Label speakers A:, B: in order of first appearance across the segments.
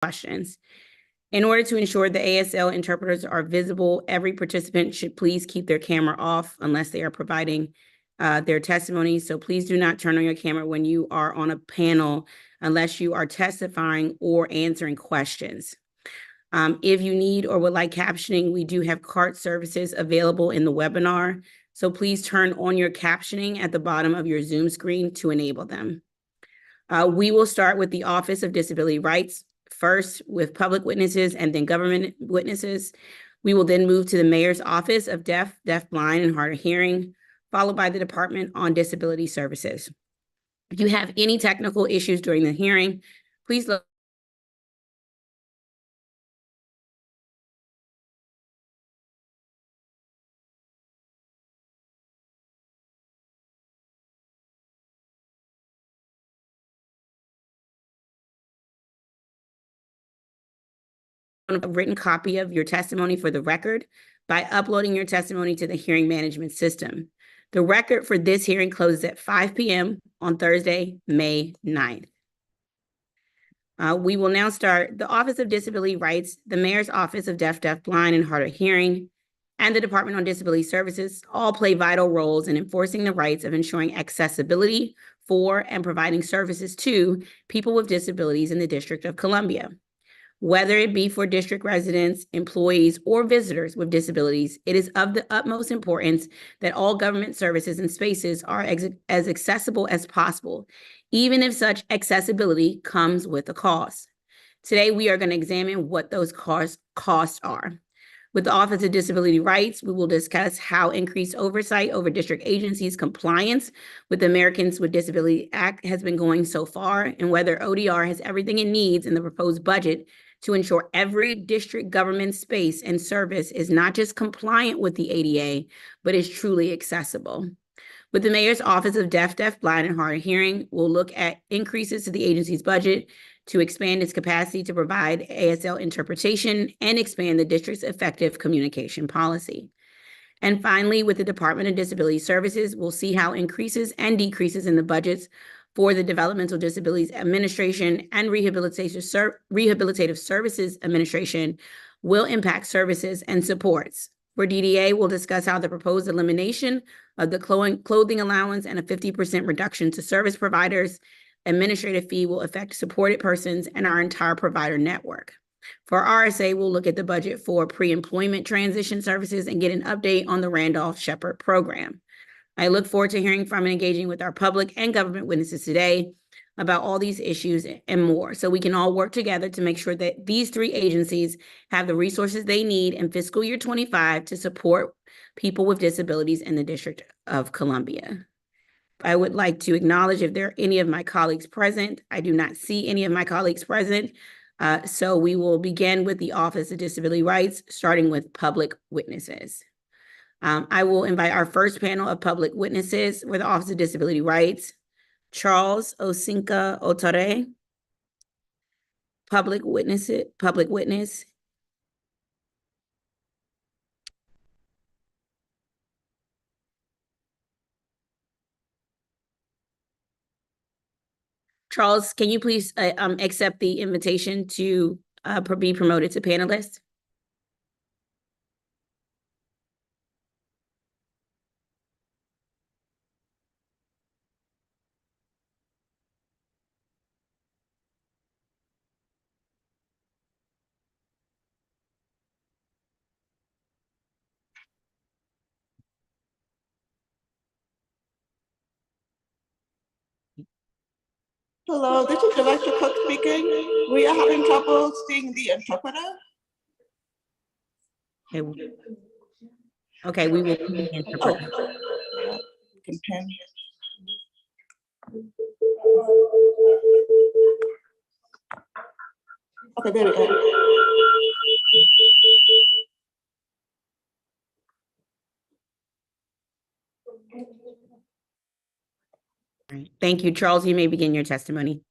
A: questions. In order to ensure the ASL interpreters are visible, every participant should please keep their camera off unless they are providing their testimony. So please do not turn on your camera when you are on a panel unless you are testifying or answering questions. If you need or would like captioning, we do have CART services available in the webinar. So please turn on your captioning at the bottom of your Zoom screen to enable them. We will start with the Office of Disability Rights first with public witnesses and then government witnesses. We will then move to the Mayor's Office of Deaf, Blind, and Hard of Hearing, followed by the Department on Disability Services. If you have any technical issues during the hearing, please look a written copy of your testimony for the record by uploading your testimony to the hearing management system. The record for this hearing closes at 5 p.m. on Thursday, May 9th. We will now start the Office of Disability Rights, the Mayor's Office of Deaf, Blind, and Hard of Hearing, and the Department on Disability Services all play vital roles in enforcing the rights of ensuring accessibility for and providing services to people with disabilities in the District of Columbia. Whether it be for district residents, employees, or visitors with disabilities, it is of the utmost importance that all government services and spaces are as accessible as possible, even if such accessibility comes with a cost. Today, we are going to examine what those costs are. With the Office of Disability Rights, we will discuss how increased oversight over district agencies' compliance with the Americans with Disabilities Act has been going so far, and whether ODR has everything it needs in the proposed budget to ensure every district government space and service is not just compliant with the ADA, but is truly accessible. With the Mayor's Office of Deaf, Blind, and Hard of Hearing, we'll look at increases to the agency's budget to expand its capacity to provide ASL interpretation and expand the district's effective communication policy. And finally, with the Department of Disability Services, we'll see how increases and decreases in the budgets for the Developmental Disabilities Administration and Rehabilitative Services Administration will impact services and supports. For DDA, we'll discuss how the proposed elimination of the clothing allowance and a 50% reduction to service providers administrative fee will affect supported persons and our entire provider network. For RSA, we'll look at the budget for pre-employment transition services and get an update on the Randolph-Shepard program. I look forward to hearing from and engaging with our public and government witnesses today about all these issues and more, so we can all work together to make sure that these three agencies have the resources they need in fiscal year 25 to support people with disabilities in the District of Columbia. I would like to acknowledge if there are any of my colleagues present. I do not see any of my colleagues present, so we will begin with the Office of Disability Rights, starting with public witnesses. I will invite our first panel of public witnesses for the Office of Disability Rights. Charles Osinka Otare, public witness. Charles, can you please accept the invitation to be promoted to panelist?
B: Hello, this is Director Cook speaking. We are having trouble seeing the interpreter.
A: Okay, we will see the interpreter.
B: Okay, there we go.
A: Thank you, Charles. You may begin your testimony.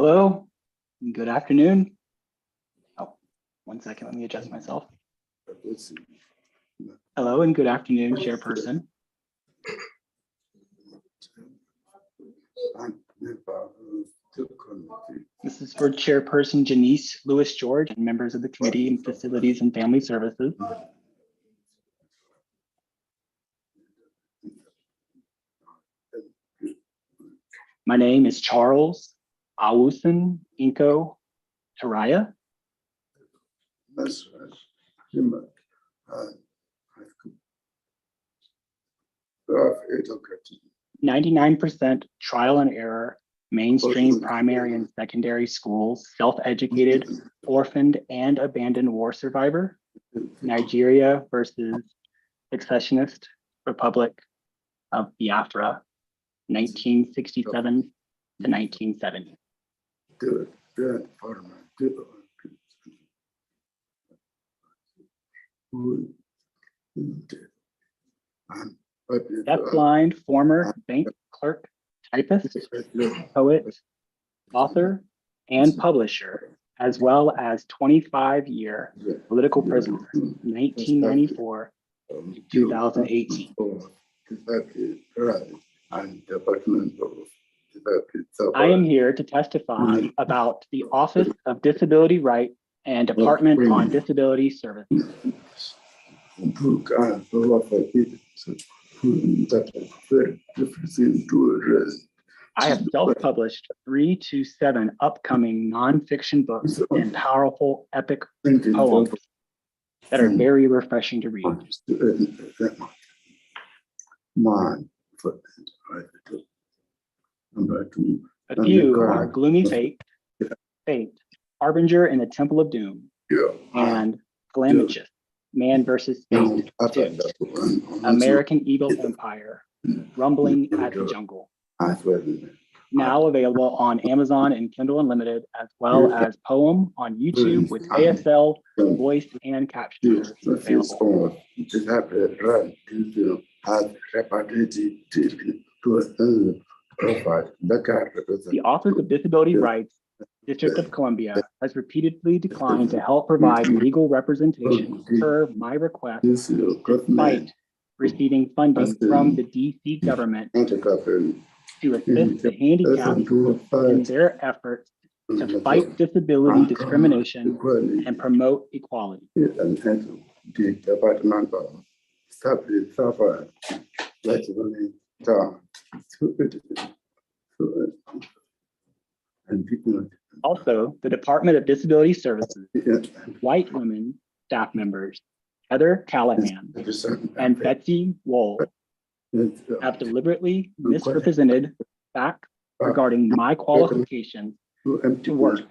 C: Hello, good afternoon. Oh, 1 second, let me adjust myself. Hello and good afternoon, Chairperson. This is for Chairperson Janice Lewis George and members of the Committee on Facilities and Family Services. My name is Charles Awusin Inko Taraya.
D: That's right.
C: 99% trial and error, mainstream primary and secondary schools, self-educated, orphaned and abandoned war survivor, Nigeria versus Secessionist Republic of Biafra, 1967 to 1970.
D: Good, good, pardon me. Good.
C: Deafblind, former bank clerk, typist, poet, author, and publisher, as well as 25-year political prisoner, 1994 to 2018. I am here to testify about the Office of Disability Rights and Department on Disability Services. I have self-published 3 to 7 upcoming nonfiction books and powerful epic poems that are very refreshing to read. A few are Gloomy Fate, Harbinger in the Temple of Doom, and Glamachus, Man versus Fate 2, American Eagle Empire, Rumbling at the Jungle. Now available on Amazon and Kindle Unlimited, as well as Poem on YouTube with ASL, voice, and captions available. The Office of Disability Rights, District of Columbia, has repeatedly declined to help provide legal representation per my request, despite receiving funding from the DC government to assist the handicapped in their efforts to fight disability discrimination and promote equality. Also, the Department of Disability Services, white women staff members, Heather Callahan and Betsy Wool, have deliberately misrepresented facts regarding my qualifications to work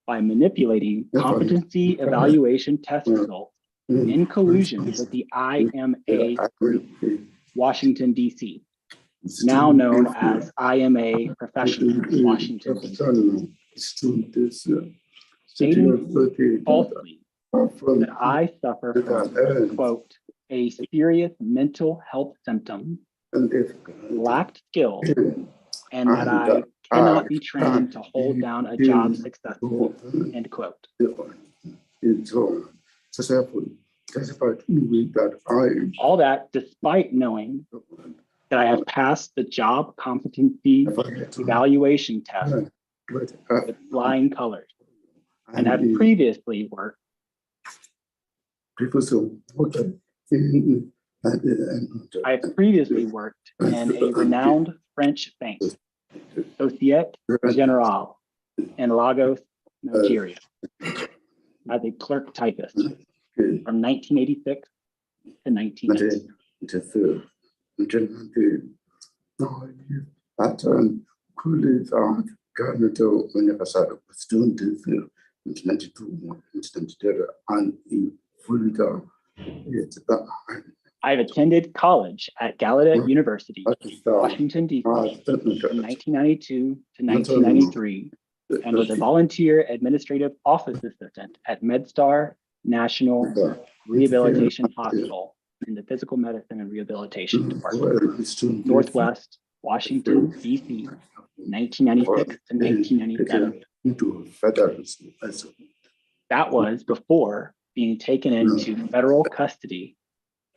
C: by manipulating competency evaluation test results in collusion with the IMA Group, Washington, D.C., now known as IMA Professionals, Washington, D.C., stating falsely that I suffer from, quote, a serious mental health symptom, lacked skill, and that I cannot be trained to hold down a job successfully, end quote. All that despite knowing that I have passed the job competency evaluation test with flying colors and have previously worked I have previously worked in a renowned French bank, Societe Generale, in Lagos, Nigeria, as a clerk typist from 1986 to 1990. I've attended college at Gallaudet University, Washington, D.C. from 1992 to 1993, and was a volunteer administrative office assistant at MedStar National Rehabilitation Hospital in the Physical Medicine and Rehabilitation Department, Northwest Washington, D.C., 1996 to 1997.
D: Into federal.
C: That was before being taken into federal custody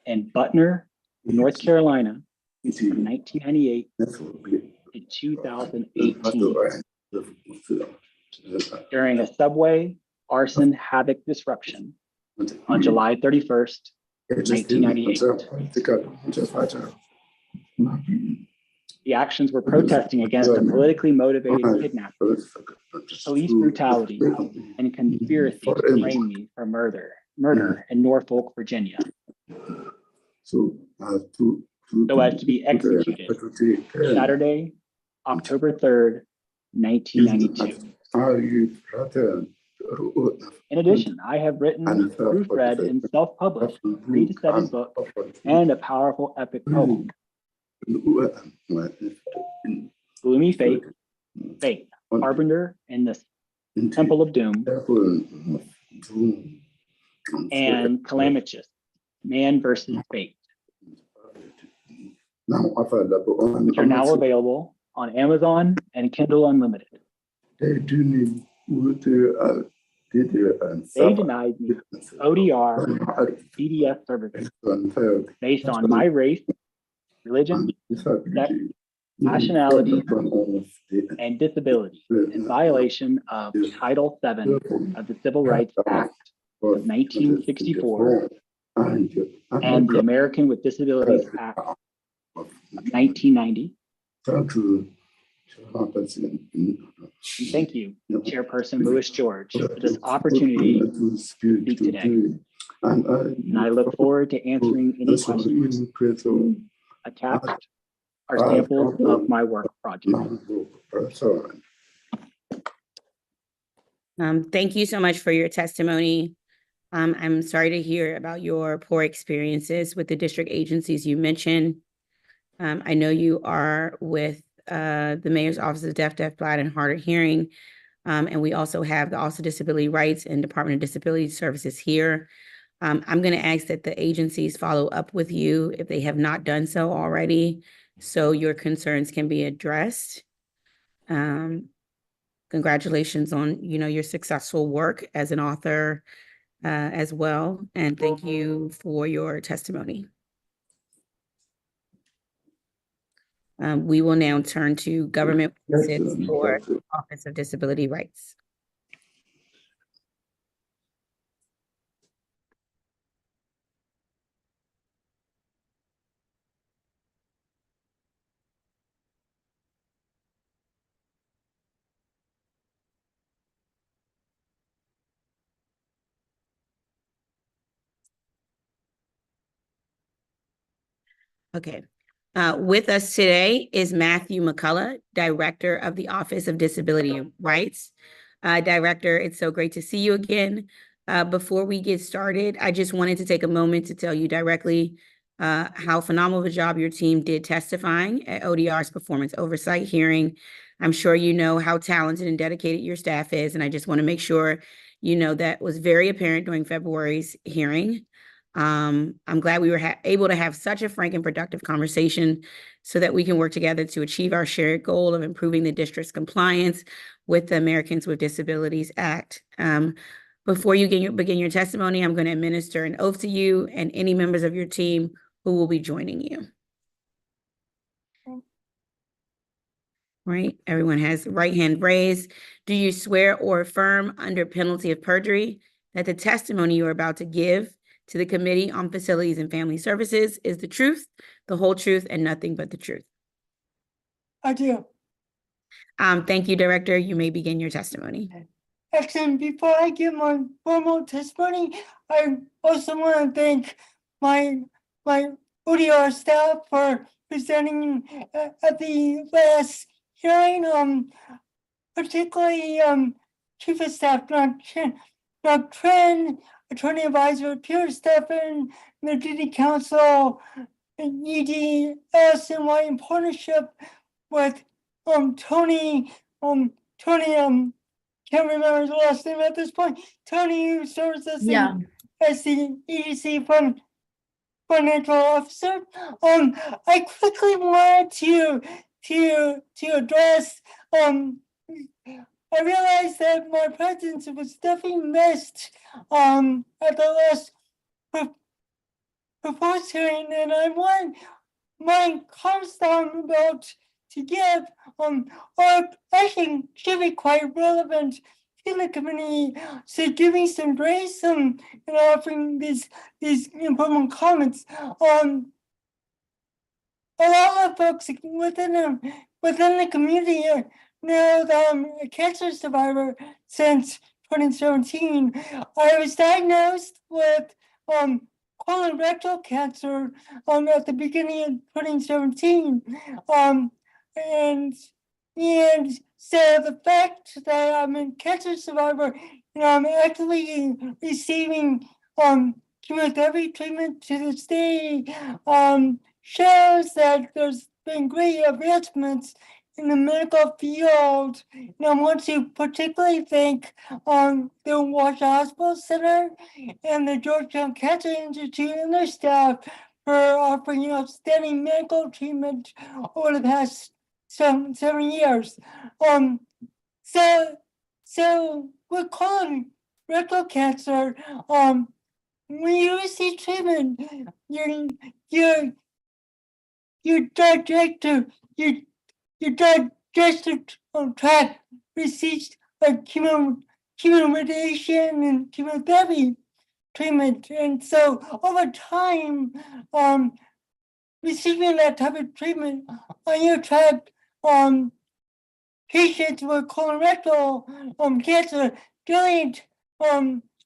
C: in Butner, North Carolina, from 1998 to 2018 during a subway arson havoc disruption on July 31st, 1998. The actions were protesting against a politically motivated kidnapping, police brutality, and conspiracy to frame me for murder in Norfolk, Virginia,
D: so
C: as to be executed Saturday, October 3rd, 1992. In addition, I have written, proofread, and self-published 3 to 7 books and a powerful epic poem, Gloomy Fate, Fate, Harbinger in the Temple of Doom, and Calamitous, Man versus Fate, which are now available on Amazon and Kindle Unlimited. They denied me ODR, DDS services based on my race, religion, sex, nationality, and disability in violation of Title VII of the Civil Rights Act of 1964 and the American with Disabilities Act of 1990. Thank you, Chairperson Louis George, for this opportunity to speak today. And I look forward to answering any questions. Attached are samples of my work project.
A: Thank you so much for your testimony. I'm sorry to hear about your poor experiences with the district agencies you mentioned. I know you are with the Mayor's Office of Deaf, Blind, and Hard of Hearing, and we also have the Office of Disability Rights and Department of Disability Services here. I'm going to ask that the agencies follow up with you if they have not done so already, so your concerns can be addressed. Congratulations on, your successful work as an author as well, and thank you for your testimony. We will now turn to government witnesses for Office of Disability Rights. Okay. With us today is Matthew McCullough, Director of the Office of Disability Rights. Director, it's so great to see you again. Before we get started, I just wanted to take a moment to tell you directly how phenomenal of a job your team did testifying at ODR's Performance Oversight hearing. I'm sure you know how talented and dedicated your staff is, and I just want to make sure you know that was very apparent during February's hearing. I'm glad we were able to have such a frank and productive conversation so that we can work together to achieve our shared goal of improving the district's compliance with the Americans with Disabilities Act. Before you begin your testimony, I'm going to administer an oath to you and any members of your team who will be joining you. All right, everyone has right hand raised. Do you swear or affirm under penalty of perjury that the testimony you are about to give to the Committee on Facilities and Family Services is the truth, the whole truth, and nothing but the truth?
E: I do.
A: Thank you, Director. You may begin your testimony.
E: Excellent. Before I give my formal testimony, I also want to thank my ODR staff for presenting at the last hearing, particularly Chief of Staff Doug Tran, Attorney Advisor Peter Steffen, the Duty Council, EDS, and my in partnership with Tony, can't remember his last name at this point. Tony, who serves as the EDC financial officer. I quickly wanted to to address. I realized that my presence was definitely missed at the last proposed hearing, and I want my comments I'm about to give are actually should be quite relevant to the community. So give me some grace in offering these important comments. A lot of folks within the community know that I'm a cancer survivor since 2017. I was diagnosed with colorectal cancer at the beginning of 2017. And so the fact that I'm a cancer survivor and I'm actively receiving chemotherapy treatment to this day shows that there's been great advancements in the medical field. And I want to particularly thank the Washington Hospital Center and the Georgetown Cancer Institute and their staff for offering outstanding medical treatment over the past 7 years. So with colorectal cancer, when you receive treatment, your digestive tract receives chemo radiation and chemotherapy treatment, and so over time, receiving that type of treatment on your tract, patients with colorectal cancer don't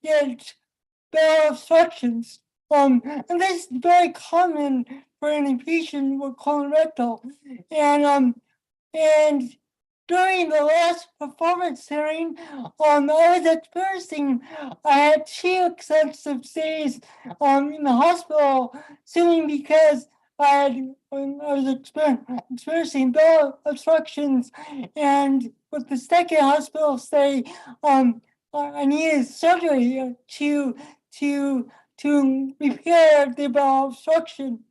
E: get bowel obstructions. And this is very common for any patient with colorectal. And during the last performance hearing, I was experiencing, I had 2 extensive stays in the hospital, simply because I was experiencing bowel obstructions, and with the second hospital stay, I needed surgery to repair the bowel obstruction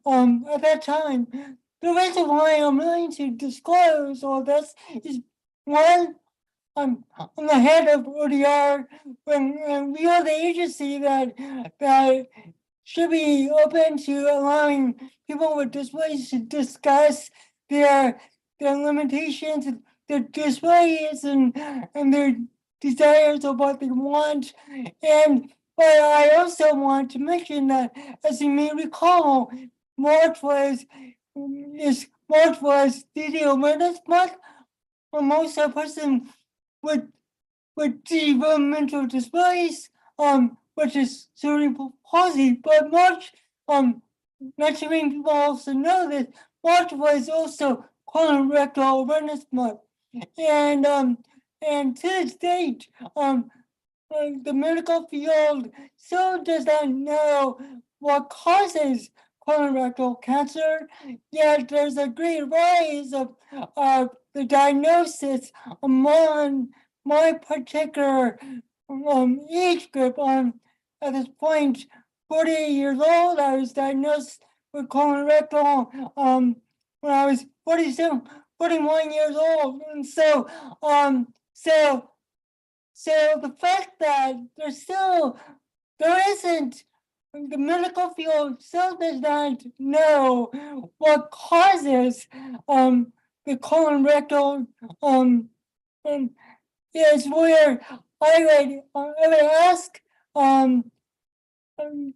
E: at that time. The reason why I'm willing to disclose all this is, one, I'm the head of ODR, and we are the agency that should be open to allowing people with disabilities to discuss their limitations, their disabilities, and their desires of what they want. But I also want to mention that, as you may recall, March was DD Awareness Month, for most of person with developmental disabilities, which is cerebral palsy. But March, not too many people also know that March was also colorectal awareness month, and to this date, the medical field still does not know what causes colorectal cancer, yet there's a great rise of the diagnosis among my particular age group. At this point, 48 years old, I was diagnosed with colorectal when I was 41 years old. And so the fact that there isn't, the medical field still does not know what causes the colorectal is where I would ask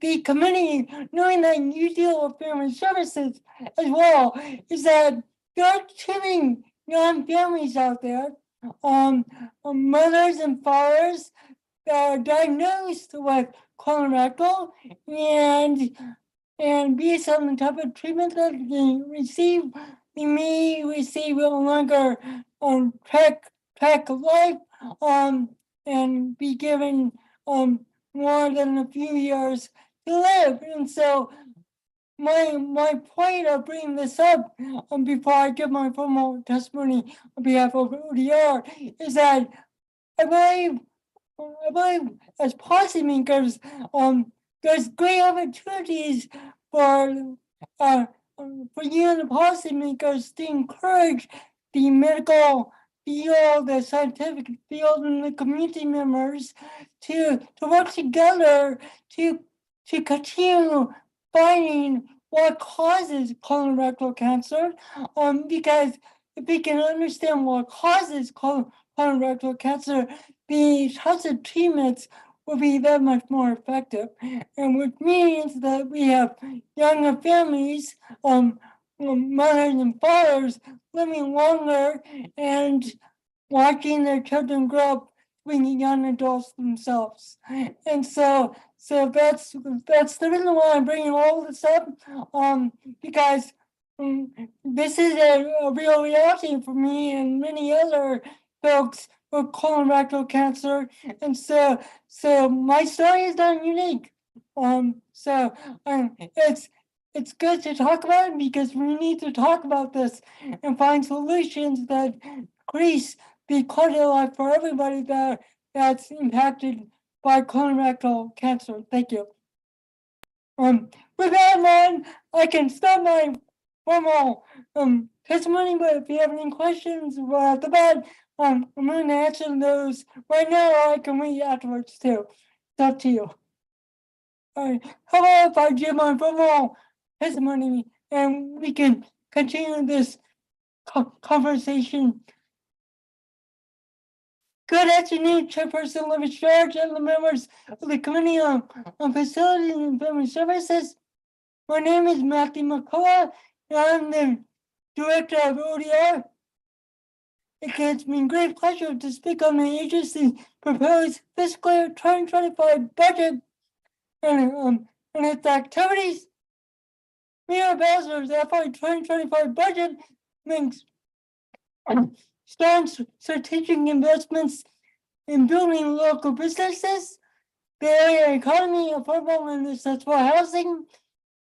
E: the committee, knowing that you deal with family services as well, is that there are too many non-families out there, mothers and fathers that are diagnosed with colorectal and based on the type of treatment that they receive, they may receive a longer track of life and be given more than a few years to live. And so my point of bringing this up before I give my formal testimony on behalf of ODR is that I believe as policymakers, there's great opportunities for for you and the policymakers to encourage the medical field, the scientific field, and the community members to work together to continue finding what causes colorectal cancer, because if we can understand what causes colorectal cancer, the types of treatments will be that much more effective, and which means that we have younger families, mothers and fathers living longer and watching their children grow up being young adults themselves. And so that's the reason why I'm bringing all this up, because this is a real reality for me and many other folks with colorectal cancer. And so my story is not unique. It's good to talk about it because we need to talk about this and find solutions that increase the quality of life for everybody that's impacted by colorectal cancer. Thank you. With that, I can start my formal testimony, but if you have any questions about the bat, I'm going to answer those right now, or I can wait afterwards too. It's up to you. All right. How about if I give my formal testimony and we can continue this conversation? Good afternoon, Chairperson Living George and the members of the Committee on Facilities and Family Services. My name is Matthew McCullough, and I'm the Director of ODR. It gives me great pleasure to speak on the agency's proposed fiscal year 2025 budget and its activities. Mayor Bowser's FY 2025 budget makes strong strategic investments in building local businesses, the area economy, affordable and accessible housing,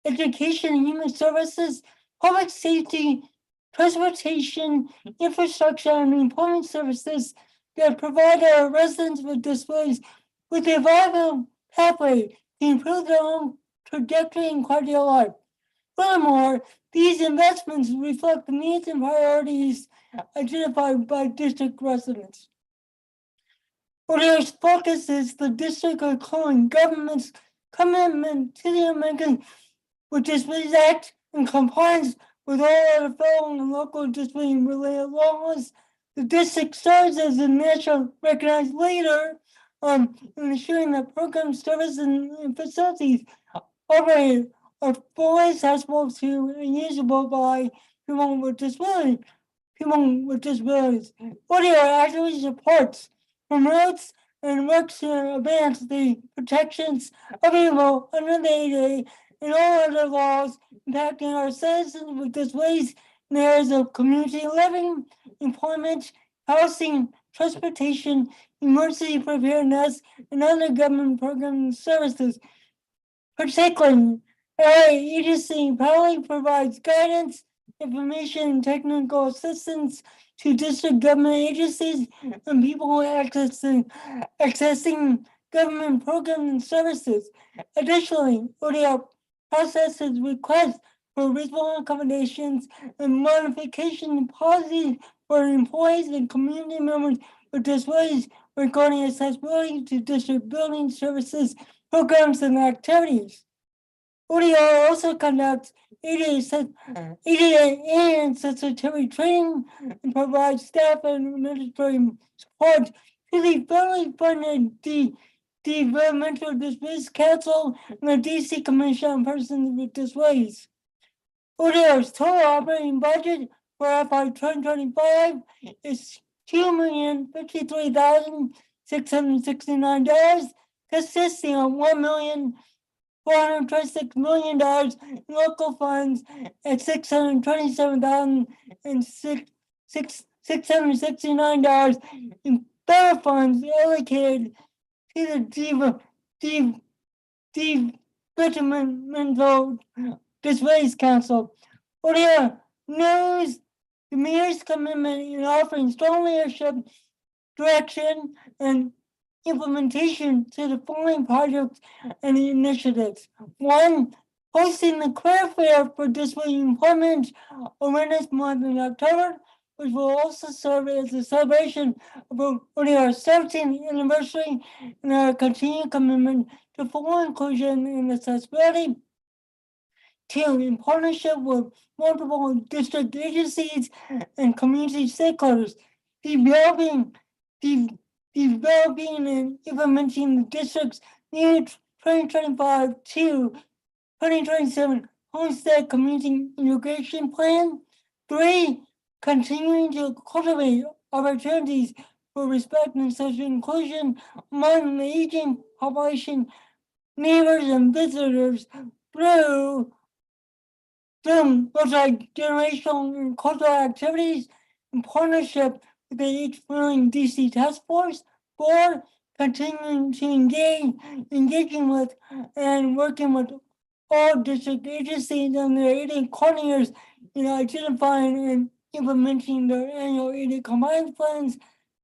E: education and human services, public safety, transportation, infrastructure, and employment services that provide our residents with disabilities with a viable pathway to improve their own trajectory and quality of life. Furthermore, these investments reflect the needs and priorities identified by district residents. ODR's focus is the district of government's commitment to the American with Disabilities Act in compliance with all other federal and local disability-related laws. The district serves as a national recognized leader in ensuring that programs, services, and facilities operated are fully accessible to and usable by people with disabilities. ODR actively supports, promotes, and works to advance the protections available under the ADA and all other laws impacting our citizens with disabilities in areas of community living, employment, housing, transportation, emergency preparedness, and other government programs and services. Particularly, our agency proudly provides guidance, information, and technical assistance to district government agencies and people accessing government programs and services. Additionally, ODR processes requests for reasonable accommodations and modification policies for employees and community members with disabilities regarding accessibility to district building services, programs, and activities. ODR also conducts ADA and sensitivity training and provides staff and administrative support to the federally funded Developmental Disabilities Council and the DC Commission on Persons with Disabilities. ODR's total operating budget for FY 2025 is $2,053,669, consisting of $1,426 million in local funds and $627,669 in federal funds allocated to the Developmental Disabilities Council. ODR knows the mayor's commitment in offering strong leadership, direction, and implementation to the following projects and initiatives. 1, hosting the career fair for disability employment awareness month in October, which will also serve as a celebration of our 17th anniversary and our continued commitment to full inclusion and accessibility. Two, in partnership with multiple district agencies and community stakeholders, developing and implementing the district's new 2025 to 2027 Homestead Community Integration Plan. Three, continuing to cultivate opportunities for respect and social inclusion among the aging population, neighbors, and visitors through multi-generational and cultural activities in partnership with the H-Feeling DC Task Force. Four, continuing to engaging with and working with all district agencies and their AD coordinators in identifying and implementing their annual AD compliance plans,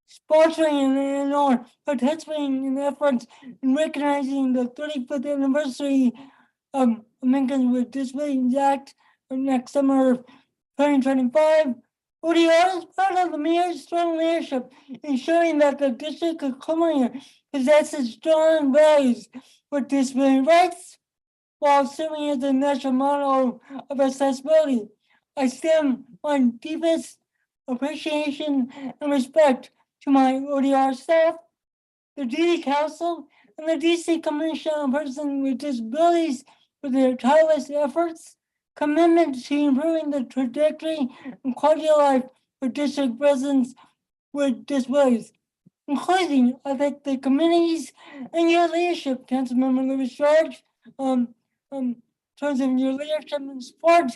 E: sponsoring and/or participating in efforts in recognizing the 35th anniversary of Americans with Disabilities Act next summer 2025. ODR is part of the mayor's strong leadership, ensuring that the District of Columbia possesses strong values for disability rights while serving as a national model of accessibility. I extend my deepest appreciation and respect to my ODR staff, the DD Council, and the DC Commission on Persons with Disabilities for their tireless efforts, commitment to improving the trajectory and quality of life for district residents with disabilities. In closing, I thank the committees and your leadership, Councilmember Lewis-George, in terms of your leadership and support.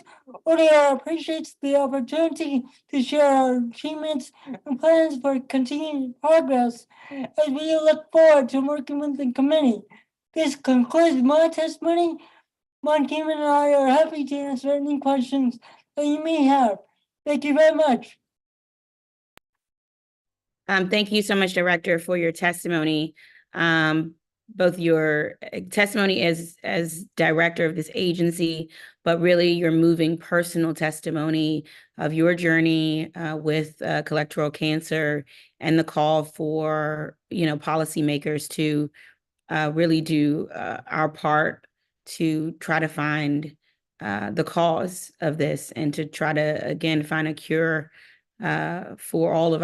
E: ODR appreciates the opportunity to share our achievements and plans for continued progress as we look forward to working with the committee. This concludes my testimony. My team and I are happy to answer any questions that you may have. Thank you very much.
A: Thank you so much, Director, for your testimony. Both your testimony as director of this agency, but really your moving personal testimony of your journey with colorectal cancer and the call for policymakers to really do our part to try to find the cause of this and to try to again find a cure for all of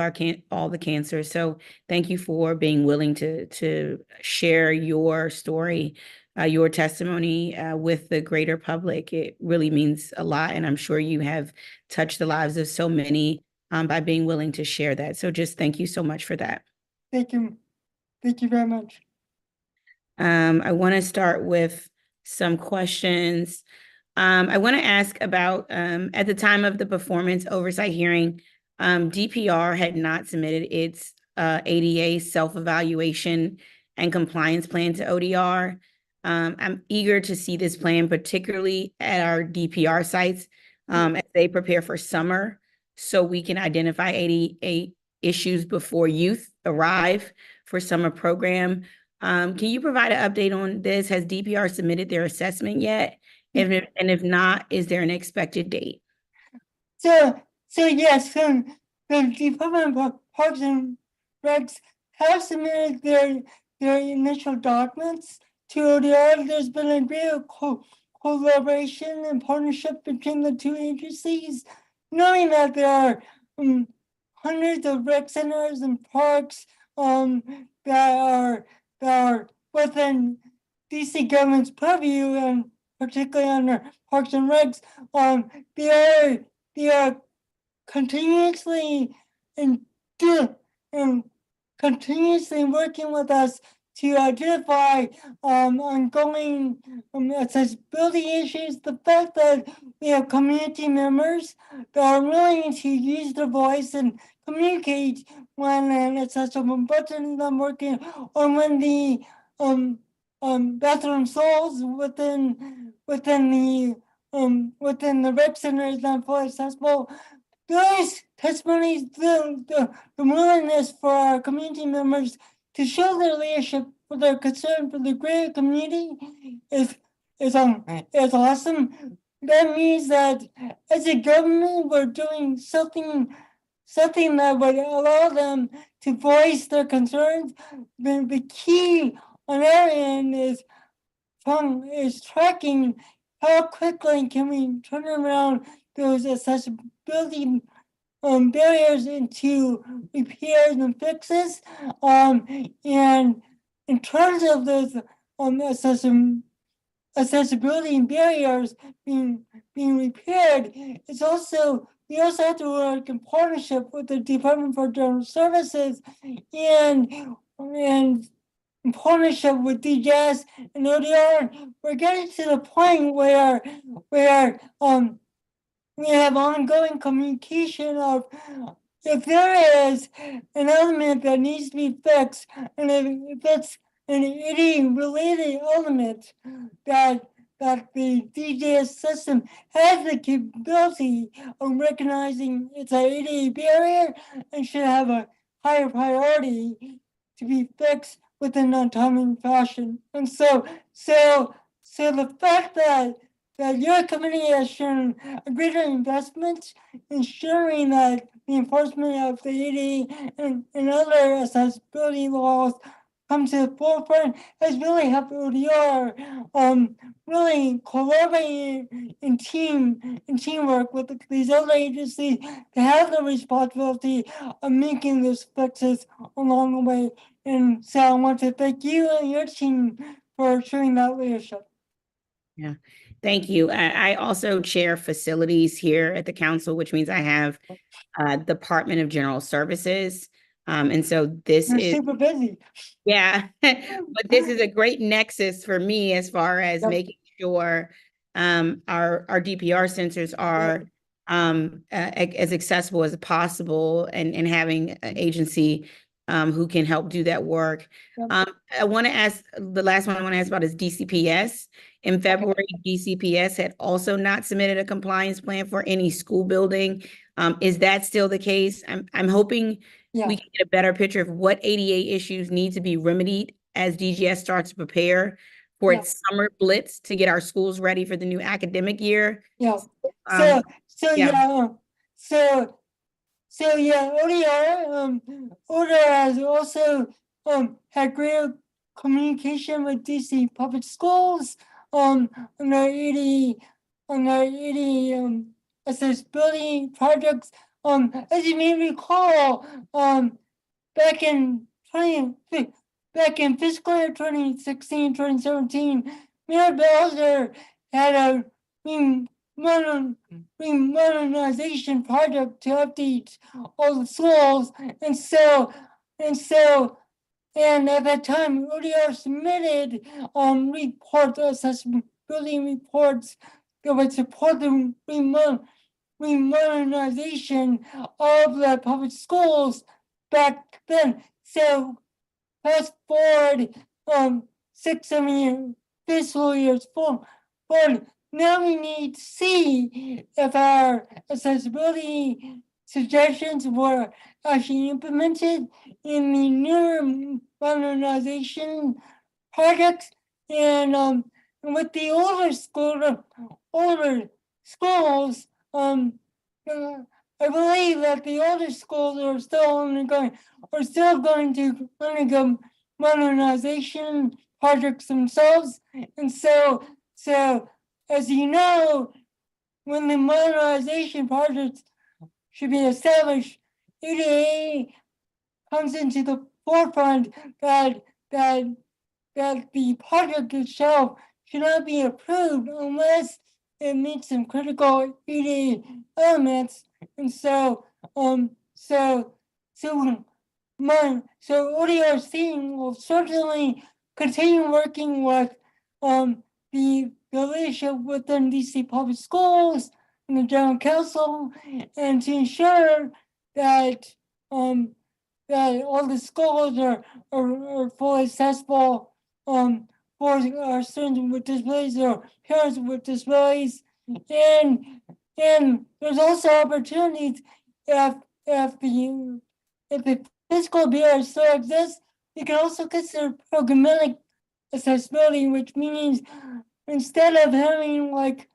A: all the cancers. So thank you for being willing to share your story, your testimony with the greater public. It really means a lot, and I'm sure you have touched the lives of so many by being willing to share that. So just thank you so much for that.
E: Thank you. Thank you very much.
A: I want to start with some questions. I want to ask about at the time of the performance oversight hearing, DPR had not submitted its ADA self-evaluation and compliance plan to ODR. I'm eager to see this plan, particularly at our DPR sites as they prepare for summer, so we can identify ADA issues before youth arrive for summer program. Can you provide an update on this? Has DPR submitted their assessment yet? And if not, is there an expected date?
E: So yes, the Department of Parks and Recs have submitted their initial documents to ODR. There's been a great collaboration and partnership between the two agencies, knowing that there are hundreds of rec centers and parks that are within DC government's purview, and particularly under Parks and Recs. They are continuously and continuously working with us to identify ongoing accessibility issues. The fact that we have community members that are willing to use their voice and communicate when an accessible button is not working, or when the bathroom stalls within the rec center is not fully accessible. Those testimonies, the willingness for our community members to show their leadership, for their concern for the greater community, is is awesome. That means that as a government, we're doing something that would allow them to voice their concerns. The key on our end is tracking how quickly can we turn around those accessibility barriers into repairs and fixes. And in terms of those accessibility barriers being repaired, it's also we also have to work in partnership with the Department for General Services and in partnership with DDS and ODR. We're getting to the point where we have ongoing communication of if there is an element that needs to be fixed, and if it's an ADA related element that the DDS system has the capability of recognizing it's an ADA barrier and should have a higher priority to be fixed within a timely fashion. And so the fact that your committee has shown a greater investment in ensuring that the enforcement of the ADA and other accessibility laws come to the forefront has really helped ODR really collaborate in teamwork with these other agencies to have the responsibility of making those fixes along the way. And so I want to thank you and your team for showing that leadership.
A: Yeah, thank you. I also chair facilities here at the council, which means I have Department of General Services. And so this
E: You're
A: is
E: super busy.
A: yeah, but this is a great nexus for me as far as
E: Yep.
A: making sure our DPR sensors are as accessible as possible and having an agency who can help do that work.
E: Yep.
A: I want to ask, the last one I want to ask about is DCPS. In February, DCPS had also not submitted a compliance plan for any school building. Is that still the case? I'm hoping we can get a better picture of what ADA issues need to be remedied as DGS starts to prepare for its summer blitz to get our schools ready for the new academic year.
E: Yeah.
A: Um,
E: ODR has also had greater communication with DC public schools on their ADA accessibility projects. As you may recall, back in fiscal year 2016, 2017, Mayor Bowser had a remodernization project to update all the schools, and at that time, ODR submitted accessibility reports that would support the remodernization of the public schools back then. So fast forward 6-7 fiscal years forward. Now we need to see if our accessibility suggestions were actually implemented in the new modernization projects, and with the older schools, I believe that the older schools are still going to undergo modernization projects themselves, and so as you know, when the modernization projects should be established, ADA comes into the forefront that the project itself should not be approved unless it meets some critical ADA elements. And so ODR's team will certainly continue working with the leadership within DC Public Schools and the General Council, and to ensure that all the schools are fully accessible for our students with disabilities or parents with disabilities, and there's also opportunities if the physical barrier still exists. You can also consider programmatic accessibility, which means instead of having like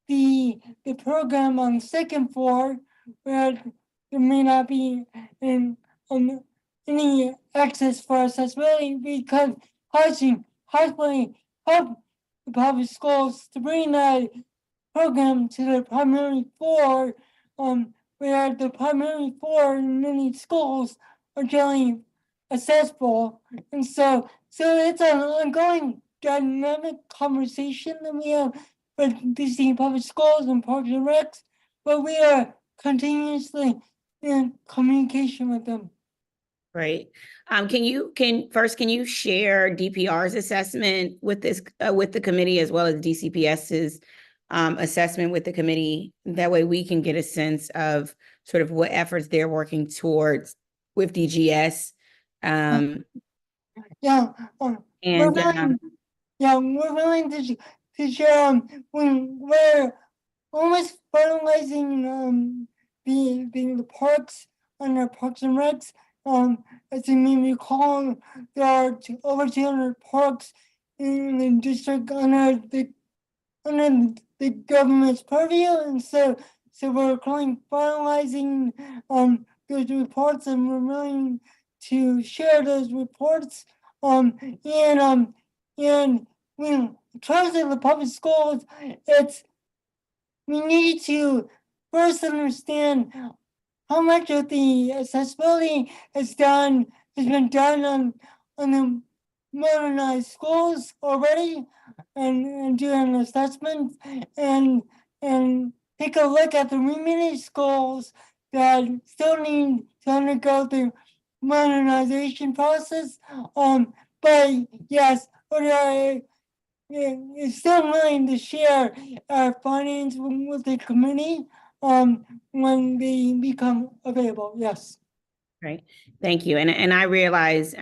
E: the program on the second floor where there may not be any access for accessibility, because possibly help the public schools to bring that program to the primary floor, where the primary floor in many schools are generally accessible. And so it's an ongoing dynamic conversation that we have with DC public schools and Parks and Recs, but we are continuously in communication with them.
A: Right. Can you share DPR's assessment with this, with the committee, as well as DCPS's assessment with the committee? That way we can get a sense of sort of what efforts they're working towards with DGS.
E: Yeah.
A: And
E: we're willing to share when we're almost finalizing the parks under Parks and Recs. As you may recall, there are over 200 parks in the district under the government's purview, and so we're currently finalizing those reports, and we're willing to share those reports. And when in terms of the public schools, we need to first understand how much of the accessibility has been done on the modernized schools already, and do an assessment and take a look at the remaining schools that still need to undergo the modernization process. But yes, ODR is still willing to share our findings with the committee when they become available. Yes.
A: right. Thank you. And I realize,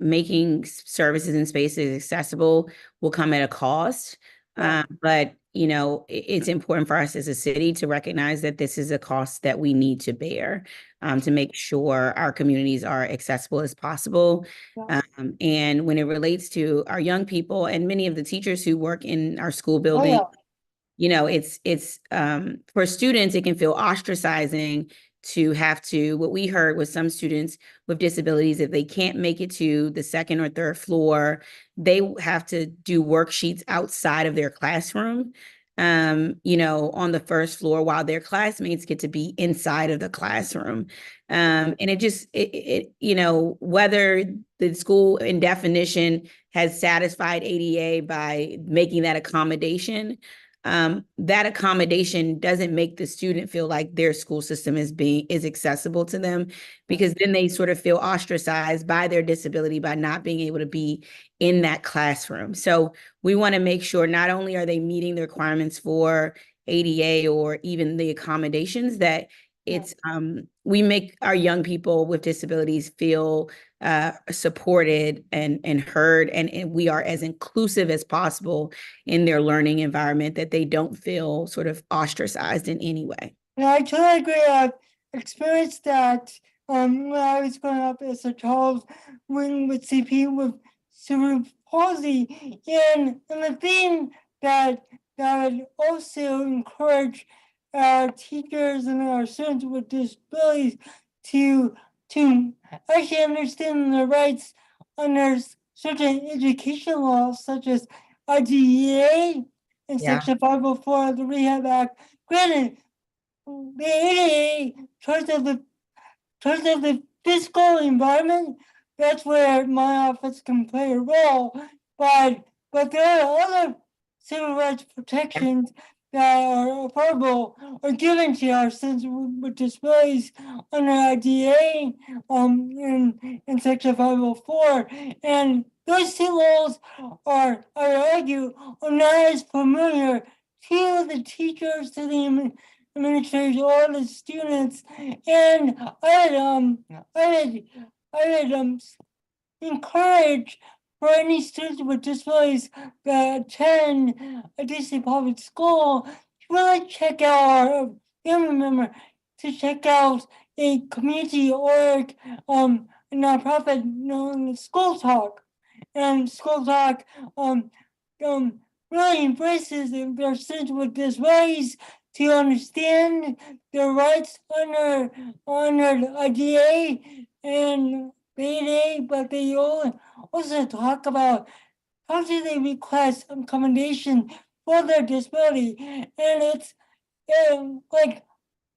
A: making services and spaces accessible will come at a cost. But, it's important for us as a city to recognize that this is a cost that we need to bear to make sure our communities are accessible as possible. And when it relates to our young people and many of the teachers who work in our school building, it's for students, it can feel ostracizing to have to, what we heard was some students with disabilities, if they can't make it to the second or third floor, they have to do worksheets outside of their classroom, on the first floor, while their classmates get to be inside of the classroom. And whether the school in definition has satisfied ADA by making that accommodation, that accommodation doesn't make the student feel like their school system is accessible to them, because then they sort of feel ostracized by their disability by not being able to be in that classroom. So we want to make sure not only are they meeting the requirements for ADA or even the accommodations, that it's we make our young people with disabilities feel supported and heard, and we are as inclusive as possible in their learning environment, that they don't feel sort of ostracized in any way.
E: Yeah, I totally agree. I've experienced that when I was growing up as a child with CP with cerebral palsy, and the thing that would also encourage our teachers and our students with disabilities to actually understand their rights under certain education laws, such as IDEA and Section 504 of the Rehab Act. Granted, the ADA, terms of the fiscal environment, that's where my office can play a role. But there are other civil rights protections that are affordable or given to our citizens with disabilities under IDA in Section 504. And those two laws are, I argue, are not as familiar to the teachers, to the administrators, or the students. And I would encourage for any students with disabilities that attend a DC public school to really check out, or family member to check out a community org, a nonprofit known as School Talk. and School Talk really embraces their students with these ways to understand their rights under IDA and BDA, but they also talk about how do they request accommodation for their disability. And it's like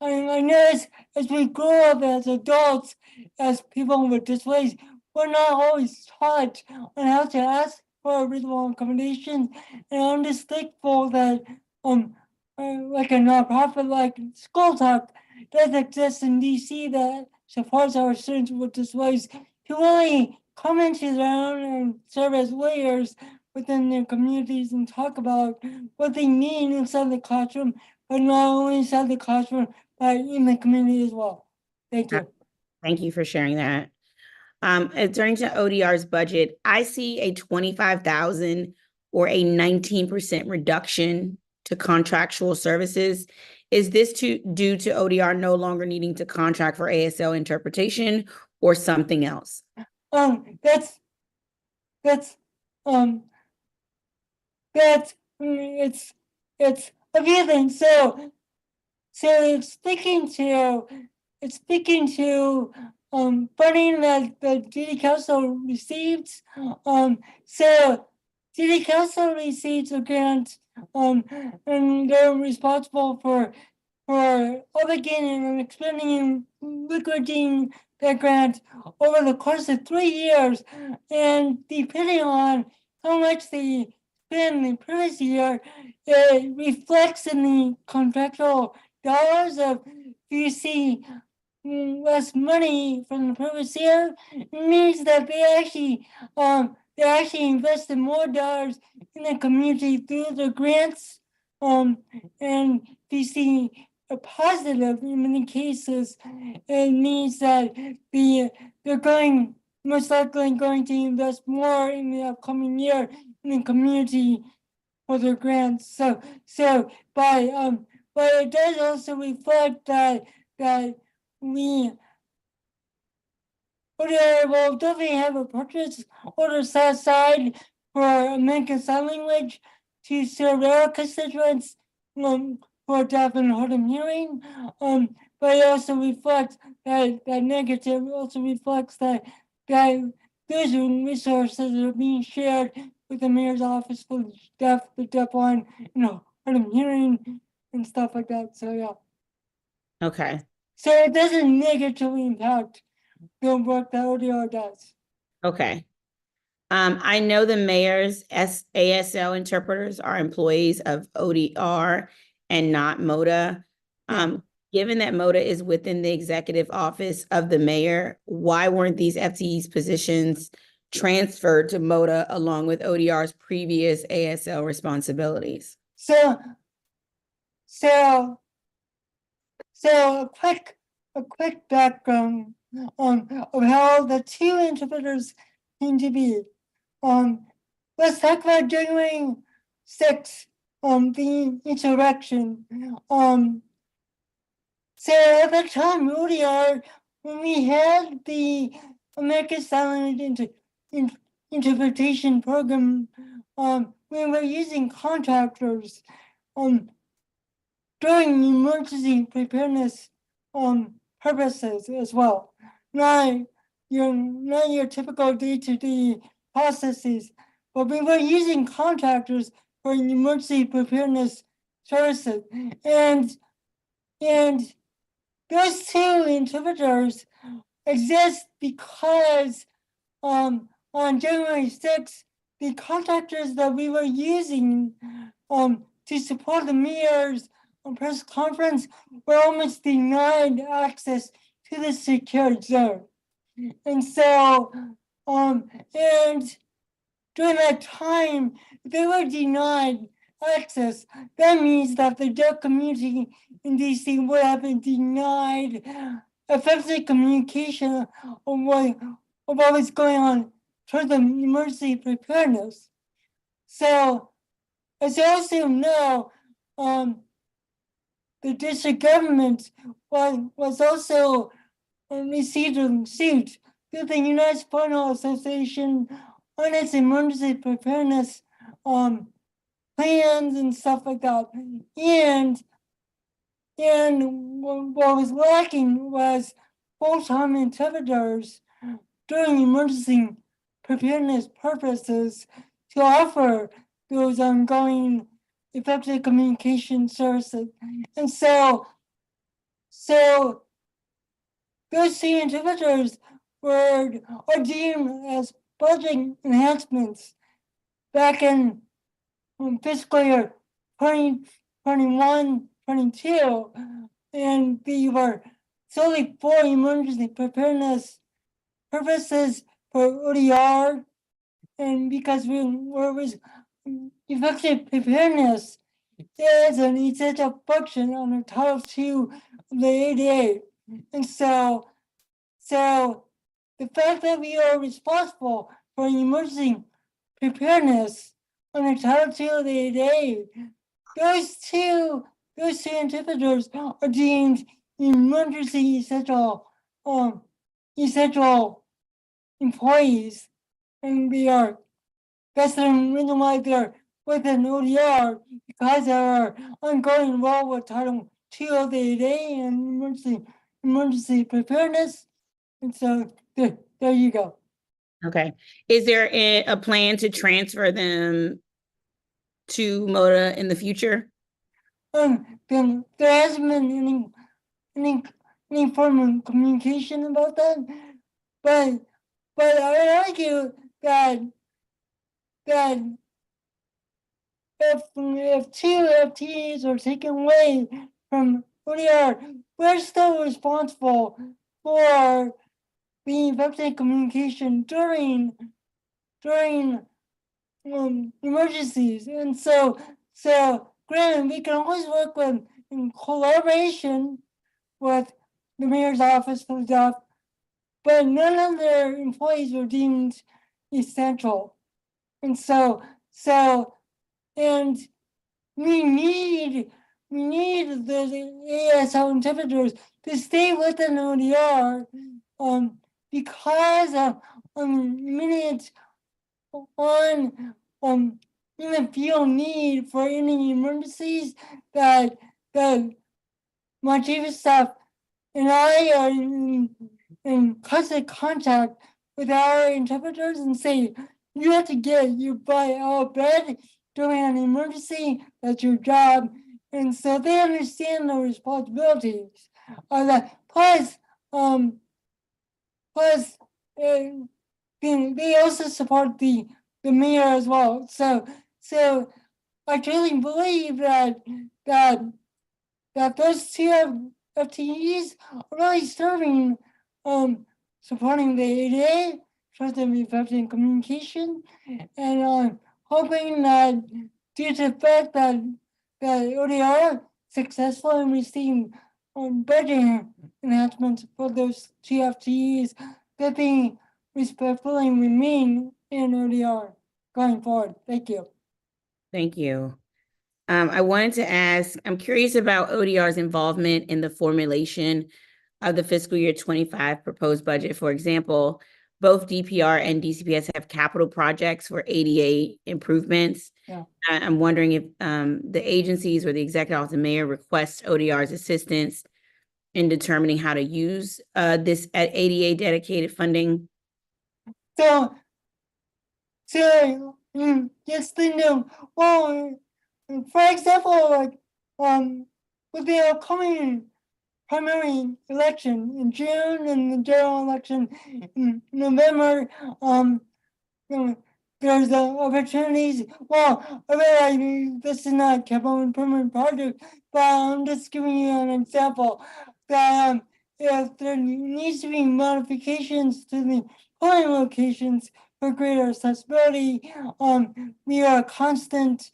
E: I notice as we grow up as adults, as people with disabilities, we're not always taught on how to ask for a reasonable accommodation. And I'm just thankful that like a nonprofit like School Talk does exist in DC that supports our students with disabilities to really come into their own and serve as leaders within their communities and talk about what they need inside the classroom, but not only inside the classroom, but in the community as well. Thank you.
A: Thank you for sharing that. Turning to ODR's budget, I see a 25,000 or a 19% reduction to contractual services. Is this due to ODR no longer needing to contract for ASL interpretation or something else?
E: It's a few things. So it's speaking to funding that the DD Council receives. So DD Council receives a grant, and they're responsible for obligating and expending and liquidating that grant over the course of 3 years. And depending on how much they spend the previous year, it reflects in the contractual dollars. Of you see less money from the previous year, it means that they actually invested more dollars in the community through the grants. And you see a positive in many cases, it means that they're most likely going to invest more in the upcoming year in the community for their grants. So but it does also reflect that we will definitely have a purchase order set aside for American Sign Language to serve our constituents who are deaf and hard of hearing. But it also reflects that negative also reflects that those resources are being shared with the mayor's office for the deafblind, hard of hearing and stuff like that. So yeah.
A: Okay.
E: So it doesn't negatively impact the work that ODR does.
A: Okay. I know the mayor's ASL interpreters are employees of ODR and not MODDHH. Given that MODDHH is within the executive office of the mayor, why weren't these FTEs positions transferred to MODDHH along with ODR's previous ASL responsibilities?
E: So a quick background of how the two interpreters came to be. Let's talk about January 6th, the insurrection. So at the time, ODR, when we had the American Sign Language interpretation program, we were using contractors during emergency preparedness purposes as well. Not your typical day-to-day processes, but we were using contractors for emergency preparedness services. And those two interpreters exist because on January 6th, the contractors that we were using to support the mayor's press conference were almost denied access to the secured zone. And so, and during that time, they were denied access. That means that the deaf community in DC would have been denied effective communication of what was going on toward the emergency preparedness. So, as you also know, the district government was also received a suit through the United Spinal Association on its emergency preparedness plans and stuff like that. And what was lacking was full-time interpreters during emergency preparedness purposes to offer those ongoing effective communication services. And so those two interpreters are deemed as budget enhancements back in fiscal year 2021, 22, and they were solely for emergency preparedness purposes for ODR, and because we was effective preparedness is an essential function under Title II of the ADA. And so the fact that we are responsible for emergency preparedness under Title II of the ADA, those two interpreters are deemed emergency essential employees, and that's the reason why they're with an ODR, because of our ongoing role with Title II of the ADA and emergency preparedness. And so there you go.
A: Okay. Is there a plan to transfer them to MODDHH in the future?
E: Then there hasn't been any form of communication about that, but I would argue that if two FTEs are taken away from ODR, we're still responsible for the effective communication during emergencies. And so granted, we can always work in collaboration with the mayor's office for stuff, but none of their employees were deemed essential. And so and we need the ASL interpreters to stay within ODR because of immediate even feel need for any emergencies that my chief of staff and I are in constant contact with our interpreters and say, you have to get your butt out of bed during an emergency. That's your job. And so they understand the responsibilities of that. Plus, they also support the mayor as well. So I truly believe that those two FTEs are really serving, supporting the ADA, trusted effective communication, and I'm hoping that due to the fact that ODR successful in receiving budget enhancements for those two FTEs, that they respectfully remain in ODR going forward. Thank you.
A: Thank you. I wanted to ask, I'm curious about ODR's involvement in the formulation of the fiscal year 25 proposed budget. For example, both DPR and DCPS have capital projects for ADA improvements.
E: Yeah.
A: I'm wondering if the agencies or the executive office of the mayor requests ODR's assistance in determining how to use this at ADA dedicated funding.
E: So yes, they do. Well, for example, like with the upcoming primary election in June and the general election in November, there's opportunities. Well, I mean, this is not a capital improvement project, but I'm just giving you an example that if there needs to be modifications to the polling locations for greater accessibility, we are constant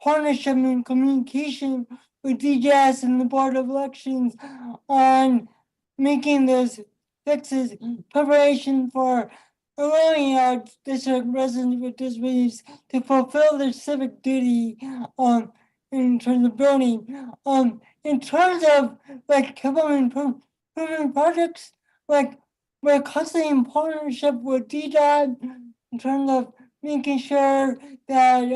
E: partnership and communication with DDS and the Board of Elections on making those fixes in preparation for allowing our district residents with disabilities to fulfill their civic duty in terms of voting. In terms of like capital improvement projects, like we're constantly in partnership with DDOT in terms of making sure that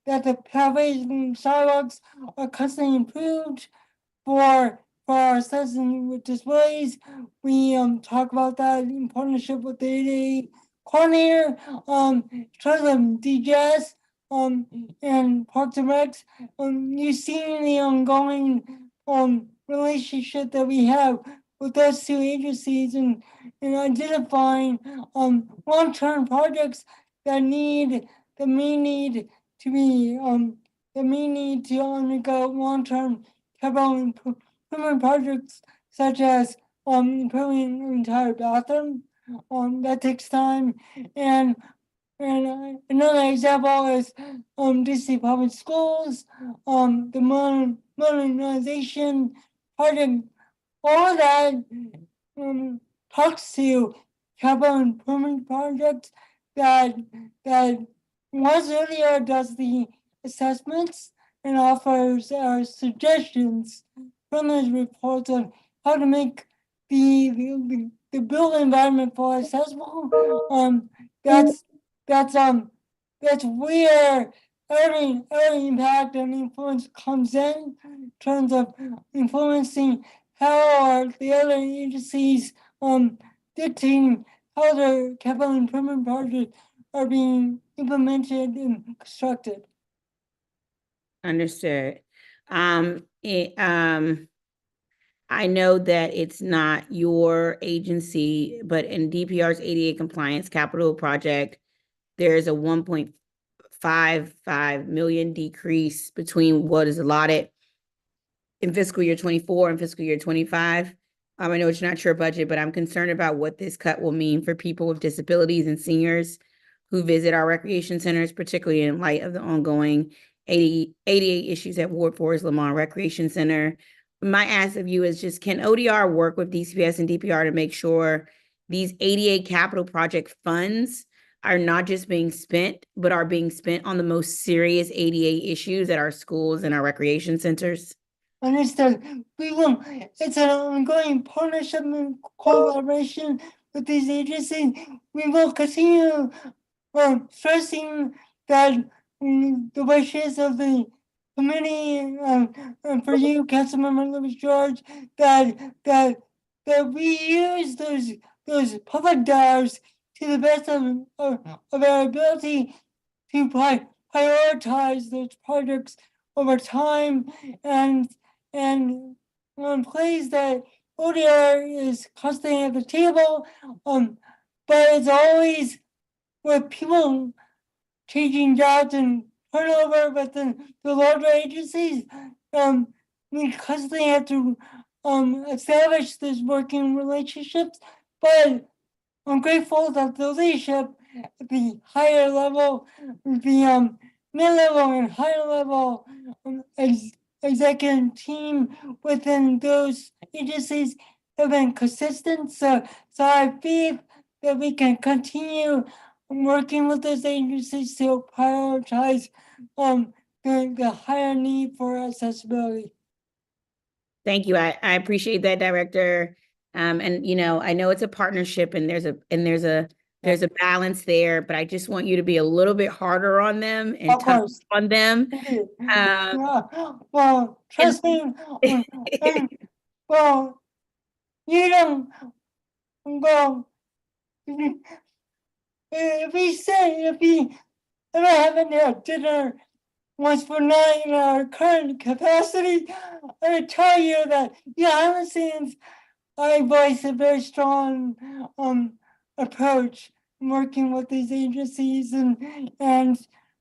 E: that the pathways and sidewalks are constantly improved for our citizens with disabilities. We talk about that in partnership with the ADA coordinator, in terms of DDS, and Parks and Recs. You've seen the ongoing relationship that we have with those two agencies and identifying long-term projects that may need to undergo long-term capital improvement projects such as improving an entire bathroom. That takes time. And another example is DC Public Schools, the modernization project. All of that talks to capital improvement projects that once earlier does the assessments and offers suggestions from those reports on how to make the built environment more accessible. That's where every impact and influence comes in terms of influencing how the other agencies dictating how the capital improvement projects are being implemented and constructed.
A: Understood. I know that it's not your agency, but in DPR's ADA compliance capital project, there's a 1.55 million decrease between what is allotted in fiscal year 24 and fiscal year 25. I know it's not your budget, but I'm concerned about what this cut will mean for people with disabilities and seniors who visit our recreation centers, particularly in light of the ongoing ADA issues at Ward 4's Lamont Recreation Center. My ask of you is just, can ODR work with DCPS and DPR to make sure these ADA capital project funds are not just being spent, but are being spent on the most serious ADA issues at our schools and our recreation centers?
E: Understood. It's an ongoing partnership and collaboration with these agencies. We will continue stressing that the wishes of the committee and for you, Councilmember Lewis George, that we use those public dollars to the best of our ability to prioritize those projects over time, and I'm pleased that ODR is constantly at the table, but it's always with people changing jobs and turnover within the larger agencies. We constantly have to establish these working relationships, but I'm grateful that the leadership at the higher level, the mid-level and higher level executive team within those agencies have been consistent. So I have faith that we can continue working with those agencies to prioritize the higher need for accessibility.
A: Thank you. I appreciate that, Director. And you know, I know it's a partnership and there's a balance there, but I just want you to be a little bit harder on them and tough on them.
E: Well, trust me. Well, you don't. Well, if I haven't had dinner once per night in our current capacity, I would tell you that Allison's I voice a very strong approach working with these agencies and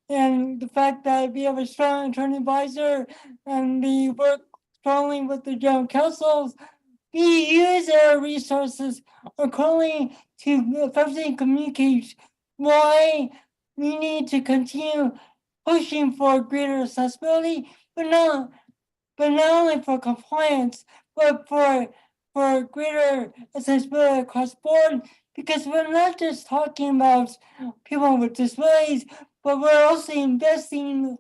E: the fact that we have a strong attorney advisor and we work strongly with the general counsels. We use our resources accordingly to effectively communicate why we need to continue pushing for greater accessibility, but not only for compliance, but for greater accessibility across the board, because we're not just talking about people with disabilities, but we're also investing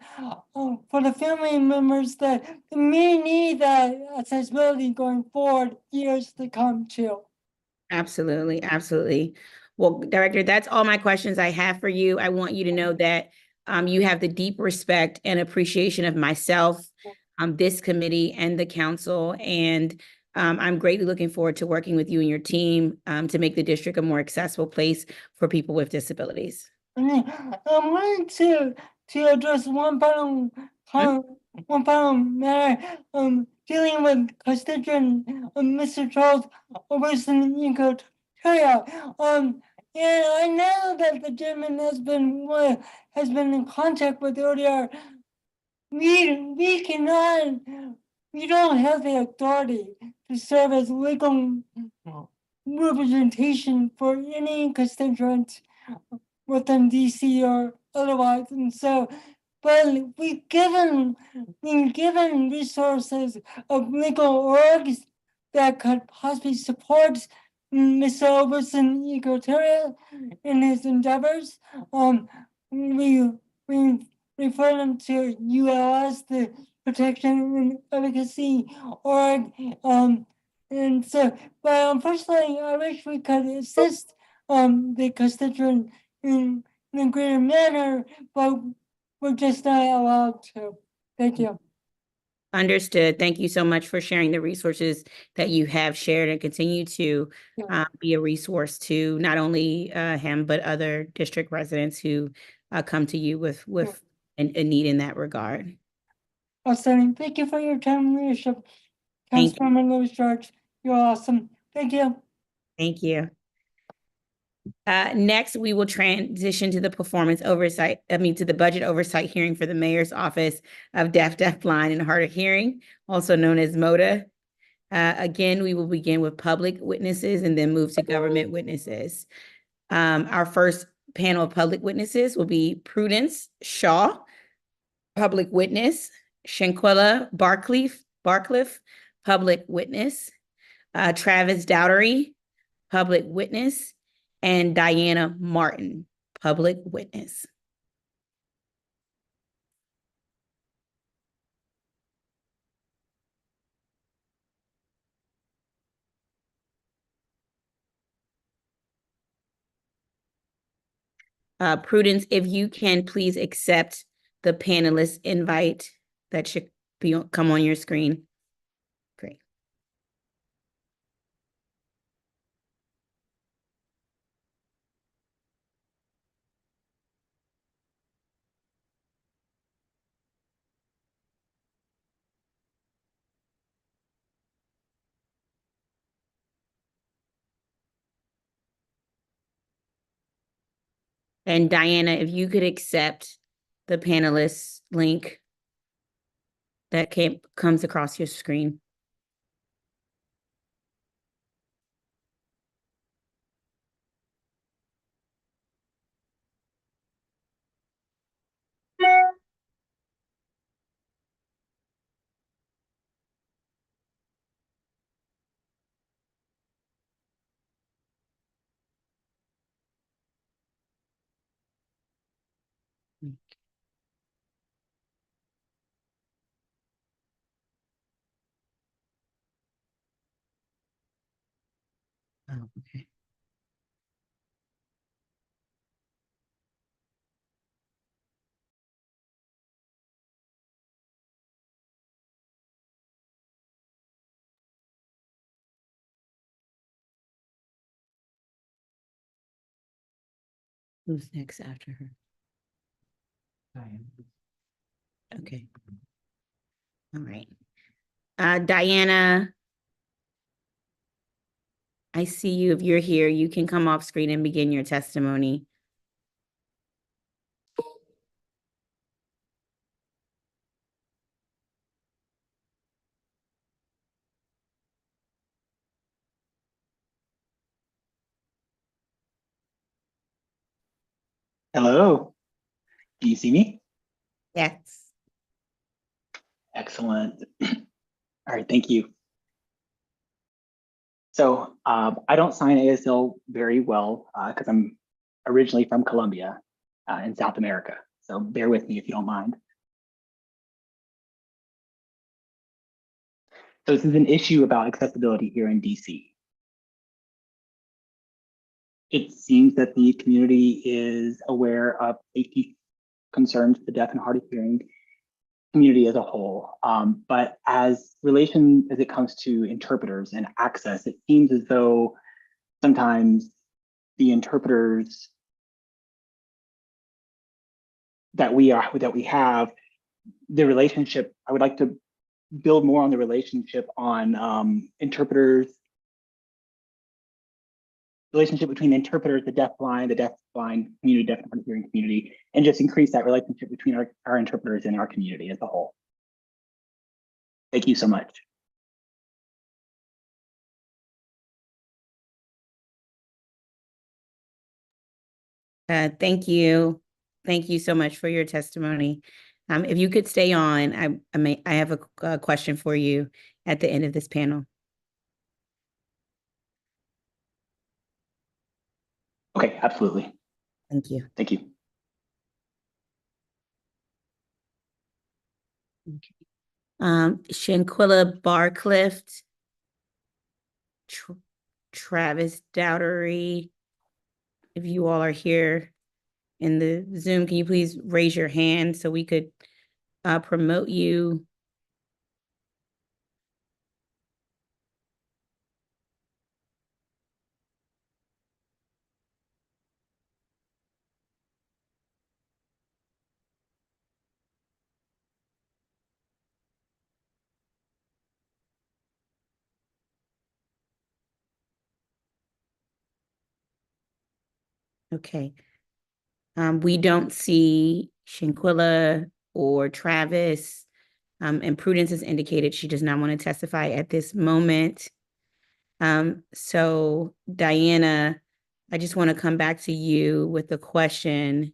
E: for the family members that may need that accessibility going forward years to come too.
A: Absolutely, absolutely. Well, Director, that's all my questions I have for you. I want you to know that you have the deep respect and appreciation of myself, this committee, and the council. And I'm greatly looking forward to working with you and your team to make the district a more accessible place for people with disabilities.
E: I wanted to address one final matter, dealing with constituent, Mr. Charles Overson Eco-Terra. And I know that the gentleman has been in contact with the ODR. We cannot, we don't have the authority to serve as legal representation for any constituent within DC or otherwise. And so, but we've given resources of legal orgs that could possibly support Mr. Overson Ecoteria in his endeavors. We refer them to ULS, the Protection and Advocacy Org. And so, but unfortunately, I wish we could assist the constituent in a greater manner, but we're just not allowed to. Thank you.
A: Understood. Thank you so much for sharing the resources that you have shared and continue to be a resource to not only him, but other district residents who come to you with a need in that regard.
E: Outstanding. Thank you for your time and leadership.
A: Thank you.
E: Councilmember Lewis George, you're awesome. Thank you.
A: Thank you. Next, we will transition to the to the budget oversight hearing for the mayor's office of deaf, blind, and hard of hearing, also known as MODDHH. Again, we will begin with public witnesses and then move to government witnesses. Our first panel of public witnesses will be Prudence Shaw, public witness, Shanquella Barcliffe, public witness, Travis Dowdery, public witness, and Diana Martin, public witness. Prudence, if you can please accept the panelist invite that should come on your screen. Great. And Diana, if you could accept the panelist link that comes across your screen. Oh, okay. Who's next after her? Okay. All right. Diana, I see you. If you're here, you can come off screen and begin your testimony.
C: Hello, do you see me?
A: Yes.
C: Excellent. All right, thank you. So I don't sign ASL very well because I'm originally from Colombia in South America. So bear with me if you don't mind. So this is an issue about accessibility here in DC. it seems that the community is aware of safety concerns, the deaf and hard of hearing community as a whole. But as it comes to interpreters and access, it seems as though sometimes the interpreters that we have, the relationship, I would like to build more on the relationship on relationship between interpreters, the deaf blind community, deaf and hard of hearing community, and just increase that relationship between our interpreters and our community as a whole. Thank you so much.
A: Thank you. Thank you so much for your testimony. If you could stay on, I have a question for you at the end of this panel.
C: Okay, absolutely.
A: Thank you.
C: Thank you.
A: Shanquilla Barclift, Travis Dowdery, if you all are here in the Zoom, can you please raise your hand so we could promote you? Okay. We don't see Shanquilla or Travis, and Prudence has indicated she does not want to testify at this moment. So Diana, I just want to come back to you with the question,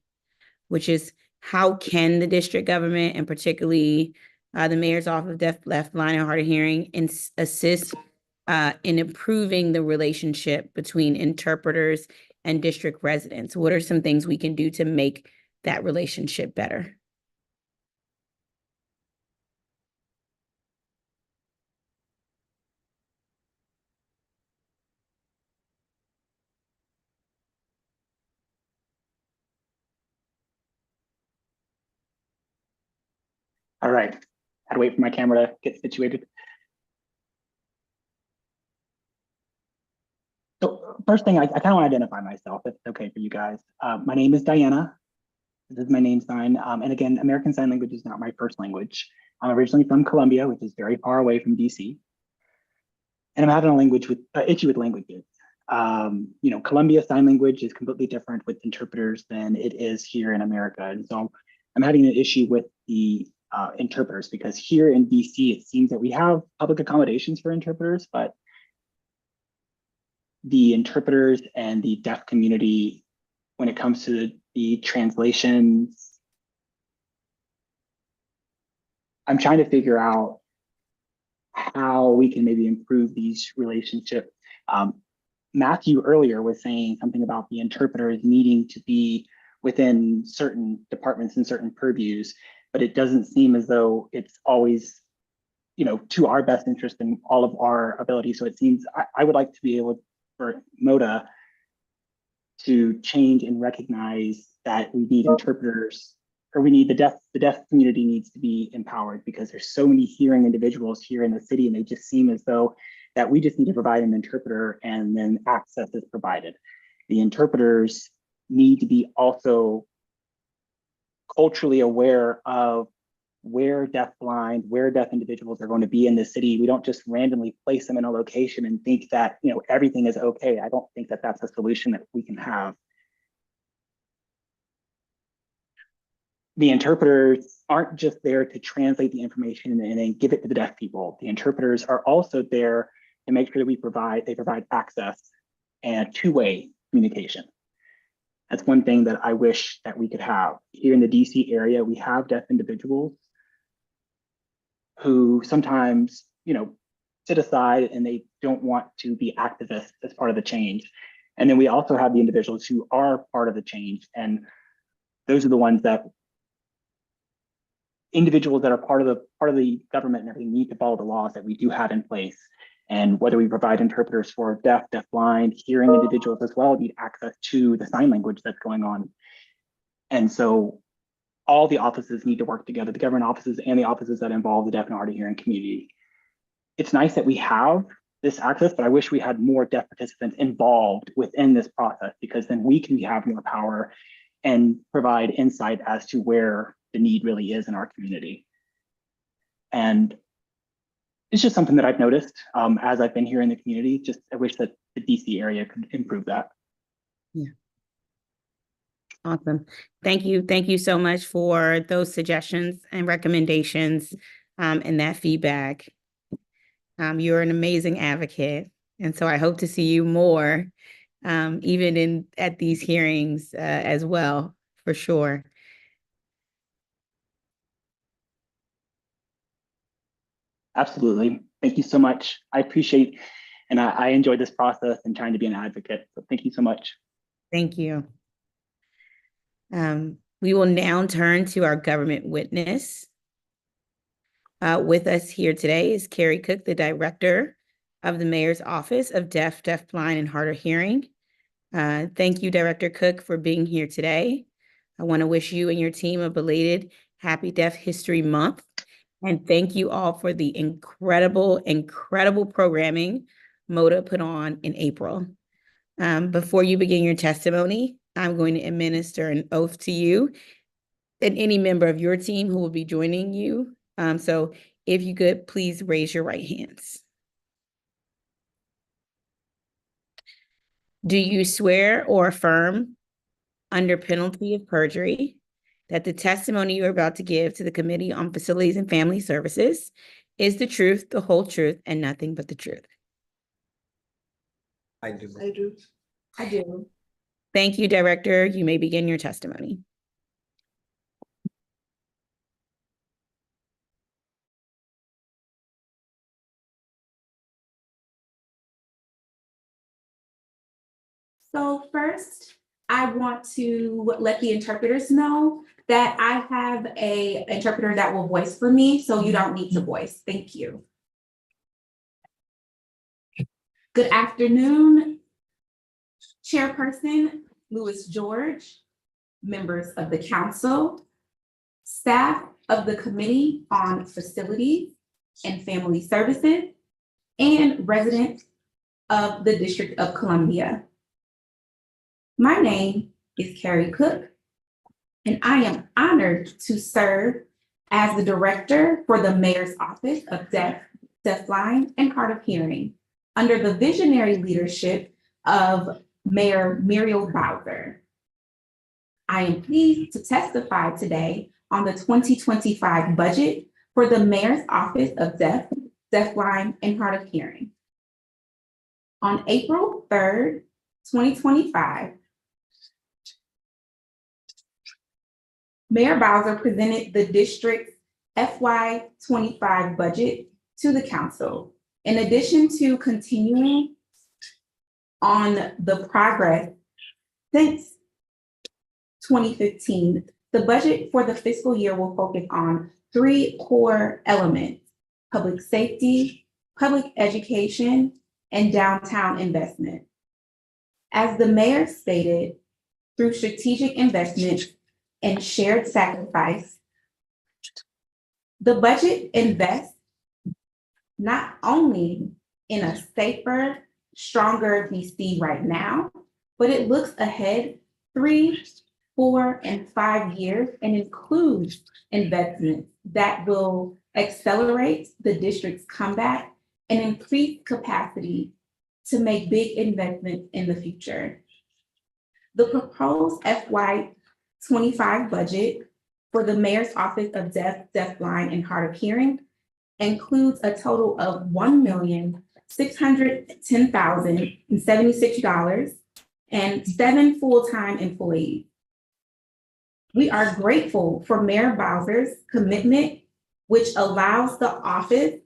A: which is how can the district government, and particularly the mayor's office of deaf, blind, and hard of hearing, assist in improving the relationship between interpreters and district residents? What are some things we can do to make that relationship better?
C: All right, had to wait for my camera to get situated. So first thing, I kind of want to identify myself, if it's okay for you guys. My name is Diana. This is my name sign. And again, American Sign Language is not my first language. I'm originally from Colombia, which is very far away from DC. And I'm having a issue with languages. Colombia Sign Language is completely different with interpreters than it is here in America. And so I'm having an issue with the interpreters, because here in DC, it seems that we have public accommodations for interpreters, but the interpreters and the deaf community, when it comes to the translations, I'm trying to figure out how we can maybe improve these relationships. Matthew earlier was saying something about the interpreters needing to be within certain departments and certain purviews, but it doesn't seem as though it's always, to our best interest and all of our ability. So it seems I would like to be able for MODDHH to change and recognize that we need interpreters, or we need the deaf community needs to be empowered, because there's so many hearing individuals here in the city, and they just seem as though that we just need to provide an interpreter and then access is provided. The interpreters need to be also culturally aware of where deaf individuals are going to be in the city. We don't just randomly place them in a location and think that everything is okay. I don't think that that's a solution that we can have. The interpreters aren't just there to translate the information and then give it to the deaf people. The interpreters are also there to make sure that they provide access and two-way communication. That's one thing that I wish that we could have. Here in the DC area, we have deaf individuals who sometimes, sit aside and they don't want to be activists as part of the change. And then we also have the individuals who are part of the change. And those are the ones that individuals that are part of the government and everything need to follow the laws that we do have in place. And whether we provide interpreters for deaf, deafblind, hearing individuals as well, need access to the sign language that's going on. And so all the offices need to work together, the government offices and the offices that involve the deaf and hard of hearing community. It's nice that we have this access, but I wish we had more deaf participants involved within this process, because then we can have more power and provide insight as to where the need really is in our community. And it's just something that I've noticed as I've been here in the community. Just I wish that the DC area could improve that.
A: Yeah. Awesome. Thank you. Thank you so much for those suggestions and recommendations and that feedback. You're an amazing advocate. And so I hope to see you more, even at these hearings as well, for sure.
C: Absolutely. Thank you so much. I appreciate and I enjoy this process and trying to be an advocate. So thank you so much.
A: Thank you. We will now turn to our government witness. With us here today is Carrie Cook, the Director of the Mayor's Office of Deaf, Deafblind, and Hard of Hearing. Thank you, Director Cook, for being here today. I want to wish you and your team a belated Happy Deaf History Month. And thank you all for the incredible programming MODDHH put on in April. Before you begin your testimony, I'm going to administer an oath to you and any member of your team who will be joining you. So if you could, please raise your right hands. Do you swear or affirm under penalty of perjury that the testimony you're about to give to the Committee on Facilities and Family Services is the truth, the whole truth, and nothing but the truth?
F: I do.
B: I do.
G: I do.
A: Thank you, Director. You may begin your testimony.
G: So first, I want to let the interpreters know that I have an interpreter that will voice for me, so you don't need to voice. Thank you. Good afternoon, Chairperson Louis George, members of the council, staff of the Committee on Facilities and Family Services, and residents of the District of Columbia. My name is Carrie Cook, and I am honored to serve as the Director for the Mayor's Office of Deaf, Deafblind, and Hard of Hearing under the visionary leadership of Mayor Muriel Bowser. I am pleased to testify today on the 2025 budget for the Mayor's Office of Deaf, Deafblind, and Hard of Hearing. On April 3rd, 2025, Mayor Bowser presented the district's FY25 budget to the council. In addition to continuing on the progress since 2015, the budget for the fiscal year will focus on 3 core elements: public safety, public education, and downtown investment. As the mayor stated, through strategic investments and shared sacrifice, the budget invests not only in a safer, stronger DC right now, but it looks ahead 3, 4, and 5 years and includes investments that will accelerate the district's comeback and increase capacity to make big investments in the future. The proposed FY25 budget for the Mayor's Office of Deaf, Deafblind, and Hard of Hearing includes a total of $1,610,076 and 7 full-time employees. We are grateful for Mayor Bowser's commitment, which allows the office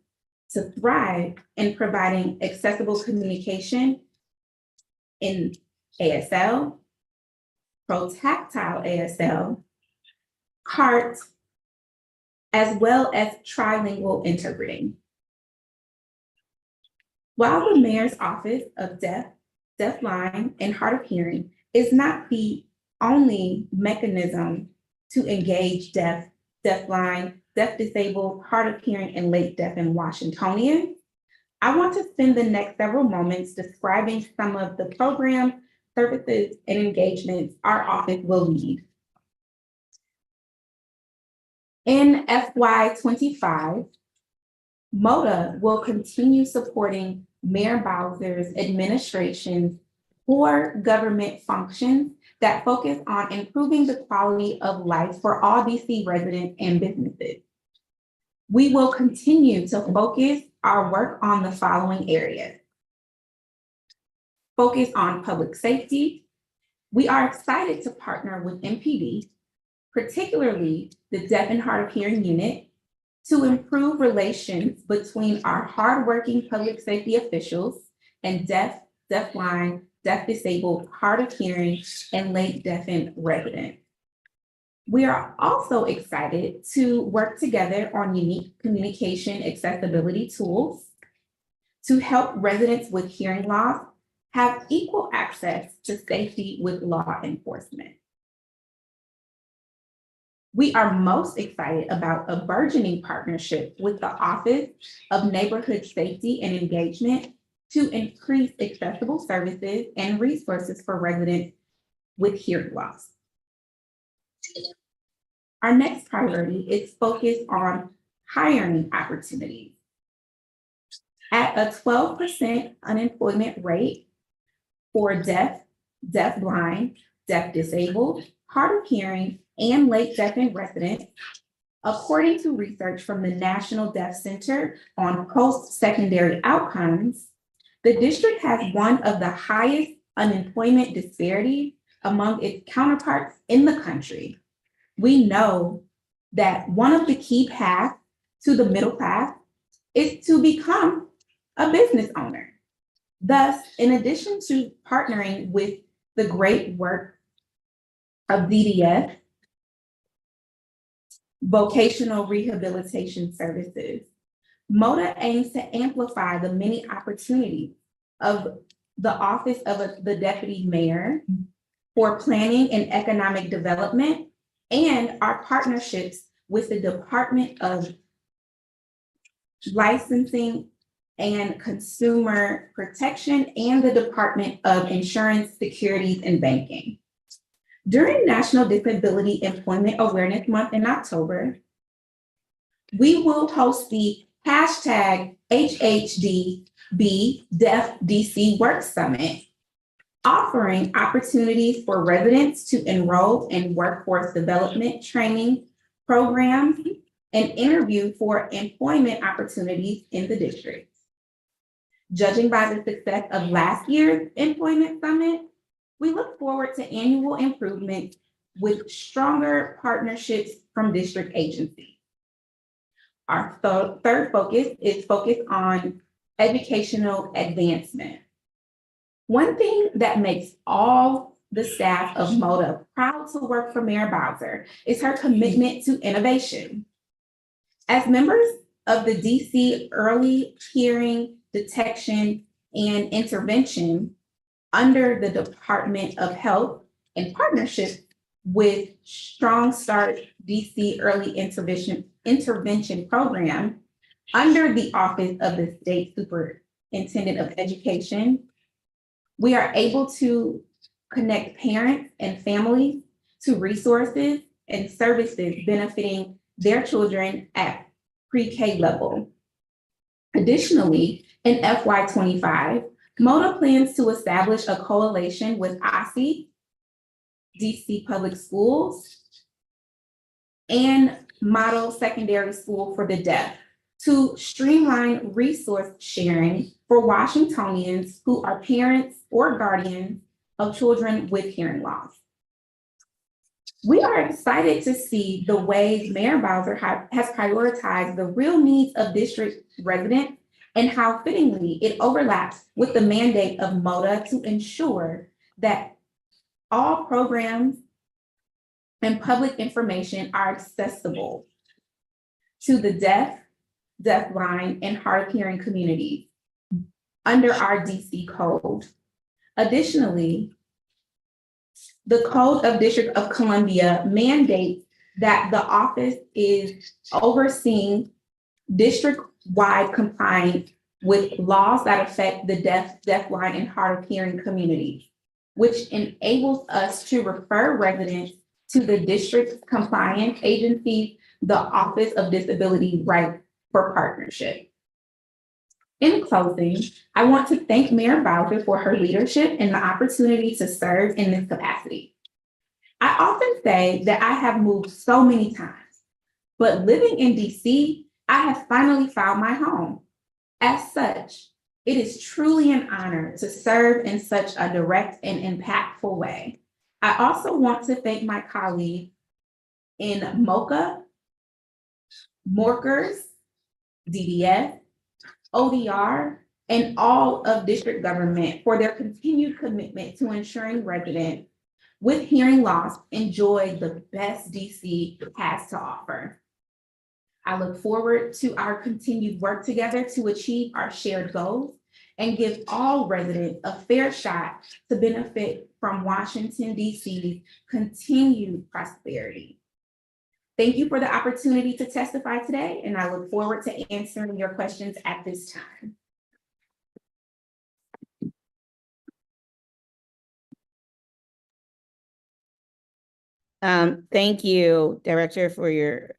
G: to thrive in providing accessible communication in ASL, pro-tactile ASL, CART, as well as trilingual interpreting. While the Mayor's Office of Deaf, Deafblind, and Hard of Hearing is not the only mechanism to engage deaf, deafblind, deaf disabled, hard of hearing, and late deaf and Washingtonians, I want to spend the next several moments describing some of the programs, services, and engagements our office will lead. In FY25, MODDHH will continue supporting Mayor Bowser's administration's core government functions that focus on improving the quality of life for all DC residents and businesses. We will continue to focus our work on the following areas. Focus on public safety. We are excited to partner with MPD, particularly the Deaf and Hard of Hearing Unit, to improve relations between our hardworking public safety officials and deaf, deafblind, deaf disabled, hard of hearing, and late deafened residents. We are also excited to work together on unique communication accessibility tools to help residents with hearing loss have equal access to safety with law enforcement. We are most excited about a burgeoning partnership with the Office of Neighborhood Safety and Engagement to increase accessible services and resources for residents with hearing loss. Our next priority is focused on hiring opportunities. At a 12% unemployment rate for deaf, deafblind, deaf disabled, hard of hearing, and late deafened residents, according to research from the National Deaf Center on Post-Secondary Outcomes, the district has one of the highest unemployment disparities among its counterparts in the country. We know that one of the key paths to the middle class is to become a business owner. Thus, in addition to partnering with the great work of DDS, Vocational Rehabilitation Services, MODDHH aims to amplify the many opportunities of the Office of the Deputy Mayor for Planning and Economic Development and our partnerships with the Department of Licensing and Consumer Protection and the Department of Insurance, Securities, and Banking. During National Disability Employment Awareness Month in October, we will host the hashtag HHDB Deaf DC Work Summit, offering opportunities for residents to enroll in workforce development training programs and interview for employment opportunities in the district. Judging by the success of last year's employment summit, we look forward to annual improvements with stronger partnerships from district agencies. Our third focus is focused on educational advancement. One thing that makes all the staff of MODDHH proud to work for Mayor Bowser is her commitment to innovation. As members of the DC Early Hearing Detection and Intervention under the Department of Health in partnership with Strong Start DC Early Intervention Program under the Office of the State Superintendent of Education, we are able to connect parents and families to resources and services benefiting their children at pre-K level. Additionally, in FY25, MODDHH plans to establish a coalition with OSSI, DC Public Schools, and Model Secondary School for the Deaf to streamline resource sharing for Washingtonians who are parents or guardians of children with hearing loss. We are excited to see the ways Mayor Bowser has prioritized the real needs of district residents and how fittingly it overlaps with the mandate of MODDHH to ensure that all programs and public information are accessible to the deaf, deafblind, and hard of hearing communities. under our DC code. Additionally, the Code of District of Columbia mandates that the office is overseeing district-wide compliance with laws that affect the deaf, deafblind, and hard of hearing community, which enables us to refer residents to the district's compliance agencies, the Office of Disability Rights for Partnership. In closing, I want to thank Mayor Bowser for her leadership and the opportunity to serve in this capacity. I often say that I have moved so many times, but living in DC, I have finally found my home. As such, it is truly an honor to serve in such a direct and impactful way. I also want to thank my colleagues in MOCA, Morkers, DDS, ODR, and all of district government for their continued commitment to ensuring residents with hearing loss enjoy the best DC has to offer. I look forward to our continued work together to achieve our shared goals and give all residents a fair shot to benefit from Washington, DC's continued prosperity. Thank you for the opportunity to testify today, and I look forward to answering your questions at this time.
A: Thank you, Director, for your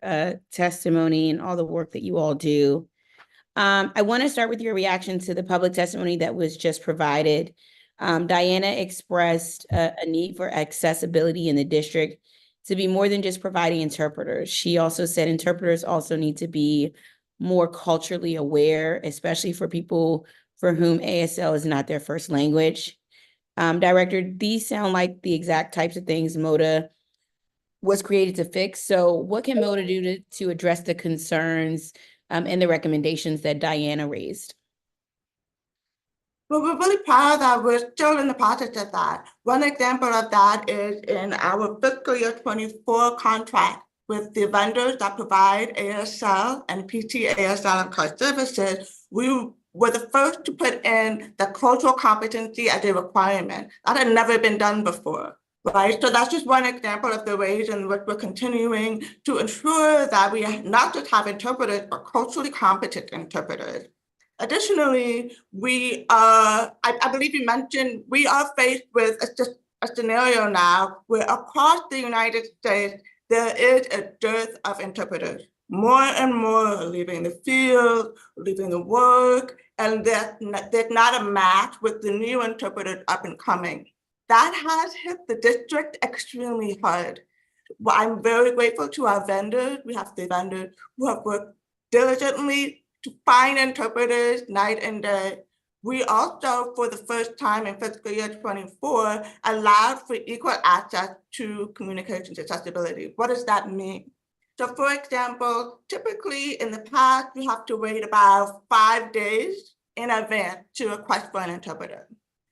A: testimony and all the work that you all do. I want to start with your reaction to the public testimony that was just provided. Diana expressed a need for accessibility in the district to be more than just providing interpreters. She also said interpreters also need to be more culturally aware, especially for people for whom ASL is not their first language. Director, these sound like the exact types of things MODDHH was created to fix. So what can MODDHH do to address the concerns and the recommendations that Diana raised?
B: Well, we're really proud that we're still in the process of that. One example of that is in our fiscal year 24 contract with the vendors that provide ASL and PT, ASL, and CARD services. We were the first to put in the cultural competency as a requirement. That had never been done before. Right, so that's just one example of the ways in which we're continuing to ensure that we not just have interpreters, but culturally competent interpreters. Additionally, we are, I believe you mentioned, we are faced with a scenario now where across the United States, there is a dearth of interpreters. More and more are leaving the field, leaving the work, and there's not a match with the new interpreters up and coming. That has hit the district extremely hard. Well, I'm very grateful to our vendors. We have the vendors who have worked diligently to find interpreters night and day. We also, for the first time in fiscal year 24, allowed for equal access to communications accessibility. What does that mean? So for example, typically in the past, we have to wait about 5 days in advance to request for an interpreter.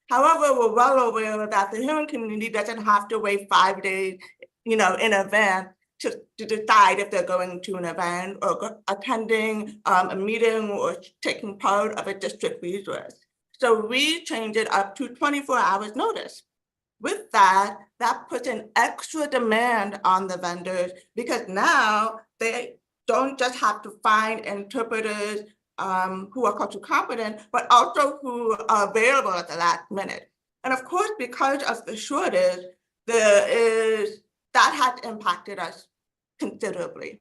B: However, we're well aware that the hearing community doesn't have to wait 5 days, in advance to decide if they're going to an event or attending a meeting or taking part of a district resource. So we changed it up to 24 hours notice. With that, that puts an extra demand on the vendors because now they don't just have to find interpreters who are culturally competent, but also who are available at the last minute. And of course, because of the shortage, that has impacted us considerably.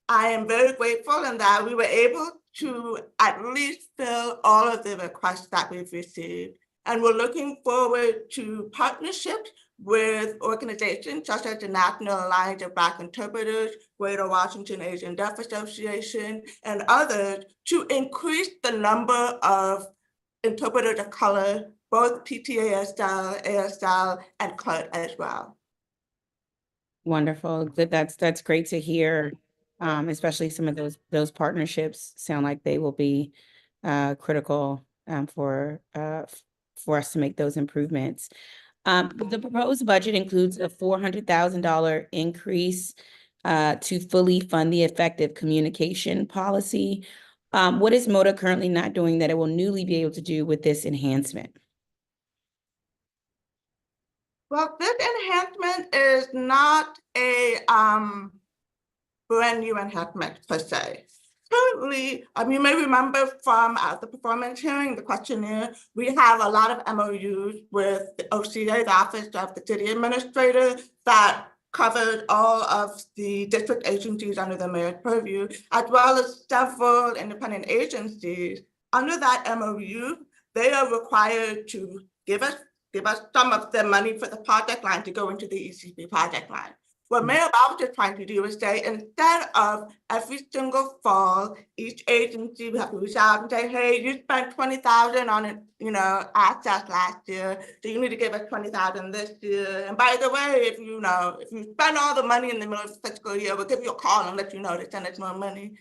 B: I am very grateful in that we were able to at least fill all of the requests that we've received. And we're looking forward to partnerships with organizations such as the National Alliance of Black Interpreters, Greater Washington Asian Deaf Association, and others to increase the number of interpreters of color, both PTA-ASL, ASL, and CUT as well.
A: Wonderful. That's great to hear. Especially some of those partnerships sound like they will be critical for us to make those improvements. The proposed budget includes a $400,000 increase to fully fund the effective communication policy. What is MODDHH currently not doing that it will newly be able to do with this enhancement?
B: Well, this enhancement is not a brand new enhancement per se. Currently, you may remember from the performance hearing, the questionnaire, we have a lot of MOUs with the OCA, the Office of the City Administrator, that covered all of the district agencies under the mayor's purview, as well as several independent agencies. Under that MOU, they are required to give us some of the money for the project line to go into the ECP project line. What Mayor Bowser is trying to do is say, instead of every single fall, each agency we have to reach out and say, hey, you spent 20,000 on it, access last year, so you need to give us 20,000 this year. And by the way, if you spend all the money in the middle of the fiscal year, we'll give you a call and let you know to send us more money.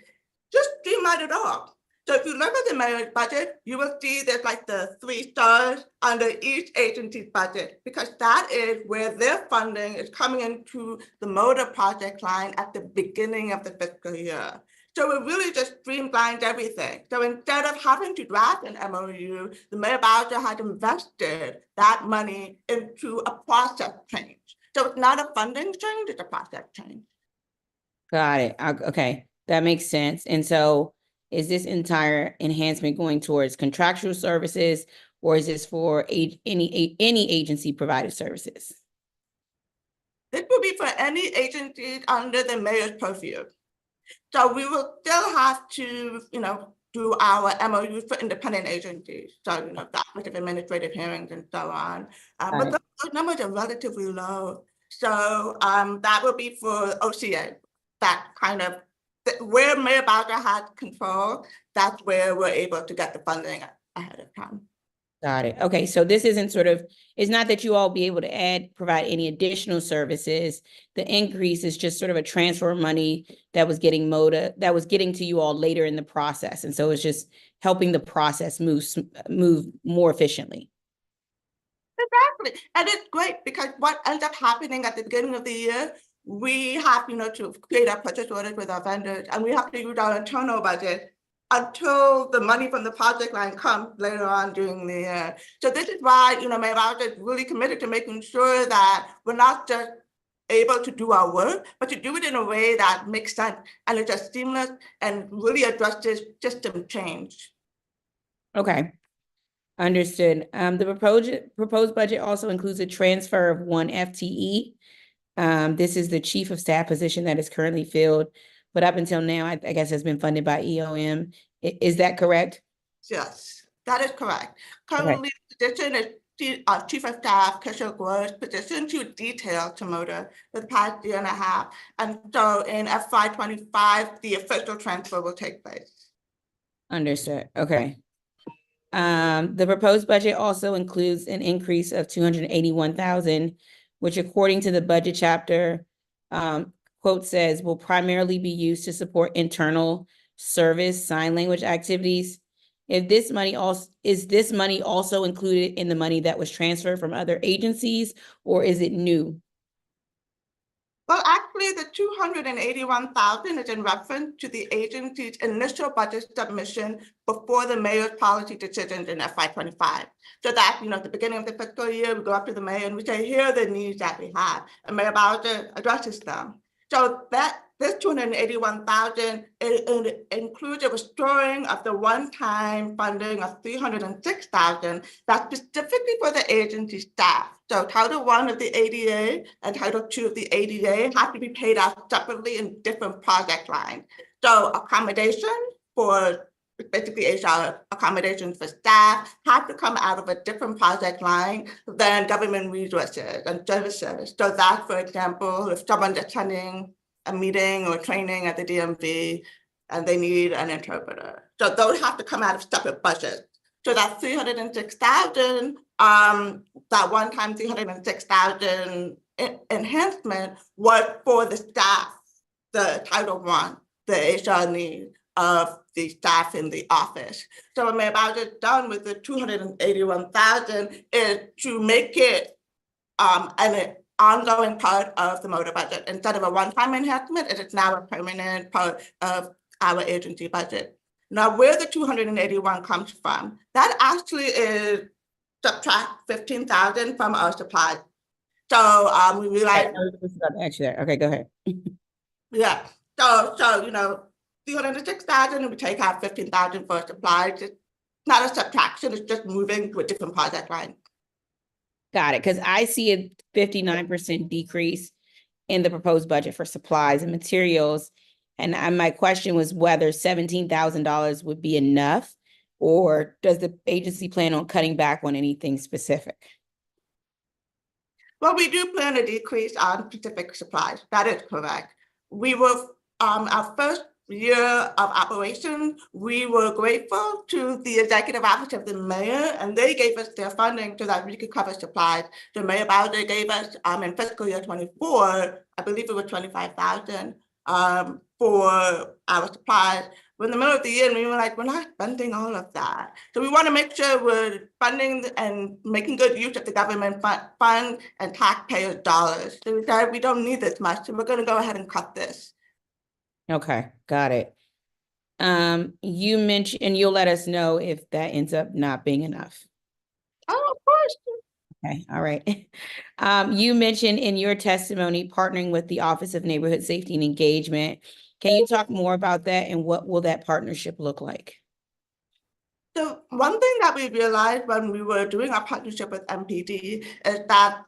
B: Just streamline it off. So if you look at the mayor's budget, you will see there's like the 3 stars under each agency's budget, because that is where their funding is coming into the MODDHH project line at the beginning of the fiscal year. So it really just streamlines everything. So instead of having to draft an MOU, the Mayor Bowser had invested that money into a process change. So it's not a funding change, it's a process change.
A: Got it. Okay, that makes sense. And so is this entire enhancement going towards contractual services, or is this for any agency provided services?
B: This will be for any agencies under the mayor's purview. So we will still have to, do our MOUs for independent agencies. So, the Office of Administrative Hearings and so on. But those numbers are relatively low. So that will be for OCA, that kind of, where Mayor Bowser had control, that's where we're able to get the funding ahead of time.
A: Got it. Okay, so this isn't it's not that you all be able to provide any additional services. The increase is just sort of a transfer of money that was getting to you all later in the process. And so it's just helping the process move more efficiently.
B: Exactly. And it's great because what ends up happening at the beginning of the year, we have, to create our purchase orders with our vendors, and we have to use our internal budget until the money from the project line comes later on during the year. So this is why, Mayor Bowser is really committed to making sure that we're not just able to do our work, but to do it in a way that makes sense and it's just seamless and really addresses system change. Okay.
A: Understood. The proposed budget also includes a transfer of 1 FTE. This is the chief of staff position that is currently filled, but up until now, I guess has been funded by EOM. Is that correct?
B: Yes, that is correct. Currently, the position is Chief of Staff Kishore Gore's position to detail to MODDHH for the past year and a half. And so in FY25, the official transfer will take place.
A: Understood. Okay. The proposed budget also includes an increase of $281,000, which according to the budget chapter, quote says, will primarily be used to support internal service sign language activities. Is this money also included in the money that was transferred from other agencies, or is it new?
B: Well, actually, the $281,000 is in reference to the agency's initial budget submission before the mayor's policy decisions in FY25. So that, at the beginning of the fiscal year, we go up to the mayor and we say, here are the needs that we have, and Mayor Bowser addresses them. So this $281,000 includes a restoring of the one-time funding of $306,000 that's specifically for the agency staff. So Title I of the ADA and Title II of the ADA have to be paid out separately in different project lines. So accommodation for basically HR accommodations for staff have to come out of a different project line than government resources and services. So that, for example, if someone's attending a meeting or training at the DMV and they need an interpreter, so those have to come out of separate budgets. So that $306,000, that one-time $306,000 enhancement was for the staff, the Title I, the HR need of the staff in the office. So what Mayor Bowser has done with the $281,000 is to make it an ongoing part of the MODDHH budget. Instead of a one-time enhancement, it is now a permanent part of our agency budget. Now, where the 281 comes from, that actually is subtract 15,000 from our supplies. So we realize,
A: Okay, go ahead.
B: yeah. So you know, 306,000, we take out 15,000 for supplies. It's not a subtraction, it's just moving to a different project line.
A: Got it, because I see a 59% decrease in the proposed budget for supplies and materials. And my question was whether $17,000 would be enough, or does the agency plan on cutting back on anything specific?
B: Well, we do plan a decrease on specific supplies. That is correct. We were, our first year of operation, we were grateful to the executive office of the mayor, and they gave us their funding so that we could cover supplies. The Mayor Bowser gave us in fiscal year 24, I believe it was 25,000 for our supplies. We're in the middle of the year and we were like, we're not spending all of that. So we want to make sure we're funding and making good use of the government fund and taxpayers' dollars. So we said we don't need this much, so we're going to go ahead and cut this.
A: Okay, got it. You mentioned, and you'll let us know if that ends up not being enough.
B: Oh, of course.
A: Okay, all right. You mentioned in your testimony partnering with the Office of Neighborhood Safety and Engagement. Can you talk more about that and what will that partnership look like?
B: So one thing that we realized when we were doing our partnership with MPD is that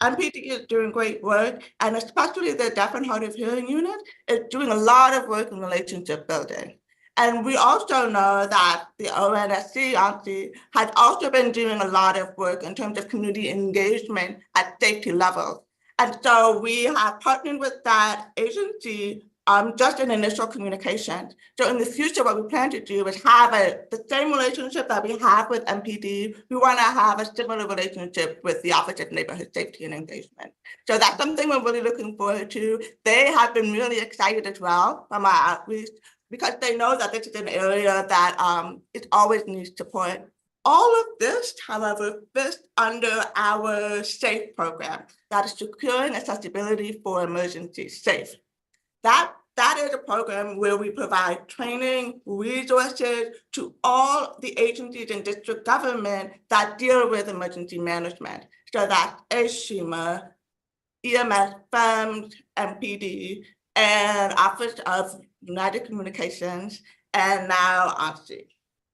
B: MPD is doing great work, and especially the Deaf and Hard of Hearing unit is doing a lot of work in relationship building. And we also know that the ONSC has also been doing a lot of work in terms of community engagement at safety levels. And so we have partnered with that agency just in initial communication. So in the future, what we plan to do is have the same relationship that we have with MPD. We want to have a similar relationship with the Office of Neighborhood Safety and Engagement. So that's something we're really looking forward to. They have been really excited as well from our outreach because they know that this is an area that it always needs support. All of this, however, fits under our SAFE program, that is Securing Accessibility for Emergency SAFE. That is a program where we provide training, resources to all the agencies in district government that deal with emergency management. So that's ASHIMA, EMS, FEMS, MPD, and Office of United Communications, and now OSCE.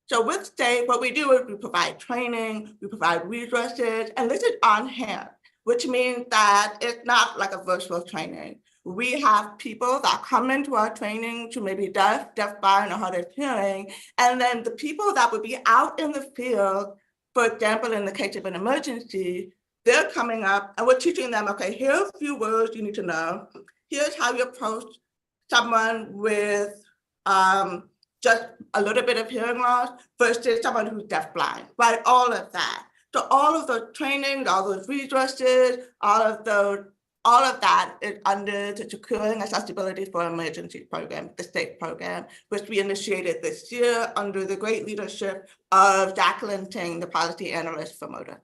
B: So with SAFE, what we do is we provide training, we provide resources, and this is on hand, which means that it's not like a virtual training. We have people that come into our training to maybe deaf, blind, or hard of hearing, and then the people that would be out in the field, for example, in the case of an emergency, they're coming up and we're teaching them, okay, here are a few words you need to know. Here's how you approach someone with just a little bit of hearing loss versus someone who's deaf blind, right? All of that. So all of those trainings, all those resources, all of that is under the Securing Accessibility for Emergencies program, the SAFE program, which we initiated this year under the great leadership of Jacqueline Ting, the policy analyst for MODDHH.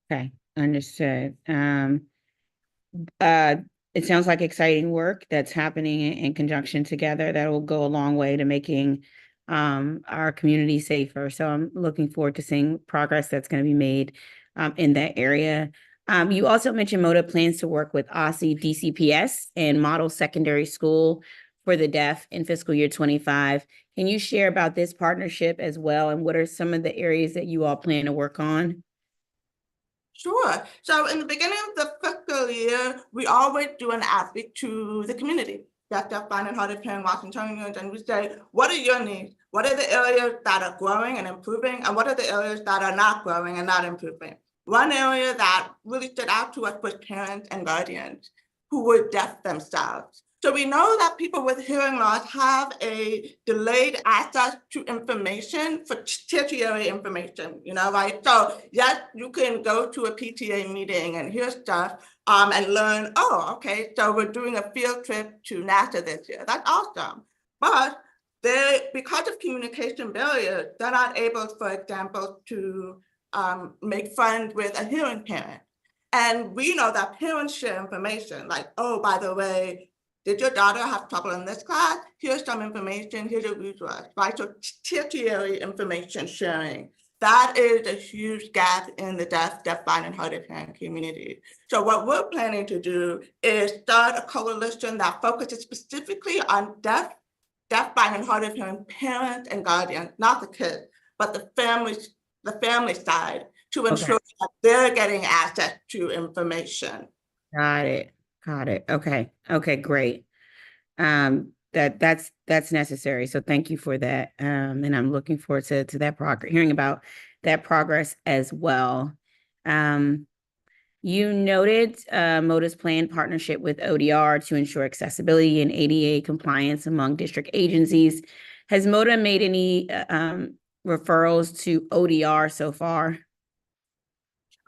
A: Okay, understood. It sounds like exciting work that's happening in conjunction together that will go a long way to making our community safer. So I'm looking forward to seeing progress that's going to be made in that area. You also mentioned MODDHH plans to work with OSCE DCPS and Model Secondary School for the Deaf in fiscal year 25. Can you share about this partnership as well, and what are some of the areas that you all plan to work on?
B: Sure. So in the beginning of the fiscal year, we always do an outreach to the community, deaf, blind, and hard of hearing Washingtonians, and we say, what are your needs? What are the areas that are growing and improving, and what are the areas that are not growing and not improving? One area that really stood out to us was parents and guardians who were deaf themselves. So we know that people with hearing loss have a delayed access to information for tertiary information, right? So yes, you can go to a PTA meeting and hear stuff and learn, oh, okay, so we're doing a field trip to NASA this year. That's awesome. But because of communication barriers, they're not able, for example, to make friends with a hearing parent. And we know that parents share information like, oh, by the way, Did your daughter have trouble in this class? Here's some information, here's a resource, right? So tertiary information sharing. That is a huge gap in the deaf, blind, and hard of hearing community. So what we're planning to do is start a coalition that focuses specifically on deaf, blind, and hard of hearing parents and guardians, not the kids, but the family side, to ensure that they're getting access to information.
A: Got it. Okay. Okay, great. That's necessary. So thank you for that. And I'm looking forward to that progress, hearing about that progress as well. You noted MODDH's planned partnership with ODR to ensure accessibility and ADA compliance among district agencies. Has MODDH made any referrals to ODR so far?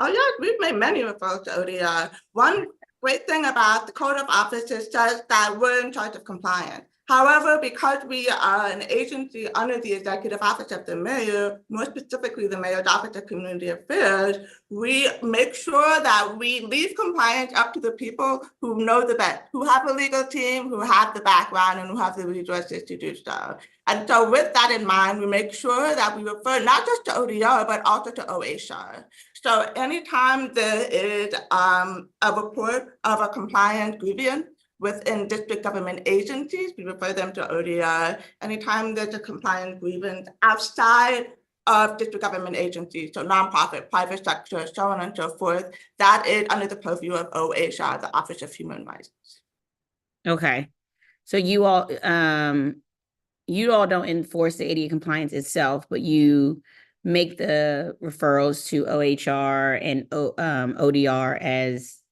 B: Oh yeah, we've made many referrals to ODR. One great thing about the Code of Offices says that we're in charge of compliance. However, because we are an agency under the Executive Office of the Mayor, more specifically the Mayor's Office of Community Affairs, we make sure that we leave compliance up to the people who know the best, who have a legal team, who have the background, and who have the resources to do so. And so with that in mind, we make sure that we refer not just to ODR, but also to OHR. So anytime there is a report of a compliance grievance within district government agencies, we refer them to ODR. Anytime there's a compliance grievance outside of district government agencies, so nonprofit, private sector, so on and so forth, that is under the purview of OHR, the Office of Human Rights.
A: Okay. So you all don't enforce the ADA compliance itself, but you make the referrals to OHR and ODR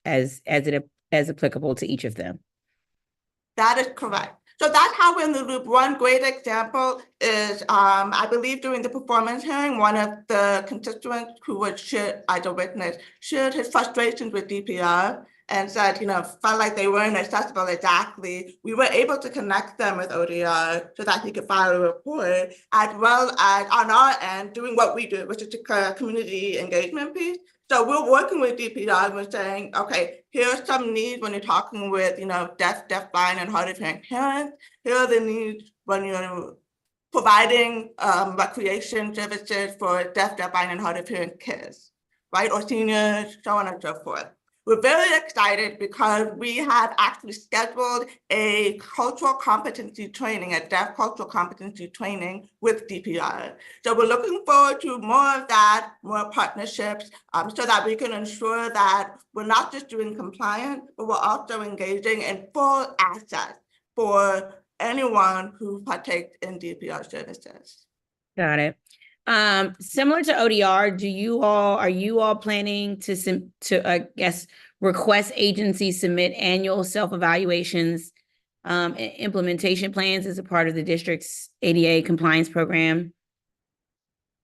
A: as applicable to each of them.
B: That is correct. So that's how we're in the loop. One great example is, I believe during the performance hearing, one of the constituents who was shared as a witness shared his frustrations with DPR and said, felt like they weren't accessible exactly. We were able to connect them with ODR so that he could file a report, as well as on our end, doing what we do, which is a community engagement piece. So we're working with DPR and we're saying, okay, here's some needs when you're talking with, deaf, blind, and hard of hearing parents. Here are the needs when you're providing recreation services for deaf, blind, and hard of hearing kids, right? Or seniors, so on and so forth. We're very excited because we have actually scheduled a cultural competency training, a deaf cultural competency training with DPR. So we're looking forward to more of that, more partnerships, so that we can ensure that we're not just doing compliance, but we're also engaging in full access for anyone who partakes in DPR services.
A: Got it. Similar to ODR, are you all planning to request agencies submit annual self-evaluations and implementation plans as a part of the district's ADA compliance program?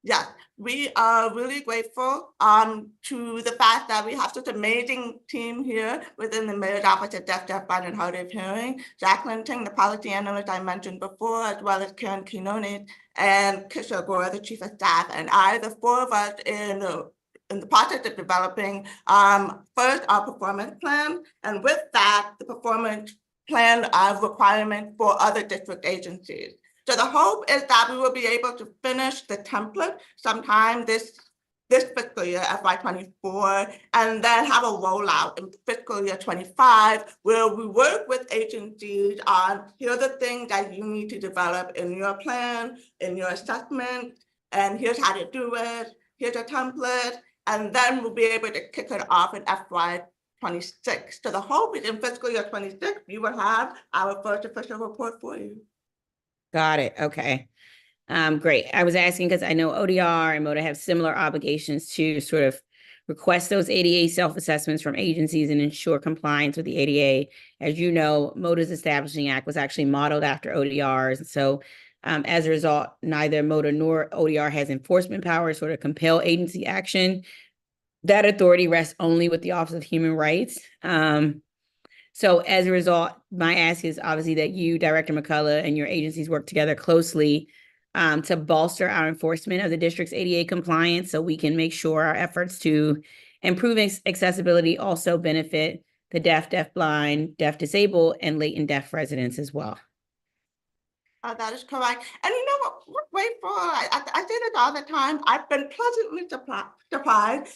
B: Yes, we are really grateful to the fact that we have such an amazing team here within the Mayor's Office of Deaf, Blind, and Hard of Hearing. Jacqueline Ting, the policy analyst I mentioned before, as well as Karen Quinones and Kishore Gore, the chief of staff, and I, the four of us in the process of developing first our performance plan, and with that, the performance plan of requirements for other district agencies. So the hope is that we will be able to finish the template sometime this fiscal year, FY24, and then have a rollout in fiscal year 25, where we work with agencies on here are the things that you need to develop in your plan, in your assessment, and here's how to do it, here's a template, and then we'll be able to kick it off in FY26. So the hope is in fiscal year 26, we will have our first official report for you.
A: Got it. Okay. Great. I was asking because I know ODR and MODDH have similar obligations to sort of request those ADA self-assessments from agencies and ensure compliance with the ADA. As you know, MODDH's Establishing Act was actually modeled after ODR's. So as a result, neither MODDH nor ODR has enforcement powers sort of compel agency action. That authority rests only with the Office of Human Rights. So as a result, my ask is obviously that you, Director McCullough, and your agencies work together closely to bolster our enforcement of the district's ADA compliance so we can make sure our efforts to improve accessibility also benefit the deaf, deafblind, deaf disabled, and latent deaf residents as well.
B: That is correct. And you know what? We're grateful. I say this all the time. I've been pleasantly surprised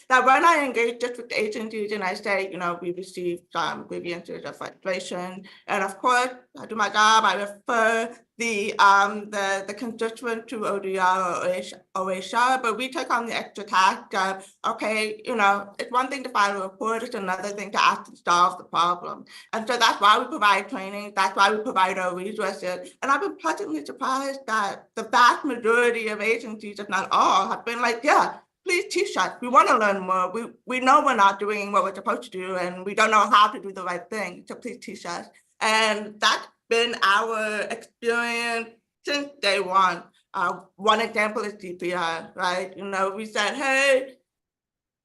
B: that when I engage district agencies and I say, you know, we received grievances or frustration, and of course, I do my job. I refer the constituent to ODR or OHR, but we take on the extra task of, okay, you know, it's one thing to file a report, it's another thing to actually solve the problem. And so that's why we provide training, that's why we provide our resources. And I've been pleasantly surprised that the vast majority of agencies, if not all, have been like, yeah, please teach us. We want to learn more. We know we're not doing what we're supposed to do, and we don't know how to do the right thing. So please teach us. And that's been our experience since day one. One example is DPR, right? You know, we said, hey,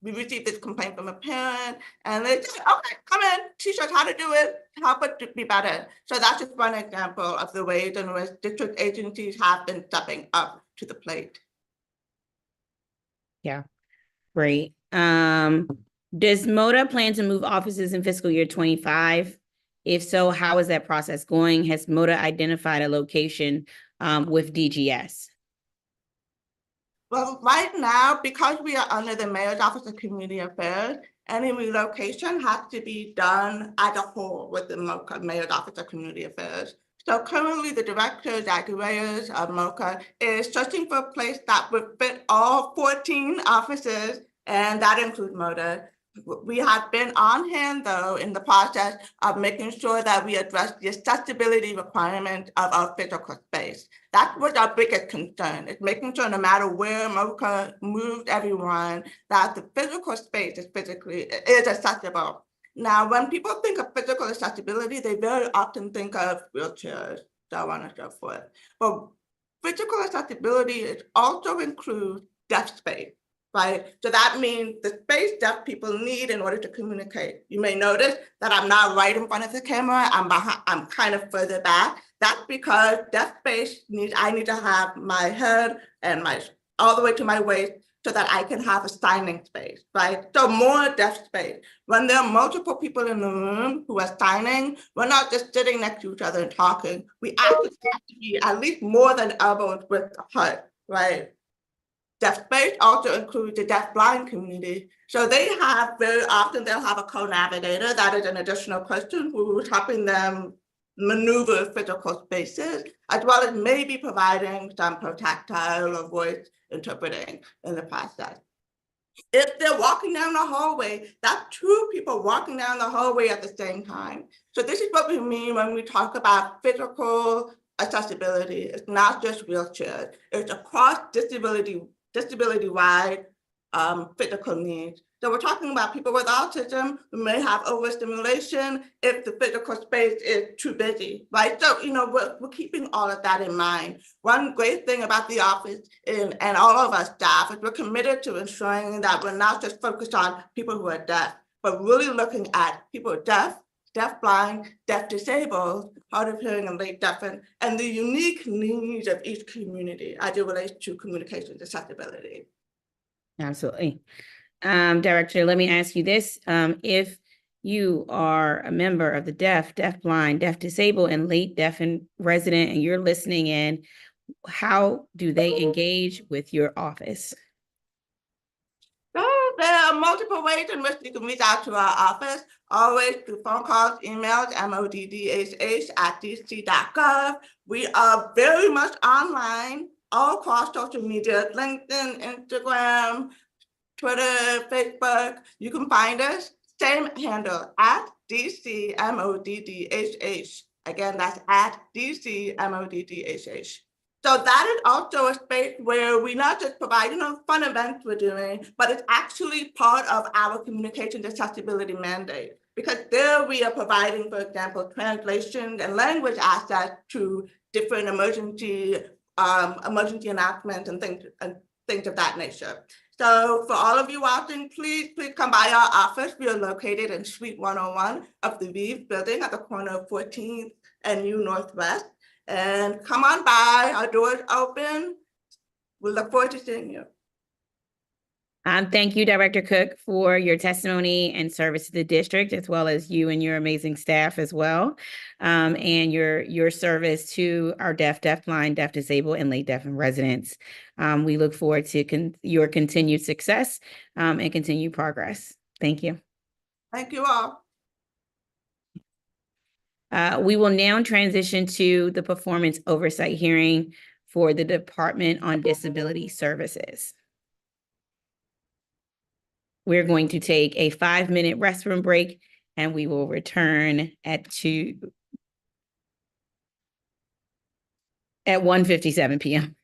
B: we received this complaint from a parent, and they said, okay, come in, teach us how to do it, help us to be better. So that's just one example of the ways in which district agencies have been stepping up to the plate.
A: Yeah, great. Does MODDHH plan to move offices in fiscal year 25? If so, how is that process going? Has MODDHH identified a location with DGS?
B: Well, right now, because we are under the Mayor's Office of Community Affairs, any relocation has to be done as a whole with the Mayor's Office of Community Affairs. So currently, the director, Jackie Reyes of MOCA, is searching for a place that would fit all 14 offices, and that includes MODDHH. We have been on hand, though, in the process of making sure that we address the accessibility requirement of our physical space. That was our biggest concern, is making sure no matter where MOCA moved everyone, that the physical space is accessible. Now, when people think of physical accessibility, they very often think of wheelchairs, so on and so forth. But physical accessibility also includes deaf space. Right? So that means the space deaf people need in order to communicate. You may notice that I'm not right in front of the camera, I'm kind of further back. That's because deaf space I need to have my head and all the way to my waist so that I can have a signing space, right? So more deaf space. When there are multiple people in the room who are signing, we're not just sitting next to each other and talking. We actually have to be at least more than elbows width apart, right? Deaf space also includes the deaf-blind community. So they have, very often they'll have a co-navigator that is an additional person who is helping them maneuver physical spaces, as well as maybe providing some protactile or voice interpreting in the process. If they're walking down the hallway, that's two people walking down the hallway at the same time. So this is what we mean when we talk about physical accessibility. It's not just wheelchairs, it's across disability-wide physical needs. So we're talking about people with autism who may have overstimulation if the physical space is too busy, right? So, you know, we're keeping all of that in mind. One great thing about the office and all of our staff is we're committed to ensuring that we're not just focused on people who are deaf, but really looking at people who are deaf, deaf-blind, deaf-disabled, hard of hearing, and late deafened, and the unique needs of each community as it relates to communication accessibility.
A: Absolutely. Director, let me ask you this. If you are a member of the deaf, deaf-blind, deaf-disabled, and late deafened resident, and you're listening in, how do they engage with your office?
B: There are multiple ways in which you can reach out to our office, always through phone calls, emails, moddhh@dc.gov. We are very much online, all across social media, LinkedIn, Instagram, Twitter, Facebook. You can find us, same handle, @DC MODDHH. Again, that's @DC MODDHH. So that is also a space where we not just provide, you know, fun events we're doing, but it's actually part of our communication accessibility mandate. Because there we are providing, for example, translation and language access to different emergency announcements and things of that nature. So for all of you watching, please come by our office. We are located in Suite 101 of the Reeve building at the corner of 14th and U Northwest. And come on by, our doors open. We look forward to seeing you.
A: Thank you, Director Cook, for your testimony and service to the district, as well as you and your amazing staff as well, and your service to our deaf, deafblind, deaf, disabled, and late deaf and residents. We look forward to your continued success and continued progress. Thank you.
B: Thank you all.
A: We will now transition to the performance oversight hearing for the Department on Disability Services. We're going to take a 5-minute restroom break and we will return at 1:57 p.m.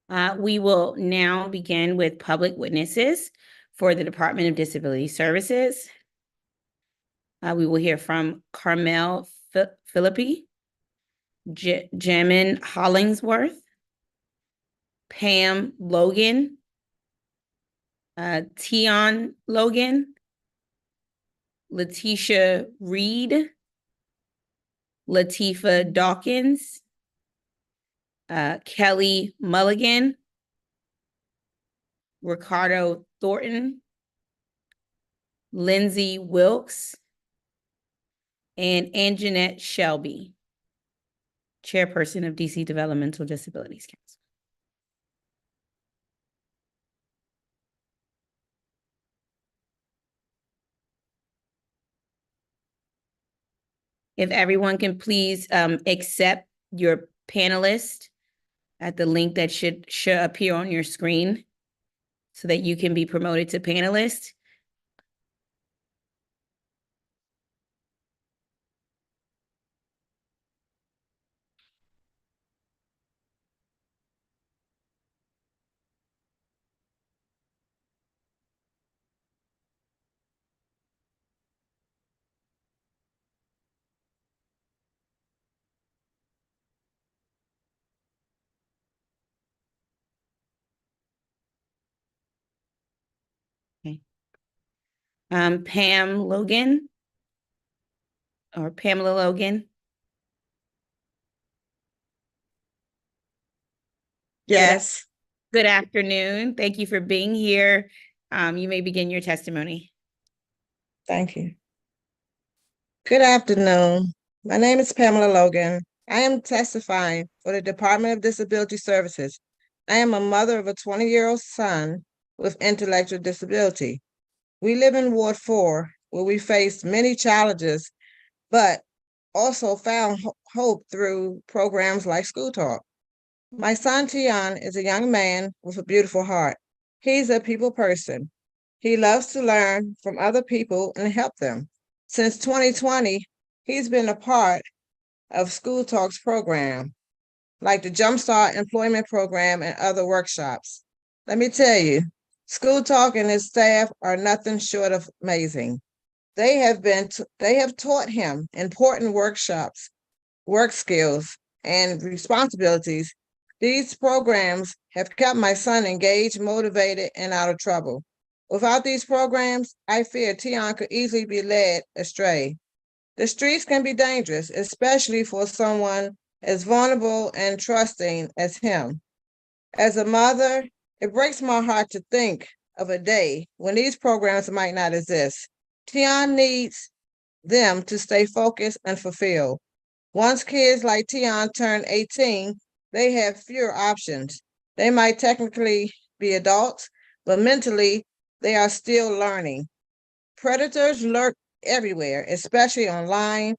A: We will now begin with public witnesses for the Department of Disability Services. We will hear from Carmel Philippi, Jamin Hollingsworth, Pam Logan, Tion Logan, Letitia Reed, Latifa Dawkins, Kelly Mulligan, Ricardo Thornton, Lindsay Wilkes, and Anjanette Shelby, Chairperson of DC Developmental Disabilities Council. If everyone can please accept your panelist at the link that should appear on your screen so that you can be promoted to panelist. Okay. Pam Logan or Pamela Logan.
F: Yes.
A: Good afternoon. Thank you for being here. You may begin your testimony.
F: Thank you. Good afternoon. My name is Pamela Logan. I am testifying for the Department of Disability Services. I am a mother of a 20-year-old son with intellectual disability. We live in Ward 4, where we faced many challenges, but also found hope through programs like School Talk. My son, Tion, is a young man with a beautiful heart. He's a people person. He loves to learn from other people and help them. Since 2020, he's been a part of School Talk's program, like the Jumpstart Employment Program and other workshops. Let me tell you, School Talk and his staff are nothing short of amazing. They have taught him important workshops, work skills, and responsibilities. These programs have kept my son engaged, motivated, and out of trouble. Without these programs, I fear Tion could easily be led astray. The streets can be dangerous, especially for someone as vulnerable and trusting as him. As a mother, it breaks my heart to think of a day when these programs might not exist. Tion needs them to stay focused and fulfilled. Once kids like Tion turn 18, they have fewer options. They might technically be adults, but mentally, they are still learning. Predators lurk everywhere, especially online,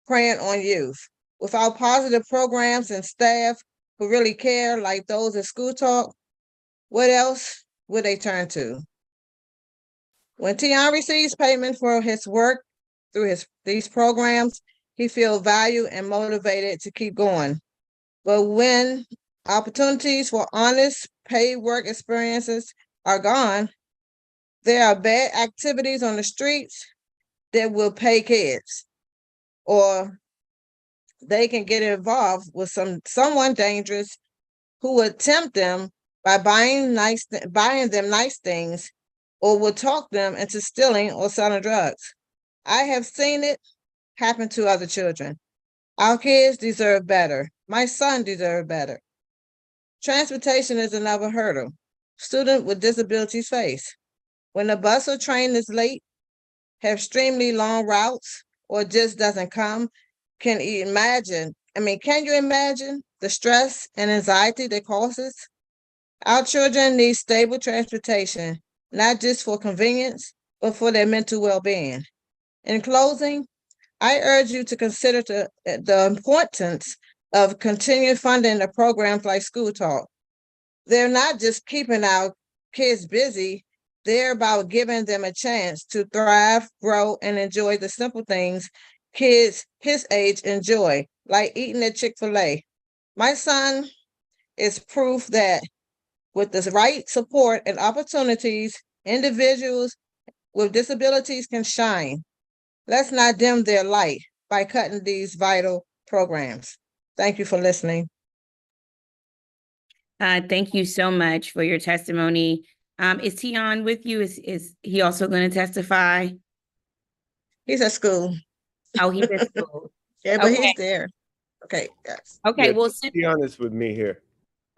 F: preying on youth. Without positive programs and staff who really care, like those at School Talk, what else would they turn to? When Tion receives payment for his work through these programs, he feels valued and motivated to keep going. But when opportunities for honest paid work experiences are gone, there are bad activities on the streets that will pay kids, or they can get involved with someone dangerous who would tempt them by buying them nice things, or will talk them into stealing or selling drugs. I have seen it happen to other children. Our kids deserve better. My son deserves better. Transportation is another hurdle students with disabilities face. When the bus or train is late, have extremely long routes, or just doesn't come, can you imagine the stress and anxiety that causes? Our children need stable transportation, not just for convenience, but for their mental well-being. In closing, I urge you to consider the importance of continued funding of programs like School Talk. They're not just keeping our kids busy, they're about giving them a chance to thrive, grow, and enjoy the simple things kids his age enjoy, like eating at Chick-fil-A. My son is proof that with the right support and opportunities, individuals with disabilities can shine. Let's not dim their light by cutting these vital programs. Thank you for listening.
A: Thank you so much for your testimony. Is Tion with you? Is he also going to testify?
F: He's at school.
A: Oh, he's at school.
F: Yeah, but
A: Okay.
F: he's there. Okay, yes.
A: Okay,
H: Yeah,
A: well,
H: to be honest with me here.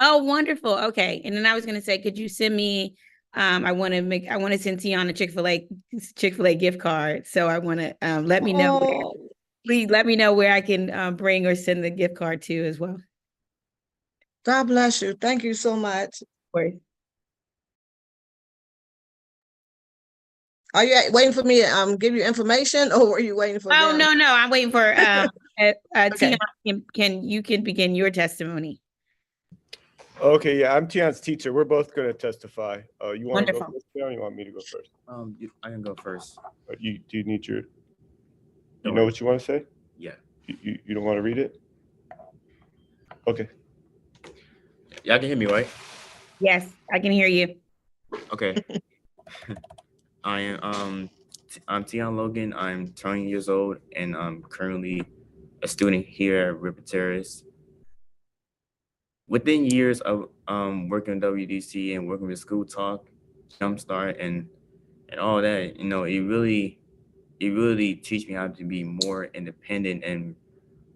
A: oh, wonderful. Okay. And then I was going to say, could you send me, I want to send Tion a Chick-fil-A gift card. So I want to, let me know, please let me know where I can, bring or send the gift card to as well.
F: God bless you. Thank you so much. Are you waiting for me to give you information, or were you waiting for
A: Oh,
F: them?
A: no, I'm waiting for,
F: Okay.
A: Tion, you can begin your testimony.
H: Okay, yeah, I'm Tion's teacher. We're both going to testify. You want to go
A: Wonderful.
H: first, Tion, or you want me to go first?
I: I can go first.
H: Do you need your? You
I: No.
H: know what you want to say?
I: Yeah.
H: You don't want to read it? Okay.
I: Y'all can hear me, right?
A: Yes, I can hear you.
I: Okay. I'm Tion Logan. I'm 20 years old, and I'm currently a student here at Ripper Terrace. Within years of working at WDC and working with School Talk, Jumpstart, and all that, you know, it really teach me how to be more independent and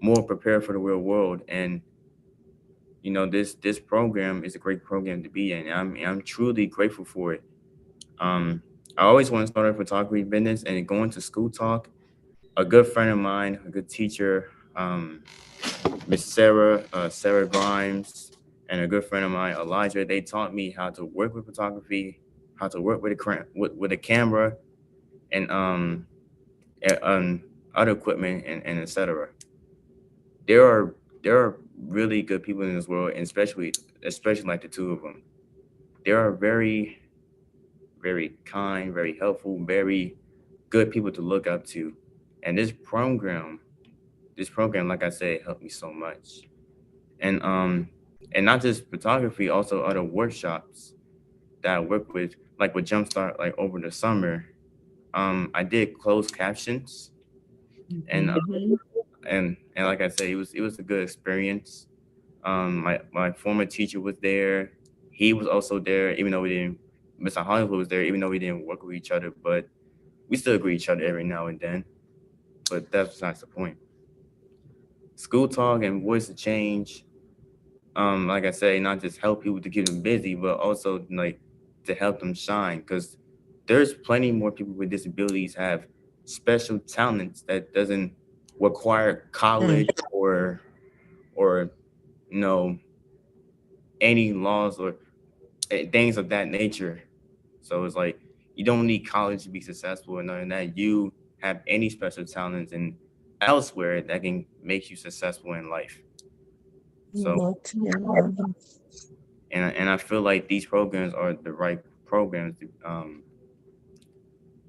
I: more prepared for the real world. And you know, this program is a great program to be in. I'm truly grateful for it. I always want to start a photography business, and going to School Talk, a good friend of mine, a good teacher, Miss Sarah Grimes, and a good friend of mine, Elijah, they taught me how to work with photography, how to work with a camera, and other equipment, and etc. There are really good people in this world, and especially like the two of them. They are very, very kind, very helpful, very good people to look up to. And this program, like I said, helped me so much. And not just photography, also other workshops that I work with, like with Jumpstart, like over the summer. I did closed captions, and like I said, it was a good experience. My former teacher was there. He was also there, even though we didn't. Mr. Hollywood was there, even though we didn't work with each other, but we still agree with each other every now and then. But that's not the point. School Talk and Voice of Change, like I say, not just help people to keep them busy, but also like to help them shine. Because there's plenty more people with disabilities have special talents that doesn't require college or you know, any laws or things of that nature. So it's like you don't need college to be successful, and other than that, you have any special talents and elsewhere that can make you successful in life. So, and I feel like these programs are the right programs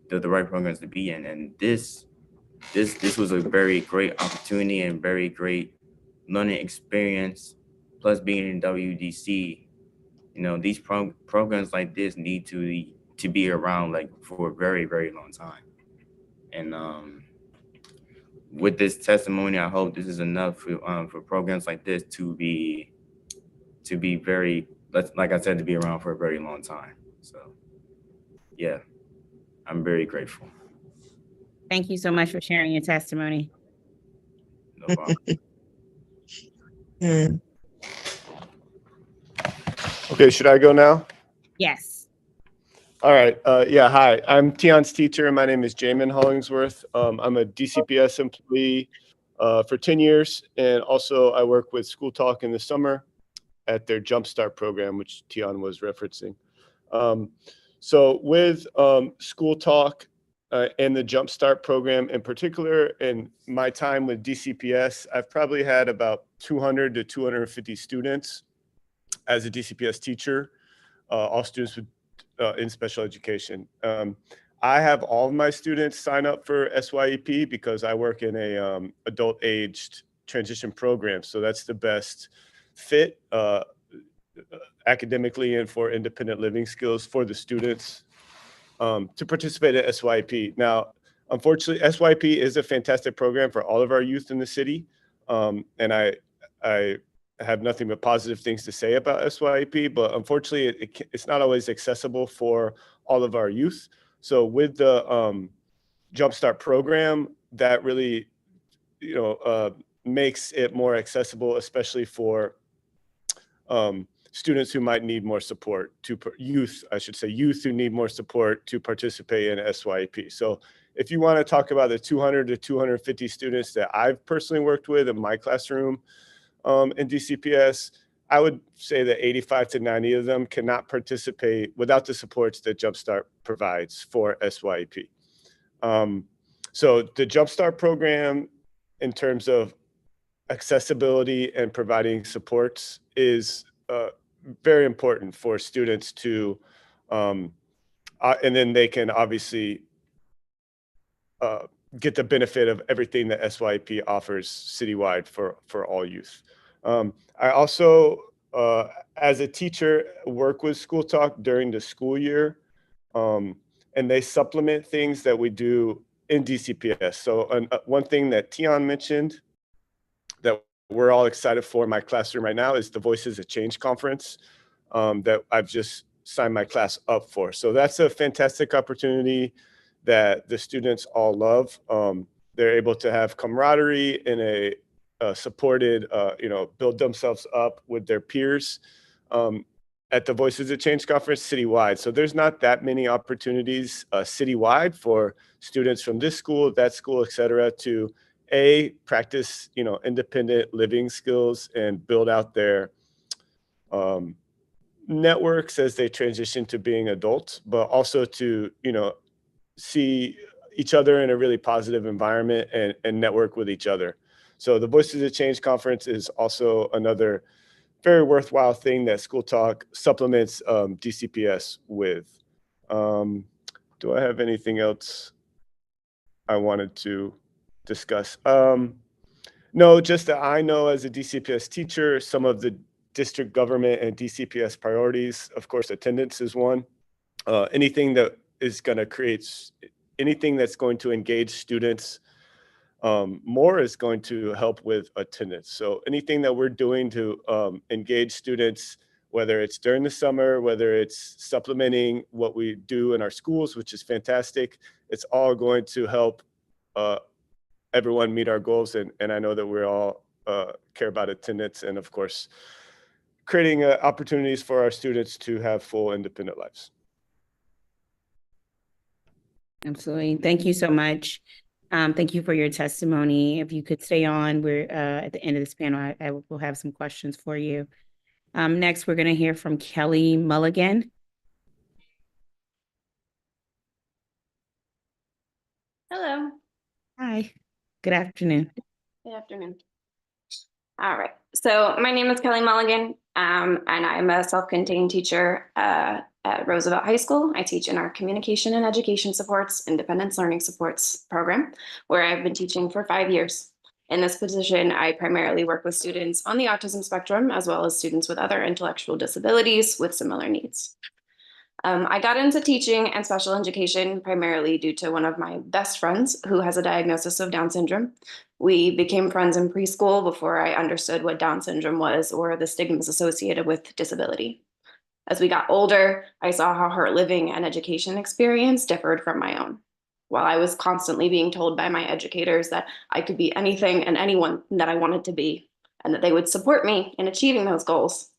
I: the right programs to be in. And this was a very great opportunity and very great learning experience. Plus being in WDC, you know, these programs like this need to be around like for a very, very long time. And with this testimony, I hope this is enough for programs like this to be very, like I said, to be around for a very long time. So yeah, I'm very grateful.
A: Thank you so much for sharing your testimony.
I: No problem.
H: Okay, should I go now?
A: Yes.
H: All right. Yeah, hi. I'm Tion's teacher, and my name is Jamin Hollingsworth. I'm a DCPS employee for 10 years, and also I work with School Talk in the summer at their Jumpstart program, which Tion was referencing. So with School Talk and the Jumpstart program in particular, in my time with DCPS, I've probably had about 200 to 250 students as a DCPS teacher, all students with, in special education. I have all of my students sign up for SYEP because I work in a adult aged transition program. So that's the best fit academically and for independent living skills for the students to participate at SYP. Now, unfortunately, SYP is a fantastic program for all of our youth in the city. And I have nothing but positive things to say about SYP, but unfortunately, it's not always accessible for all of our youth. So with the Jumpstart program, that really, makes it more accessible, especially for students who might need more support, youth who need more support to participate in SYP. So if you want to talk about the 200 to 250 students that I've personally worked with in my classroom in DCPS, I would say that 85 to 90 of them cannot participate without the supports that Jumpstart provides for SYP. So the Jumpstart program, in terms of accessibility and providing supports, is very important for students to, and then they can obviously get the benefit of everything that SYP offers citywide for all youth. I also, as a teacher, work with School Talk during the school year, and they supplement things that we do in DCPS. So one thing that Tion mentioned that we're all excited for in my classroom right now is the Voices of Change conference that I've just signed my class up for. So that's a fantastic opportunity that the students all love. They're able to have camaraderie in a supported, build themselves up with their peers at the Voices of Change conference citywide. So there's not that many opportunities citywide for students from this school, that school, et cetera, to practice, independent living skills and build out their networks as they transition to being adults, but also to, see each other in a really positive environment and network with each other. So the Voices of Change conference is also another very worthwhile thing that School Talk supplements DCPS with. Do I have anything else I wanted to discuss? No, just that I know as a DCPS teacher, some of the district government and DCPS priorities, of course, attendance is one. Anything that is going to create, anything that's going to engage students more is going to help with attendance. So anything that we're doing to engage students, whether it's during the summer, whether it's supplementing what we do in our schools, which is fantastic, it's all going to help everyone meet our goals. And I know that we all care about attendance and, of course, creating opportunities for our students to have full independent lives.
A: Absolutely. Thank you so much. Thank you for your testimony. If you could stay on, we're at the end of this panel, I will have some questions for you. Next, we're going to hear from Kelly Mulligan.
J: Hello.
A: Hi. Good afternoon.
J: Good afternoon. All right. So my name is Kelly Mulligan, and I'm a self-contained teacher at Roosevelt High School. I teach in our Communication and Education Supports, Independence Learning Supports program, where I've been teaching for 5 years. In this position, I primarily work with students on the autism spectrum, as well as students with other intellectual disabilities with similar needs. I got into teaching and special education primarily due to one of my best friends who has a diagnosis of Down syndrome. We became friends in preschool before I understood what Down syndrome was or the stigmas associated with disability. As we got older, I saw how her living and education experience differed from my own. While I was constantly being told by my educators that I could be anything and anyone that I wanted to be, and that they would support me in achieving those goals,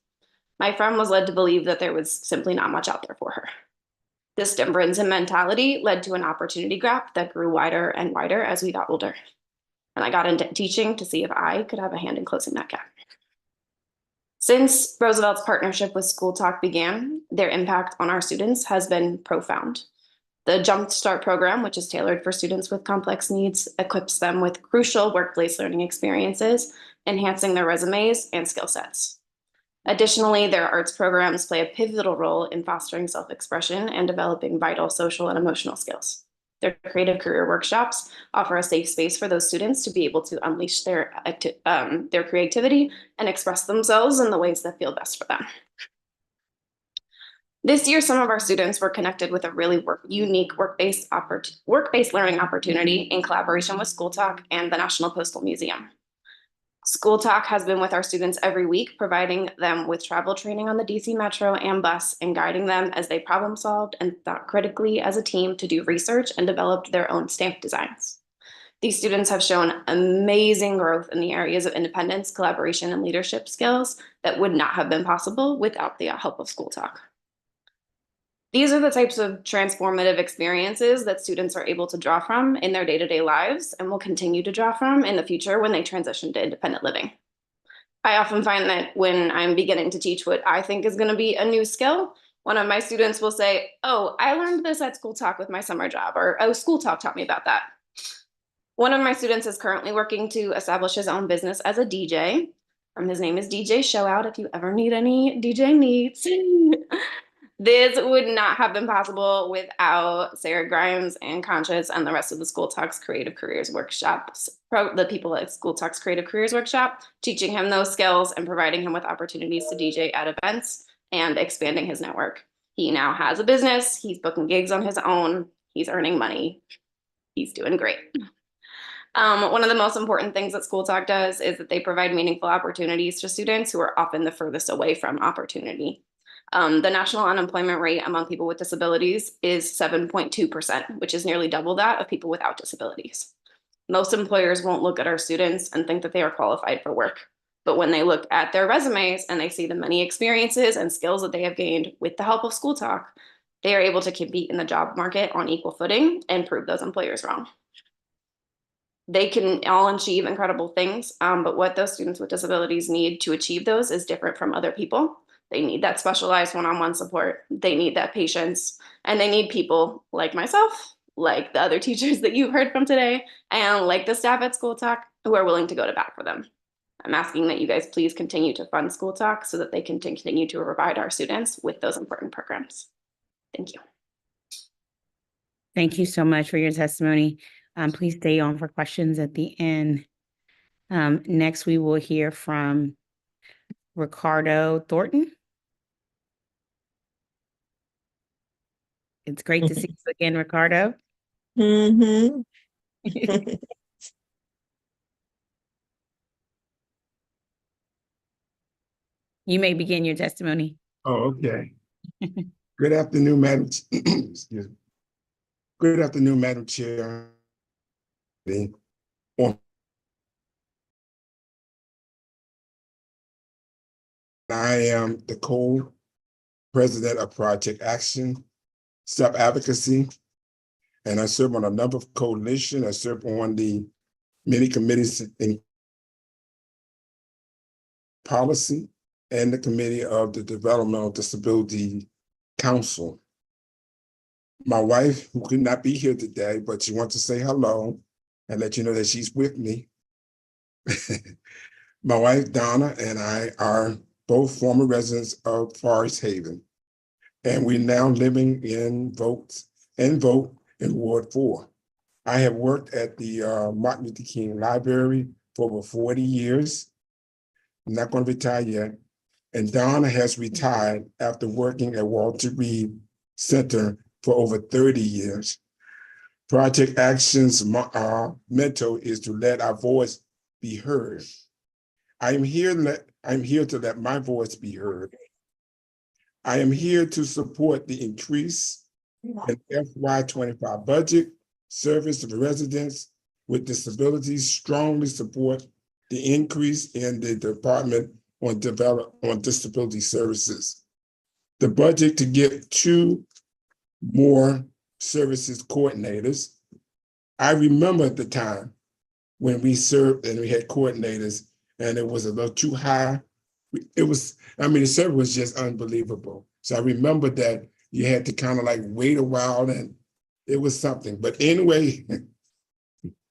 J: my friend was led to believe that there was simply not much out there for her. This difference in mentality led to an opportunity gap that grew wider and wider as we got older. And I got into teaching to see if I could have a hand in closing that gap. Since Roosevelt's partnership with School Talk began, their impact on our students has been profound. The Jumpstart program, which is tailored for students with complex needs, equips them with crucial workplace learning experiences, enhancing their resumes and skill sets. Additionally, their arts programs play a pivotal role in fostering self-expression and developing vital social and emotional skills. Their creative career workshops offer a safe space for those students to be able to unleash their creativity and express themselves in the ways that feel best for them. This year, some of our students were connected with a really unique work-based learning opportunity in collaboration with School Talk and the National Postal Museum. School Talk has been with our students every week, providing them with travel training on the DC Metro and bus and guiding them as they problem solved and thought critically as a team to do research and developed their own stamp designs. These students have shown amazing growth in the areas of independence, collaboration, and leadership skills that would not have been possible without the help of School Talk. These are the types of transformative experiences that students are able to draw from in their day-to-day lives and will continue to draw from in the future when they transition to independent living. I often find that when I'm beginning to teach what I think is going to be a new skill, one of my students will say, "Oh, I learned this at School Talk with my summer job," or "Oh, School Talk taught me about that." One of my students is currently working to establish his own business as a DJ. His name is DJ Showout if you ever need any DJ needs. This would not have been possible without Sarah Grimes and Conscious and the rest of the School Talks Creative Careers Workshops, the people at School Talks Creative Careers Workshop, teaching him those skills and providing him with opportunities to DJ at events and expanding his network. He now has a business, he's booking gigs on his own, he's earning money, he's doing great. One of the most important things that School Talk does is that they provide meaningful opportunities to students who are often the furthest away from opportunity. The national unemployment rate among people with disabilities is 7.2%, which is nearly double that of people without disabilities. Most employers won't look at our students and think that they are qualified for work. But when they look at their resumes and they see the many experiences and skills that they have gained with the help of School Talk, they are able to compete in the job market on equal footing and prove those employers wrong. They can all achieve incredible things, but what those students with disabilities need to achieve those is different from other people. They need that specialized one-on-one support. They need that patience, and they need people like myself, like the other teachers that you've heard from today, and like the staff at School Talk who are willing to go to bat for them. I'm asking that you guys please continue to fund School Talk so that they can continue to provide our students with those important programs. Thank you.
A: Thank you so much for your testimony. Please stay on for questions at the end. Next, we will hear from Ricardo Thornton. It's great to see you again, Ricardo.
F: Mm-hmm.
A: You may begin your testimony.
K: Oh, okay. Good afternoon, Madam. Excuse me. Good afternoon, Madam Chair. I am the co-president of Project Action, Self-Advocacy, and I serve on a number of coalitions. I serve on the many committees in policy and the committee of the Developmental Disability Council. My wife, who could not be here today, but she wants to say hello and let you know that she's with me. My wife, Donna, and I are both former residents of Forest Haven, and we're now living in Vote in Ward 4. I have worked at the Martin Luther King Library for over 40 years. I'm not going to retire yet. And Donna has retired after working at Walter Reed Center for over 30 years. Project Action's motto is to let our voice be heard. I'm here to let my voice be heard. I am here to support the increase in FY25 budget. Service to residents with disabilities strongly support the increase in the Department on Disability Services. The budget to get 2 more services coordinators. I remember at the time when we served and we had coordinators and it was a little too high. The service was just unbelievable. So I remember that you had to kind of like wait a while and it was something. But anyway, I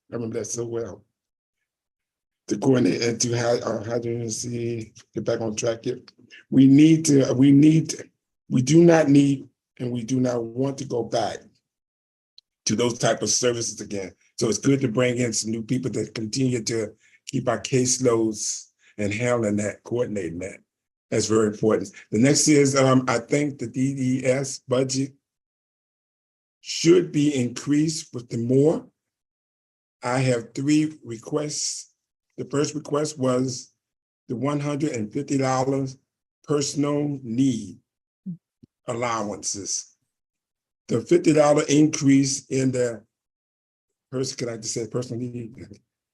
K: remember that so well. To coordinate and to get back on track here. We do not need and we do not want to go back to those type of services again. So it's good to bring in some new people that continue to keep our caseloads and handling that, coordinating that. That's very important. The next is, I think the DDS budget should be increased with the more. I have 3 requests. The first request was the $150 personal need allowances. The $50 increase in the personal need?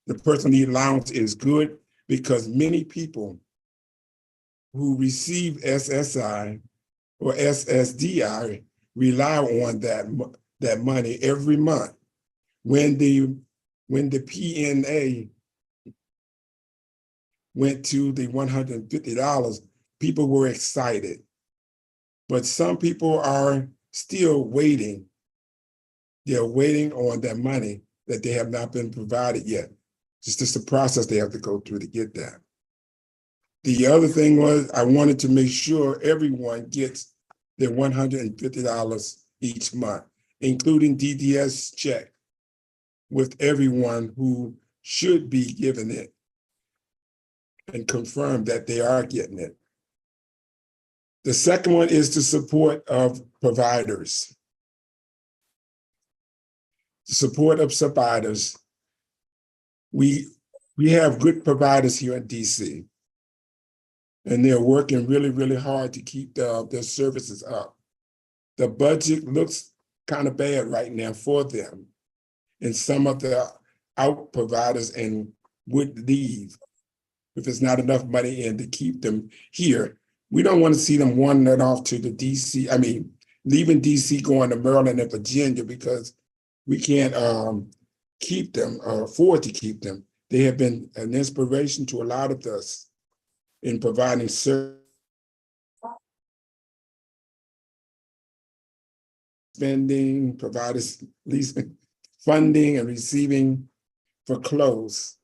K: The personal need allowance is good because many people who receive SSI or SSDI rely on that money every month. When the PNA went to the $150, people were excited. But some people are still waiting. They're waiting on that money that they have not been provided yet. It's just a process they have to go through to get that. The other thing was I wanted to make sure everyone gets their $150 each month, including DDS check with everyone who should be given it and confirm that they are getting it. The second one is the support of providers. The support of providers. We have good providers here in DC, and they're working really, really hard to keep their services up. The budget looks kind of bad right now for them, and some of the out providers and would leave if there's not enough money in to keep them here. We don't want to see them wandering off to the DC, leaving DC going to Maryland and Virginia because we can't keep them or afford to keep them. They have been an inspiration to a lot of us in providing service, spending, providers, leasing, funding, and receiving for clothes.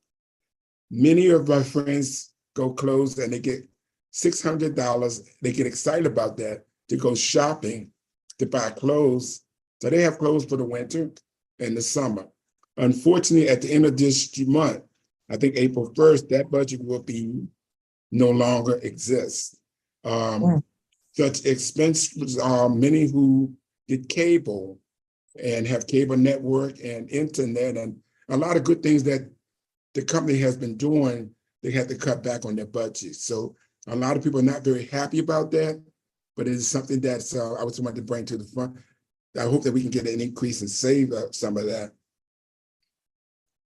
K: Many of my friends go clothes and they get $600. They get excited about that to go shopping to buy clothes. So they have clothes for the winter and the summer. Unfortunately, at the end of this month, I think April 1st, that budget will be no longer exist. Such expenses are many who get cable and have cable network and internet and a lot of good things that the company has been doing, they had to cut back on their budget. So a lot of people are not very happy about that, but it is something that I was wanting to bring to the front. I hope that we can get an increase and save some of that.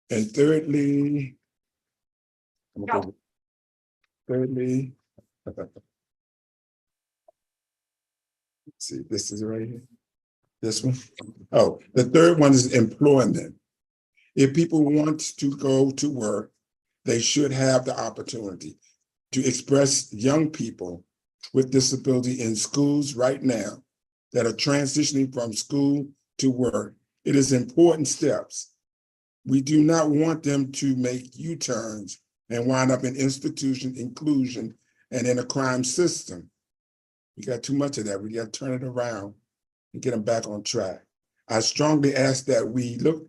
K: And thirdly, let's see, this is right here. This one. Oh, the third one is employment. If people want to go to work, they should have the opportunity to express young people with disability in schools right now that are transitioning from school to work. It is important steps. We do not want them to make U-turns and wind up in institution inclusion and in a crime system. We got too much of that. We got to turn it around and get them back on track. I strongly ask that we look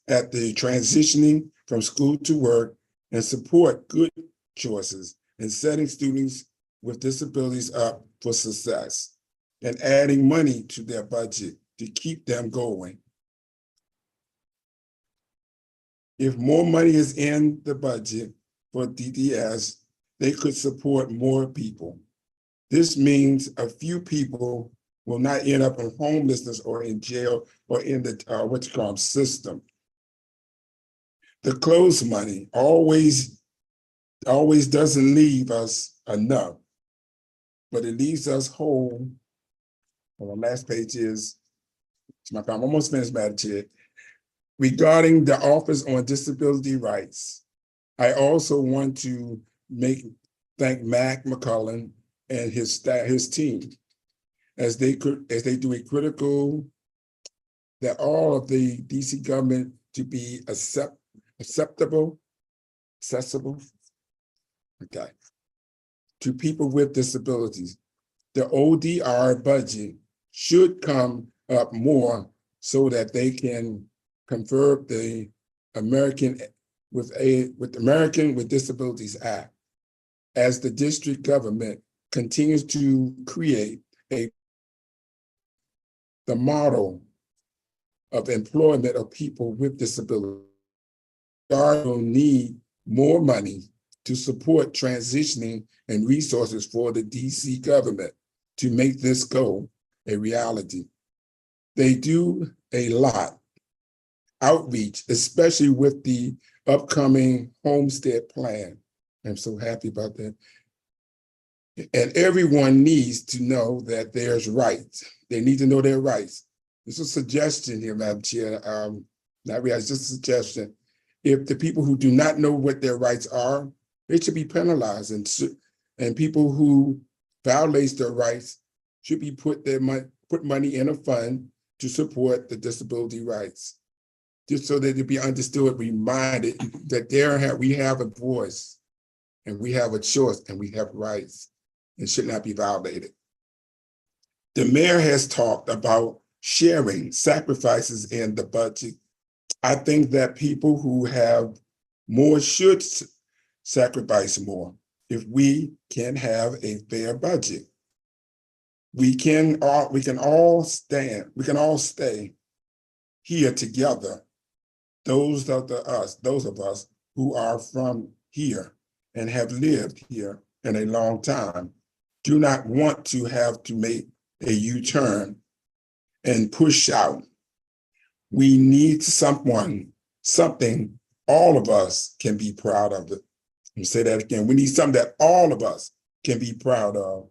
K: at the transitioning from school to work and support good choices in setting students with disabilities up for success and adding money to their budget to keep them going. If more money is in the budget for DDS, they could support more people. This means a few people will not end up in homelessness or in jail or in the system. The clothes money always doesn't leave us enough, but it leaves us whole. Well, the last page is, I'm almost finished, Madam Chair. Regarding the Office on Disability Rights, I also want to thank Mac McCullen and his team as they do a critical that all of the DC government to be accessible, okay, to people with disabilities. The ODR budget should come up more so that they can convert the American with Disabilities Act as the district government continues to create the model of employment of people with disabilities. We will need more money to support transitioning and resources for the DC government to make this goal a reality. They do a lot outreach, especially with the upcoming homestead plan. I'm so happy about that. And everyone needs to know that there's rights. They need to know their rights. It's a suggestion here, Madam Chair. Not really, it's just a suggestion. If the people who do not know what their rights are, they should be penalized, and people who violate their rights should be put money in a fund to support the disability rights, just so that it be understood, reminded that we have a voice, and we have a choice, and we have rights, and should not be violated. The mayor has talked about sharing sacrifices in the budget. I think that people who have more should sacrifice more if we can have a fair budget. We can all stay here together. Those of us who are from here and have lived here in a long time do not want to have to make a U-turn and push out. We need something all of us can be proud of. Let me say that again. We need something that all of us can be proud of.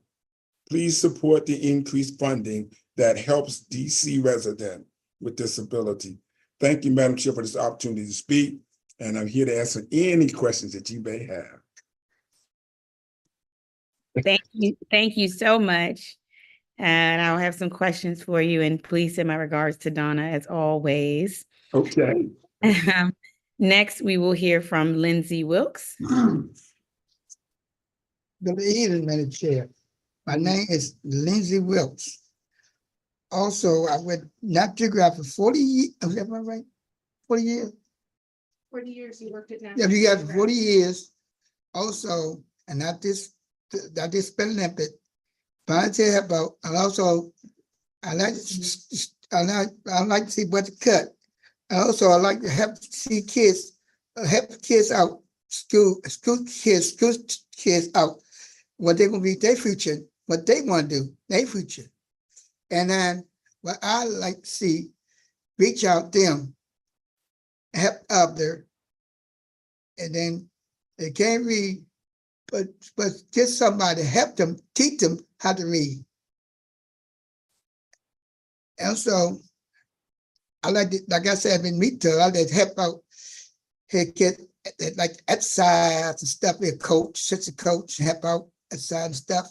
K: Please support the increased funding that helps DC residents with disability. Thank you, Madam Chair, for this opportunity to speak, and I'm here to answer any questions that you may have.
A: Thank you so much. And I'll have some questions for you, and please send my regards to Donna as always.
K: Okay.
A: Next, we will hear from Lindsay Wilkes.
E: Good evening, Madam Chair. My name is Lindsay Wilkes. Also, I went not geography for 40 years. Am I right? 40 years?
G: 40 years you worked at NASA.
E: Yeah, you got 40 years. Also, and not this spelling Olympic. But I tell you about, and also, I like to see budget cut. And also, I like to help see kids, help kids out, school kids out, what they're gonna be their future, what they want to do, their future. And then what I like to see, reach out them, help out there, and then they can't read, but get somebody to help them, teach them how to read. And so I like I said, I've been meeting her, I like to help out her kids, like exercise and stuff, be a coach, such a coach, help out exercise and stuff,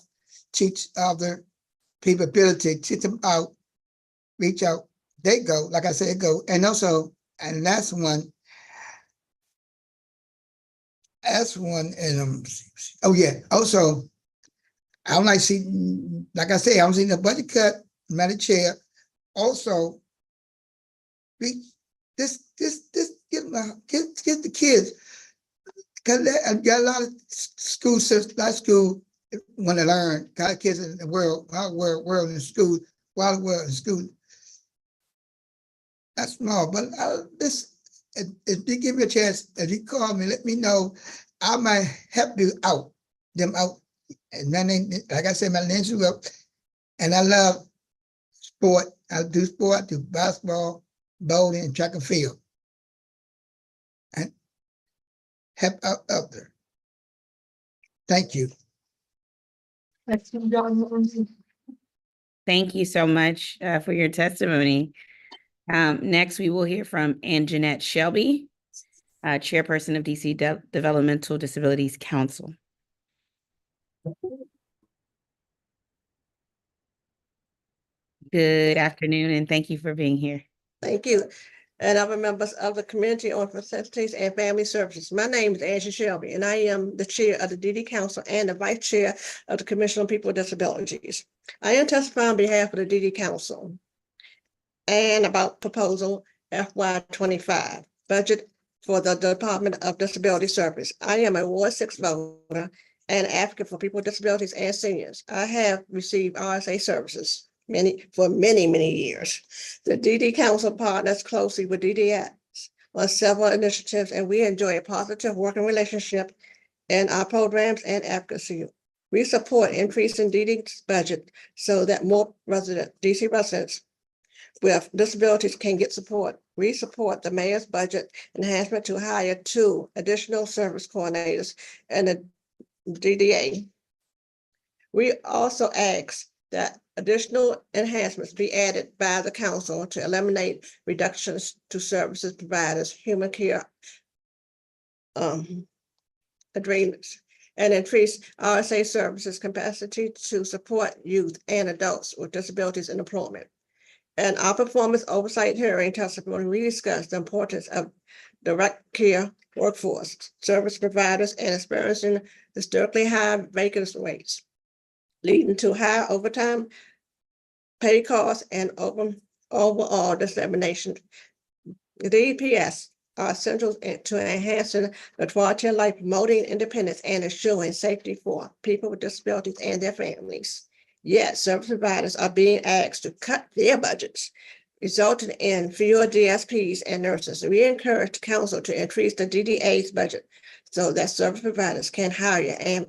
E: teach other people ability, teach them out, reach out. They go, like I said, go. And also, and last one, and oh yeah, also, I don't like see, like I say, I don't see the budget cut, Madam Chair. Also, get the kids, because I got a lot of schools want to learn. Got of kids in the world in school, wild world in school. That's small, but if you give me a chance, if you call me, let me know. I might help you out, them out. And my name, like I said, my name's Will, and I love sport. I do sport, I do basketball, bowling, and track and field. And help out there. Thank you.
A: Thank you so much for your testimony. Next, we will hear from Anjanette Shelby, Chairperson of DC Developmental Disabilities Council. Good afternoon, and thank you for being here.
F: Thank you. And other members of the Community on Facilities and Family Services. My name is Angie Shelby, and I am the chair of the DD Council and the vice chair of the Commission on People with Disabilities. I am testifying on behalf of the DD Council. and about proposal FY25 budget for the Department of Disability Service. I am a Ward 6 voter and advocate for people with disabilities and seniors. I have received RSA services for many years. The DD Council partners closely with DDS on several initiatives, and we enjoy a positive working relationship in our programs and advocacy. We support increasing DD's budget so that more DC residents with disabilities can get support. We support the mayor's budget enhancement to hire 2 additional service coordinators and a DDA. We also ask that additional enhancements be added by the council to eliminate reductions to services providers, human care agreements, and increase RSA services capacity to support youth and adults with disabilities in employment. In our performance oversight hearing testimony, we discussed the importance of direct care workforce, service providers, and experiencing historically high vacancy rates, leading to high overtime, pay costs, and overall dissemination. The DPS are essential to enhancing the quality of life, promoting independence, and ensuring safety for people with disabilities and their families. Yet service providers are being asked to cut their budgets, resulting in fewer DSPs and nurses. We encourage the council to increase the DDA's budget so that service providers can hire and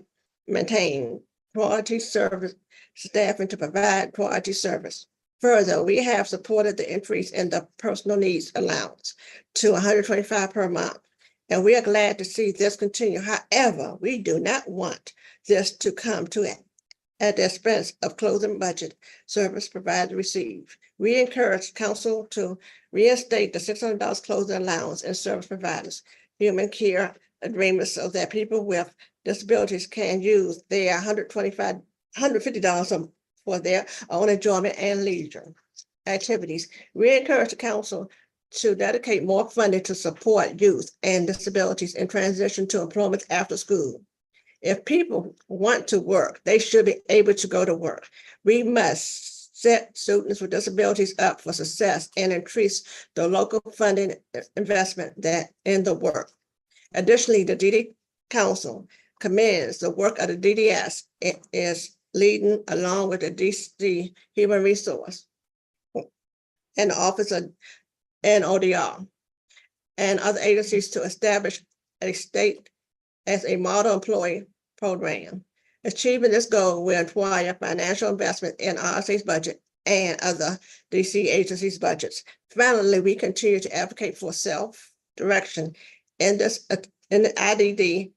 F: maintain quality service staffing to provide quality service. Further, we have supported the increase in the personal needs allowance to $125 per month, and we are glad to see this continue. However, we do not want this to come to it at the expense of closing budget service providers receive. We encourage council to reinstate the $600 closing allowance in service providers, human care agreements so that people with disabilities can use their $150 for their own enjoyment and leisure activities. We encourage the council to dedicate more funding to support youth and disabilities in transition to employment after school. If people want to work, they should be able to go to work. We must set students with disabilities up for success and increase the local funding investment that in the work. Additionally, the DD Council commends the work of the DDS. It is leading along with the DC Human Resource and the Office of ODR and other agencies to establish a state as a model employee program. Achieving this goal will require financial investment in RSA's budget and other DC agencies' budgets. Finally, we continue to advocate for self-direction in the IDD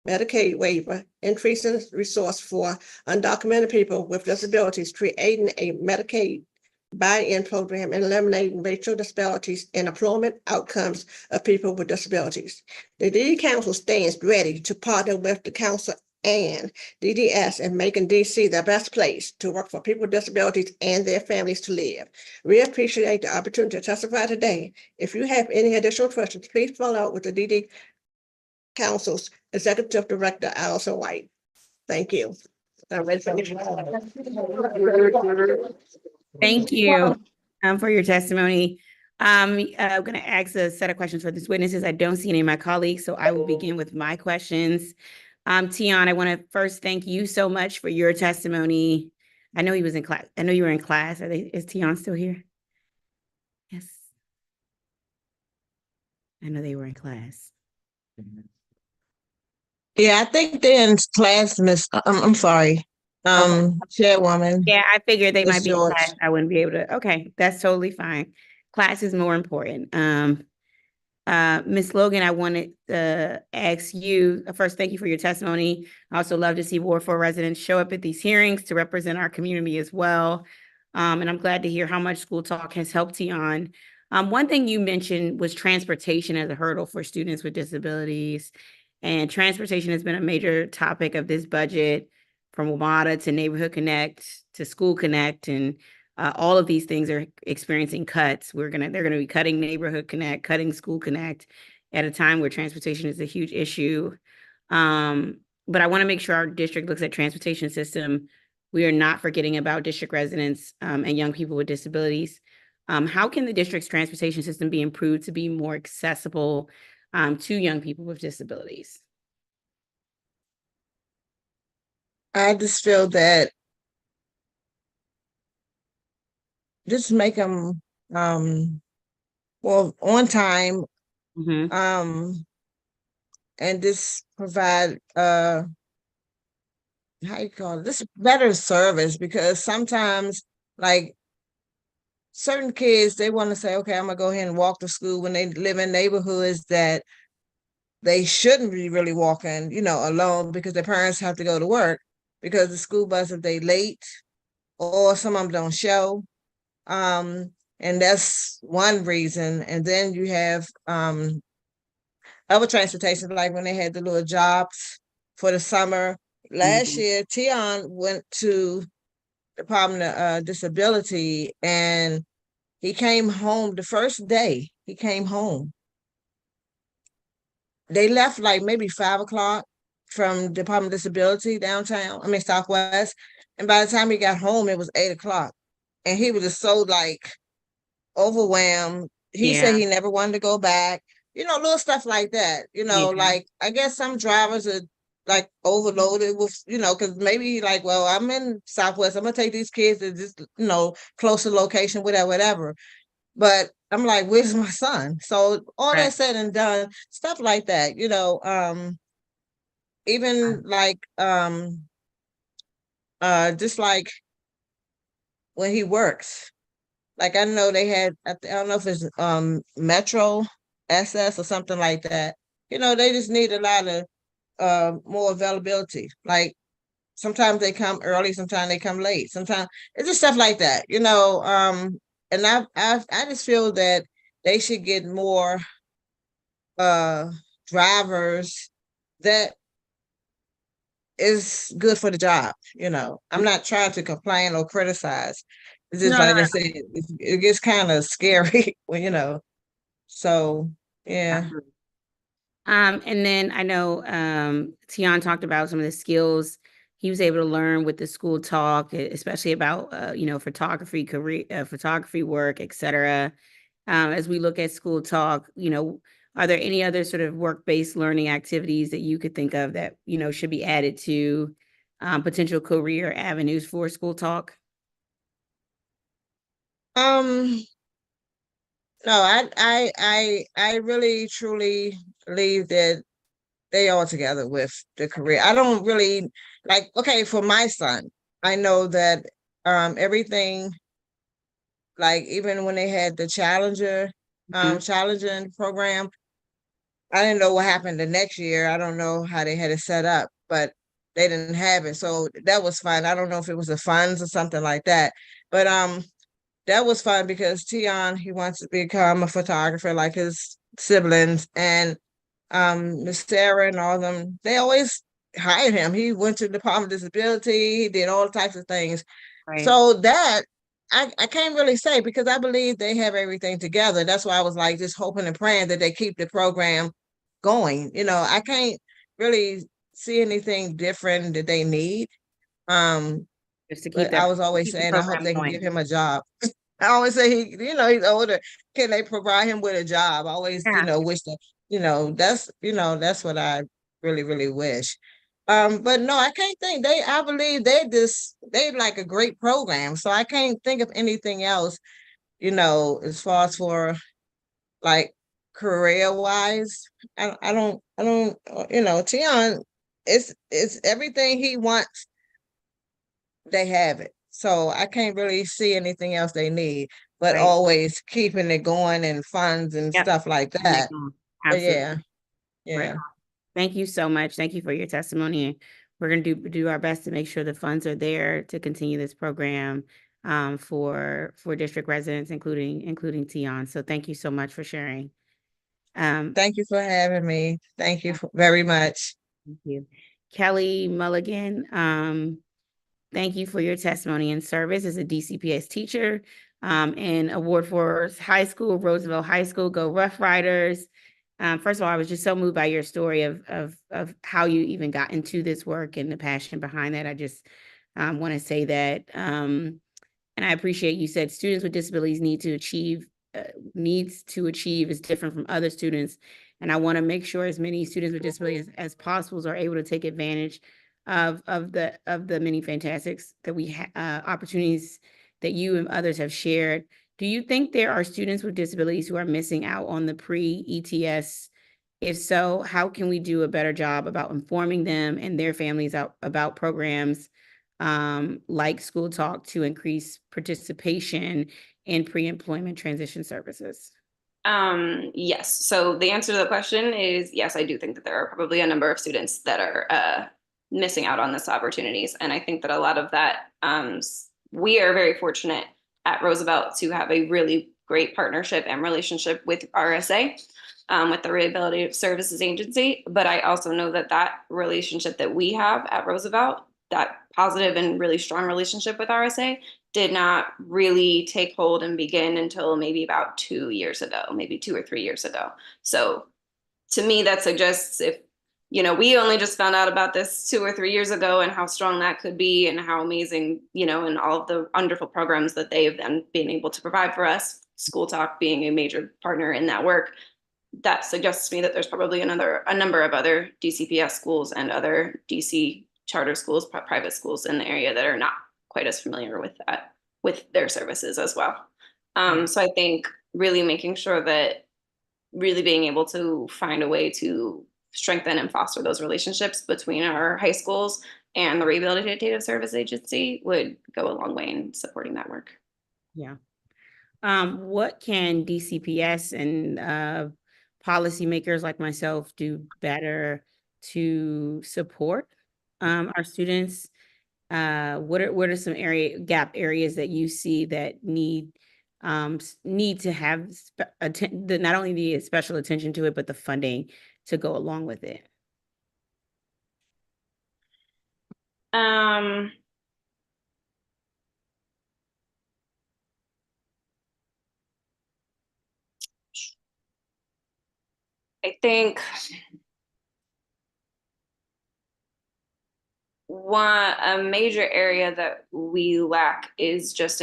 F: Medicaid waiver, increasing resource for undocumented people with disabilities, creating a Medicaid buy-in program, and eliminating racial disparities in employment outcomes of people with disabilities. The DD Council stands ready to partner with the council and DDS in making DC the best place to work for people with disabilities and their families to live. We appreciate the opportunity to testify today. If you have any additional questions, please follow up with the DD Council's Executive Director, Allison White. Thank you. I'm ready for
A: Thank you for your testimony. I'm going to ask a set of questions for these witnesses. I don't see any of my colleagues, so I will begin with my questions. Tian, I want to first thank you so much for your testimony. I know he was in class. I know you were in class. Is Tian still here? Yes. I know they were in class.
F: Yeah, I think they're in class, Miss. I'm sorry. Chairwoman.
A: Yeah, I figured they might be in
F: George.
A: class. I wouldn't be able to. Okay, that's totally fine. Class is more important. Ms. Logan, I wanted to ask you first, thank you for your testimony. I also love to see Ward 4 residents show up at these hearings to represent our community as well. And I'm glad to hear how much School Talk has helped Tian. One thing you mentioned was transportation as a hurdle for students with disabilities. And transportation has been a major topic of this budget, from WMATA to Neighborhood Connect to School Connect, and all of these things are experiencing cuts. They're gonna be cutting Neighborhood Connect, cutting School Connect at a time where transportation is a huge issue. But I want to make sure our district looks at transportation system. We are not forgetting about district residents and young people with disabilities. How can the district's transportation system be improved to be more accessible to young people with disabilities?
F: I just feel that just make them well on time, and just provide how you call it, this better service, because sometimes like certain kids, they want to say, okay, I'm gonna go ahead and walk to school when they live in neighborhoods that they shouldn't be really walking, you know, alone, because their parents have to go to work because the school bus, if they late or some of them don't show. And that's one reason. And then you have other transportation, like when they had the little jobs for the summer. Last year, Tion went to Department of Disability, and he came home the first day he came home. They left like maybe 5 o'clock from Department of Disability downtown, Southwest. And by the time he got home, it was 8 o'clock. And he was just so like overwhelmed. He said he never wanted to go back, you know, little stuff like that. You know, like I guess some drivers are like overloaded with, you know, because maybe like, well, I'm in Southwest, I'm gonna take these kids to this, you know, closer location, whatever. But I'm like, where's my son? So all that said and done, stuff like that, you know, even like just like when he works, like I know they had, I don't know if it's Metro SS or something like that. You know, they just need a lot of more availability. Like sometimes they come early, sometimes they come late. Sometimes it's just stuff like that, you know. And I just feel that they should get more drivers that is good for the job. You know, I'm not trying to complain or criticize. It's just like I said, it gets kind of scary when, you know. So yeah.
A: And then I know Tion talked about some of the skills he was able to learn with the school talk, especially about you know, photography, career, photography work, etc. As we look at school talk, you know, are there any other sort of work-based learning activities that you could think of that, you know, should be added to potential career avenues for school talk?
F: No, I really truly believe that they all together with the career. I don't really like, okay, for my son, I know that everything, like even when they had the challenging program, I didn't know what happened the next year. I don't know how they had it set up, but they didn't have it. So that was fine. I don't know if it was the funds or something like that. But that was fun because Tion, he wants to become a photographer like his siblings, and Miss Sarah and all of them, they always hired him. He went to the Department of Disability, he did all types of things. So that I can't really say, because I believe they have everything together. That's why I was like just hoping and praying that they keep the program going. You know, I can't really see anything different that they need.
A: Just to keep
F: But
A: that,
F: I was always saying, I hope they can give him a job. I always say he, you know, he's older. Can they provide him with a job? I always, you know, wish that, you know, that's what I really, really wish. But no, I can't think. I believe they like a great program. So I can't think of anything else, you know, as far as for like career wise. I don't, you know, Tion, it's everything he wants, they have it. So I can't really see anything else they need, but always keeping it going and funds and stuff like that. But yeah.
A: Right. Thank you so much. Thank you for your testimony. We're going to do our best to make sure the funds are there to continue this program for district residents, including Tion. So thank you so much for sharing.
F: Thank you for having me. Thank you very much.
A: Thank you. Kelly Mulligan, thank you for your testimony and service as a DCPS teacher in Award for High School, Roosevelt High School. Go Rough Riders. First of all, I was just so moved by your story of how you even got into this work and the passion behind that. I just want to say that. And And I appreciate you said students with disabilities needs to achieve is different from other students. And I want to make sure as many students with disabilities as possible are able to take advantage of the many fantastics that we opportunities that you and others have shared. Do you think there are students with disabilities who are missing out on the pre-ETS? If so, how can we do a better job about informing them and their families about programs like School Talk to increase participation in pre-employment transition services?
J: Yes. So the answer to the question is yes, I do think that there are probably a number of students that are missing out on this opportunities. And I think that a lot of that, we are very fortunate at Roosevelt to have a really great partnership and relationship with RSA, with the Rehabilitative Services Agency. But I also know that that relationship that we have at Roosevelt, that positive and really strong relationship with RSA, did not really take hold and begin until maybe about 2 years ago, maybe 2 or 3 years ago. So to me, that suggests if, we only just found out about this 2 or 3 years ago and how strong that could be and how amazing, and all of the wonderful programs that they have then been able to provide for us, School Talk being a major partner in that work, that suggests to me that there's probably a number of other DCPS schools and other DC charter schools, private schools in the area that are not quite as familiar with that, with their services as well. So I think really making sure that really being able to find a way to strengthen and foster those relationships between our high schools and the Rehabilitative Service Agency would go a long way in supporting that work.
A: Yeah. What can DCPS and policymakers like myself do better to support our students? What are some gap areas that you see that need to have not only the special attention to it, but the funding to go along with it?
J: I think a major area that we lack is just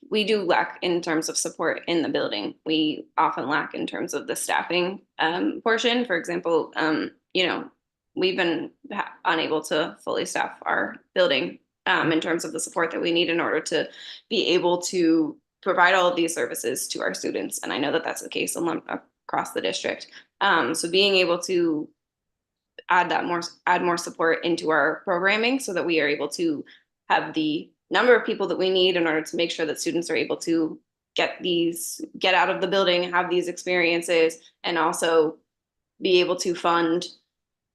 J: we do lack in terms of support in the building. We often lack in terms of the staffing portion. For example, we've been unable to fully staff our building in terms of the support that we need in order to be able to provide all of these services to our students. And I know that that's the case across the district. So being able to add more support into our programming so that we are able to have the number of people that we need in order to make sure that students are able to get out of the building, have these experiences, and also be able to fund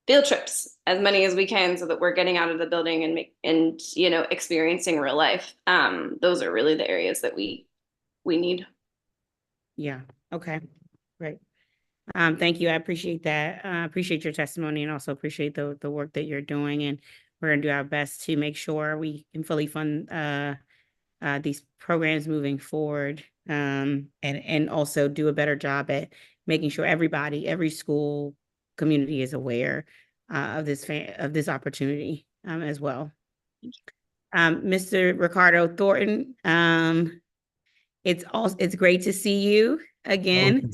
J: field trips, as many as we can, so that we're getting out of the building and experiencing real life. Those are really the areas that we need.
A: Yeah. Okay. Great. Thank you. I appreciate that. Appreciate your testimony and also appreciate the work that you're doing. And we're going to do our best to make sure we can fully fund these programs moving forward, and also do a better job at making sure every school community is aware of this opportunity as well. Mr. Ricardo Thornton, it's great to see you again.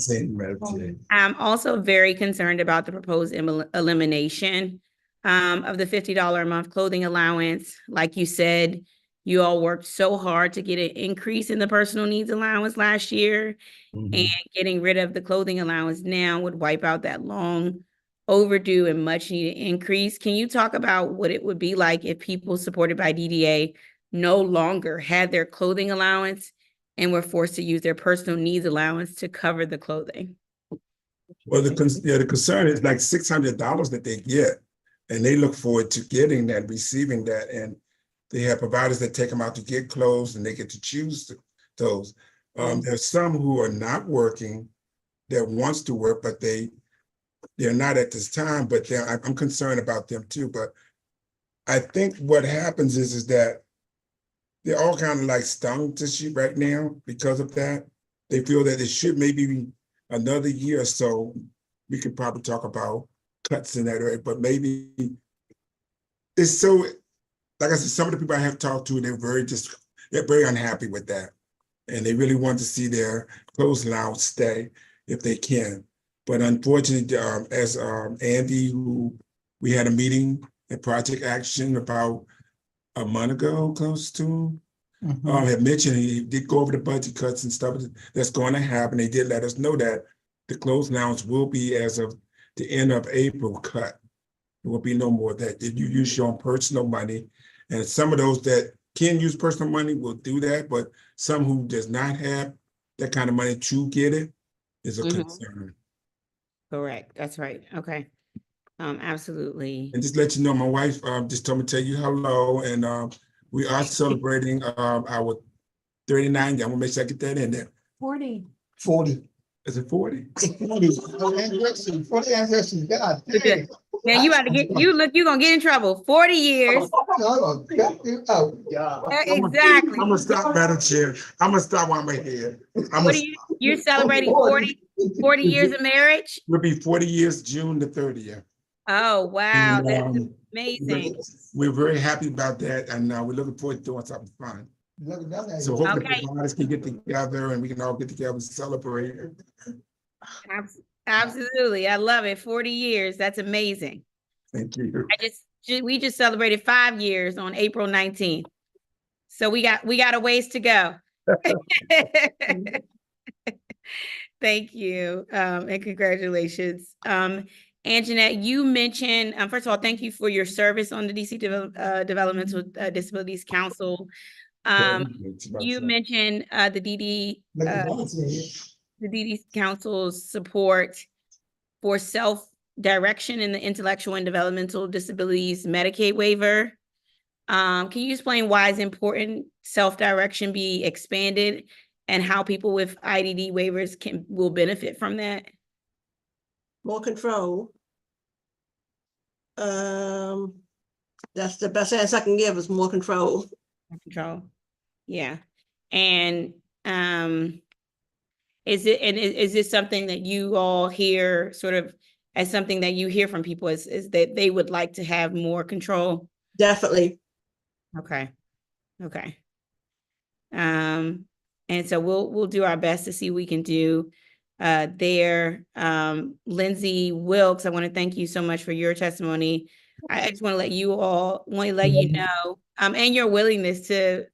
A: I'm also very concerned about the proposed elimination of the $50 a month clothing allowance. Like you said, you all worked so hard to get an increase in the personal needs allowance last year, and getting rid of the clothing allowance now would wipe out that long overdue and much needed increase. Can you talk about what it would be like if people supported by DDA no longer had their clothing allowance and were forced to use their personal needs allowance to cover the clothing?
K: Well, the concern is like $600 that they get, and they look forward to getting that, receiving that, and they have providers that take them out to get clothes, and they get to choose those. There's some who are not working that wants to work, but they're not at this time. But I'm concerned about them too. But I think what happens is that they're all kind of like stung tissue right now because of that. They feel that it should maybe another year or so, we could probably talk about cuts in that area, but maybe it's so, like I said, some of the people I have talked to, they're very they're very unhappy with that. And they really want to see their closed lounge stay if they can. But unfortunately, as Andy, who we had a meeting at Project Action about a month ago, close to, had mentioned, he did go over the budget cuts and stuff that's going to happen. They did let us know that the closed lounge will be, as of the end of April, cut. There will be no more of that. You use your own personal money. And some of those that can use personal money will do that, but some who does not have that kind of money to get it is a concern.
A: Correct. That's right. Okay. Absolutely.
K: And just let you know, my wife just told me to tell you hello, and we are celebrating our 39. I'm gonna make sure I get that in there.
E: 40.
K: 40. Is it 40?
D: 40 anniversary, God dang.
A: Now you about to get, you're gonna get in trouble. 40 years.
D: Oh, God.
A: Exactly.
K: I'm gonna stop, Madam Chair. I'm gonna stop while I'm here.
A: You're celebrating 40 years of marriage?
K: We'll be 40 years, June the 30th.
A: Oh, wow.
K: And,
A: That's amazing.
K: We're very happy about that, and we're looking forward to doing something fun. So hopefully
A: Okay.
K: providers can get together and we can all get together and celebrate.
A: Absolutely. I love it. 40 years. That's amazing.
K: Thank you.
A: We just celebrated 5 years on April 19th. So we got a ways to go. Thank you. And congratulations. Anjanette, you mentioned, first of all, thank you for your service on the DC Developmental Disabilities Council. You mentioned the DD Council's support for self-direction in the intellectual and developmental disabilities Medicaid waiver. Can you explain why it's important self-direction be expanded and how people with IDD waivers will benefit from that?
L: More control. That's the best answer I can give, is more control.
A: Control. Yeah. And is this something that you all hear sort of as something that you hear from people is that they would like to have more control?
L: Definitely.
A: Okay. Okay. And so we'll do our best to see what we can do there. Lindsay Wilkes, I want to thank you so much for your testimony. I just want to let you know, and your willingness to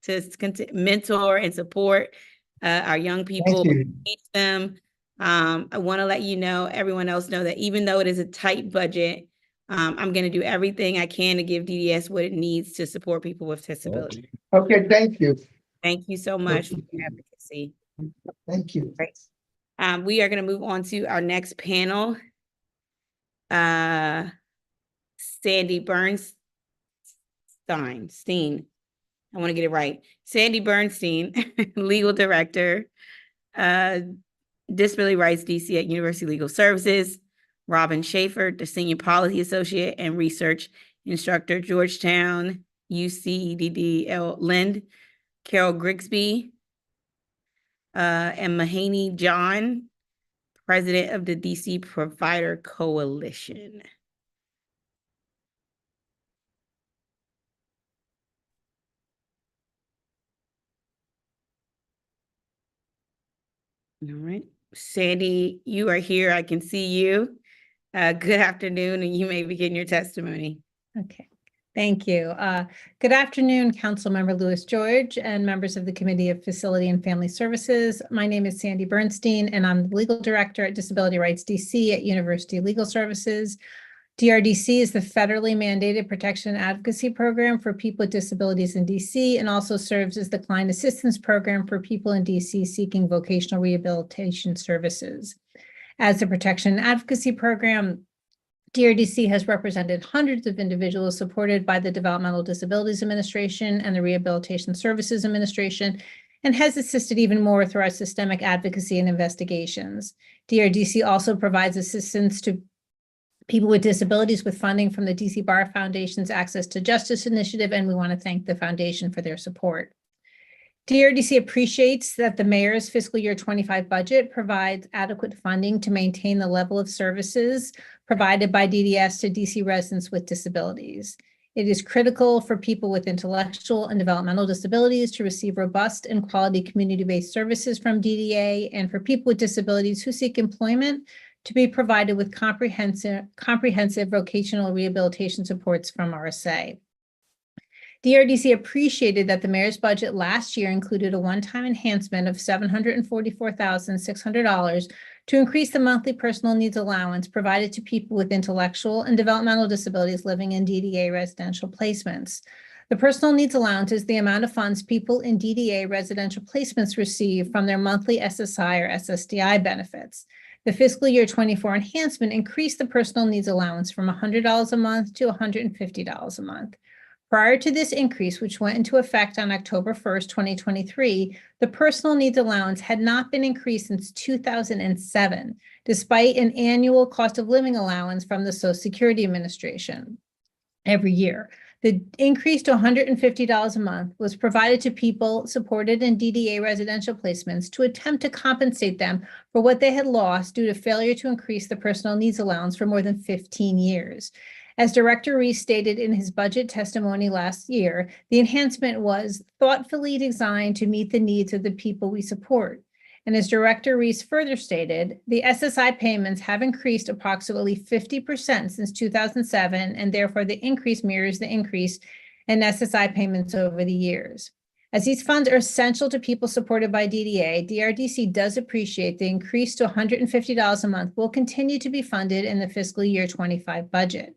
A: mentor and support our young people, teach them. I want to let you know, everyone else know that even though it is a tight budget, I'm going to do everything I can to give DDS what it needs to support people with disabilities.
D: Okay, thank you.
A: Thank you so much for your advocacy.
D: Thank you.
A: Great. We are going to move on to our next panel. Sandy Bernstein. I want to get it right. Sandy Bernstein, Legal Director, Disability Rights DC at University Legal Services. Robin Schaefer, the Senior Policy Associate and Research Instructor, Georgetown, UCDDL Lind. Carol Grigsby, and Mahaney John, President of the DC Provider Coalition. All right, Sandy, you are here. I can see you. Good afternoon, and you may begin your testimony.
M: Okay, thank you. Good afternoon, Councilmember Louis George and members of the Committee of Facility and Family Services. My name is Sandy Bernstein, and I'm the Legal Director at Disability Rights DC at University Legal Services. DRDC is the federally mandated protection and advocacy program for people with disabilities in DC, and also serves as the client assistance program for people in DC seeking vocational rehabilitation services. As a protection and advocacy program, DRDC has represented hundreds of individuals supported by the Developmental Disabilities Administration and the Rehabilitation Services Administration, and has assisted even more through our systemic advocacy and investigations. DRDC also provides assistance to people with disabilities with funding from the DC Bar Foundation's Access to Justice Initiative, and we want to thank the foundation for their support. DRDC appreciates that the mayor's fiscal year 25 budget provides adequate funding to maintain the level of services provided by DDS to DC residents with disabilities. It is critical for people with intellectual and developmental disabilities to receive robust and quality community-based services from DDA, and for people with disabilities who seek employment to be provided with comprehensive vocational rehabilitation supports from RSA. DRDC appreciated that the mayor's budget last year included a one-time enhancement of $744,600 to increase the monthly personal needs allowance provided to people with intellectual and developmental disabilities living in DDA residential placements. The personal needs allowance is the amount of funds people in DDA residential placements receive from their monthly SSI or SSDI benefits. The fiscal year 24 enhancement increased the personal needs allowance from $100 a month to $150 a month. Prior to this increase, which went into effect on October 1st, 2023, the personal needs allowance had not been increased since 2007, despite an annual cost of living allowance from the Social Security Administration every year. The increase to $150 a month was provided to people supported in DDA residential placements to attempt to compensate them for what they had lost due to failure to increase the personal needs allowance for more than 15 years. As Director Reese stated in his budget testimony last year, the enhancement was thoughtfully designed to meet the needs of the people we support. And as Director Reese further stated, the SSI payments have increased approximately 50% since 2007, and therefore the increase mirrors the increase in SSI payments over the years. As these funds are essential to people supported by DDA, DRDC does appreciate the increase to $150 a month will continue to be funded in the fiscal year 25 budget.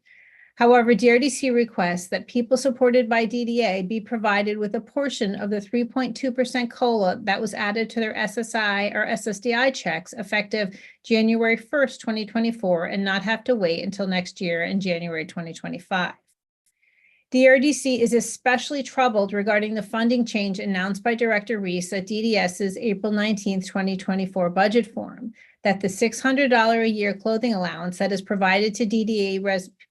M: However, DRDC requests that people supported by DDA be provided with a portion of the 3.2% COLA that was added to their SSI or SSDI checks effective January 1st, 2024, and not have to wait until next year in January 2025. DRDC is especially troubled regarding the funding change announced by Director Reese at DDS's April 19, 2024 budget forum, that the $600 a year clothing allowance that is provided to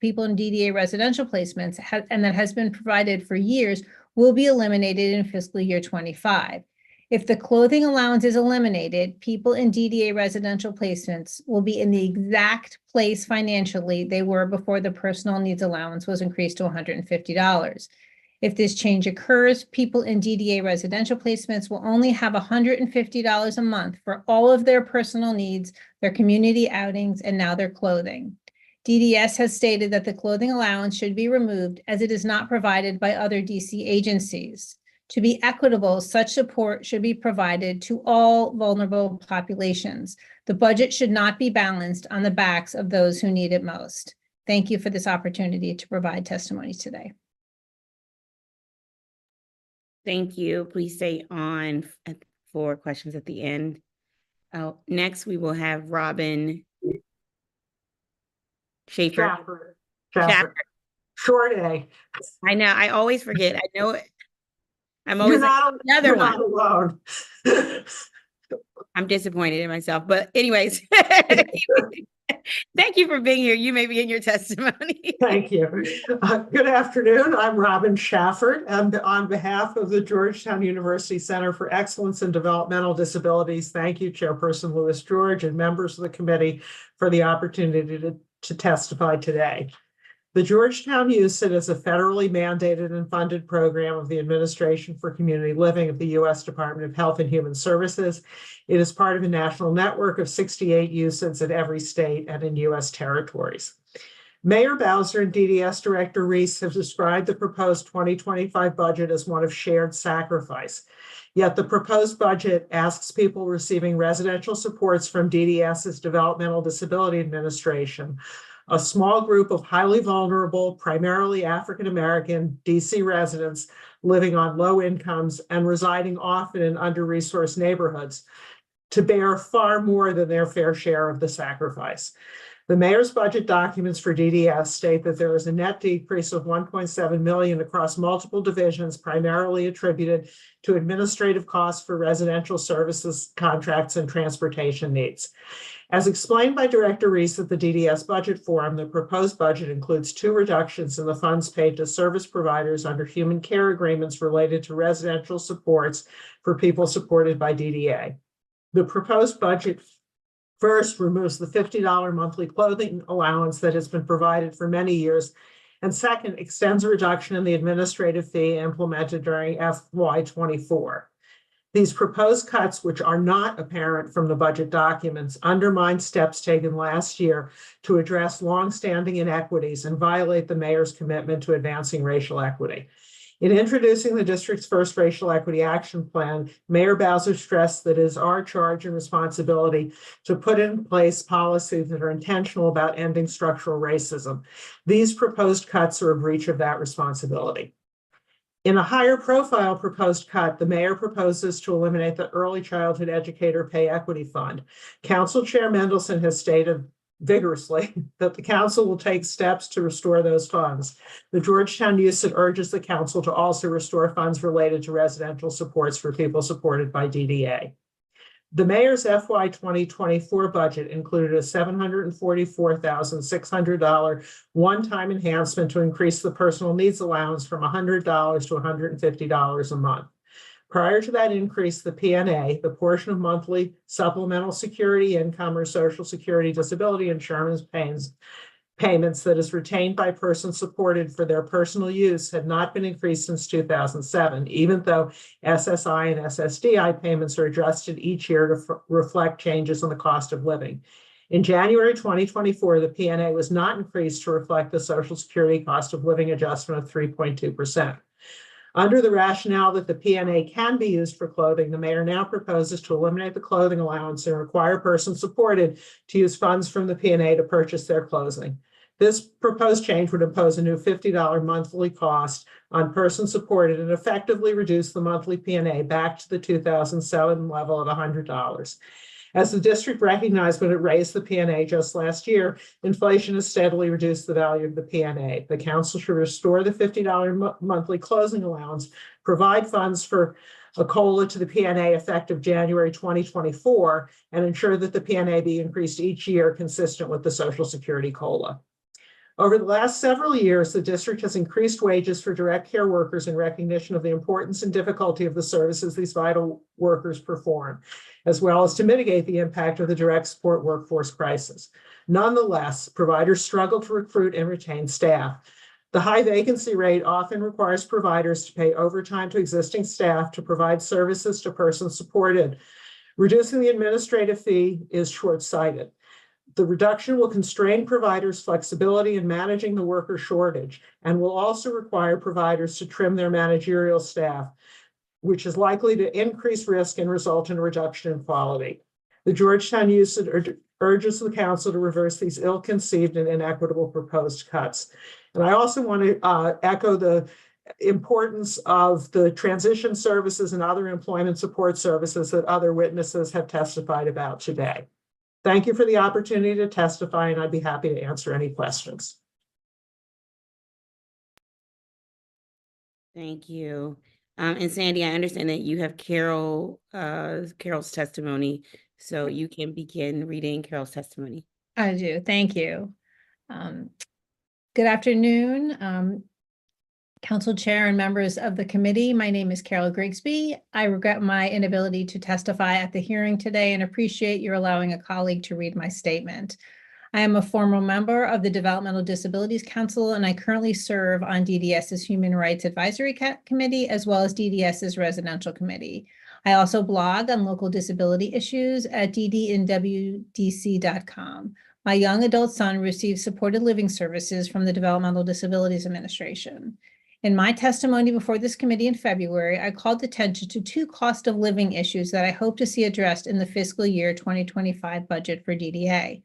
M: people in DDA residential placements and that has been provided for years will be eliminated in fiscal year 25. If the clothing allowance is eliminated, people in DDA residential placements will be in the exact place financially they were before the personal needs allowance was increased to $150. If this change occurs, people in DDA residential placements will only have $150 a month for all of their personal needs, their community outings, and now their clothing. DDS has stated that the clothing allowance should be removed as it is not provided by other DC agencies. To be equitable, such support should be provided to all vulnerable populations. The budget should not be balanced on the backs of those who need it most. Thank you for this opportunity to provide testimony today.
A: Thank you. Please stay on for questions at the end. Next, we will have Robin Schaefer.
N: Schaefer. Short A.
A: I know. I always forget. I know it. I'm
N: You're
A: always
N: not,
A: like, another
N: you're
A: one.
N: not alone.
A: I'm disappointed in myself. But anyways, thank you for being here. You may be in your testimony.
N: Thank you. Good afternoon. I'm Robin Schaefer, and on behalf of the Georgetown University Center for Excellence in Developmental Disabilities, thank you, Chairperson Lewis George, and members of the committee for the opportunity to testify today. The Georgetown USID is a federally mandated and funded program of the Administration for Community Living of the U.S. Department of Health and Human Services. It is part of a national network of 68 USIDs in every state and in U.S. territories. Mayor Bowser and DDS Director Reese have described the proposed 2025 budget as one of shared sacrifice. Yet the proposed budget asks people receiving residential supports from DDS's Developmental Disability Administration, a small group of highly vulnerable, primarily African-American DC residents living on low incomes and residing often in under-resourced neighborhoods, to bear far more than their fair share of the sacrifice. The mayor's budget documents for DDS state that there is a net decrease of $1.7 million across multiple divisions, primarily attributed to administrative costs for residential services, contracts, and transportation needs. As explained by Director Reese at the DDS budget forum, the proposed budget includes 2 reductions in the funds paid to service providers under human care agreements related to residential supports for people supported by DDA. The proposed budget first removes the $50 monthly clothing allowance that has been provided for many years And second, extends a reduction in the administrative fee implemented during FY24. These proposed cuts, which are not apparent from the budget documents, undermine steps taken last year to address longstanding inequities and violate the mayor's commitment to advancing racial equity. In introducing the district's first racial equity action plan, Mayor Bowser stressed that it is our charge and responsibility to put in place policies that are intentional about ending structural racism. These proposed cuts are a breach of that responsibility. In a higher profile proposed cut, the mayor proposes to eliminate the Early Childhood Educator Pay Equity Fund. Council Chair Mendelson has stated vigorously that the council will take steps to restore those funds. The Georgetown Youth urges the council to also restore funds related to residential supports for people supported by DDA. The mayor's FY 2024 budget included a $744,600 one-time enhancement to increase the personal needs allowance from $100 to $150 a month. Prior to that increase, the PNA, the portion of monthly supplemental security income or Social Security disability insurance payments that is retained by persons supported for their personal use, had not been increased since 2007, even though SSI and SSDI payments are adjusted each year to reflect changes in the cost of living. In January 2024, the PNA was not increased to reflect the Social Security cost of living adjustment of 3.2%. Under the rationale that the PNA can be used for clothing, the mayor now proposes to eliminate the clothing allowance and require persons supported to use funds from the PNA to purchase their clothing. This proposed change would impose a new $50 monthly cost on persons supported and effectively reduce the monthly PNA back to the 2007 level of $100. As the district recognized when it raised the PNA just last year, inflation has steadily reduced the value of the PNA. The council should restore the $50 monthly closing allowance, provide funds for a COLA to the PNA effective January 2024, and ensure that the PNA be increased each year consistent with the Social Security COLA. Over the last several years, the district has increased wages for direct care workers in recognition of the importance and difficulty of the services these vital workers perform, as well as to mitigate the impact of the direct support workforce crisis. Nonetheless, providers struggle to recruit and retain staff. The high vacancy rate often requires providers to pay overtime to existing staff to provide services to persons supported. Reducing the administrative fee is short-sighted. The reduction will constrain providers' flexibility in managing the worker shortage and will also require providers to trim their managerial staff, which is likely to increase risk and result in a reduction in quality. The Georgetown Youth urges the council to reverse these ill-conceived and inequitable proposed cuts. And I also want to echo the importance of the transition services and other employment support services that other witnesses have testified about today. Thank you for the opportunity to testify, and I'd be happy to answer any questions.
A: Thank you. And Sandy, I understand that you have Carol's testimony, so you can begin reading Carol's testimony.
M: I do. Thank you. Good afternoon, Council Chair and members of the committee. My name is Carol Grigsby. I regret my inability to testify at the hearing today and appreciate your allowing a colleague to read my statement. I am a former member of the Developmental Disabilities Council, and I currently serve on DDS's Human Rights Advisory Committee, as well as DDS's Residential Committee. I also blog on local disability issues at ddnwdc.com. My young adult son receives supported living services from the Developmental Disabilities Administration. In my testimony before this committee in February, I called attention to two cost of living issues that I hope to see addressed in the fiscal year 2025 budget for DDA.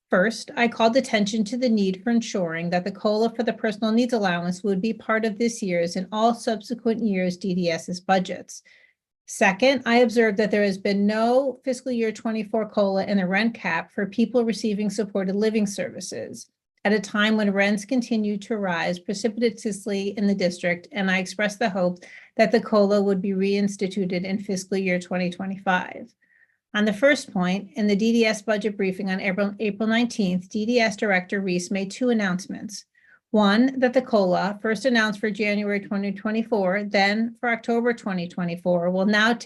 M: First, I called attention to the need for ensuring that the COLA for the personal needs allowance would be part of this year's and all subsequent years' DDS's budgets. Second, I observed that there has been no fiscal year 24 COLA in the rent cap for people receiving supported living services at a time when rents continue to rise precipitously in the district, and I expressed the hope that the COLA would be reinstituted in fiscal year 2025. On the first point, in the DDS budget briefing on April 19th, DDS Director Reese made two announcements. One, that the COLA, first announced for January 2024, then for October 2024, will now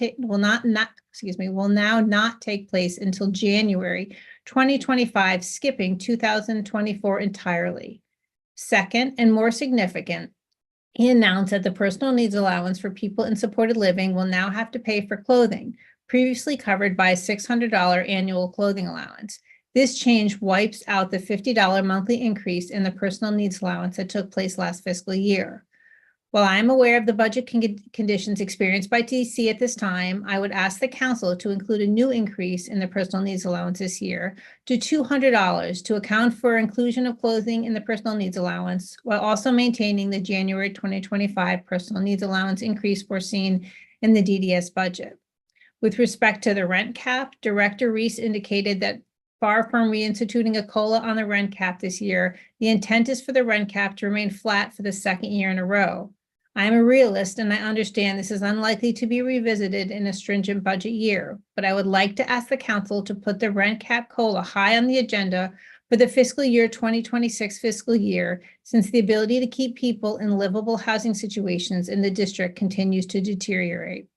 M: not take place until January 2025, skipping 2024 entirely. Second, and more significant, he announced that the personal needs allowance for people in supported living will now have to pay for clothing, previously covered by a $600 annual clothing allowance. This change wipes out the $50 monthly increase in the personal needs allowance that took place last fiscal year. While I am aware of the budget conditions experienced by TC at this time, I would ask the council to include a new increase in the personal needs allowance this year to $200 to account for inclusion of clothing in the personal needs allowance, while also maintaining the January 2025 personal needs allowance increase foreseen in the DDS budget. With respect to the rent cap, Director Reese indicated that far from reinstituting a COLA on the rent cap this year, the intent is for the rent cap to remain flat for the second year in a row. I am a realist and I understand this is unlikely to be revisited in a stringent budget year, but I would like to ask the council to put the rent cap COLA high on the agenda for the fiscal year 2026 fiscal year, since the ability to keep people in livable housing situations in the district continues to deteriorate.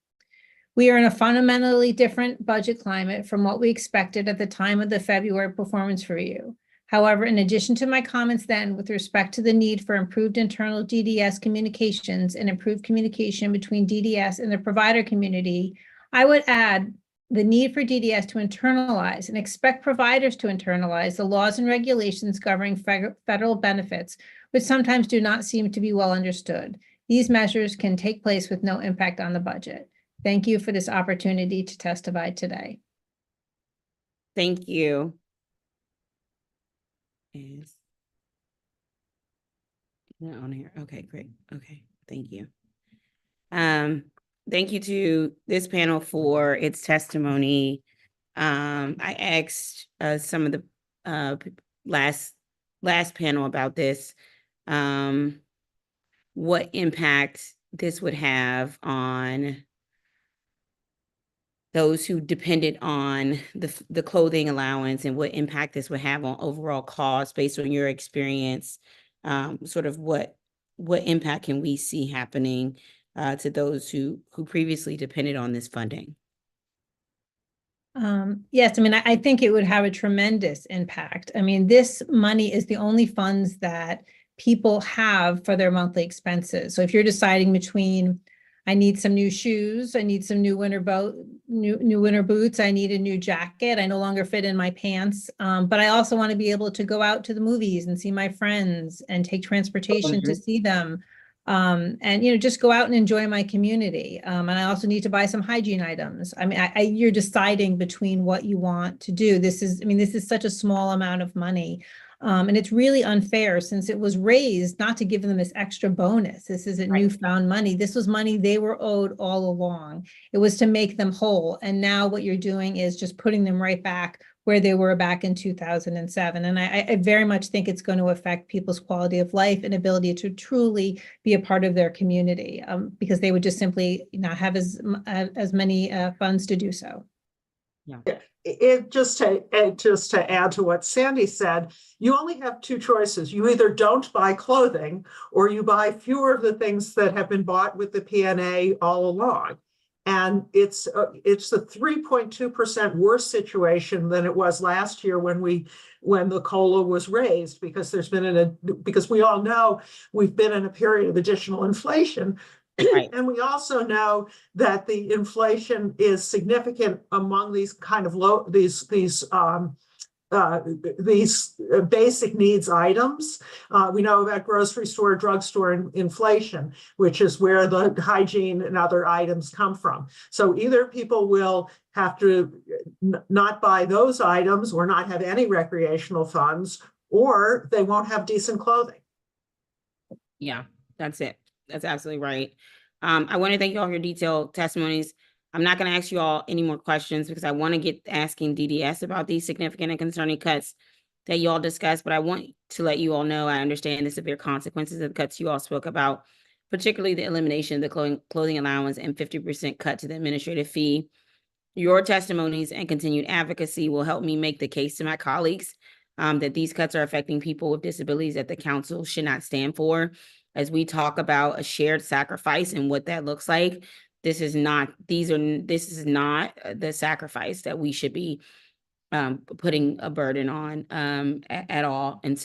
M: We are in a fundamentally different budget climate from what we expected at the time of the February performance review. However, in addition to my comments then with respect to the need for improved internal DDS communications and improved communication between DDS and the provider community, I would add the need for DDS to internalize and expect providers to internalize the laws and regulations governing federal benefits, which sometimes do not seem to be well understood. These measures can take place with no impact on the budget. Thank you for this opportunity to testify today.
A: Thank you. Is not on here. Okay, great. Okay, thank you. Thank you to this panel for its testimony. I asked some of the last panel about this, what impact this would have on those who depended on the clothing allowance and what impact this would have on overall costs based on your experience. Sort of what impact can we see happening to those who previously depended on this funding?
M: Yes, I mean, I think it would have a tremendous impact. I mean, this money is the only funds that people have for their monthly expenses. So if you're deciding between, I need some new shoes, I need some new winter boots, I need a new jacket, I no longer fit in my pants, but I also want to be able to go out to the movies and see my friends and take transportation to see them, and just go out and enjoy my community. And I also need to buy some hygiene items. I mean, you're deciding between what you want to do. This is such a small amount of money. And it's really unfair since it was raised not to give them this extra bonus. This isn't newfound money. This was money they were owed all along. It was to make them whole. And now what you're doing is just putting them right back where they were back in 2007. And I very much think it's going to affect people's quality of life and ability to truly be a part of their community, because they would just simply not have as many funds to do so.
A: Yeah.
N: It just to add to what Sandy said, you only have two choices. You either don't buy clothing or you buy fewer of the things that have been bought with the PNA all along. And it's a 3.2% worse situation than it was last year when the COLA was raised, because because we all know we've been in a period of additional inflation. Right. And we also know that the inflation is significant among these kind of these basic needs items. We know about grocery store, drugstore inflation, which is where the hygiene and other items come from. So either people will have to not buy those items or not have any recreational funds, or they won't have decent clothing.
A: Yeah, that's it. That's absolutely right. I want to thank you all for your detailed testimonies. I'm not going to ask you all any more questions because I want to get asking DDS about these significant and concerning cuts that you all discussed, but I want to let you all know I understand the severe consequences of the cuts you all spoke about, particularly the elimination of the clothing allowance and 50% cut to the administrative fee. Your testimonies and continued advocacy will help me make the case to my colleagues that these cuts are affecting people with disabilities that the council should not stand for. As we talk about a shared sacrifice and what that looks like, this is not the sacrifice that we should be putting a burden on at all. And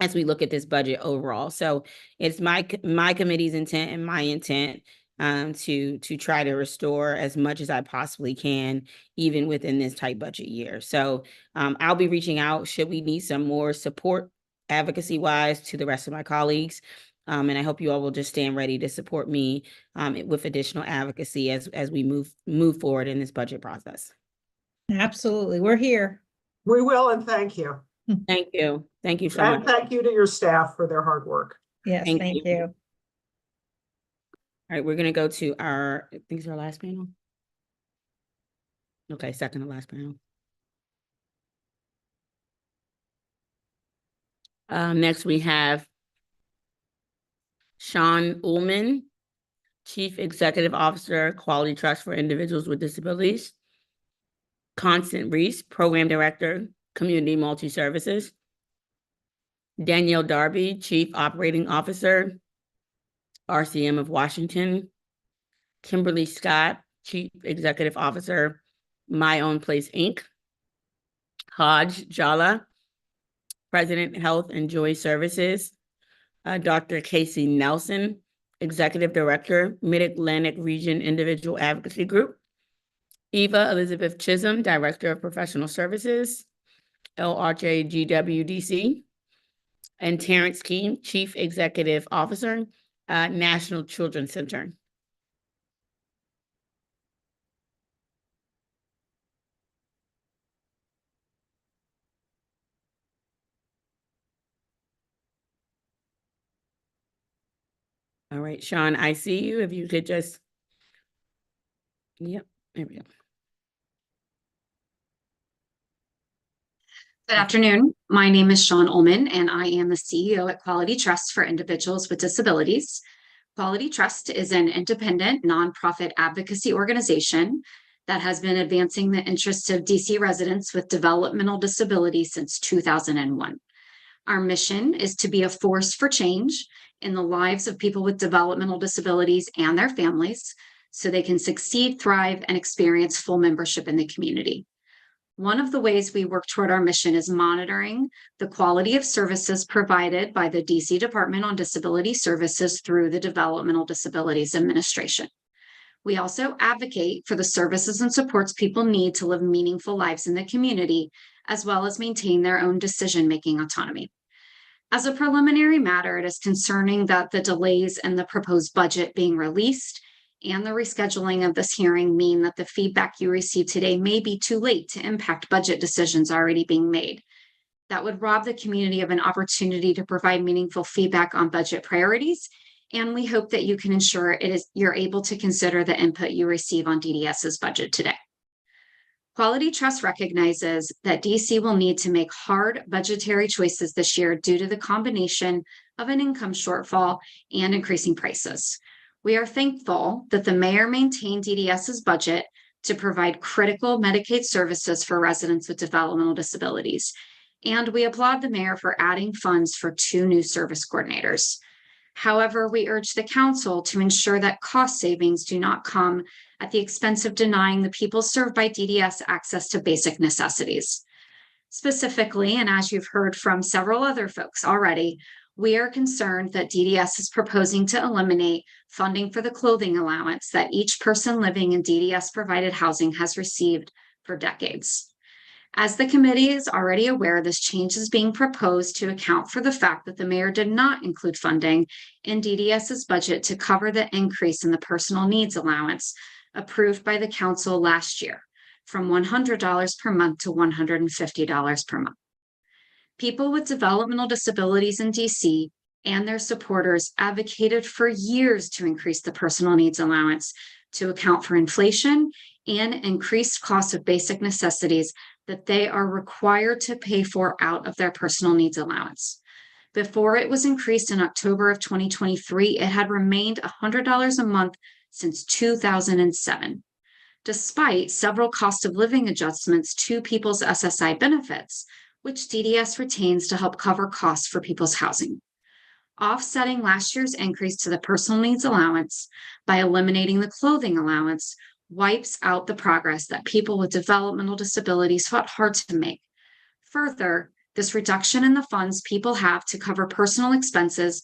A: as we look at this budget overall. So it's my committee's intent and my intent to try to restore as much as I possibly can, even within this tight budget year. So I'll be reaching out should we need some more support advocacy wise to the rest of my colleagues. And I hope you all will just stand ready to support me with additional advocacy as we move forward in this budget process.
M: Absolutely. We're here.
N: We will, and thank you.
A: Thank you. Thank you so
N: And
A: much.
N: thank you to your staff for their hard work.
M: Yes, thank you.
A: All right, we're going to go to our, I think it's our last panel. Okay, second to last panel. Next, we have Sean Ullman, Chief Executive Officer, Quality Trust for Individuals with Disabilities. Constance Reese, Program Director, Community Multi-Services. Danielle Darby, Chief Operating Officer, RCM of Washington. Kimberly Scott, Chief Executive Officer, My Own Place, Inc. Hodge Jala, President, Health and Joy Services. Dr. Casey Nelson, Executive Director, Mid-Atlantic Region Individual Advocacy Group. Eva Elizabeth Chisholm, Director of Professional Services, LRJ GWDC. And Terrence Keene, Chief Executive Officer, National Children's Center. All right, Sean, I see you. If you could just, yep, there we go.
O: Good afternoon. My name is Sean Ullman, and I am the CEO at Quality Trust for Individuals with Disabilities. Quality Trust is an independent nonprofit advocacy organization that has been advancing the interests of DC residents with developmental disabilities since 2001. Our mission is to be a force for change in the lives of people with developmental disabilities and their families so they can succeed, thrive, and experience full membership in the community. One of the ways we work toward our mission is monitoring the quality of services provided by the DC Department on Disability Services through the Developmental Disabilities Administration. We also advocate for the services and supports people need to live meaningful lives in the community, as well as maintain their own decision-making autonomy. As a preliminary matter, it is concerning that the delays in the proposed budget being released and the rescheduling of this hearing mean that the feedback you receive today may be too late to impact budget decisions already being made. That would rob the community of an opportunity to provide meaningful feedback on budget priorities, and we hope that you can ensure you're able to consider the input you receive on DDS's budget today. Quality Trust recognizes that DC will need to make hard budgetary choices this year due to the combination of an income shortfall and increasing prices. We are thankful that the mayor maintained DDS's budget to provide critical Medicaid services for residents with developmental disabilities. And we applaud the mayor for adding funds for 2 new service coordinators. However, we urge the council to ensure that cost savings do not come at the expense of denying the people served by DDS access to basic necessities. Specifically, and as you've heard from several other folks already, we are concerned that DDS is proposing to eliminate funding for the clothing allowance that each person living in DDS-provided housing has received for decades. As the committee is already aware, this change is being proposed to account for the fact that the mayor did not include funding in DDS's budget to cover the increase in the personal needs allowance approved by the council last year from $100 per month to $150 per month. People with developmental disabilities in DC and their supporters advocated for years to increase the personal needs allowance to account for inflation and increased costs of basic necessities that they are required to pay for out of their personal needs allowance. Before it was increased in October of 2023, it had remained $100 a month since 2007. Despite several cost of living adjustments to people's SSI benefits, which DDS retains to help cover costs for people's housing. Offsetting last year's increase to the personal needs allowance by eliminating the clothing allowance wipes out the progress that people with developmental disabilities fought hard to make. Further, This reduction in the funds people have to cover personal expenses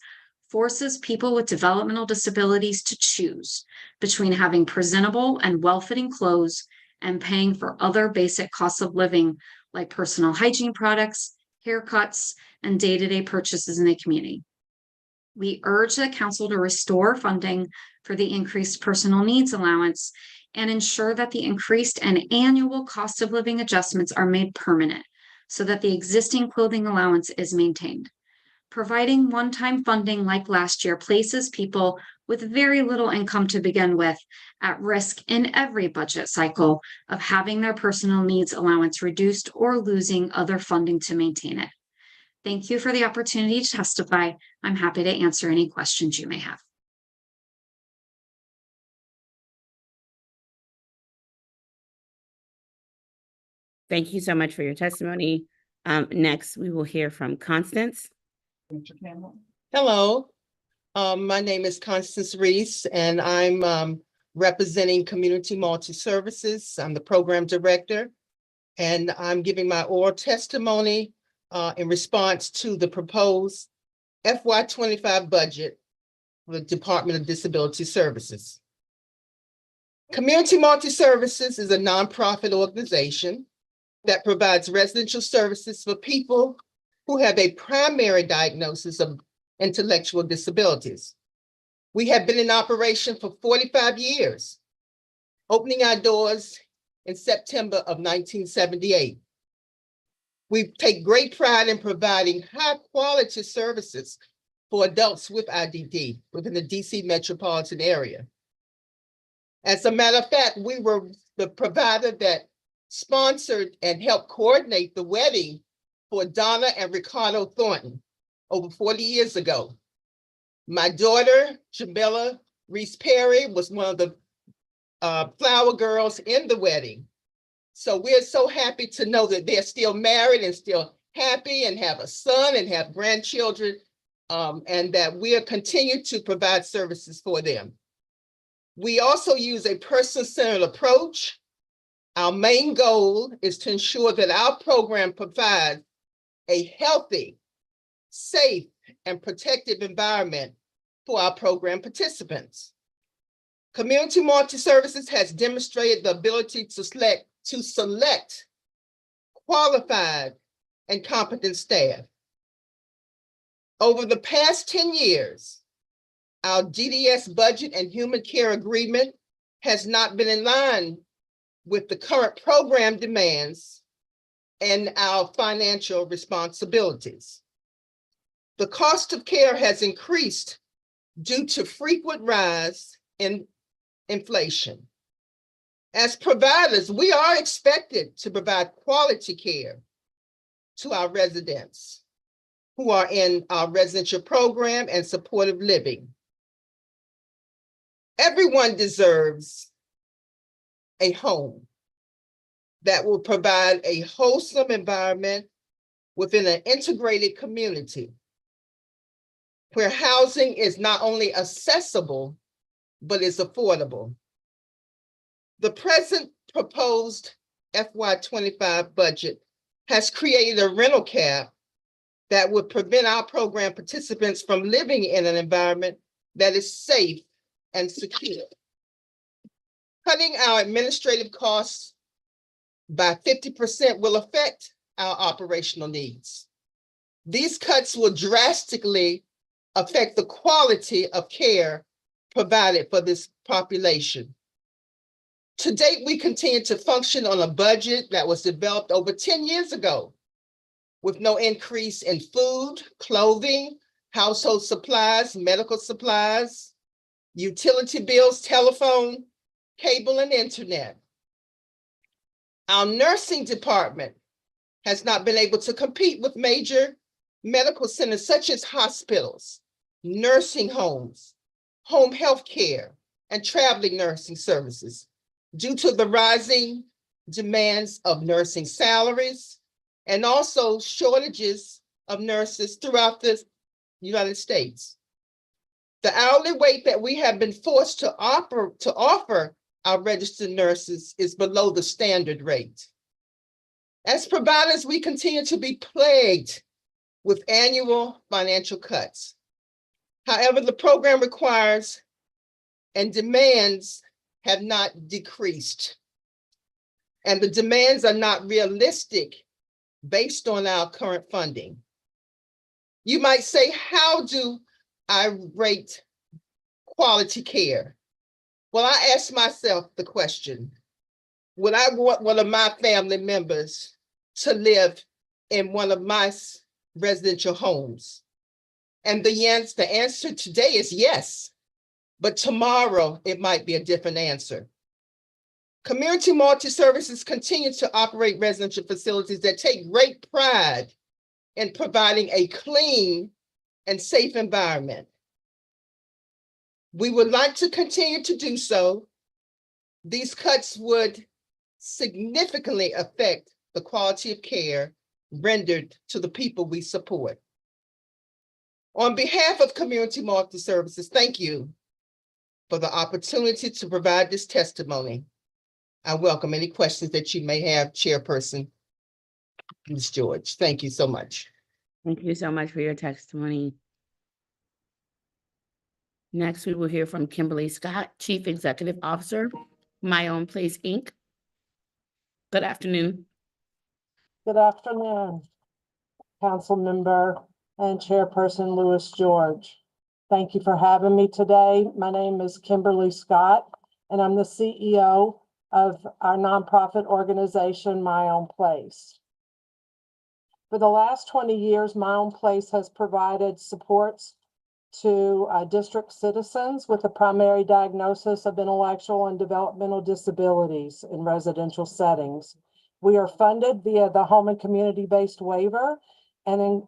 O: forces people with developmental disabilities to choose between having presentable and well-fitting clothes and paying for other basic costs of living like personal hygiene products, haircuts, and day-to-day purchases in the community. We urge the council to restore funding for the increased personal needs allowance and ensure that the increased and annual cost of living adjustments are made permanent so that the existing clothing allowance is maintained. Providing one-time funding like last year places people with very little income to begin with at risk in every budget cycle of having their personal needs allowance reduced or losing other funding to maintain it. Thank you for the opportunity to testify. I'm happy to answer any questions you may have.
A: Thank you so much for your testimony. Next, we will hear from Constance.
P: Hello, my name is Constance Reese, and I'm representing Community Multi-Services. I'm the program director, and I'm giving my oral testimony in response to the proposed FY25 budget for the Department of Disability Services. Community Multi-Services is a nonprofit organization that provides residential services for people who have a primary diagnosis of intellectual disabilities. We have been in operation for 45 years, opening our doors in September of 1978. We take great pride in providing high quality services for adults with IDD within the DC metropolitan area. As a matter of fact, we were the provider that sponsored and helped coordinate the wedding for Donna and Ricardo Thornton over 40 years ago. My daughter, Jamila Reese Perry, was one of the flower girls in the wedding. So we're so happy to know that they're still married and still happy and have a son and have grandchildren, and that we'll continue to provide services for them. We also use a person-centered approach. Our main goal is to ensure that our program provides a healthy, safe, and protective environment for our program participants. Community Multi-Services has demonstrated the ability to select qualified and competent staff. Over the past 10 years, our DDS budget and human care agreement has not been in line with the current program demands and our financial responsibilities. The cost of care has increased due to frequent rise in inflation. As providers, we are expected to provide quality care to our residents who are in our residential program and supportive living. Everyone deserves a home that will provide a wholesome environment within an integrated community where housing is not only accessible, but is affordable. The present proposed FY25 budget has created a rental cap that would prevent our program participants from living in an environment that is safe and secure. Cutting our administrative costs by 50% will affect our operational needs. These cuts will drastically affect the quality of care provided for this population. To date, we continue to function on a budget that was developed over 10 years ago, with no increase in food, clothing, household supplies, medical supplies, utility bills, telephone, cable, and internet. Our nursing department has not been able to compete with major medical centers such as hospitals, nursing homes, home health care, and traveling nursing services due to the rising demands of nursing salaries and also shortages of nurses throughout the United States. The hourly rate that we have been forced to offer our registered nurses is below the standard rate. As providers, we continue to be plagued with annual financial cuts. However, the program requires and demands have not decreased. And the demands are not realistic based on our current funding. You might say, how do I rate quality care? Well, I ask myself the question, would I want one of my family members to live in one of my residential homes? And the answer today is yes, but tomorrow it might be a different answer. Community multi-services continue to operate residential facilities that take great pride in providing a clean and safe environment. We would like to continue to do so. These cuts would significantly affect the quality of care rendered to the people we support. On behalf of Community Multi-Services, thank you for the opportunity to provide this testimony. I welcome any questions that you may have, Chairperson Ms. George. Thank you so much.
A: Thank you so much for your testimony. Next, we will hear from Kimberly Scott, Chief Executive Officer, My Own Place, Inc. Good afternoon.
Q: Good afternoon, Council Member and Chairperson Lewis George. Thank you for having me today. My name is Kimberly Scott, and I'm the CEO of our nonprofit organization, My Own Place. For the last 20 years, My Own Place has provided supports to district citizens with a primary diagnosis of intellectual and developmental disabilities in residential settings. We are funded via the home and community-based waiver, and in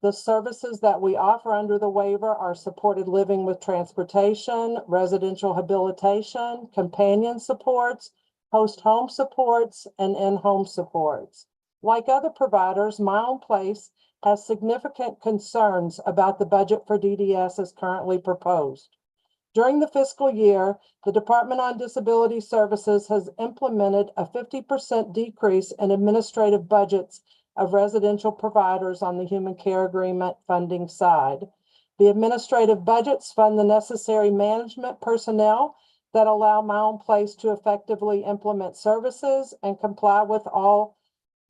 Q: the services that we offer under the waiver are supported living with transportation, residential habilitation, companion supports, host home supports, and in-home supports. Like other providers, My Own Place has significant concerns about the budget for DDS as currently proposed. During the fiscal year, the Department on Disability Services has implemented a 50% decrease in administrative budgets of residential providers on the Human Care Agreement funding side. The administrative budgets fund the necessary management personnel that allow My Own Place to effectively implement services and comply with all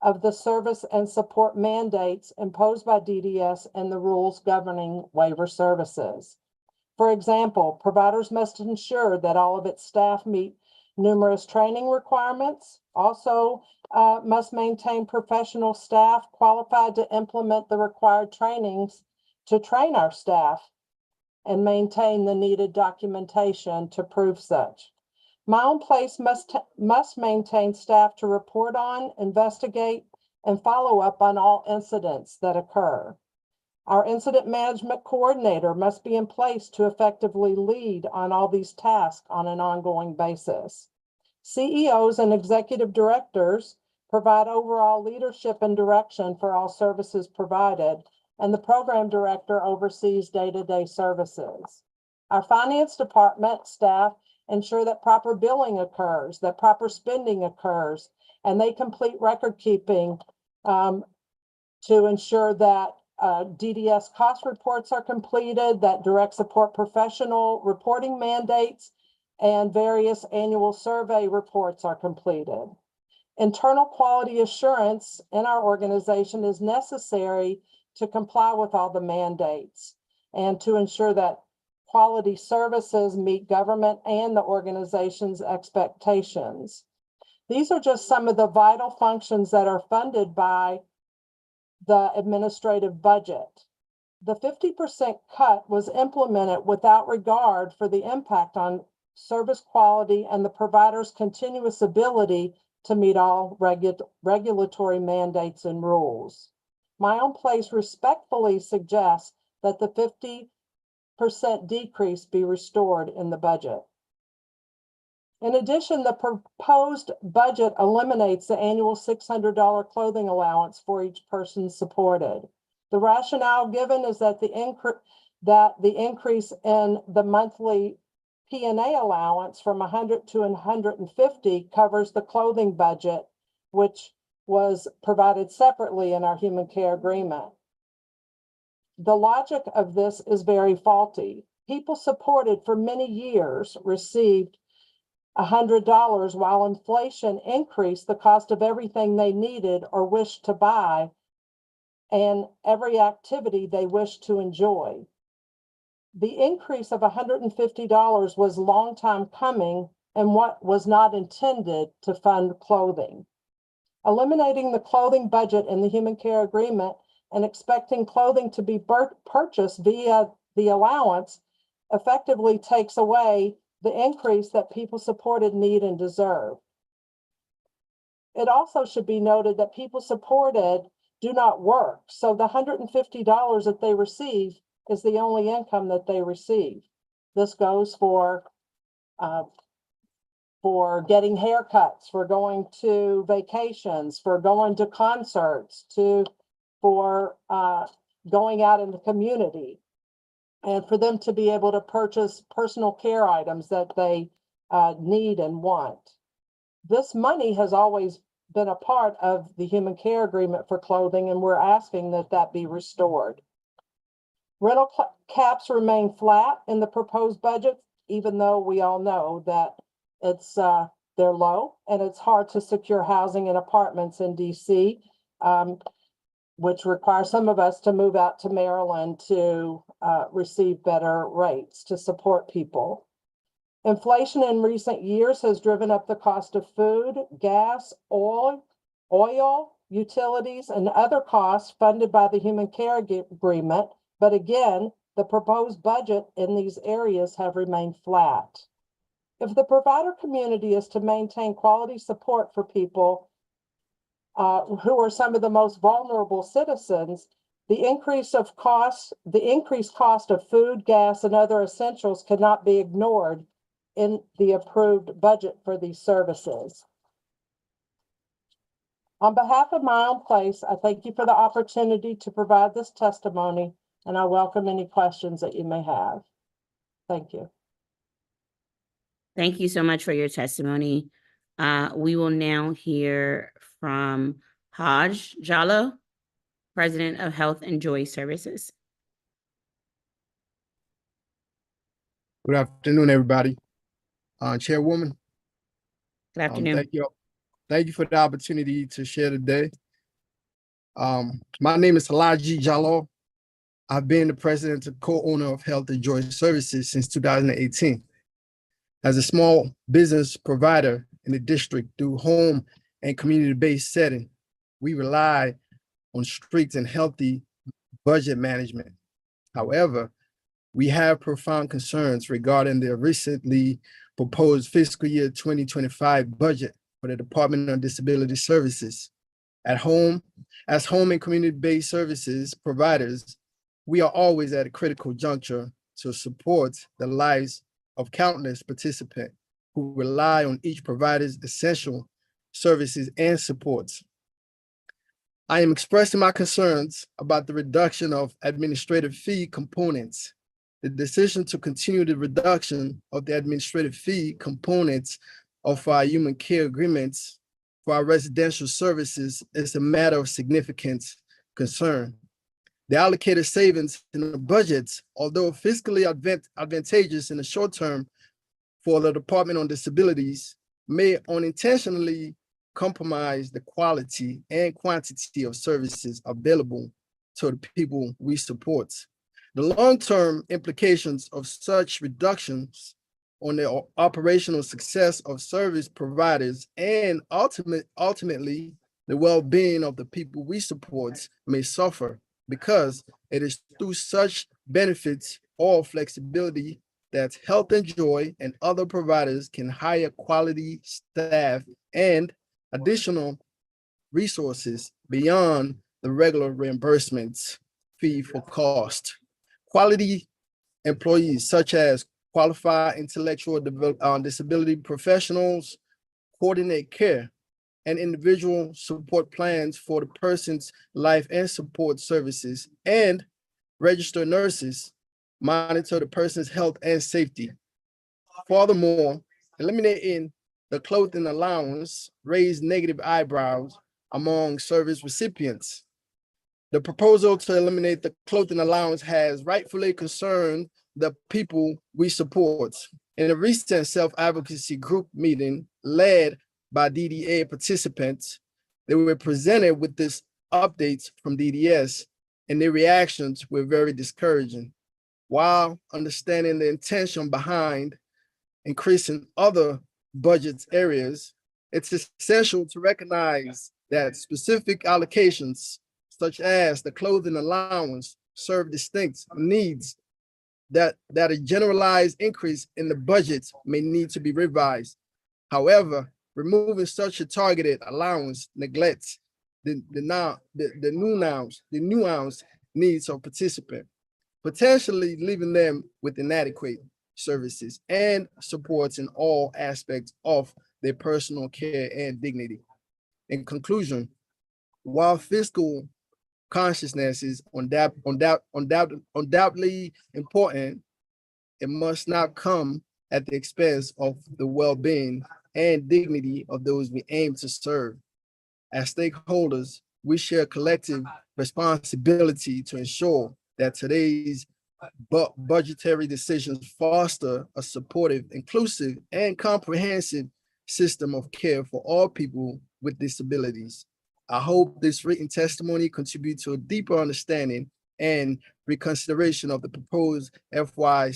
Q: of the service and support mandates imposed by DDS and the rules governing waiver services. For example, providers must ensure that all of its staff meet numerous training requirements, also must maintain professional staff qualified to implement the required trainings to train our staff and maintain the needed documentation to prove such. My Own Place must maintain staff to report on, investigate, and follow up on all incidents that occur. Our incident management coordinator must be in place to effectively lead on all these tasks on an ongoing basis. CEOs and executive directors provide overall leadership and direction for all services provided, and the program director oversees day-to-day services. Our finance department staff ensure that proper billing occurs, that proper spending occurs, and they complete record keeping to ensure that DDS cost reports are completed, that direct support professional reporting mandates and various annual survey reports are completed. Internal quality assurance in our organization is necessary to comply with all the mandates and to ensure that quality services meet government and the organization's expectations. These are just some of the vital functions that are funded by the administrative budget. The 50% cut was implemented without regard for the impact on service quality and the provider's continuous ability to meet all regulatory mandates and rules. My Own Place respectfully suggests that the 50% decrease be restored in the budget. In addition, the proposed budget eliminates the annual $600 clothing allowance for each person supported. The rationale given is that the increase in the monthly P&A allowance from 100 to 150 covers the clothing budget, which was provided separately in our human care agreement. The logic of this is very faulty. People supported for many years received $100 while inflation increased the cost of everything they needed or wished to buy and every activity they wished to enjoy. The increase of $150 was long time coming and what was not intended to fund clothing. Eliminating the clothing budget in the human care agreement and expecting clothing to be purchased via the allowance effectively takes away the increase that people supported need and deserve. It also should be noted that people supported do not work, so the $150 that they receive is the only income that they receive. This goes for getting haircuts, for going to vacations, for going to concerts, for going out in the community, and for them to be able to purchase personal care items that they need and want. This money has always been a part of the human care agreement for clothing, and we're asking that that be restored. Rental caps remain flat in the proposed budget, even though we all know that they're low and it's hard to secure housing and apartments in DC, which requires some of us to move out to Maryland to receive better rates to support people. Inflation in recent years has driven up the cost of food, gas, oil, utilities, and other costs funded by the human care agreement. But again, the proposed budget in these areas have remained flat. If the provider community is to maintain quality support for people who are some of the most vulnerable citizens, the increased cost of food, gas, and other essentials cannot be ignored in the approved budget for these services. On behalf of my own place, I thank you for the opportunity to provide this testimony, and I welcome any questions that you may have. Thank you.
A: Thank you so much for your testimony. We will now hear from Haj Jallo, President of Health and Joy Services.
R: Good afternoon, everybody. Chairwoman.
A: Good afternoon.
R: Thank you for the opportunity to share today. My name is Haj Jallo. I've been the president and co-owner of Health and Joy Services since 2018. As a small business provider in the district through home and community-based setting, we rely on strict and healthy budget management. However, we have profound concerns regarding the recently proposed fiscal year 2025 budget for the Department of Disability Services. As home and community-based services providers, we are always at a critical juncture to support the lives of countless participants who rely on each provider's essential services and supports. I am expressing my concerns about the reduction of administrative fee components. The decision to continue the reduction of the administrative fee components of our human care agreements for our residential services is a matter of significant concern. The allocated savings in the budgets, although fiscally advantageous in the short term for the Department on Disabilities, may unintentionally compromise the quality and quantity of services available to the people we support. The long-term implications of such reductions on the operational success of service providers and ultimately the well-being of the people we support may suffer, because it is through such benefits or flexibility that Health and Joy and other providers can hire quality staff and additional resources beyond the regular reimbursements fee for cost. Quality employees such as qualified intellectual disability professionals coordinate care and individual support plans for the person's life and support services, and registered nurses monitor the person's health and safety. Furthermore, eliminating the clothing allowance raised negative eyebrows among service recipients. The proposal to eliminate the clothing allowance has rightfully concerned the people we support. In a recent self-advocacy group meeting led by DDA participants, they were presented with this updates from DDS, and their reactions were very discouraging. While understanding the intention behind increasing other budget areas, it's essential to recognize that specific allocations, such as the clothing allowance, serve distinct needs that a generalized increase in the budget may need to be revised. However, removing such a targeted allowance neglects the nuanced needs of participants, potentially leaving them with inadequate services and supports in all aspects of their personal care and dignity. In conclusion, while fiscal consciousness is undoubtedly important, it must not come at the expense of the well-being and dignity of those we aim to serve. As stakeholders, we share collective responsibility to ensure that today's budgetary decisions foster a supportive, inclusive, and comprehensive system of care for all people with disabilities. I hope this written testimony contributes to a deeper understanding and reconsideration of the proposed FY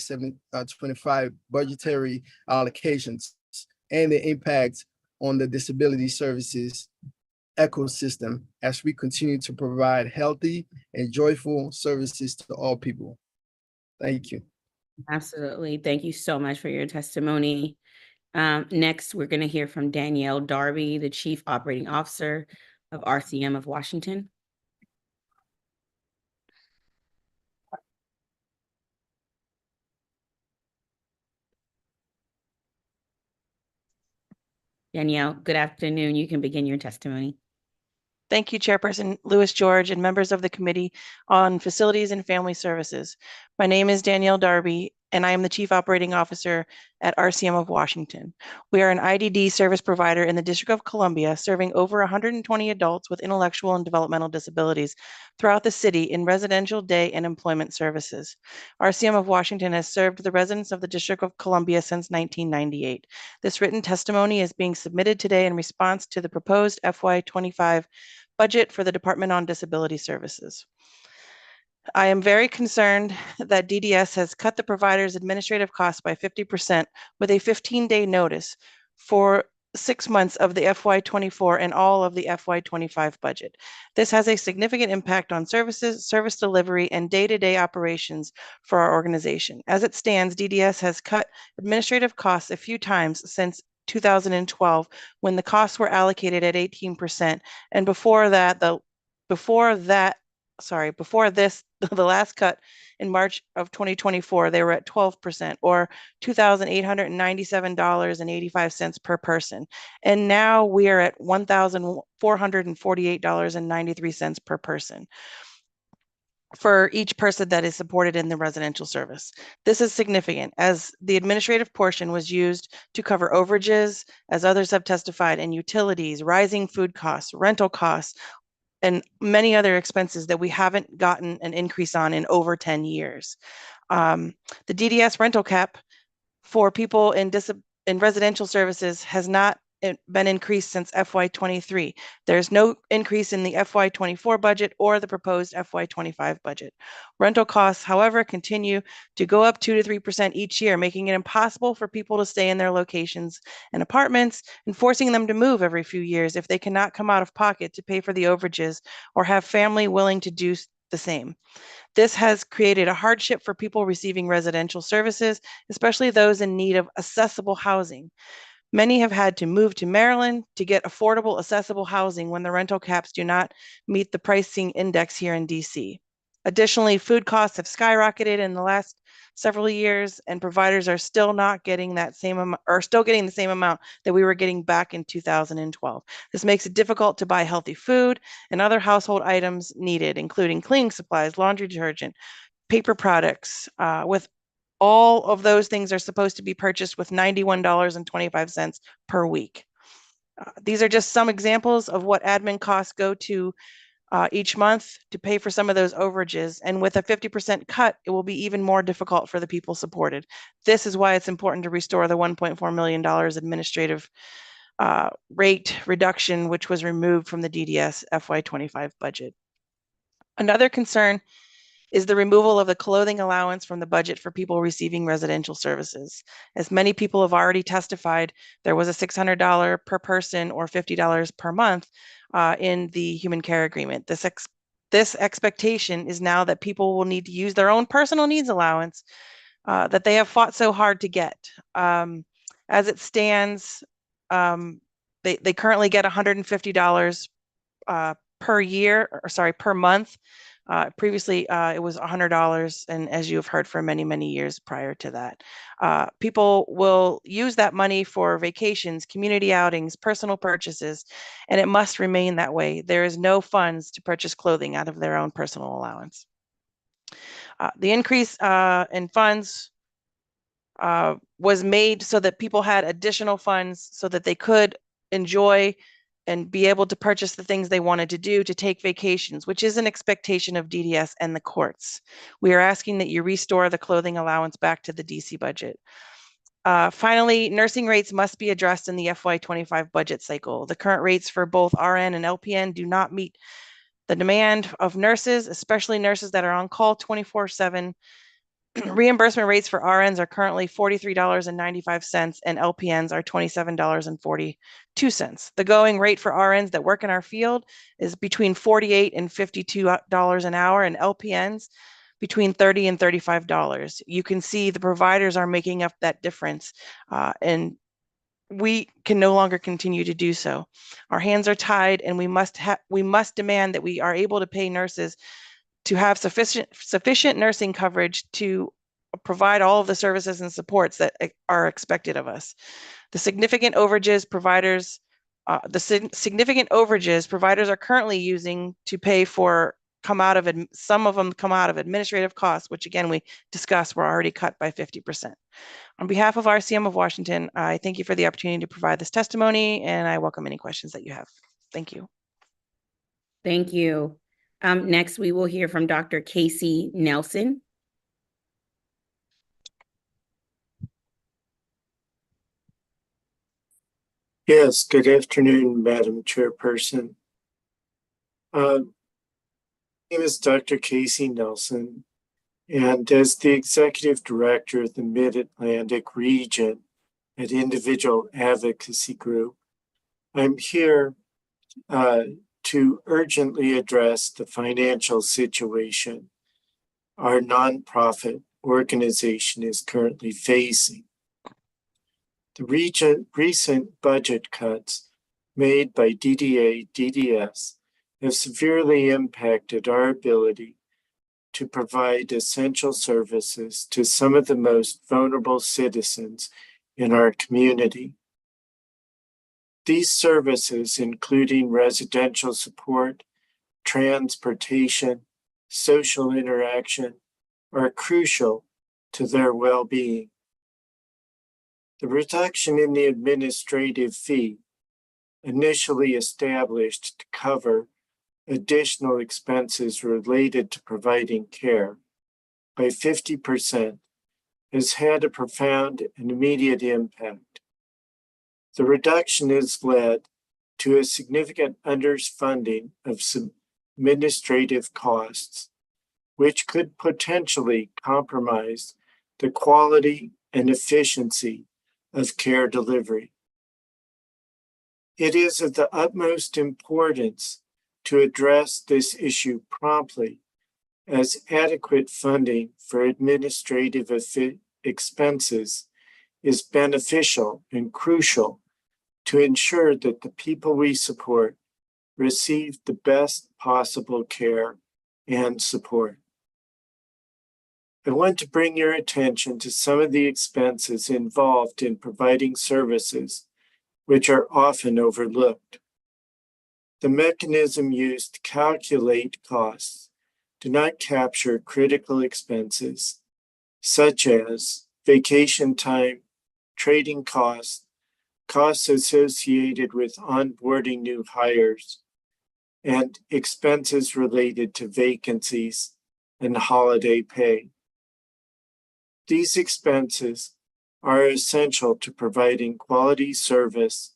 R: 25 budgetary allocations and the impact on the disability services ecosystem as we continue to provide healthy and joyful services to all people. Thank you.
A: Absolutely. Thank you so much for your testimony. Next, we're going to hear from Danielle Darby, the Chief Operating Officer of RCM of Washington. Danielle, good afternoon. You can begin your testimony.
S: Thank you, Chairperson Lewis George and members of the Committee on Facilities and Family Services. My name is Danielle Darby, and I am the Chief Operating Officer at RCM of Washington. We are an IDD service provider in the District of Columbia, serving over 120 adults with intellectual and developmental disabilities throughout the city in residential, day, and employment services. RCM of Washington has served the residents of the District of Columbia since 1998. This written testimony is being submitted today in response to the proposed FY 25 budget for the Department on Disability Services. I am very concerned that DDS has cut the provider's administrative costs by 50% with a 15-day notice for 6 months of the FY 24 and all of the FY 25 budget. This has a significant impact on services, service delivery, and day-to-day operations for our organization. As it stands, DDS has cut administrative costs a few times since 2012, when the costs were allocated at 18%, and before this, the last cut in March of 2024, they were at 12%, or $2,897.85 per person. And now we are at $1,448.93 per person for each person that is supported in the residential service. This is significant, as the administrative portion was used to cover overages, as others have testified, and utilities, rising food costs, rental costs, and many other expenses that we haven't gotten an increase on in over 10 years. The DDS rental cap for people in residential services has not been increased since FY 23. There's no increase in the FY 24 budget or the proposed FY 25 budget. Rental costs, however, continue to go up 2 to 3% each year, making it impossible for people to stay in their locations and apartments, and forcing them to move every few years if they cannot come out of pocket to pay for the overages or have family willing to do the same. This has created a hardship for people receiving residential services, especially those in need of accessible housing. Many have had to move to Maryland to get affordable, accessible housing when the rental caps do not meet the pricing index here in DC. Additionally, food costs have skyrocketed in the last several years, and providers are still not getting that same amount, or still getting the same amount that we were getting back in 2012. This makes it difficult to buy healthy food and other household items needed, including cleaning supplies, laundry detergent, paper products, with all of those things are supposed to be purchased with $91.25 per week. These are just some examples of what admin costs go to each month to pay for some of those overages. And with a 50% cut, it will be even more difficult for the people supported. This is why it's important to restore the $1.4 million administrative rate reduction, which was removed from the DDS FY25 budget. Another concern is the removal of the clothing allowance from the budget for people receiving residential services. As many people have already testified, there was a $600 per person or $50 per month in the human care agreement. This expectation is now that people will need to use their own personal needs allowance that they have fought so hard to get. As it stands, they currently get $150 per year, or sorry, per month. Previously, it was $100, and as you have heard for many, many years prior to that. People will use that money for vacations, community outings, personal purchases, and it must remain that way. There is no funds to purchase clothing out of their own personal allowance. The increase in funds was made so that people had additional funds so that they could enjoy and be able to purchase the things they wanted to do, to take vacations, which is an expectation of DDS and the courts. We are asking that you restore the clothing allowance back to the DC budget. Finally, nursing rates must be addressed in the FY25 budget cycle. The current rates for both RN and LPN do not meet the demand of nurses, especially nurses that are on call 24/7. Reimbursement rates for RNs are currently $43.95 and LPNs are $27.42. The going rate for RNs that work in our field is between $48 and $52 an hour, and LPNs between $30 and $35. You can see the providers are making up that difference, and we can no longer continue to do so. Our hands are tied, and we must demand that we are able to pay nurses to have sufficient nursing coverage to provide all of the services and supports that are expected of us. The significant overages providers are currently using to pay for some of them come out of administrative costs, which again we discussed were already cut by 50%. On behalf of RCM of Washington, I thank you for the opportunity to provide this testimony, and I welcome any questions that you have. Thank you.
A: Thank you. Next, we will hear from Dr. Casey Nelson.
T: Yes, good afternoon, Madam Chairperson. My name is Dr. Casey Nelson, and as the Executive Director of the Mid-Atlantic Region at Individual Advocacy Group, I'm here to urgently address the financial situation our nonprofit organization is currently facing. The recent budget cuts made by DDS have severely impacted our ability to provide essential services to some of the most vulnerable citizens in our community. These services, including residential support, transportation, social interaction, are crucial to their well-being. The reduction in the administrative fee, initially established to cover additional expenses related to providing care, by 50%, has had a profound and immediate impact. The reduction has led to a significant underfunding of some administrative costs, which could potentially compromise the quality and efficiency of care delivery. It is of the utmost importance to address this issue promptly, as adequate funding for administrative expenses is beneficial and crucial to ensure that the people we support receive the best possible care and support. I want to bring your attention to some of the expenses involved in providing services, which are often overlooked. The mechanism used to calculate costs do not capture critical expenses, such as vacation time, trading costs, costs associated with onboarding new hires, and expenses related to vacancies and holiday pay. These expenses are essential to providing quality service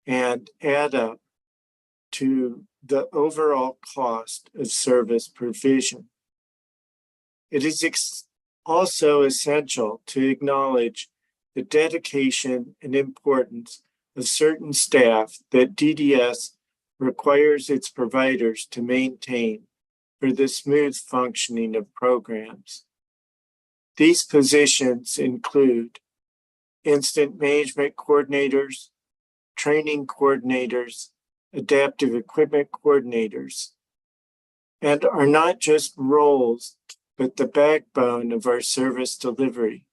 T: and add up to the overall cost of service provision. It is also essential to acknowledge the dedication and importance of certain staff that DDS requires its providers to maintain for the smooth functioning of programs. These positions include incident management coordinators, training coordinators, adaptive equipment coordinators, and are not just roles, but the backbone of our service delivery.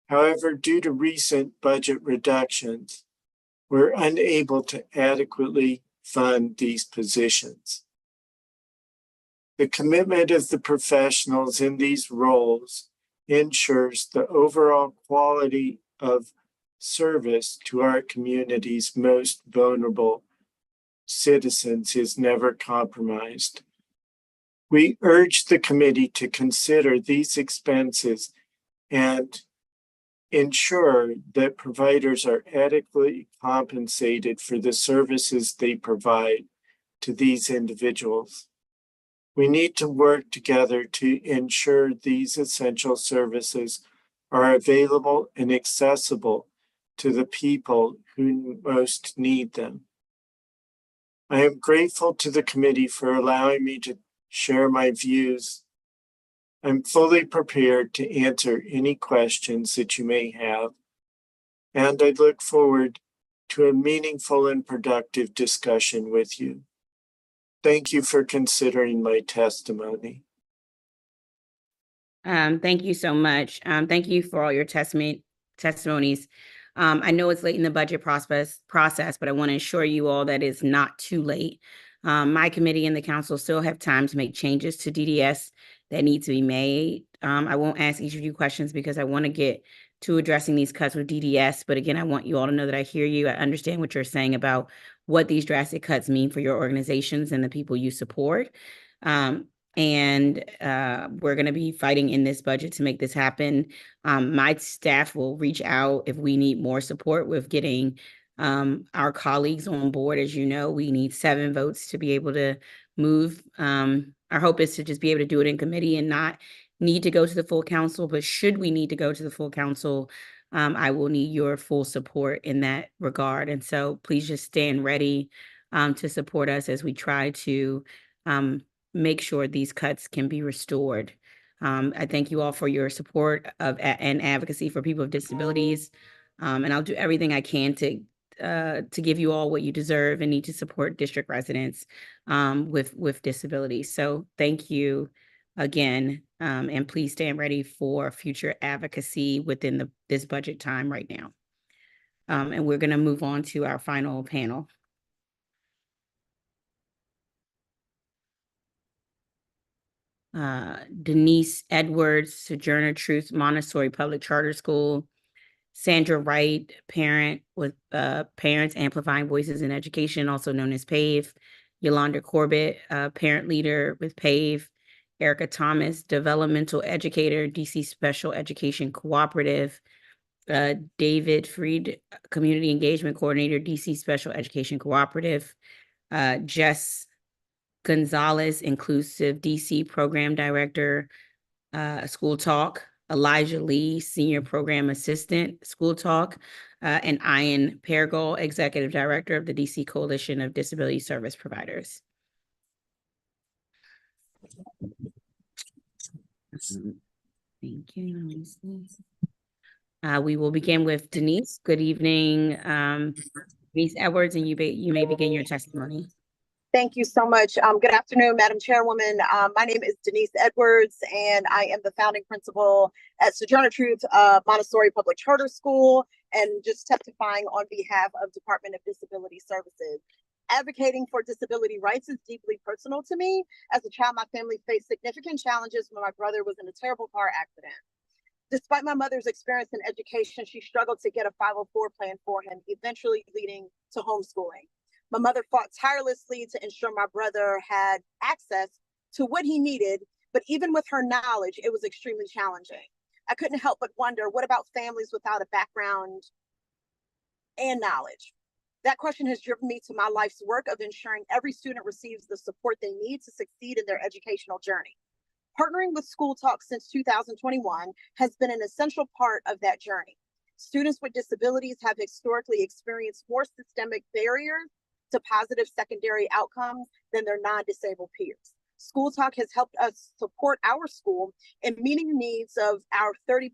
T: However, due to recent budget reductions, we're unable to adequately fund these positions. The commitment of the professionals in these roles ensures the overall quality of service to our community's most vulnerable citizens is never compromised. We urge the committee to consider these expenses and ensure that providers are adequately compensated for the services they provide to these individuals. We need to work together to ensure these essential services are available and accessible to the people who most need them. I am grateful to the committee for allowing me to share my views. I'm fully prepared to answer any questions that you may have, and I look forward to a meaningful and productive discussion with you. Thank you for considering my testimony.
A: Thank you so much. Thank you for all your testimonies. I know it's late in the budget process, but I want to assure you all that it's not too late. My committee and the council still have time to make changes to DDS that need to be made. I won't ask each of you questions because I want to get to addressing these cuts with DDS. But again, I want you all to know that I hear you. I understand what you're saying about what these drastic cuts mean for your organizations and the people you support. We're going to be fighting in this budget to make this happen. My staff will reach out if we need more support with getting our colleagues on board. As you know, we need 7 votes to be able to move. Our hope is to just be able to do it in committee and not need to go to the full council. But should we need to go to the full council, I will need your full support in that regard. And so please just stand ready to support us as we try to make sure these cuts can be restored. I thank you all for your support of and advocacy for people with disabilities. And I'll do everything I can to give you all what you deserve and need to support district residents with disabilities. So thank you again, and please stand ready for future advocacy within this budget time right now. And we're going to move on to our final panel. Denise Edwards, Sojourner Truth Montessori Public Charter School. Sandra Wright, parent with Parents Amplifying Voices in Education, also known as PAVE. Yolanda Corbett, parent leader with PAVE. Erica Thomas, developmental educator, DC Special Education Cooperative. David Freed, community engagement coordinator, DC Special Education Cooperative. Jess Gonzalez, inclusive DC program director, School Talk. Elijah Lee, senior program assistant, School Talk, and Ian Pergol, executive director of the DC Coalition of Disability Service Providers. Thank you. We will begin with Denise. Good evening, Denise Edwards, and you may begin your testimony.
U: Thank you so much. Good afternoon, Madam Chairwoman. My name is Denise Edwards, and I am the founding principal at Sojourner Truth Montessori Public Charter School, and just testifying on behalf of Department of Disability Services. Advocating for disability rights is deeply personal to me. As a child, my family faced significant challenges when my brother was in a terrible car accident. Despite my mother's experience in education, she struggled to get a 504 plan for him, eventually leading to homeschooling. My mother fought tirelessly to ensure my brother had access to what he needed, but even with her knowledge, it was extremely challenging. I couldn't help but wonder, what about families without a background and knowledge? That question has driven me to my life's work of ensuring every student receives the support they need to succeed in their educational journey. Partnering with School Talk since 2021 has been an essential part of that journey. Students with disabilities have historically experienced more systemic barriers to positive secondary outcomes than their non-disabled peers. School Talk has helped us support our school in meeting the needs of our 30+%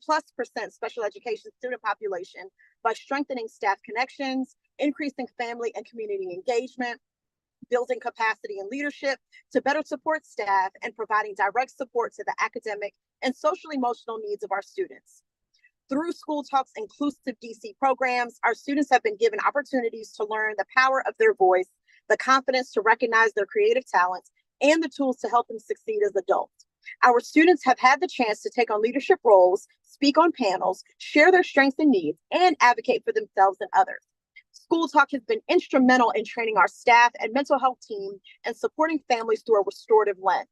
U: special education student population by strengthening staff connections, increasing family and community engagement, building capacity and leadership to better support staff, and providing direct support to the academic and social emotional needs of our students. Through School Talk's inclusive DC programs, our students have been given opportunities to learn the power of their voice, the confidence to recognize their creative talents, and the tools to help them succeed as adults. Our students have had the chance to take on leadership roles, speak on panels, share their strengths and needs, and advocate for themselves and others. School Talk has been instrumental in training our staff and mental health team and supporting families through a restorative lens.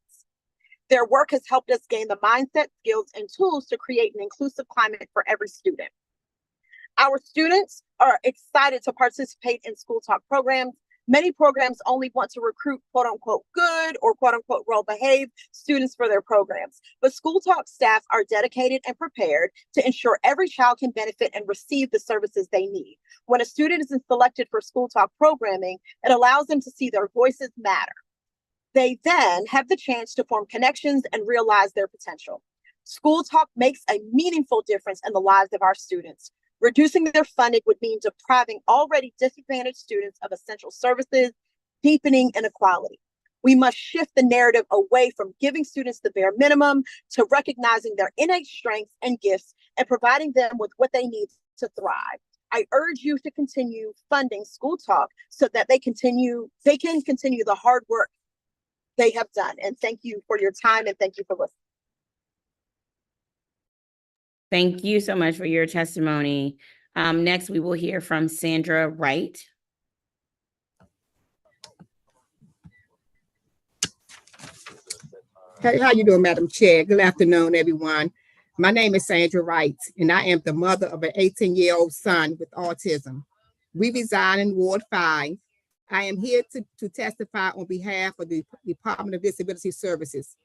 U: Their work has helped us gain the mindset, skills, and tools to create an inclusive climate for every student. Our students are excited to participate in School Talk programs. Many programs only want to recruit quote unquote good or quote unquote well-behaved students for their programs. But School Talk staff are dedicated and prepared to ensure every child can benefit and receive the services they need. When a student is selected for School Talk programming, it allows them to see their voices matter. They then have the chance to form connections and realize their potential. School Talk makes a meaningful difference in the lives of our students. Reducing their funding would mean depriving already disadvantaged students of essential services, deepening inequality. We must shift the narrative away from giving students the bare minimum to recognizing their innate strengths and gifts and providing them with what they need to thrive. I urge you to continue funding School Talk so that they can continue the hard work they have done. And thank you for your time and thank you for listening.
A: Thank you so much for your testimony. Next, we will hear from Sandra Wright.
C: Hey, how you doing, Madam Chair? Good afternoon, everyone. My name is Sandra Wright, and I am the mother of an 18-year-old son with autism. We reside in Ward 5. I am here to testify on behalf of the Department of Disability Services.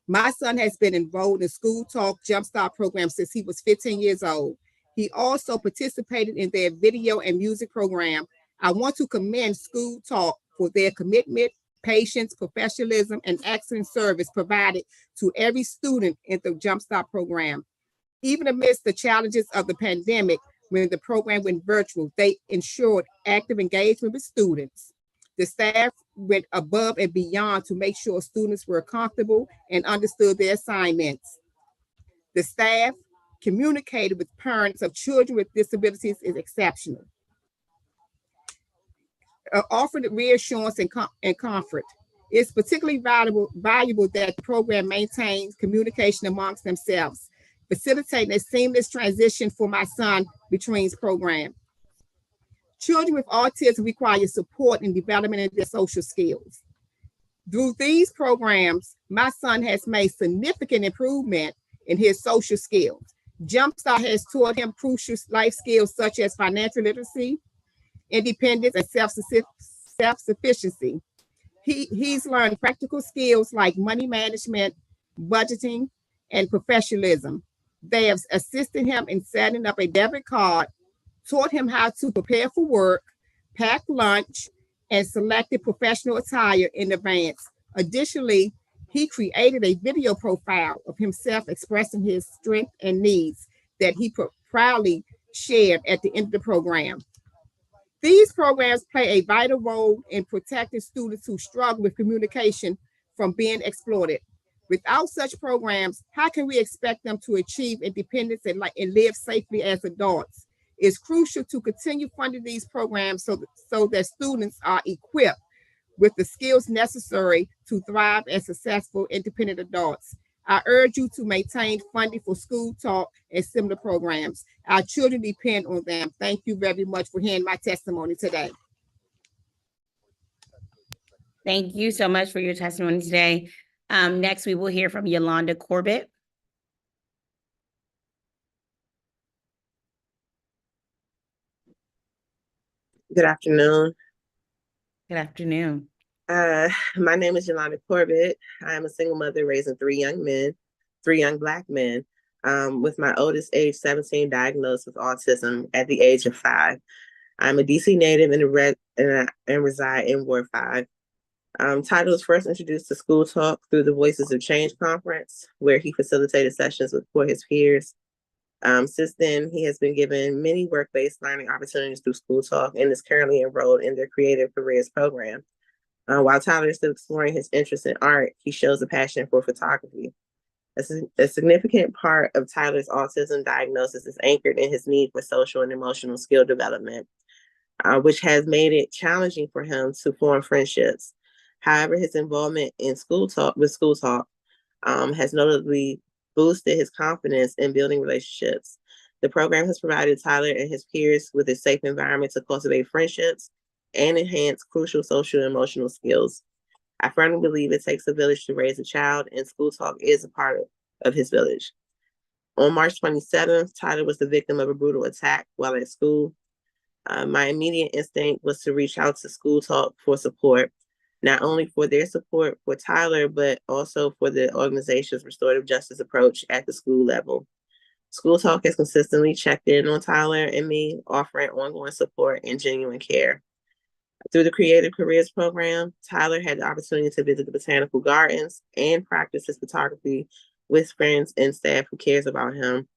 C: My son has been enrolled in School Talk Jumpstart program since he was 15 years old. He also participated in their video and music program. I want to commend School Talk for their commitment, patience, professionalism, and excellent service provided to every student in the Jumpstart program. Even amidst the challenges of the pandemic, when the program went virtual, they ensured active engagement with students. The staff went above and beyond to make sure students were comfortable and understood their assignments. The staff communicated with parents of children with disabilities is exceptional. Offered reassurance and comfort. It's particularly valuable that the program maintains communication amongst themselves, facilitating a seamless transition for my son between programs. Children with autism require support in development of their social skills. Through these programs, my son has made significant improvement in his social skills. Jumpstart has taught him crucial life skills such as financial literacy, independence, and self-sufficiency. He's learned practical skills like money management, budgeting, and professionalism. They have assisted him in setting up a debit card, taught him how to prepare for work, pack lunch, and selected professional attire in advance. Additionally, he created a video profile of himself expressing his strengths and needs that he proudly shared at the end of the program. These programs play a vital role in protecting students who struggle with communication from being exploited. Without such programs, how can we expect them to achieve independence and live safely as adults? It's crucial to continue funding these programs so that students are equipped with the skills necessary to thrive as successful independent adults. I urge you to maintain funding for school talk and similar programs. Our children depend on them. Thank you very much for hearing my testimony today.
A: Thank you so much for your testimony today. Next, we will hear from Yolanda Corbett.
B: Good afternoon.
A: Good afternoon.
B: My name is Yolanda Corbett. I am a single mother raising three young Black men, with my oldest, age 17, diagnosed with autism at the age of 5. I'm a DC native and reside in Ward 5. Tyler was first introduced to School Talk through the Voices of Change conference, where he facilitated sessions for his peers. Since then, he has been given many work-based learning opportunities through School Talk and is currently enrolled in their Creative Careers program. While Tyler is still exploring his interest in art, he shows a passion for photography. A significant part of Tyler's autism diagnosis is anchored in his need for social and emotional skill development, which has made it challenging for him to form friendships. However, his involvement in School Talk has notably boosted his confidence in building relationships. The program has provided Tyler and his peers with a safe environment to cultivate friendships and enhance crucial social and emotional skills. I firmly believe it takes a village to raise a child, and School Talk is a part of his village. On March 27th, Tyler was the victim of a brutal attack while at school. My immediate instinct was to reach out to School Talk for support, not only for their support for Tyler, but also for the organization's restorative justice approach at the school level. School Talk has consistently checked in on Tyler and me, offering ongoing support and genuine care. Through the Creative Careers program, Tyler had the opportunity to visit the botanical gardens and practice his photography with friends and staff who cares about him.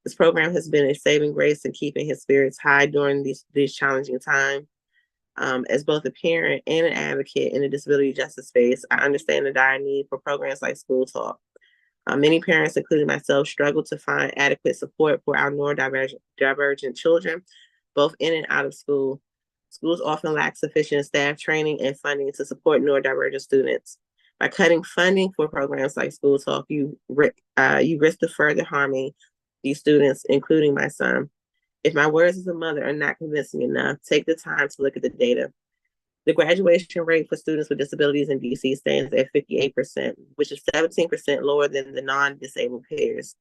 B: This program has been a saving grace in keeping his spirits high during these challenging times. As both a parent and an advocate in the disability justice space, I understand the dire need for programs like School Talk. Many parents, including myself, struggle to find adequate support for our neurodivergent children, both in and out of school. Schools often lack sufficient staff training and funding to support neurodivergent students. By cutting funding for programs like School Talk, you risk to further harming these students, including my son. If my words as a mother are not convincing enough, take the time to look at the data. The graduation rate for students with disabilities in DC stands at 58%, which is 17% lower than their non-disabled peers.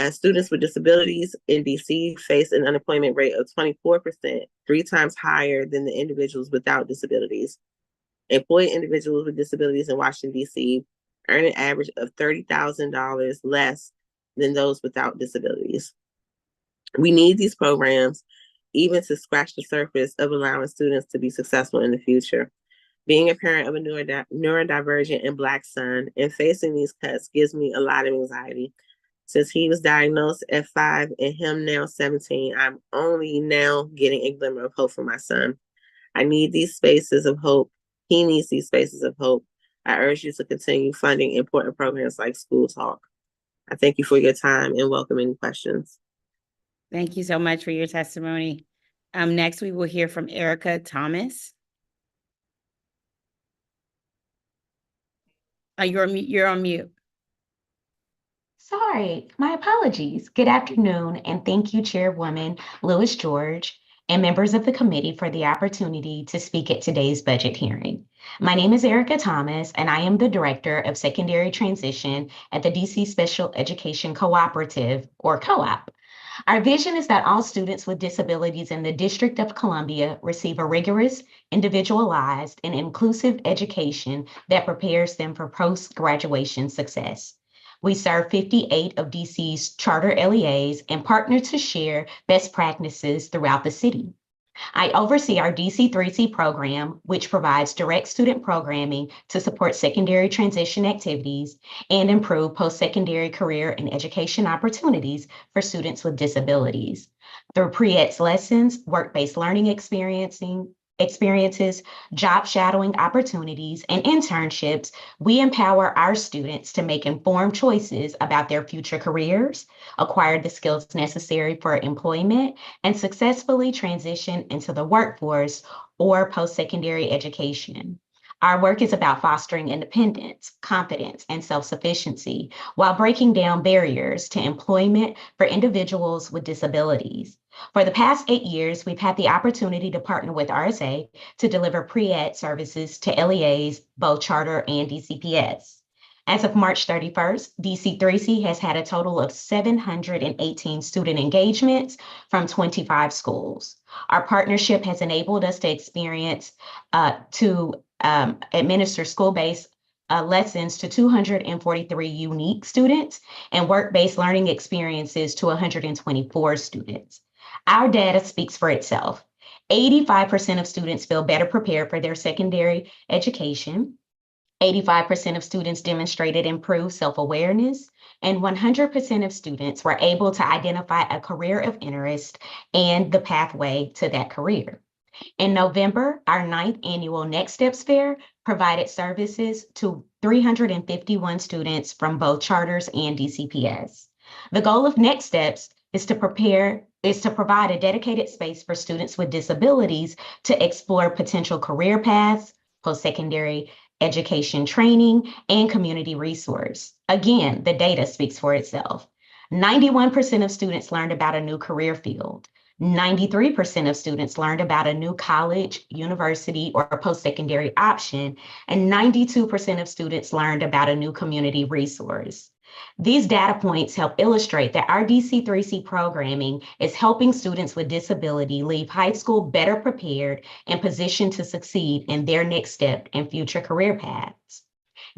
B: Students with disabilities in DC face an unemployment rate of 24%, 3 times higher than the individuals without disabilities. Employed individuals with disabilities in Washington, DC earn an average of $30,000 less than those without disabilities. We need these programs even to scratch the surface of allowing students to be successful in the future. Being a parent of a neurodivergent and Black son and facing these cuts gives me a lot of anxiety. Since he was diagnosed at 5 and him now 17, I'm only now getting a glimmer of hope for my son. I need these spaces of hope. He needs these spaces of hope. I urge you to continue funding important programs like School Talk. I thank you for your time and welcome any questions.
A: Thank you so much for your testimony. Next, we will hear from Erica Thomas. You're on mute.
V: Sorry, my apologies. Good afternoon, and thank you, Chairwoman Lewis George and members of the committee for the opportunity to speak at today's budget hearing. My name is Erica Thomas, and I am the Director of Secondary Transition at the DC Special Education Cooperative, or Co-op. Our vision is that all students with disabilities in the District of Columbia receive a rigorous, individualized, and inclusive education that prepares them for post-graduation success. We serve 58 of DC's charter LEAs and partner to share best practices throughout the city. I oversee our DC 3C program, which provides direct student programming to support secondary transition activities and improve post-secondary career and education opportunities for students with disabilities. Through pre-EDS lessons, work-based learning experiences, job shadowing opportunities, and internships, we empower our students to make informed choices about their future careers, acquire the skills necessary for employment, and successfully transition into the workforce or post-secondary education. Our work is about fostering independence, confidence, and self-sufficiency while breaking down barriers to employment for individuals with disabilities. For the past 8 years, we've had the opportunity to partner with RSA to deliver pre-ed services to LEAs, both charter and DCPS. As of March 31st, DC3C has had a total of 718 student engagements from 25 schools. Our partnership has enabled us to administer school-based lessons to 243 unique students and work-based learning experiences to 124 students. Our data speaks for itself. 85% of students feel better prepared for their secondary education. 85% of students demonstrated improved self-awareness, and 100% of students were able to identify a career of interest and the pathway to that career. In November, our 9th annual Next Steps Fair provided services to 351 students from both charters and DCPS. The goal of Next Steps is to provide a dedicated space for students with disabilities to explore potential career paths, post-secondary education training, and community resource. Again, the data speaks for itself. 91% of students learned about a new career field. 93% of students learned about a new college, university, or post-secondary option, and 92% of students learned about a new community resource. These data points help illustrate that our DC3C programming is helping students with disability leave high school better prepared and positioned to succeed in their next step and future career paths.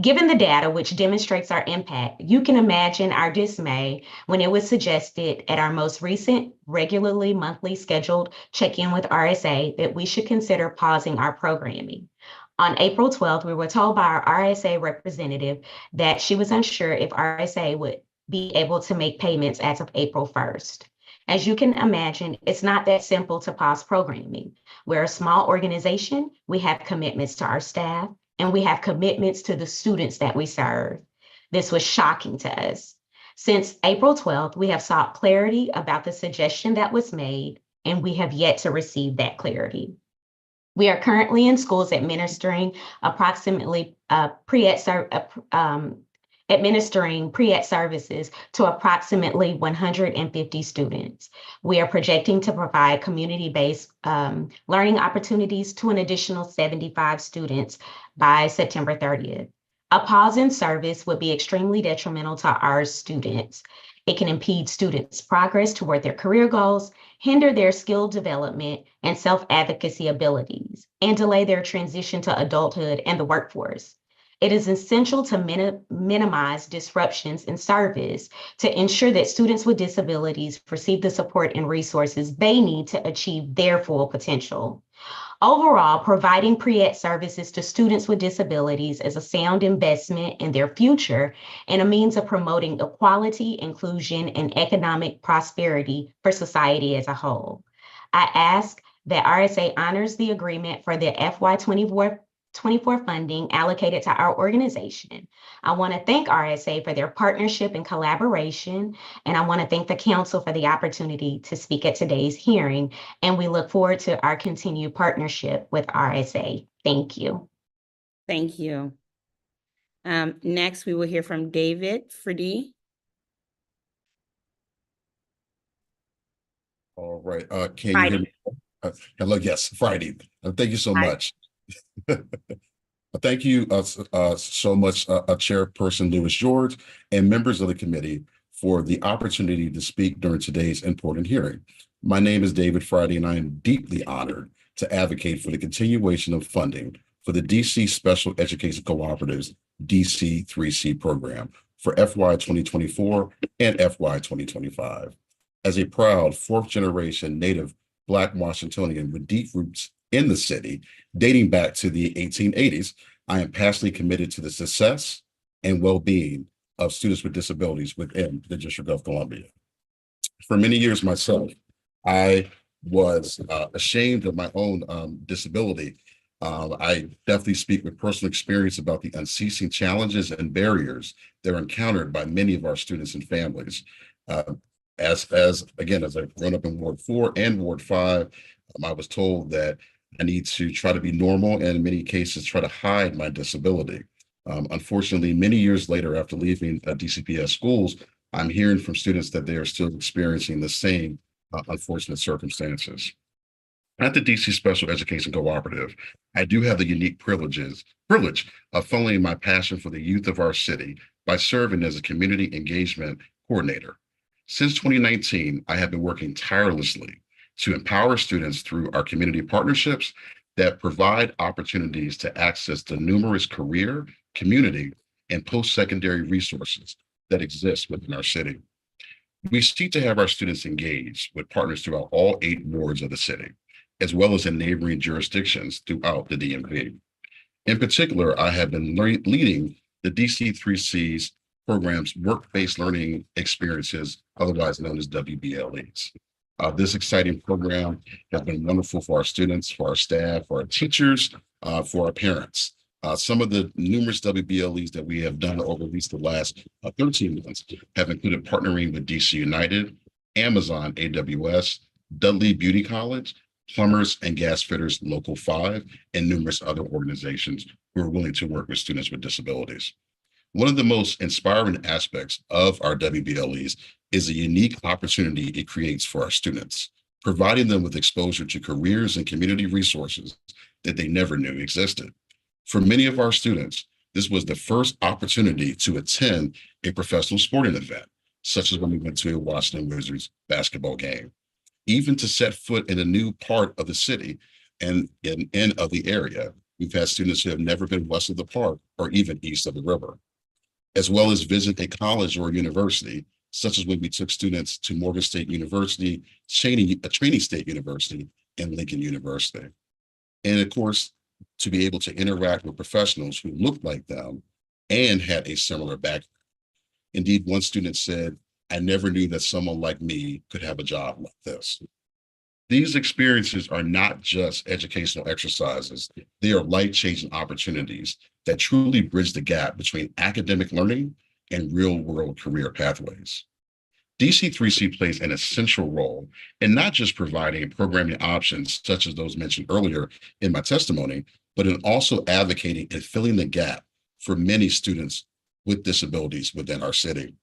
V: Given the data, which demonstrates our impact, you can imagine our dismay when it was suggested at our most recent regularly monthly scheduled check-in with RSA that we should consider pausing our programming. On April 12th, we were told by our RSA representative that she was unsure if RSA would be able to make payments as of April 1st. As you can imagine, it's not that simple to pause programming. We're a small organization, we have commitments to our staff, and we have commitments to the students that we serve. This was shocking to us. Since April 12th, we have sought clarity about the suggestion that was made, and we have yet to receive that clarity. We are currently in schools administering pre-ed services to approximately 150 students. We are projecting to provide community-based learning opportunities to an additional 75 students by September 30th. A pause in service would be extremely detrimental to our students. It can impede students' progress toward their career goals, hinder their skill development and self-advocacy abilities, and delay their transition to adulthood and the workforce. It is essential to minimize disruptions in service to ensure that students with disabilities receive the support and resources they need to achieve their full potential. Overall, providing pre-ed services to students with disabilities is a sound investment in their future and a means of promoting equality, inclusion, and economic prosperity for society as a whole. I ask that RSA honors the agreement for the FY24 funding allocated to our organization. I want to thank RSA for their partnership and collaboration, and I want to thank the council for the opportunity to speak at today's hearing, and we look forward to our continued partnership with RSA. Thank you.
A: Thank you. Next, we will hear from David Friede.
H: All right, can you hear me? Hello, yes, Friday. Thank you so much. Thank you so much, Chairperson Lewis George and members of the committee for the opportunity to speak during today's important hearing. My name is David Friede, and I am deeply honored to advocate for the continuation of funding for the DC Special Education Cooperatives DC3C program for FY 2024 and FY 2025. As a proud fourth-generation native Black Washingtonian with deep roots in the city, dating back to the 1880s, I am passionately committed to the success and well-being of students with disabilities within the District of Columbia. For many years myself, I was ashamed of my own disability. I definitely speak with personal experience about the unceasing challenges and barriers that are encountered by many of our students and families. As I've grown up in Ward 4 and Ward 5, I was told that I need to try to be normal and in many cases try to hide my disability. Unfortunately, many years later after leaving DCPS schools, I'm hearing from students that they are still experiencing the same unfortunate circumstances. At the DC Special Education Cooperative, I do have the unique privilege of following my passion for the youth of our city by serving as a community engagement coordinator. Since 2019, I have been working tirelessly to empower students through our community partnerships that provide opportunities to access the numerous career, community, and post-secondary resources that exist within our city. We seek to have our students engaged with partners throughout all 8 wards of the city, as well as in neighboring jurisdictions throughout the DMV. In particular, I have been leading the DC3C's program's work-based learning experiences, otherwise known as WBLEs. This exciting program has been wonderful for our students, for our staff, for our teachers, for our parents. Some of the numerous WBLEs that we have done over at least the last 13 months have included partnering with DC United, Amazon AWS, Dudley Beauty College, Plumbers and Gas Fitters Local 5, and numerous other organizations who are willing to work with students with disabilities. One of the most inspiring aspects of our WBLEs is the unique opportunity it creates for our students, providing them with exposure to careers and community resources that they never knew existed. For many of our students, this was the first opportunity to attend a professional sporting event, such as when we went to a Washington Wizards basketball game, even to set foot in a new part of the city and of the area. We've had students who have never been west of the park or even east of the river, as well as visit a college or a university, such as when we took students to Morgan State University, Cheney State University, and Lincoln University. And of course, to be able to interact with professionals who looked like them and had a similar background. Indeed, one student said, "I never knew that someone like me could have a job like this." These experiences are not just educational exercises. They are life-changing opportunities that truly bridge the gap between academic learning and real-world career pathways. DC3C plays an essential role in not just providing programming options such as those mentioned earlier in my testimony, but in also advocating and filling the gap for many students with disabilities within our city.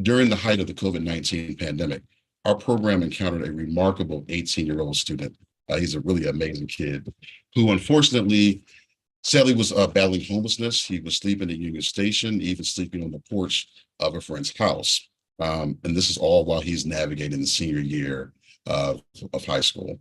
H: During the height of the COVID-19 pandemic, our program encountered a remarkable 18-year-old student. He's a really amazing kid who unfortunately, sadly was battling homelessness. He was sleeping at Union Station, even sleeping on the porch of a friend's house. And this is all while he's navigating the senior year of high school.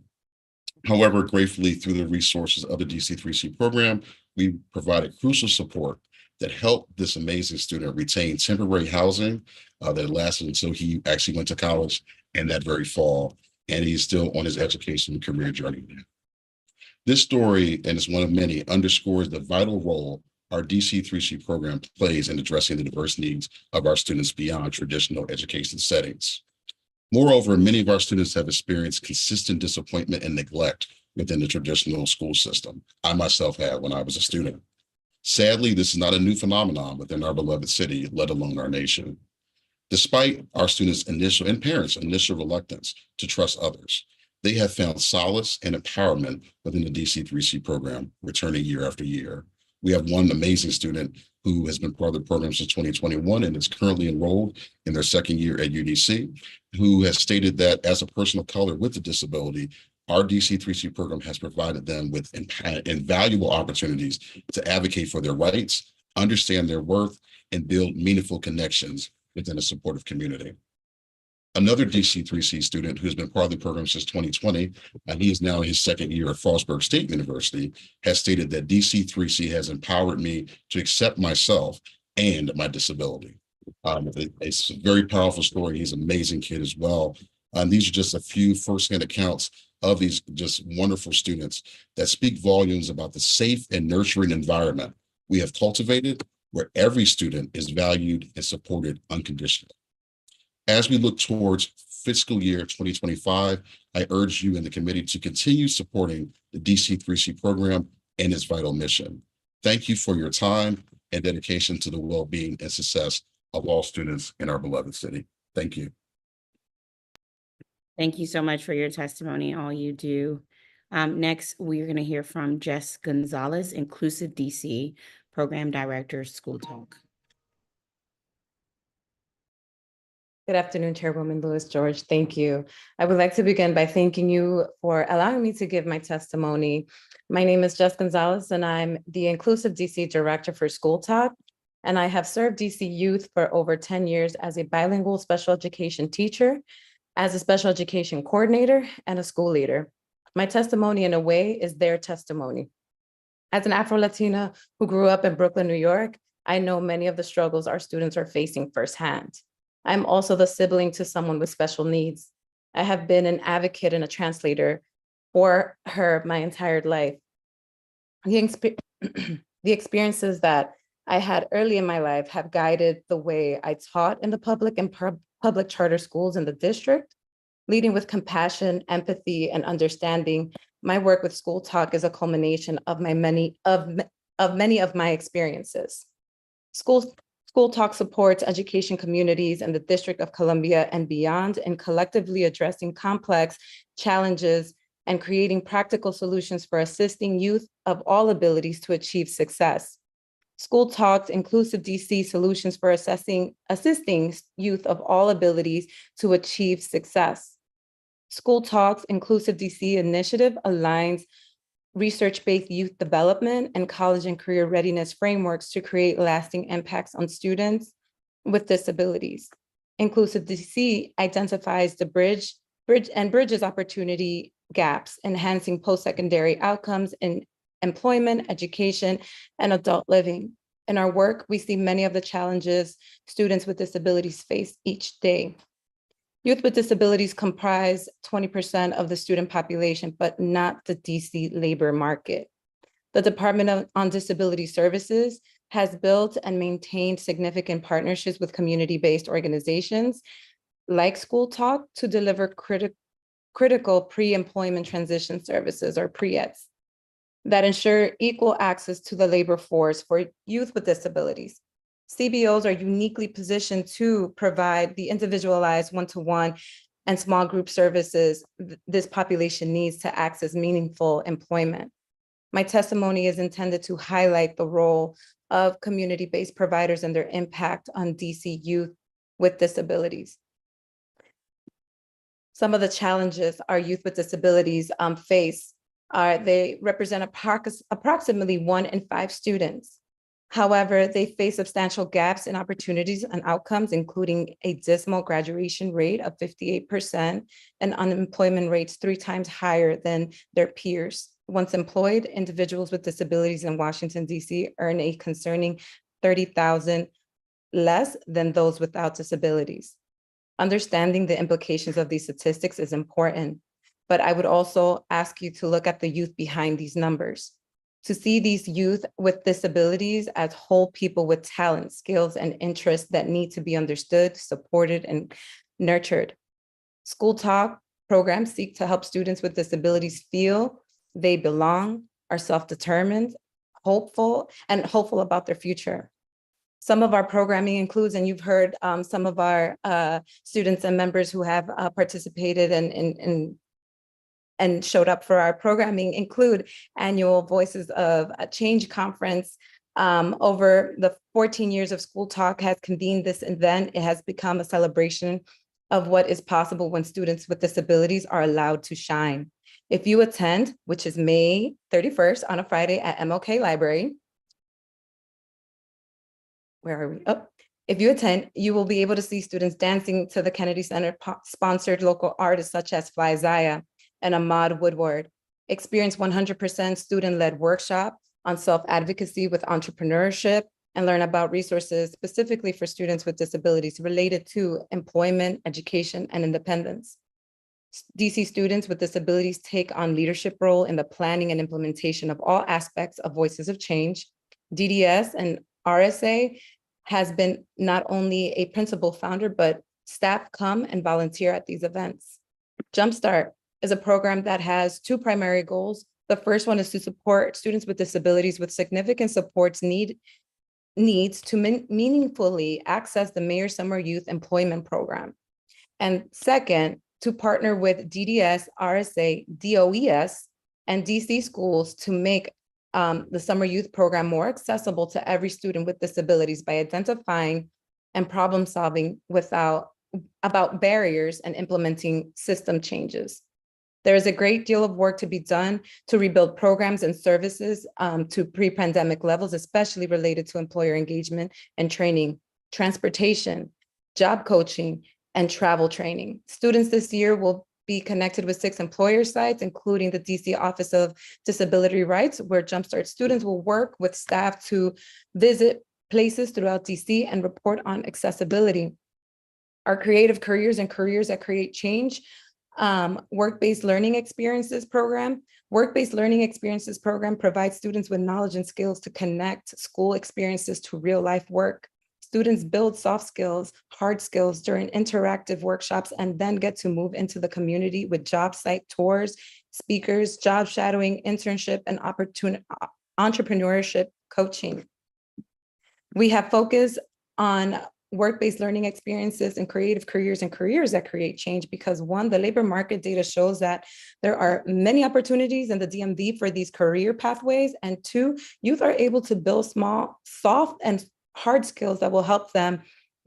H: However, gratefully through the resources of the DC3C program, we provided crucial support that helped this amazing student retain temporary housing that lasted until he actually went to college and that very fall, and he's still on his education and career journey now. This story, and it's one of many, underscores the vital role our DC3C program plays in addressing the diverse needs of our students beyond traditional education settings. Moreover, many of our students have experienced consistent disappointment and neglect within the traditional school system. I myself had when I was a student. Sadly, this is not a new phenomenon within our beloved city, let alone our nation. Despite our students' initial and parents' initial reluctance to trust others, they have found solace and empowerment within the DC3C program, returning year after year. We have one amazing student who has been part of the program since 2021 and is currently enrolled in their second year at UDC, who has stated that as a person of color with a disability, our DC3C program has provided them with invaluable opportunities to advocate for their rights, understand their worth, and build meaningful connections within a supportive community. Another DC3C student who has been part of the program since 2020, and he is now in his second year at Frostburg State University, has stated that DC3C has empowered me to accept myself and my disability. It's a very powerful story. He's an amazing kid as well. These are just a few firsthand accounts of these just wonderful students that speak volumes about the safe and nurturing environment we have cultivated, where every student is valued and supported unconditionally. As we look towards fiscal year 2025, I urge you and the committee to continue supporting the DC3C program and its vital mission. Thank you for your time and dedication to the well-being and success of all students in our beloved city. Thank you.
A: Thank you so much for your testimony, all you do. Next, we're going to hear from Jess Gonzalez, Inclusive DC Program Director, School Talk.
G: Good afternoon, Chairwoman Lewis George. Thank you. I would like to begin by thanking you for allowing me to give my testimony. My name is Jess Gonzalez, and I'm the Inclusive DC Director for School Talk. And I have served DC youth for over 10 years as a bilingual special education teacher, as a special education coordinator, and a school leader. My testimony, in a way, is their testimony. As an Afro-Latina who grew up in Brooklyn, New York, I know many of the struggles our students are facing firsthand. I'm also the sibling to someone with special needs. I have been an advocate and a translator for her my entire life. The experiences that I had early in my life have guided the way I taught in the public and public charter schools in the district. Leading with compassion, empathy, and understanding, my work with School Talk is a culmination of many of my experiences. School Talk supports education communities in the District of Columbia and beyond in collectively addressing complex challenges and creating practical solutions for assisting youth of all abilities to achieve success. School Talk's Inclusive DC solutions for assisting youth of all abilities to achieve success. School Talk's Inclusive DC initiative aligns research-based youth development and college and career readiness frameworks to create lasting impacts on students with disabilities. Inclusive DC identifies the bridges opportunity gaps, enhancing post-secondary outcomes in employment, education, and adult living. In our work, we see many of the challenges students with disabilities face each day. Youth with disabilities comprise 20% of the student population, but not the DC labor market. The Department on Disability Services has built and maintained significant partnerships with community-based organizations like School Talk to deliver critical pre-employment transition services, or PREETs, that ensure equal access to the labor force for youth with disabilities. CBOs are uniquely positioned to provide the individualized one-to-one and small group services this population needs to access meaningful employment. My testimony is intended to highlight the role of community-based providers and their impact on DC youth with disabilities. Some of the challenges our youth with disabilities face are they represent approximately 1 in 5 students. However, they face substantial gaps in opportunities and outcomes, including a dismal graduation rate of 58% and unemployment rates 3 times higher than their peers. Once employed, individuals with disabilities in Washington, DC earn a concerning $30,000 less than those without disabilities. Understanding the implications of these statistics is important, but I would also ask you to look at the youth behind these numbers, to see these youth with disabilities as whole people with talent, skills, and interests that need to be understood, supported, and nurtured. School Talk programs seek to help students with disabilities feel they belong, are self-determined, hopeful about their future. Some of our programming includes, and you've heard some of our students and members who have participated and showed up for our programming include annual Voices of Change conference. Over the 14 years of School Talk has convened this event. It has become a celebration of what is possible when students with disabilities are allowed to shine. If you attend, which is May 31st on a Friday at MLK Library, where are we? Oh, if you attend, you will be able to see students dancing to the Kennedy Center sponsored local artists such as Fly Zaya and Ahmad Woodward. Experience 100% student-led workshop on self-advocacy with entrepreneurship and learn about resources specifically for students with disabilities related to employment, education, and independence. DC students with disabilities take on leadership role in the planning and implementation of all aspects of Voices of Change. DDS and RSA has been not only a principal founder, but staff come and volunteer at these events. Jumpstart is a program that has 2 primary goals. The first one is to support students with disabilities with significant supports needs to meaningfully access the Mayor Summer Youth Employment Program. And second, to partner with DDS, RSA, DOES, and DC schools to make the summer youth program more accessible to every student with disabilities by identifying and problem solving about barriers and implementing system changes. There is a great deal of work to be done to rebuild programs and services to pre-pandemic levels, especially related to employer engagement and training, transportation, job coaching, and travel training. Students this year will be connected with 6 employer sites, including the DC Office of Disability Rights, where Jumpstart students will work with staff to visit places throughout DC and report on accessibility. Our Creative Careers and Careers that Create Change work-based learning experiences program. Work-based learning experiences program provides students with knowledge and skills to connect school experiences to real-life work. Students build soft skills, hard skills during interactive workshops, and then get to move into the community with job site tours, speakers, job shadowing, internship, and entrepreneurship coaching. We have focused on work-based learning experiences and creative careers and careers that create change because 1, the labor market data shows that there are many opportunities in the DMV for these career pathways, and 2, youth are able to build small, soft, and hard skills that will help them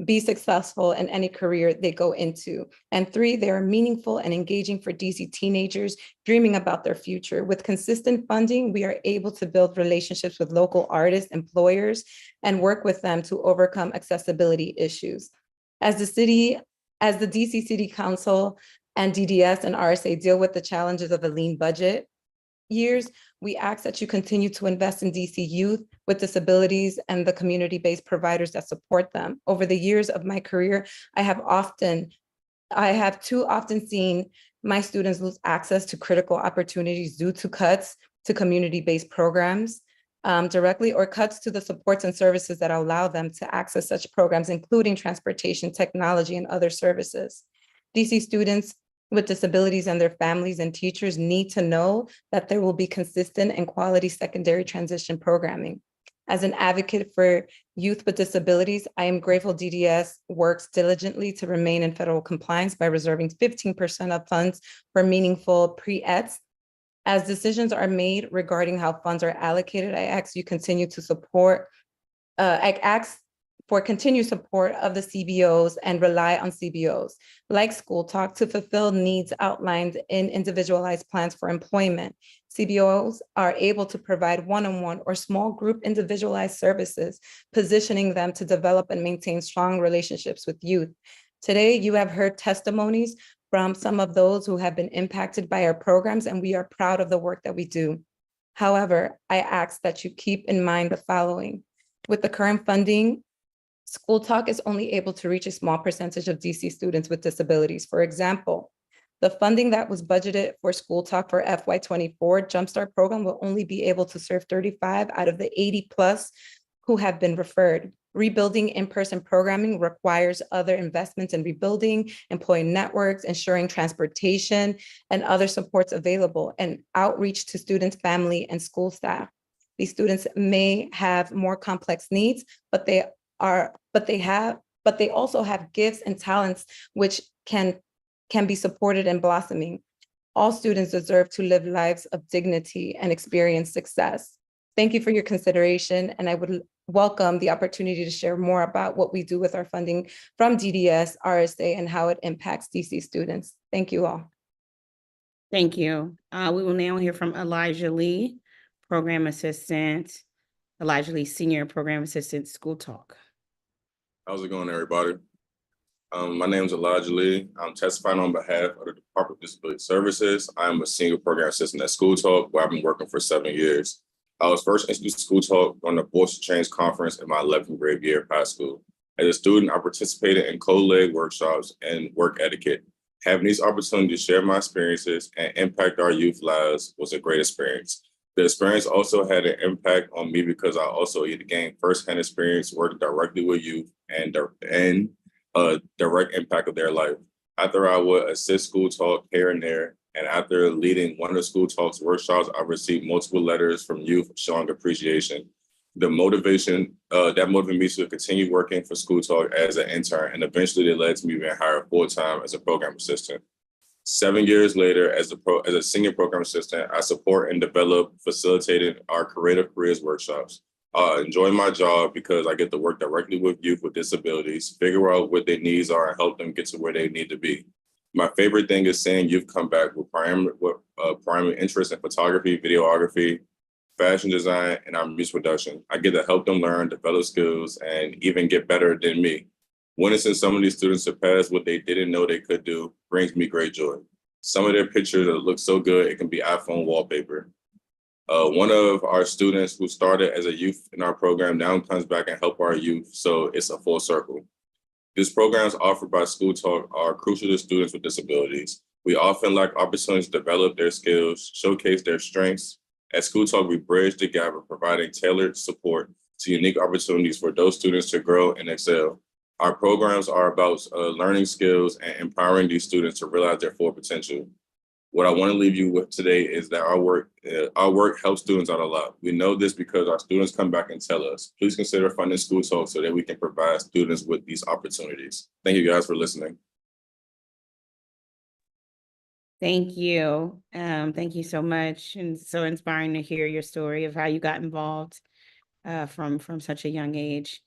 G: be successful in any career they go into. And 3, they are meaningful and engaging for DC teenagers dreaming about their future. With consistent funding, we are able to build relationships with local artists, employers, and work with them to overcome accessibility issues. As the DC City Council and DDS and RSA deal with the challenges of a lean budget years, we ask that you continue to invest in DC youth with disabilities and the community-based providers that support them. Over the years of my career, I have too often seen my students lose access to critical opportunities due to cuts to community-based programs directly, or cuts to the supports and services that allow them to access such programs, including transportation, technology, and other services. DC students with disabilities and their families and teachers need to know that there will be consistent and quality secondary transition programming. As an advocate for youth with disabilities, I am grateful DDS works diligently to remain in federal compliance by reserving 15% of funds for meaningful pre-EDs. As decisions are made regarding how funds are allocated, I ask you continue to support, I ask for continued support of the CBOs and rely on CBOs like School Talk to fulfill needs outlined in individualized plans for employment. CBOs are able to provide one-on-one or small group individualized services, positioning them to develop and maintain strong relationships with youth. Today, you have heard testimonies from some of those who have been impacted by our programs, and we are proud of the work that we do. However, I ask that you keep in mind the following. With the current funding, School Talk is only able to reach a small percentage of DC students with disabilities. For example, the funding that was budgeted for School Talk for FY24 Jumpstart program will only be able to serve 35 out of the 80 plus who have been referred. Rebuilding in-person programming requires other investments in rebuilding, employee networks, ensuring transportation and other supports available, and outreach to students, family, and school staff. These students may have more complex needs, but they also have gifts and talents which can be supported and blossoming. All students deserve to live lives of dignity and experience success. Thank you for your consideration, and I would welcome the opportunity to share more about what we do with our funding from DDS, RSA, and how it impacts DC students. Thank you all.
A: Thank you. We will now hear from Elijah Lee, Program Assistant, Elijah Lee, Senior Program Assistant, School Talk.
F: How's it going, everybody? My name is Elijah Lee. I'm testifying on behalf of the Department of Disability Services. I'm a Senior Program Assistant at School Talk, where I've been working for 7 years. I was first introduced to School Talk during the Voice of Change Conference in my 11th grade year of high school. As a student, I participated in co-led workshops and work etiquette. Having these opportunities to share my experiences and impact our youth lives was a great experience. The experience also had an impact on me because I also gained firsthand experience working directly with youth and direct impact of their life. After I would assist School Talk here and there, and after leading one of the School Talks workshops, I received multiple letters from youth showing appreciation. The motivation that motivated me to continue working for School Talk as an intern, and eventually it led to me being hired full-time as a program assistant. 7 years later, as a senior program assistant, I support and develop facilitated our creative careers workshops. I enjoy my job because I get to work directly with youth with disabilities, figure out what their needs are, and help them get to where they need to be. My favorite thing is seeing youth come back with primary interest in photography, videography, fashion design, and our music production. I get to help them learn, develop skills, and even get better than me. Witnessing some of these students surpass what they didn't know they could do brings me great joy. Some of their pictures that look so good, it can be iPhone wallpaper. One of our students who started as a youth in our program now comes back and help our youth, so it's a full circle. These programs offered by School Talk are crucial to students with disabilities. We often lack opportunities to develop their skills, showcase their strengths. At School Talk, we bridge the gap of providing tailored support to unique opportunities for those students to grow and excel. Our programs are about learning skills and empowering these students to realize their full potential. What I want to leave you with today is that our work helps students out a lot. We know this because our students come back and tell us. Please consider funding School Talk so that we can provide students with these opportunities. Thank you guys for listening.
A: Thank you. Thank you so much. And so inspiring to hear your story of how you got involved from such a young age.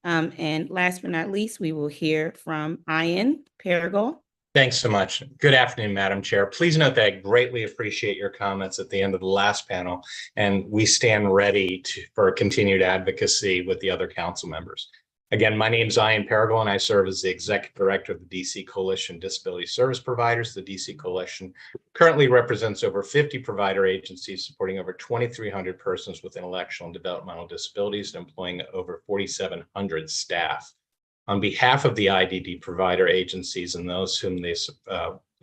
A: And last but not least, we will hear from Ian Perigal.
I: Thanks so much. Good afternoon, Madam Chair. Please note that I greatly appreciate your comments at the end of the last panel, and we stand ready for continued advocacy with the other council members. Again, my name is Ian Perigal, and I serve as the Executive Director of the DC Coalition Disability Service Providers. The DC Coalition currently represents over 50 provider agencies supporting over 2,300 persons with intellectual and developmental disabilities and employing over 4,700 staff. On behalf of the IDD provider agencies and those whom they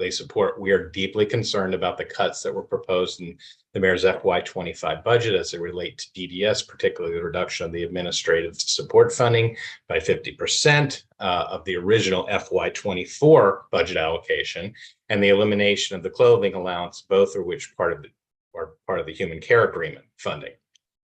I: support, we are deeply concerned about the cuts that were proposed in the mayor's FY25 budget as they relate to DDS, particularly the reduction of the administrative support funding by 50% of the original FY24 budget allocation, and the elimination of the clothing allowance, both of which are part of the human care agreement funding.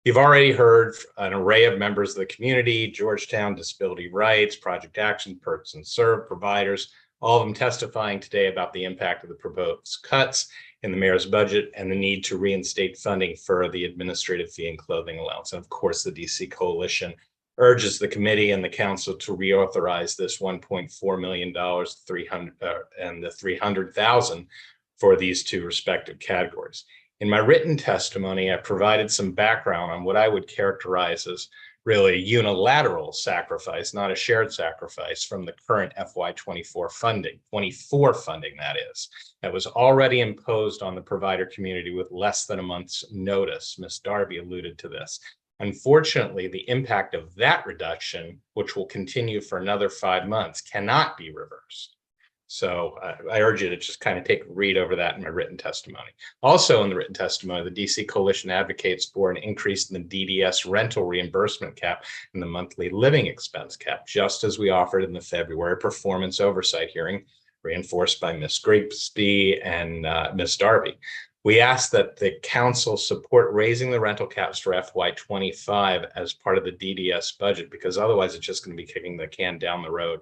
I: You've already heard an array of members of the community, Georgetown Disability Rights, Project Action, Persons Served, providers, all of them testifying today about the impact of the proposed cuts in the mayor's budget and the need to reinstate funding for the administrative fee and clothing allowance. And of course, the DC Coalition urges the committee and the council to reauthorize this $1.4 million and the $300,000 for these two respective categories. In my written testimony, I provided some background on what I would characterize as really unilateral sacrifice, not a shared sacrifice from the current FY24 funding, 24 funding that was already imposed on the provider community with less than a month's notice. Ms. Darby alluded to this. Unfortunately, the impact of that reduction, which will continue for another 5 months, cannot be reversed. So I urge you to just kind of take a read over that in my written testimony. Also in the written testimony, the DC Coalition advocates for an increase in the DDS rental reimbursement cap and the monthly living expense cap, just as we offered in the February performance oversight hearing, reinforced by Ms. Grigsby and Ms. Darby. We ask that the council support raising the rental caps for FY25 as part of the DDS budget, because otherwise it's just going to be kicking the can down the road,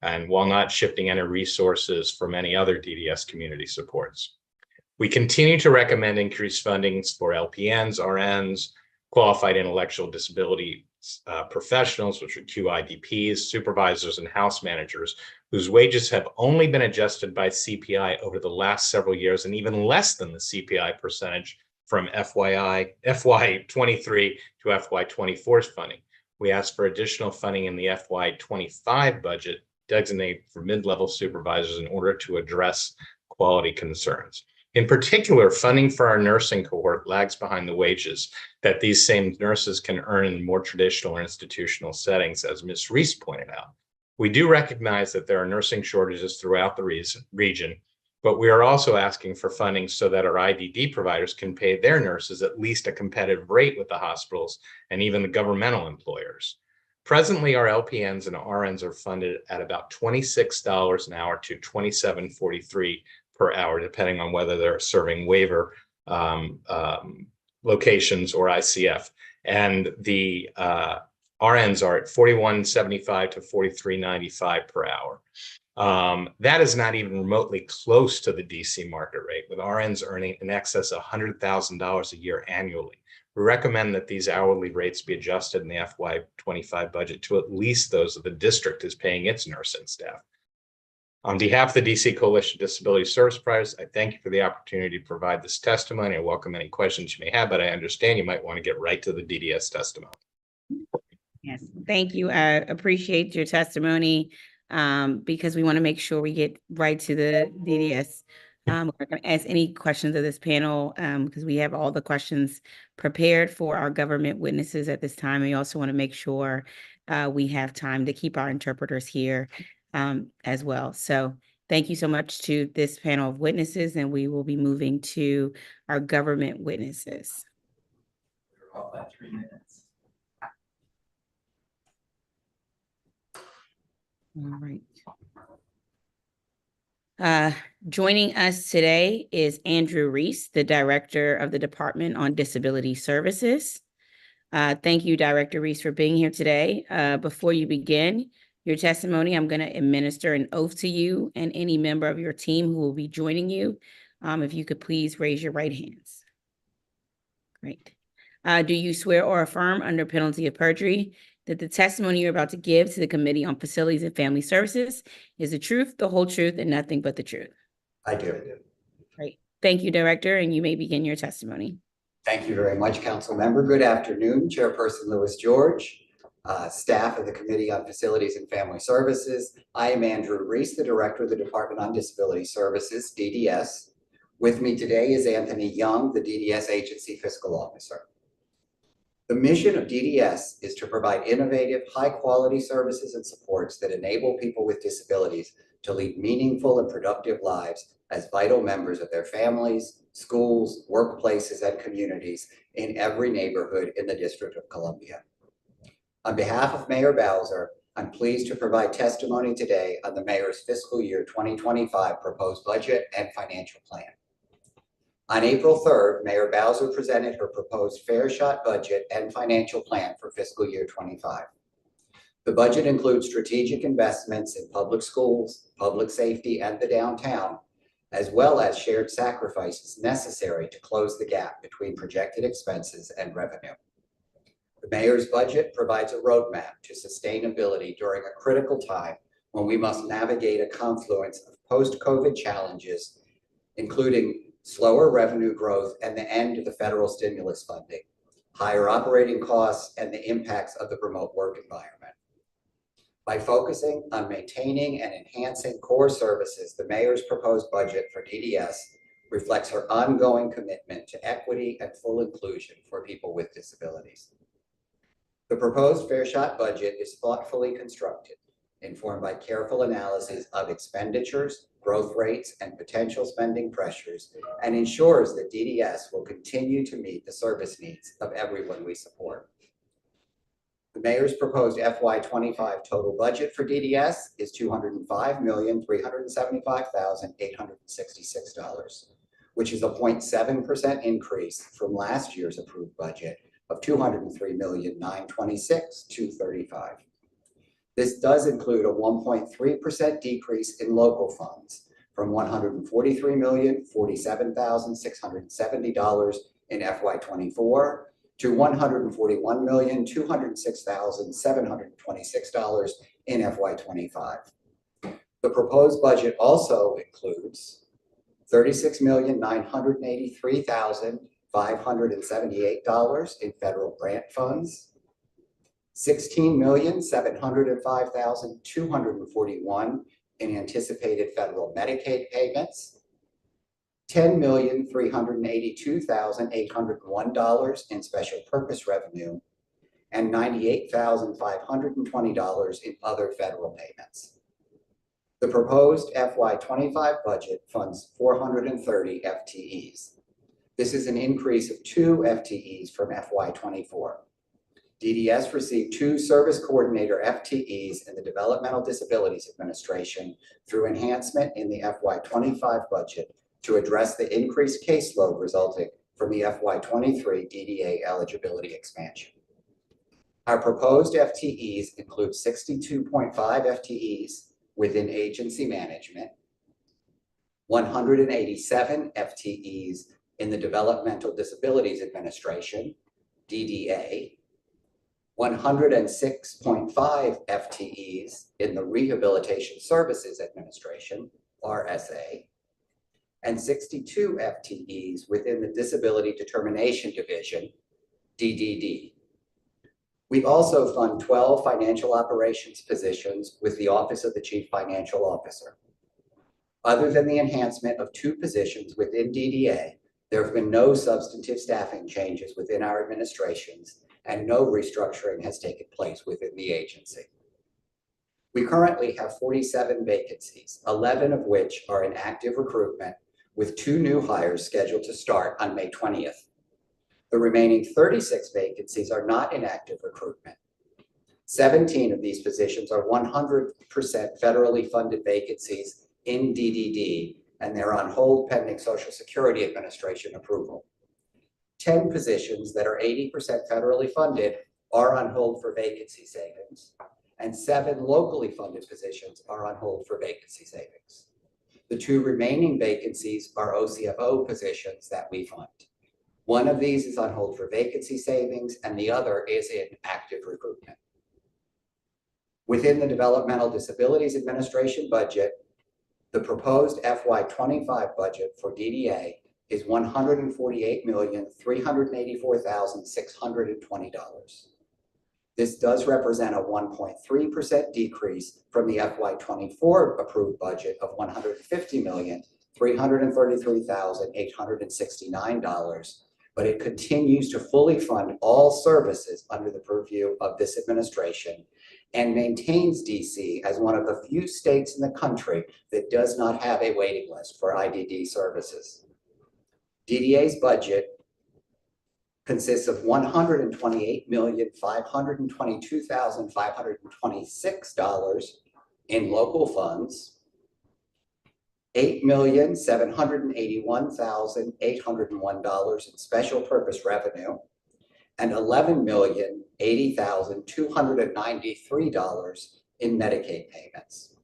I: and while not shifting any resources from any other DDS community supports. We continue to recommend increased fundings for LPNs, RNs, qualified intellectual disability professionals, which are QIDPs, supervisors, and house managers, whose wages have only been adjusted by CPI over the last several years, and even less than the CPI percentage from FY23 to FY24's funding. We ask for additional funding in the FY25 budget designated for mid-level supervisors in order to address quality concerns. In particular, funding for our nursing cohort lags behind the wages that these same nurses can earn in more traditional or institutional settings, as Ms. Reese pointed out. We do recognize that there are nursing shortages throughout the region, but we are also asking for funding so that our IDD providers can pay their nurses at least a competitive rate with the hospitals and even the governmental employers. Presently, our LPNs and RNs are funded at about $26 an hour to $27.43 per hour, depending on whether they're serving waiver locations or ICF. And the RNs are at $41.75 to $43.95 per hour. That is not even remotely close to the DC market rate, with RNs earning in excess of $100,000 a year annually. We recommend that these hourly rates be adjusted in the FY25 budget to at least those of the district is paying its nurse and staff. On behalf of the DC Coalition of Disability Service Providers, I thank you for the opportunity to provide this testimony. I welcome any questions you may have, but I understand you might want to get right to the DDS testimony.
A: Yes, thank you. I appreciate your testimony because we want to make sure we get right to the DDS. We're going to ask any questions of this panel because we have all the questions prepared for our government witnesses at this time. We also want to make sure we have time to keep our interpreters here as well. So thank you so much to this panel of witnesses, and we will be moving to our government witnesses.
E: We're off by 3 minutes.
A: All right. Joining us today is Andrew Reese, the Director of the Department on Disability Services. Thank you, Director Reese, for being here today. Before you begin your testimony, I'm going to administer an oath to you and any member of your team who will be joining you. If you could please raise your right hands. Great. Do you swear or affirm under penalty of perjury that the testimony you're about to give to the Committee on Facilities and Family Services is the truth, the whole truth, and nothing but the truth?
E: I do.
A: Great. Thank you, Director, and you may begin your testimony.
E: Thank you very much, Council Member. Good afternoon, Chairperson Lewis George, staff of the Committee on Facilities and Family Services. I am Andrew Reese, the Director of the Department on Disability Services, DDS. With me today is Anthony Young, the DDS Agency Fiscal Officer. The mission of DDS is to provide innovative, high-quality services and supports that enable people with disabilities to lead meaningful and productive lives as vital members of their families, schools, workplaces, and communities in every neighborhood in the District of Columbia. On behalf of Mayor Bowser, I'm pleased to provide testimony today on the Mayor's fiscal year 2025 proposed budget and financial plan. On April 3rd, Mayor Bowser presented her proposed Fair Shot budget and financial plan for fiscal year 25. The budget includes strategic investments in public schools, public safety, and the downtown, as well as shared sacrifices necessary to close the gap between projected expenses and revenue. The Mayor's budget provides a roadmap to sustainability during a critical time when we must navigate a confluence of post-COVID challenges, including slower revenue growth and the end of the federal stimulus funding, higher operating costs, and the impacts of the remote work environment. By focusing on maintaining and enhancing core services, the Mayor's proposed budget for DDS reflects her ongoing commitment to equity and full inclusion for people with disabilities. The proposed Fair Shot budget is thoughtfully constructed, informed by careful analysis of expenditures, growth rates, and potential spending pressures, and ensures that DDS will continue to meet the service needs of everyone we support. The Mayor's proposed FY25 total budget for DDS is $205,375,866, which is a 0.7% increase from last year's approved budget of $203,926,235. This does include a 1.3% decrease in local funds from $143,047,670 in FY24 to $141,206,726 in FY25. The proposed budget also includes $36,983,578 in federal grant funds, $16,705,241 in anticipated federal Medicaid payments, $10,382,801 in special purpose revenue, and $98,520 in other federal payments. The proposed FY25 budget funds 430 FTEs. This is an increase of 2 FTEs from FY24. DDS received 2 service coordinator FTEs in the Developmental Disabilities Administration through enhancement in the FY25 budget to address the increased caseload resulting from the FY23 DDA eligibility expansion. Our proposed FTEs include 62.5 FTEs, within agency management, 187 FTEs in the Developmental Disabilities Administration, DDA, 106.5 FTEs in the Rehabilitation Services Administration, RSA, and 62 FTEs within the Disability Determination Division, DDD. We also fund 12 financial operations positions with the Office of the Chief Financial Officer. Other than the enhancement of 2 positions within DDA, there have been no substantive staffing changes within our administrations, and no restructuring has taken place within the agency. We currently have 47 vacancies, 11 of which are in active recruitment, with 2 new hires scheduled to start on May 20th. The remaining 36 vacancies are not in active recruitment. 17 of these positions are 100% federally funded vacancies in DDD, and they're on hold pending Social Security Administration approval. 10 positions that are 80% federally funded are on hold for vacancy savings, and 7 locally funded positions are on hold for vacancy savings. The 2 remaining vacancies are OCFO positions that we fund. One of these is on hold for vacancy savings, and the other is in active recruitment. Within the Developmental Disabilities Administration budget, the proposed FY25 budget for DDA is $148,384,620. This does represent a 1.3% decrease from the FY24 approved budget of $150,333,869, but it continues to fully fund all services under the purview of this administration and maintains DC as one of the few states in the country that does not have a waiting list for IDD services. DDA's budget consists of $128,522,526 in local funds, $8,781,801 in special purpose revenue, and $11,080,293 in Medicaid payments.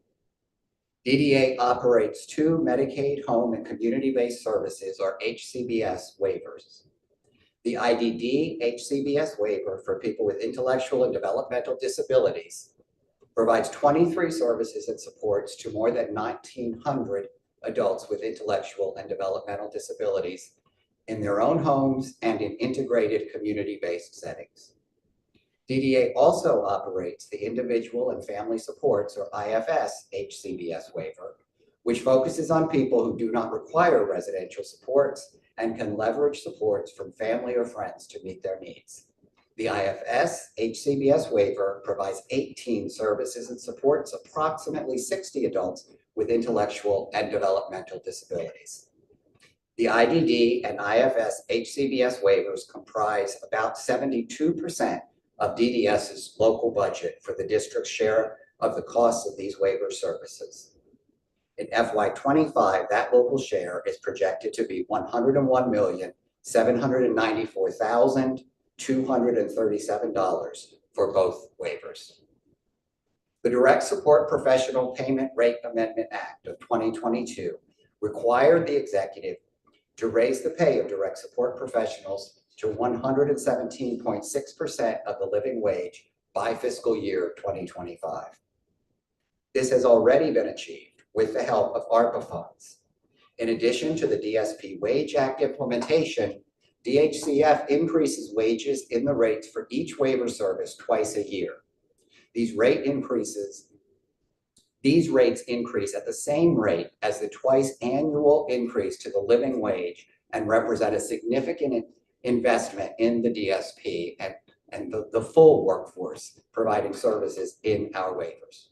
E: DDA operates 2 Medicaid home and community-based services, or HCBS waivers. The IDD HCBS waiver for people with intellectual and developmental disabilities provides 23 services and supports to more than 1,900 adults with intellectual and developmental disabilities in their own homes and in integrated community-based settings. DDA also operates the Individual and Family Supports, or IFS, HCBS waiver, which focuses on people who do not require residential supports and can leverage supports from family or friends to meet their needs. The IFS HCBS waiver provides 18 services and supports approximately 60 adults with intellectual and developmental disabilities. The IDD and IFS HCBS waivers comprise about 72% of DDS's local budget for the district's share of the costs of these waiver services. In FY25, that local share is projected to be $101,794,237 for both waivers. The Direct Support Professional Payment Rate Amendment Act of 2022 required the executive to raise the pay of direct support professionals to 117.6% of the living wage by fiscal year 2025. This has already been achieved with the help of ARPA funds. In addition to the DSP Wage Act implementation, DHCF increases wages in the rates for each waiver service twice a year. These rates increase at the same rate as the twice annual increase to the living wage and represent a significant investment in the DSP and the full workforce providing services in our waivers.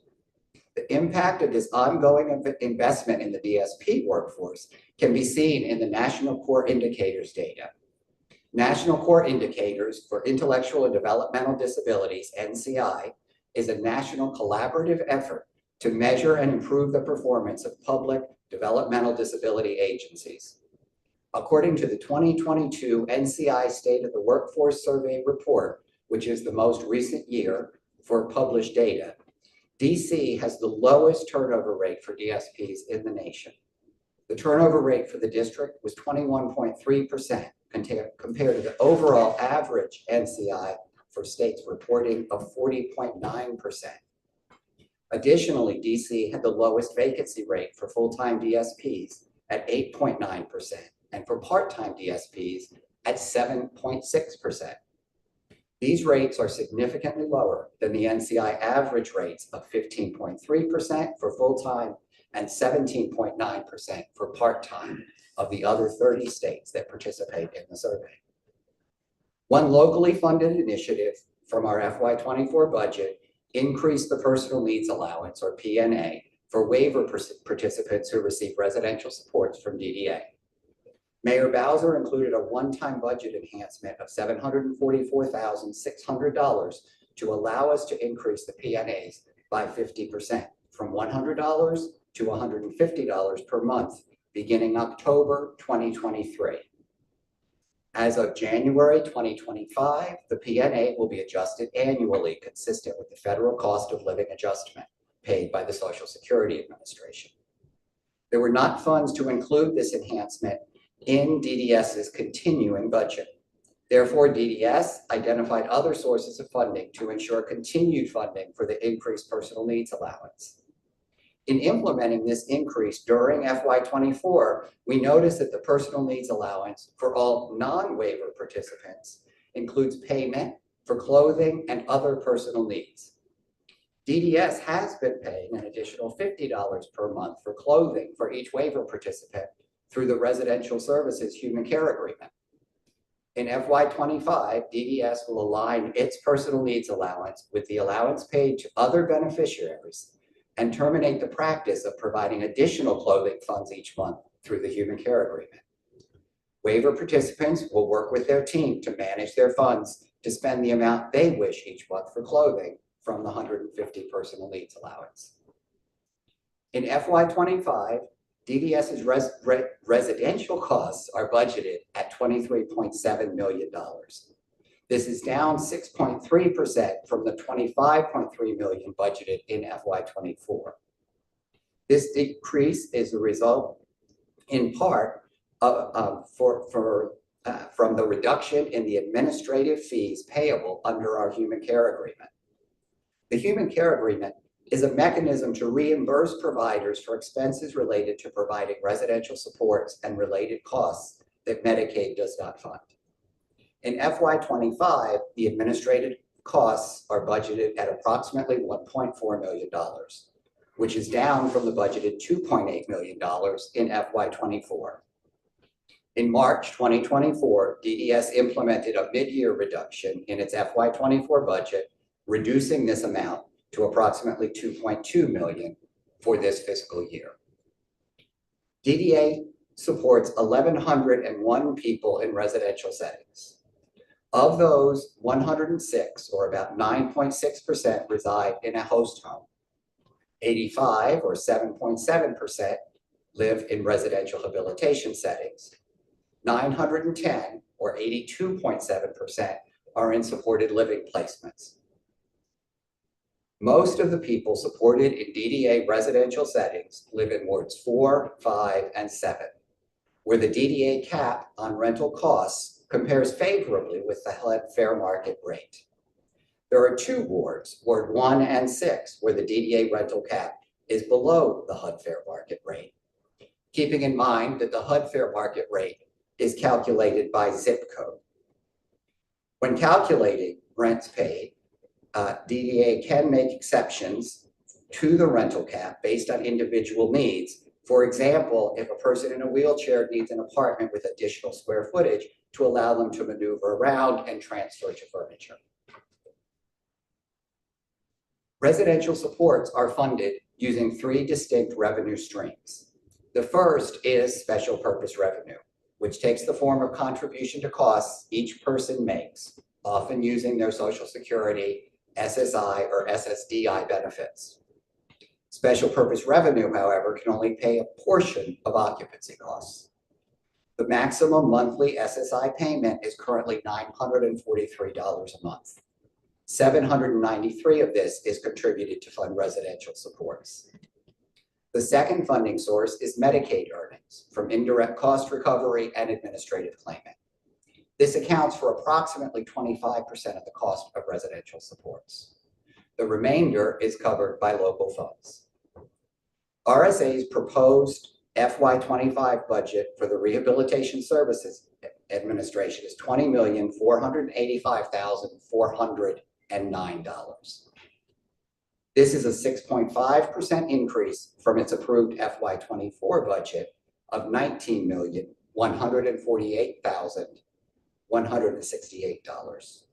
E: The impact of this ongoing investment in the DSP workforce can be seen in the National Core Indicators data. National Core Indicators for Intellectual and Developmental Disabilities, NCI, is a national collaborative effort to measure and improve the performance of public developmental disability agencies. According to the 2022 NCI State of the Workforce Survey report, which is the most recent year for published data, DC has the lowest turnover rate for DSPs in the nation. The turnover rate for the district was 21.3% compared to the overall average NCI for states reporting of 40.9%. Additionally, DC had the lowest vacancy rate for full-time DSPs at 8.9% and for part-time DSPs at 7.6%. These rates are significantly lower than the NCI average rates of 15.3% for full-time and 17.9% for part-time of the other 30 states that participate in the survey. One locally funded initiative from our FY24 budget increased the personal needs allowance, or PNA, for waiver participants who receive residential supports from DDA. Mayor Bowser included a one-time budget enhancement of $744,600 to allow us to increase the PNAs by 50%, from $100 to $150 per month, beginning October 2023. As of January 2025, the PNA will be adjusted annually, consistent with the federal cost of living adjustment paid by the Social Security Administration. There were not funds to include this enhancement in DDS's continuing budget. Therefore, DDS identified other sources of funding to ensure continued funding for the increased personal needs allowance. In implementing this increase during FY24, we noticed that the personal needs allowance for all non-waiver participants includes payment for clothing and other personal needs. DDS has been paying an additional $50 per month for clothing for each waiver participant through the Residential Services Human Care Agreement. In FY25, DDS will align its personal needs allowance with the allowance paid to other beneficiaries and terminate the practice of providing additional clothing funds each month through the Human Care Agreement. Waiver participants will work with their team to manage their funds to spend the amount they wish each month for clothing from the $150 personal needs allowance. In FY25, DDS's residential costs are budgeted at $23.7 million. This is down 6.3% from the $25.3 million budgeted in FY24. This decrease is a result, in part, from the reduction in the administrative fees payable under our Human Care Agreement. The Human Care Agreement is a mechanism to reimburse providers for expenses related to providing residential supports and related costs that Medicaid does not fund. In FY25, the administrative costs are budgeted at approximately $1.4 million, which is down from the budgeted $2.8 million in FY24. In March 2024, DDS implemented a mid-year reduction in its FY24 budget, reducing this amount to approximately $2.2 million for this fiscal year. DDA supports 1,101 people in residential settings. Of those, 106, or about 9.6%, reside in a host home. 85, or 7.7%, live in residential habilitation settings. 910, or 82.7%, are in supported living placements. Most of the people supported in DDA residential settings live in wards 4, 5, and 7, where the DDA cap on rental costs compares favorably with the HUD fair market rate. There are 2 wards, Ward 1 and 6, where the DDA rental cap is below the HUD fair market rate, keeping in mind that the HUD fair market rate is calculated by zip code. When calculating rents paid, DDA can make exceptions to the rental cap based on individual needs. For example, if a person in a wheelchair needs an apartment with additional square footage to allow them to maneuver around and transfer to furniture. Residential supports are funded using 3 distinct revenue streams. The first is special purpose revenue, which takes the form of contribution to costs each person makes, often using their Social Security, SSI, or SSDI benefits. Special purpose revenue, however, can only pay a portion of occupancy costs. The maximum monthly SSI payment is currently $943 a month. $793 of this is contributed to fund residential supports. The second funding source is Medicaid earnings from indirect cost recovery and administrative claiming. This accounts for approximately 25% of the cost of residential supports. The remainder is covered by local funds. RSA's proposed FY25 budget for the Rehabilitation Services Administration is $20,485,409. This is a 6.5% increase from its approved FY24 budget of $19,148,168.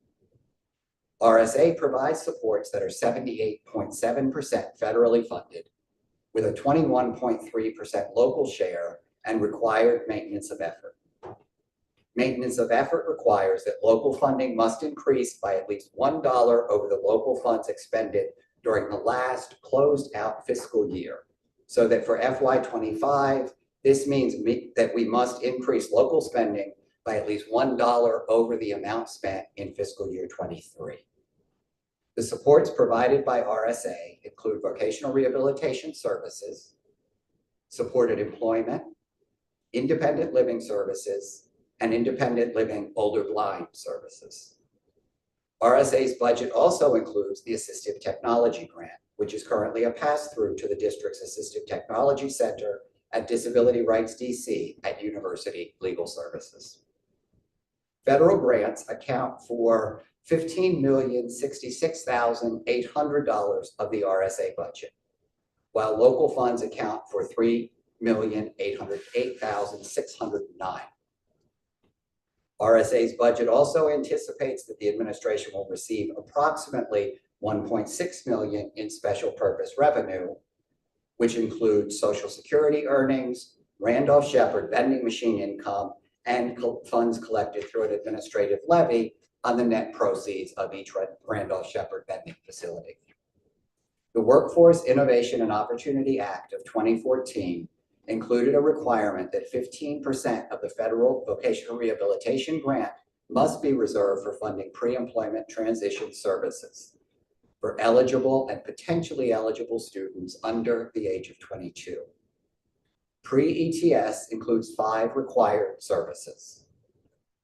E: RSA provides supports that are 78.7% federally funded, with a 21.3% local share and required maintenance of effort. Maintenance of effort requires that local funding must increase by at least $1 over the local funds expended during the last closed out fiscal year. So that for FY25, this means that we must increase local spending by at least $1 over the amount spent in fiscal year 23. The supports provided by RSA include vocational rehabilitation services, supported employment, independent living services, and independent living older blind services. RSA's budget also includes the Assistive Technology Grant, which is currently a pass-through to the district's Assistive Technology Center at Disability Rights DC at University Legal Services. Federal grants account for $15,066,800 of the RSA budget, while local funds account for $3,808,609. RSA's budget also anticipates that the administration will receive approximately $1.6 million in special purpose revenue, which includes Social Security earnings, Randolph-Shepard vending machine income, and funds collected through an administrative levy on the net proceeds of each Randolph-Shepard vending facility. The Workforce Innovation and Opportunity Act of 2014 included a requirement that 15% of the federal vocational rehabilitation grant must be reserved for funding pre-employment transition services for eligible and potentially eligible students under the age of 22. Pre-ETS includes 5 required services.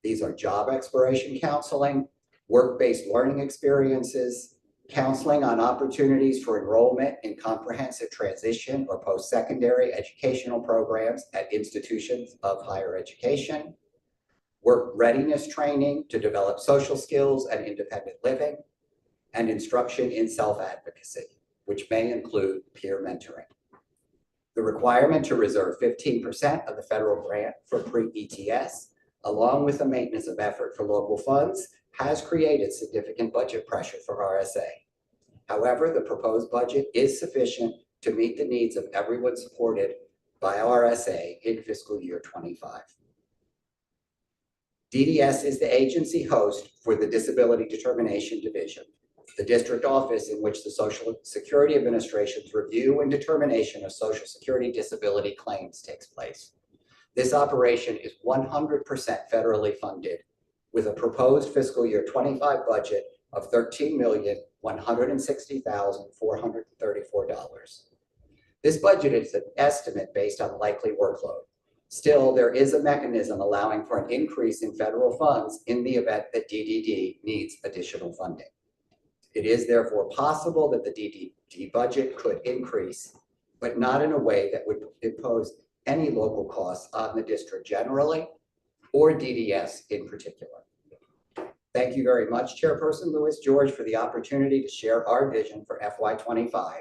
E: These are job exploration counseling, work-based learning experiences, counseling on opportunities for enrollment in comprehensive transition or post-secondary educational programs at institutions of higher education, work readiness training to develop social skills and independent living, and instruction in self-advocacy, which may include peer mentoring. The requirement to reserve 15% of the federal grant for pre-ETS, along with the maintenance of effort for local funds, has created significant budget pressure for RSA. However, the proposed budget is sufficient to meet the needs of everyone supported by RSA in fiscal year 25. DDS is the agency host for the Disability Determination Division, the district office in which the Social Security Administration's review and determination of Social Security disability claims takes place. This operation is 100% federally funded, with a proposed fiscal year 25 budget of $13,160,434. This budget is an estimate based on likely workload. Still, there is a mechanism allowing for an increase in federal funds in the event that DDD needs additional funding. It is therefore possible that the DDD budget could increase, but not in a way that would impose any local costs on the district generally or DDS in particular. Thank you very much, Chairperson Lewis George, for the opportunity to share our vision for FY25.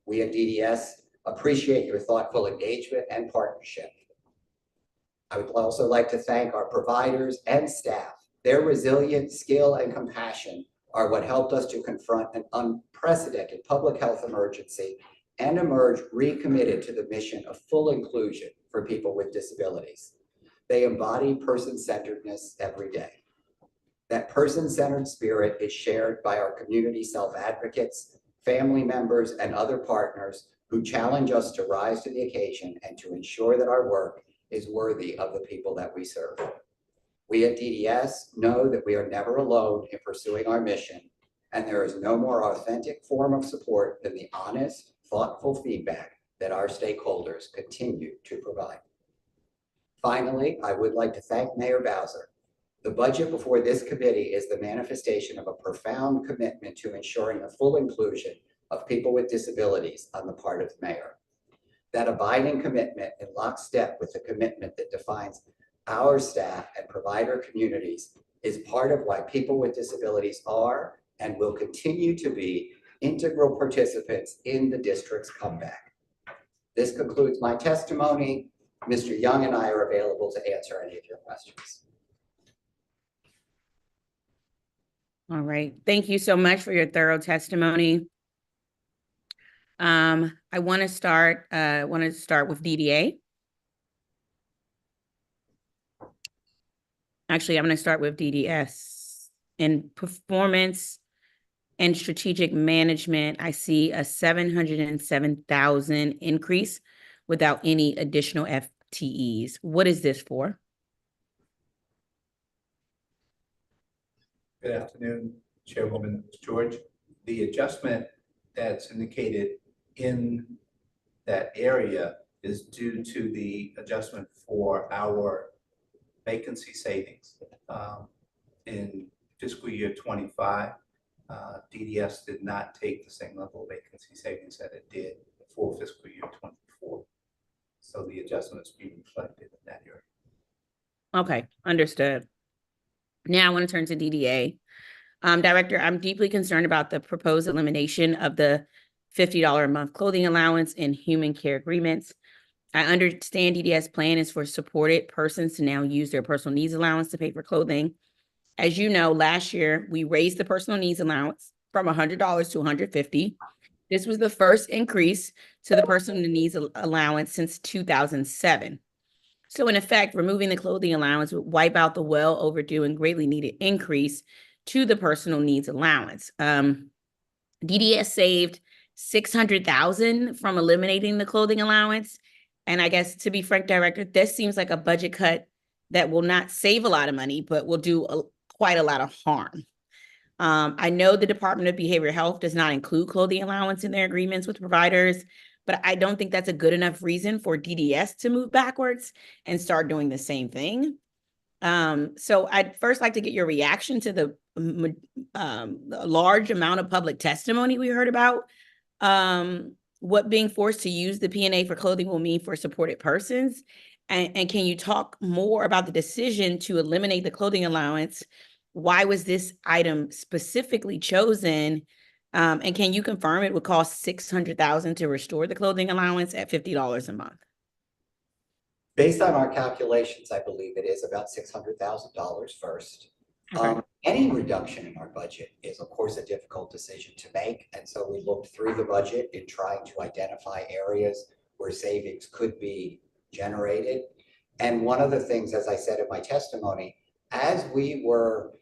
E: We at DDS appreciate your thoughtful engagement and partnership. I would also like to thank our providers and staff. Their resilience, skill, and compassion are what helped us to confront an unprecedented public health emergency and emerge recommitted to the mission of full inclusion for people with disabilities. They embody person-centeredness every day. That person-centered spirit is shared by our community self-advocates, family members, and other partners who challenge us to rise to the occasion and to ensure that our work is worthy of the people that we serve. We at DDS know that we are never alone in pursuing our mission, And there is no more authentic form of support than the honest, thoughtful feedback that our stakeholders continue to provide. Finally, I would like to thank Mayor Bowser. The budget before this committee is the manifestation of a profound commitment to ensuring the full inclusion of people with disabilities on the part of the mayor. That abiding commitment in lockstep with the commitment that defines our staff and provider communities is part of why people with disabilities are and will continue to be integral participants in the district's comeback. This concludes my testimony. Mr. Young and I are available to answer any of your questions.
A: All right. Thank you so much for your thorough testimony. I want to start with DDA. Actually, I'm going to start with DDS. In performance and strategic management, I see a 707,000 increase without any additional FTEs. What is this for?
J: Good afternoon, Chairwoman George. The adjustment that's indicated in that area is due to the adjustment for our vacancy savings. In fiscal year 25, DDS did not take the same level of vacancy savings that it did for fiscal year 24. So the adjustment is being reflected in that area.
A: Okay, understood. Now I want to turn to DDA. Director, I'm deeply concerned about the proposed elimination of the $50 a month clothing allowance in human care agreements. I understand DDS plan is for supported persons to now use their personal needs allowance to pay for clothing. As you know, last year, we raised the personal needs allowance from $100 to $150. This was the first increase to the personal needs allowance since 2007. So in effect, removing the clothing allowance would wipe out the well overdue and greatly needed increase to the personal needs allowance. DDS saved $600,000 from eliminating the clothing allowance. And I guess, to be frank, Director, this seems like a budget cut that will not save a lot of money, but will do quite a lot of harm. I know the Department of Behavioral Health does not include clothing allowance in their agreements with providers, but I don't think that's a good enough reason for DDS to move backwards and start doing the same thing. So I'd first like to get your reaction to the large amount of public testimony we heard about. What being forced to use the P&A for clothing will mean for supported persons. And can you talk more about the decision to eliminate the clothing allowance? Why was this item specifically chosen? And can you confirm it would cost $600,000 to restore the clothing allowance at $50 a month?
E: Based on our calculations, I believe it is about $600,000 first. Okay. Any reduction in our budget is, of course, a difficult decision to make. And so we looked through the budget in trying to identify areas where savings could be generated. And one of the things, as I said in my testimony, as we were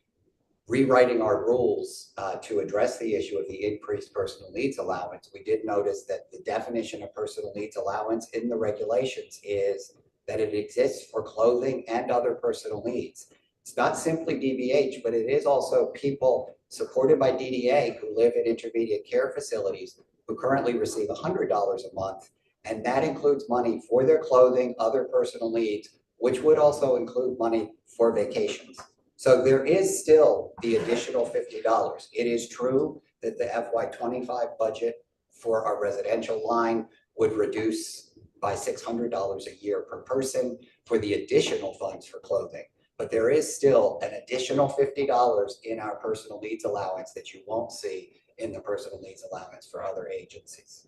E: rewriting our rules to address the issue of the increased personal needs allowance, we did notice that the definition of personal needs allowance in the regulations is that it exists for clothing and other personal needs. It's not simply DBH, but it is also people supported by DDA who live in intermediate care facilities who currently receive $100 a month. And that includes money for their clothing, other personal needs, which would also include money for vacations. So there is still the additional $50. It is true that the FY25 budget for our residential line would reduce by $600 a year per person for the additional funds for clothing. But there is still an additional $50 in our personal needs allowance that you won't see in the personal needs allowance for other agencies.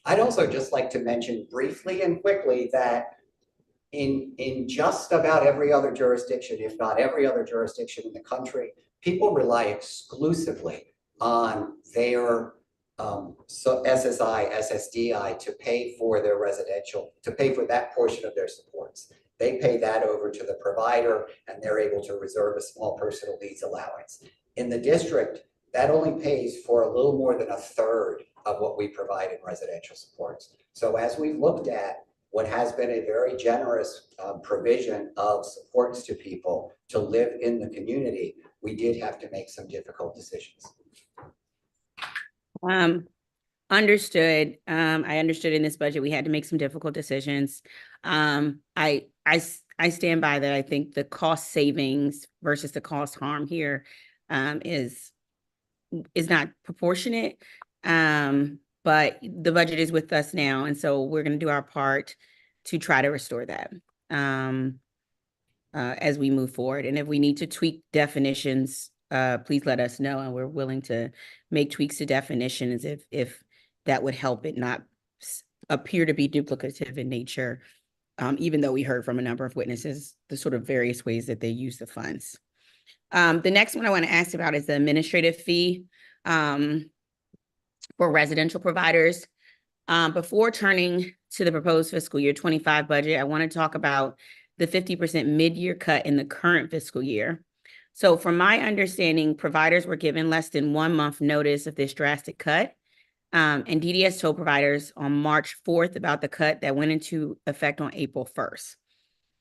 E: I'd also just like to mention briefly and quickly that in just about every other jurisdiction, if not every other jurisdiction in the country, people rely exclusively on their SSI, SSDI to pay for their residential, to pay for that portion of their supports. They pay that over to the provider and they're able to reserve a small personal needs allowance. In the district, that only pays for a little more than a third of what we provide in residential supports. So as we've looked at what has been a very generous provision of supports to people to live in the community, we did have to make some difficult decisions.
A: Understood. I understood in this budget, we had to make some difficult decisions. I stand by that. I think the cost savings versus the cost harm here is not proportionate. But the budget is with us now, and so we're going to do our part to try to restore that as we move forward. And if we need to tweak definitions, please let us know, and we're willing to make tweaks to definitions if that would help it not appear to be duplicative in nature, even though we heard from a number of witnesses the sort of various ways that they use the funds. The next one I want to ask about is the administrative fee for residential providers. Before turning to the proposed fiscal year 25 budget, I want to talk about the 50% mid-year cut in the current fiscal year. So from my understanding, providers were given less than 1 month notice of this drastic cut. And DDS told providers on March 4th about the cut that went into effect on April 1st.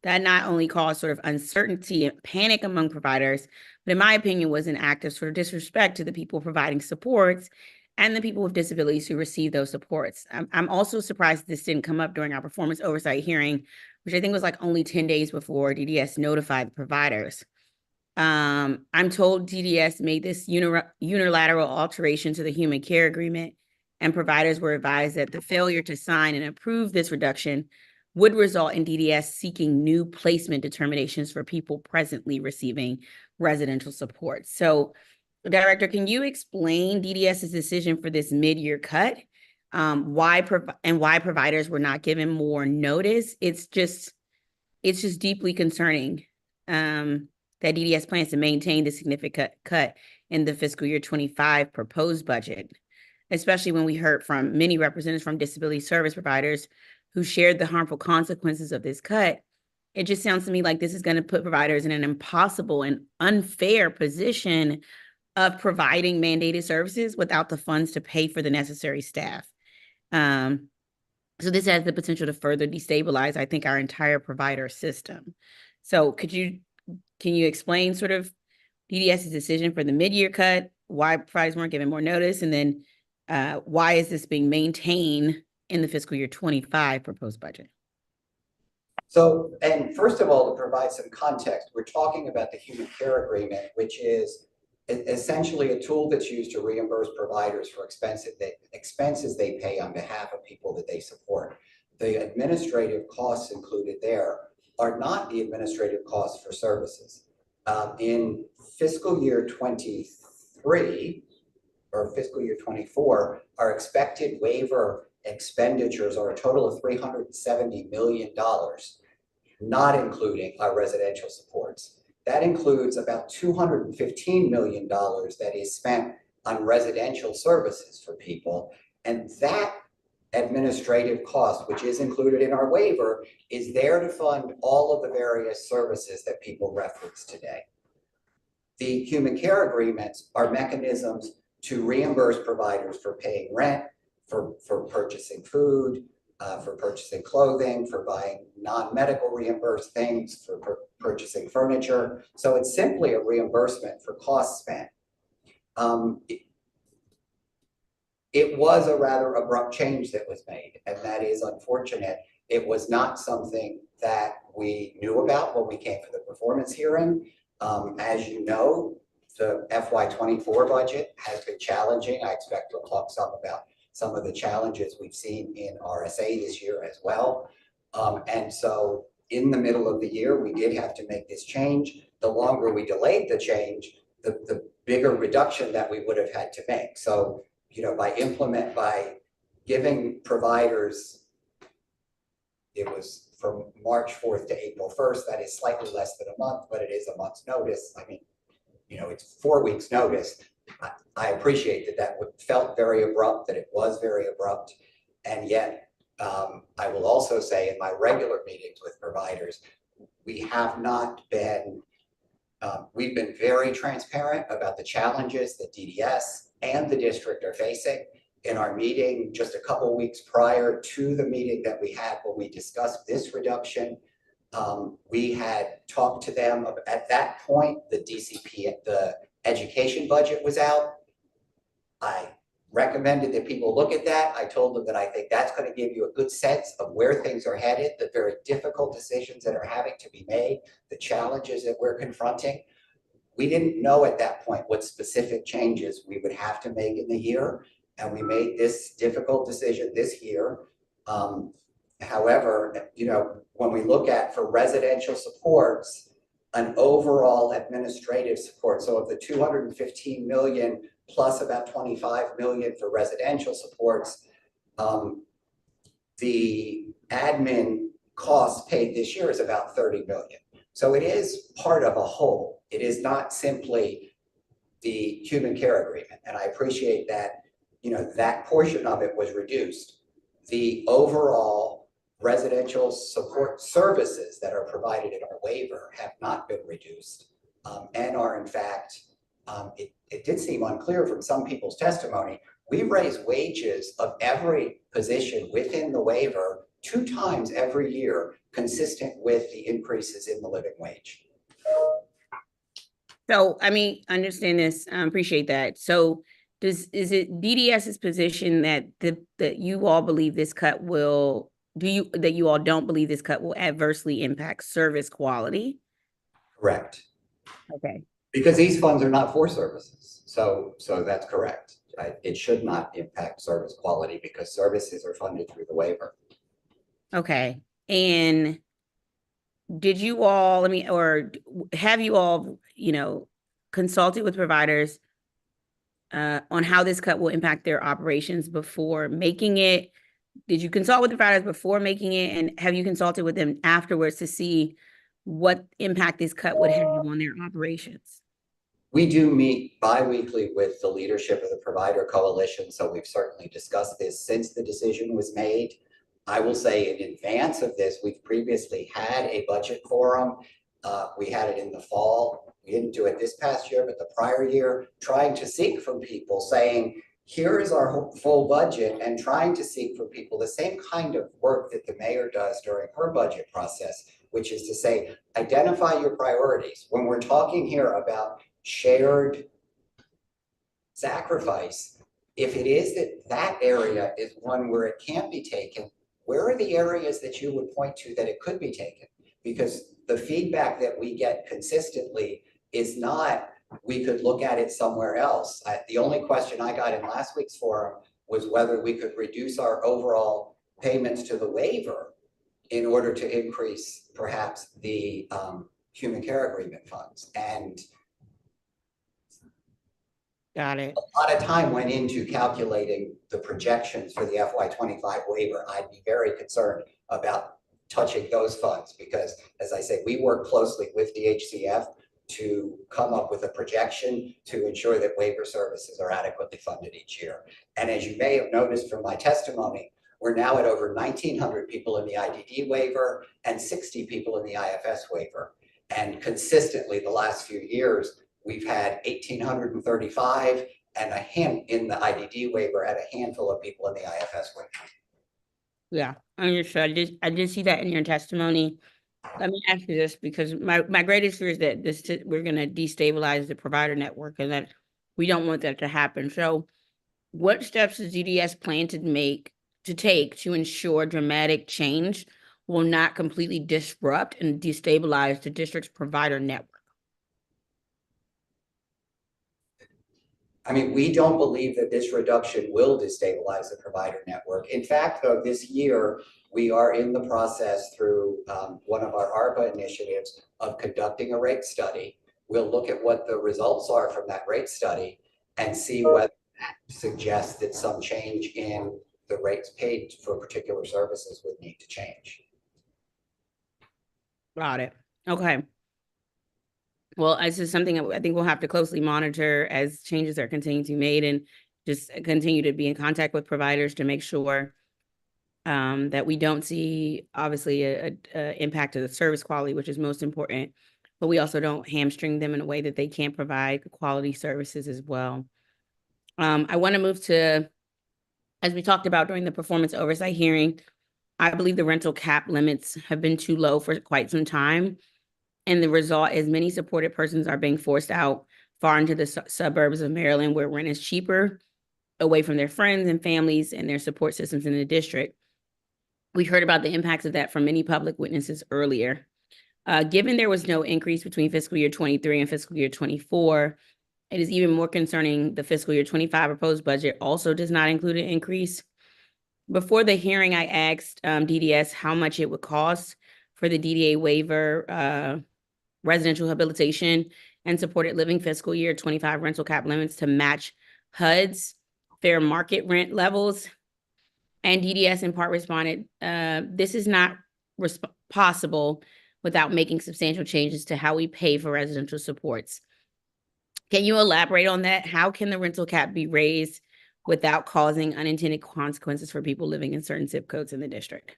A: That not only caused sort of uncertainty and panic among providers, but in my opinion was an act of sort of disrespect to the people providing supports and the people with disabilities who receive those supports. I'm also surprised this didn't come up during our performance oversight hearing, which I think was like only 10 days before DDS notified the providers. I'm told DDS made this unilateral alteration to the human care agreement, and providers were advised that the failure to sign and approve this reduction would result in DDS seeking new placement determinations for people presently receiving residential support. So, Director, can you explain DDS's decision for this mid-year cut? Why providers were not given more notice? It's just deeply concerning that DDS plans to maintain the significant cut in the fiscal year 25 proposed budget, especially when we heard from many representatives from disability service providers who shared the harmful consequences of this cut. It just sounds to me like this is going to put providers in an impossible and unfair position of providing mandated services without the funds to pay for the necessary staff. So this has the potential to further destabilize, I think, our entire provider system. So can you explain sort of DDS's decision for the mid-year cut, why providers weren't given more notice, and then why is this being maintained in the fiscal year 25 proposed budget?
E: So, and first of all, to provide some context, we're talking about the human care agreement, which is essentially a tool that's used to reimburse providers for expenses they pay on behalf of people that they support. The administrative costs included there are not the administrative costs for services. In fiscal year 23 or fiscal year 24, our expected waiver expenditures are a total of $370 million, not including our residential supports. That includes about $215 million that is spent on residential services for people. And that administrative cost, which is included in our waiver, is there to fund all of the various services that people reference today. The human care agreements are mechanisms to reimburse providers for paying rent, for purchasing food, for purchasing clothing, for buying non-medical reimbursed things, for purchasing furniture. So it's simply a reimbursement for costs spent. It was a rather abrupt change that was made, and that is unfortunate. It was not something that we knew about when we came for the performance hearing. As you know, the FY24 budget has been challenging. I expect we'll talk some about some of the challenges we've seen in RSA this year as well. And so in the middle of the year, we did have to make this change. The longer we delayed the change, the bigger reduction that we would have had to make. So, you know, by giving providers, it was from March 4th to April 1st, that is slightly less than a month, but it is a month's notice. I mean, you know, it's 4 weeks notice. I appreciate that felt very abrupt, that it was very abrupt. And yet, I will also say in my regular meetings with providers, we have not been, we've been very transparent about the challenges that DDS and the district are facing. In our meeting just a couple weeks prior to the meeting that we had when we discussed this reduction, We had talked to them at that point, the DCP, the education budget was out. I recommended that people look at that. I told them that I think that's going to give you a good sense of where things are headed, the very difficult decisions that are having to be made, the challenges that we're confronting. We didn't know at that point what specific changes we would have to make in the year, and we made this difficult decision this year. However, you know, when we look at for residential supports, an overall administrative support, so of the 215 million plus about 25 million for residential supports, the admin costs paid this year is about 30 million. So it is part of a whole. It is not simply the human care agreement. And I appreciate that, you know, that portion of it was reduced. The overall residential support services that are provided in our waiver have not been reduced, and are in fact, it did seem unclear from some people's testimony. We raise wages of every position within the waiver 2 times every year, consistent with the increases in the living wage.
A: So, I mean, understand this, appreciate that. So is it DDS's position that that you all believe this cut will, that you all don't believe this cut will adversely impact service quality?
E: Correct.
A: Okay.
E: Because these funds are not for services. So that's correct. It should not impact service quality because services are funded through the waiver.
A: Okay. And did you all, I mean, or have you all, you know, consulted with providers on how this cut will impact their operations before making it? Did you consult with the providers before making it? And have you consulted with them afterwards to see what impact this cut would have on their operations?
E: We do meet bi-weekly with the leadership of the provider coalition. So we've certainly discussed this since the decision was made. I will say in advance of this, we've previously had a budget forum. We had it in the fall. We didn't do it this past year, but the prior year, trying to seek from people saying, here is our full budget, and trying to seek from people the same kind of work that the mayor does during her budget process, which is to say, identify your priorities. When we're talking here about shared sacrifice, if it is that area is one where it can't be taken, where are the areas that you would point to that it could be taken? Because the feedback that we get consistently is not, we could look at it somewhere else. The only question I got in last week's forum was whether we could reduce our overall payments to the waiver in order to increase perhaps the human care agreement funds. And
A: got it.
E: A lot of time went into calculating the projections for the FY25 waiver. I'd be very concerned about touching those funds because, as I say, we work closely with DHCF to come up with a projection to ensure that waiver services are adequately funded each year. And as you may have noticed from my testimony, we're now at over 1,900 people in the IDD waiver and 60 people in the IFS waiver. And consistently the last few years, we've had 1,835 and a hand in the IDD waiver and a handful of people in the IFS waiver.
A: Yeah, understood. I did see that in your testimony. Let me ask you this, because my greatest fear is that we're going to destabilize the provider network, and that we don't want that to happen. So what steps does DDS plan to take to ensure dramatic change will not completely disrupt and destabilize the district's provider network?
E: I mean, we don't believe that this reduction will destabilize the provider network. In fact, though, this year, we are in the process through one of our ARPA initiatives of conducting a rate study. We'll look at what the results are from that rate study and see whether that suggests that some change in the rates paid for particular services would need to change.
A: Got it. Okay. Well, this is something I think we'll have to closely monitor as changes are continuing to be made, and just continue to be in contact with providers to make sure that we don't see, obviously, a impact to the service quality, which is most important, but we also don't hamstring them in a way that they can't provide quality services as well. I want to move to, as we talked about during the performance oversight hearing, I believe the rental cap limits have been too low for quite some time. And the result is many supported persons are being forced out far into the suburbs of Maryland where rent is cheaper, away from their friends and families and their support systems in the district. We heard about the impacts of that from many public witnesses earlier. Given there was no increase between fiscal year 23 and fiscal year 24, it is even more concerning the fiscal year 25 proposed budget also does not include an increase. Before the hearing, I asked DDS how much it would cost for the DDA waiver, residential habilitation, and supported living fiscal year 25 rental cap limits to match HUD's fair market rent levels. And DDS in part responded, this is not possible without making substantial changes to how we pay for residential supports. Can you elaborate on that? How can the rental cap be raised without causing unintended consequences for people living in certain zip codes in the district?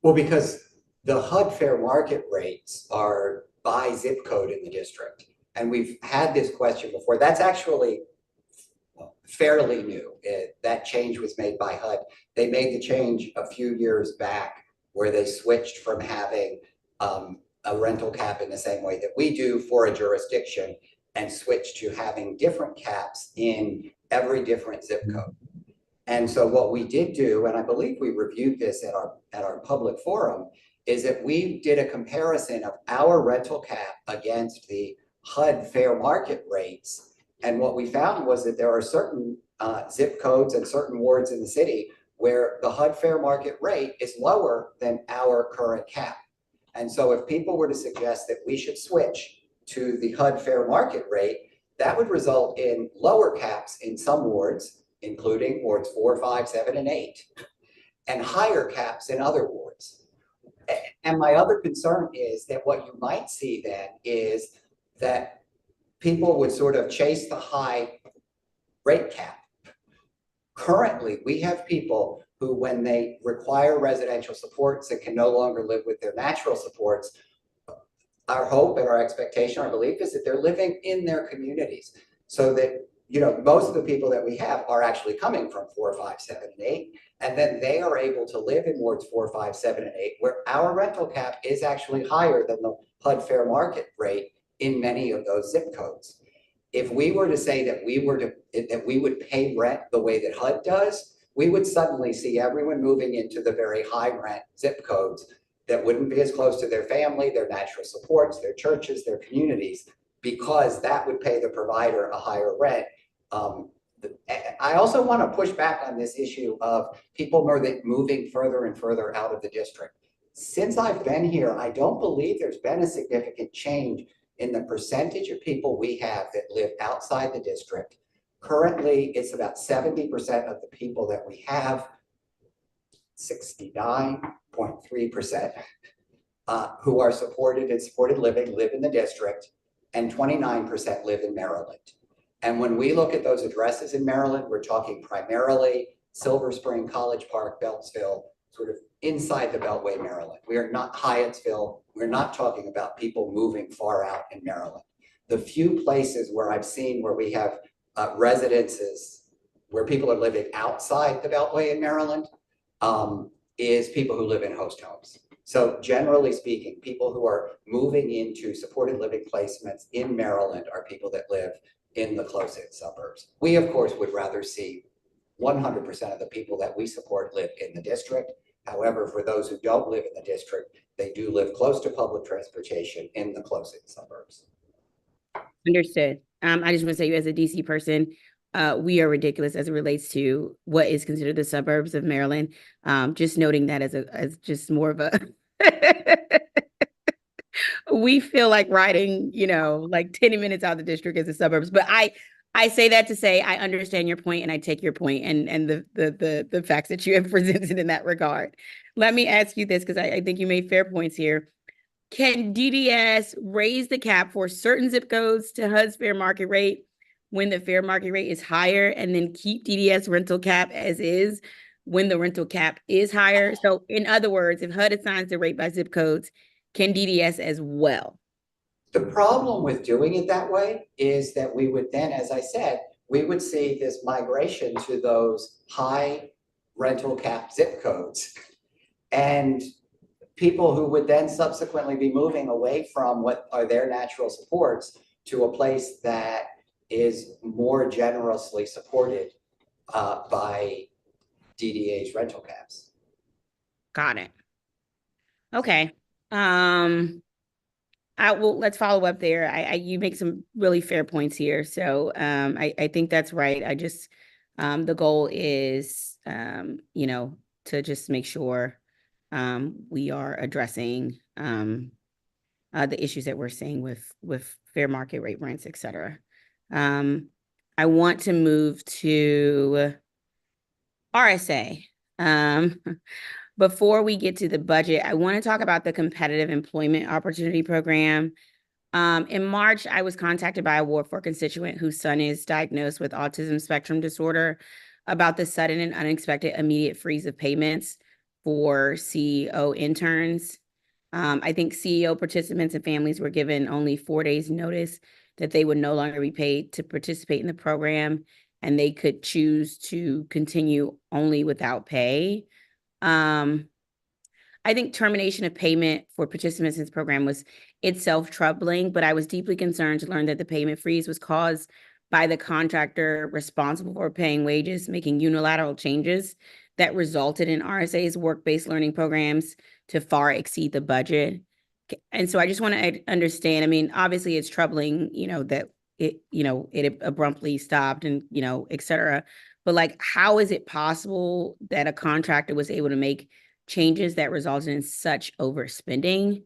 E: Well, because the HUD fair market rates are by zip code in the district. And we've had this question before. That's actually fairly new. That change was made by HUD. They made the change a few years back where they switched from having a rental cap in the same way that we do for a jurisdiction and switched to having different caps in every different zip code. And so what we did do, and I believe we reviewed this at our public forum, is that we did a comparison of our rental cap against the HUD fair market rates. And what we found was that there are certain zip codes and certain wards in the city where the HUD fair market rate is lower than our current cap. And so if people were to suggest that we should switch to the HUD fair market rate, that would result in lower caps in some wards, including wards 4, 5, 7, and 8, and higher caps in other wards. And my other concern is that what you might see then is that people would sort of chase the high rate cap. Currently, we have people who, when they require residential supports and can no longer live with their natural supports, our hope and our expectation, our belief is that they're living in their communities, so that, you know, most of the people that we have are actually coming from 4, 5, 7, and 8, and then they are able to live in wards 4, 5, 7, and 8, where our rental cap is actually higher than the HUD fair market rate in many of those zip codes. If we were to say that we would pay rent the way that HUD does, we would suddenly see everyone moving into the very high rent zip codes that wouldn't be as close to their family, their natural supports, their churches, their communities, because that would pay the provider a higher rent. I also want to push back on this issue of people moving further and further out of the district. Since I've been here, I don't believe there's been a significant change in the percentage of people we have that live outside the district. Currently, it's about 70% of the people that we have, 69.3%, who are supported and supported living live in the district, and 29% live in Maryland. And when we look at those addresses in Maryland, we're talking primarily Silver Spring, College Park, Beltsville, sort of inside the Beltway, Maryland. We are not Hyattsville. We're not talking about people moving far out in Maryland. The few places where I've seen where we have residences where people are living outside the Beltway in Maryland is people who live in host homes. So generally speaking, people who are moving into supported living placements in Maryland are people that live in the close-in suburbs. We, of course, would rather see 100% of the people that we support live in the district. However, for those who don't live in the district, they do live close to public transportation in the close-in suburbs.
A: Understood. I just want to say, you as a DC person, we are ridiculous as it relates to what is considered the suburbs of Maryland. Just noting that as just more of a we feel like riding, you know, like 10 minutes out of the district as the suburbs. But I say that to say I understand your point and I take your point and the facts that you have presented in that regard. Let me ask you this, because I think you made fair points here. Can DDS raise the cap for certain zip codes to HUD's fair market rate when the fair market rate is higher, and then keep DDS rental cap as is when the rental cap is higher? So in other words, if HUD assigns the rate by zip codes, can DDS as well?
E: The problem with doing it that way is that we would then, as I said, we would see this migration to those high rental cap zip codes. and people who would then subsequently be moving away from what are their natural supports to a place that is more generously supported by DDH rental caps.
A: Got it. Okay. Let's follow up there. You make some really fair points here. So I think that's right. I just the goal is to just make sure we are addressing the issues that we're seeing with fair market rate rents, et cetera. I want to move to RSA. Before we get to the budget, I want to talk about the Competitive Employment Opportunity Program. In March, I was contacted by a Ward 4 constituent whose son is diagnosed with autism spectrum disorder about the sudden and unexpected immediate freeze of payments for CEO interns. I think CEO participants and families were given only 4 days notice that they would no longer be paid to participate in the program, and they could choose to continue only without pay. I think termination of payment for participants in this program was itself troubling, but I was deeply concerned to learn that the payment freeze was caused by the contractor responsible for paying wages, making unilateral changes that resulted in RSA's work-based learning programs to far exceed the budget. And so I just want to understand, I mean, obviously it's troubling, that it abruptly stopped and, et cetera. But like, how is it possible that a contractor was able to make changes that resulted in such overspending?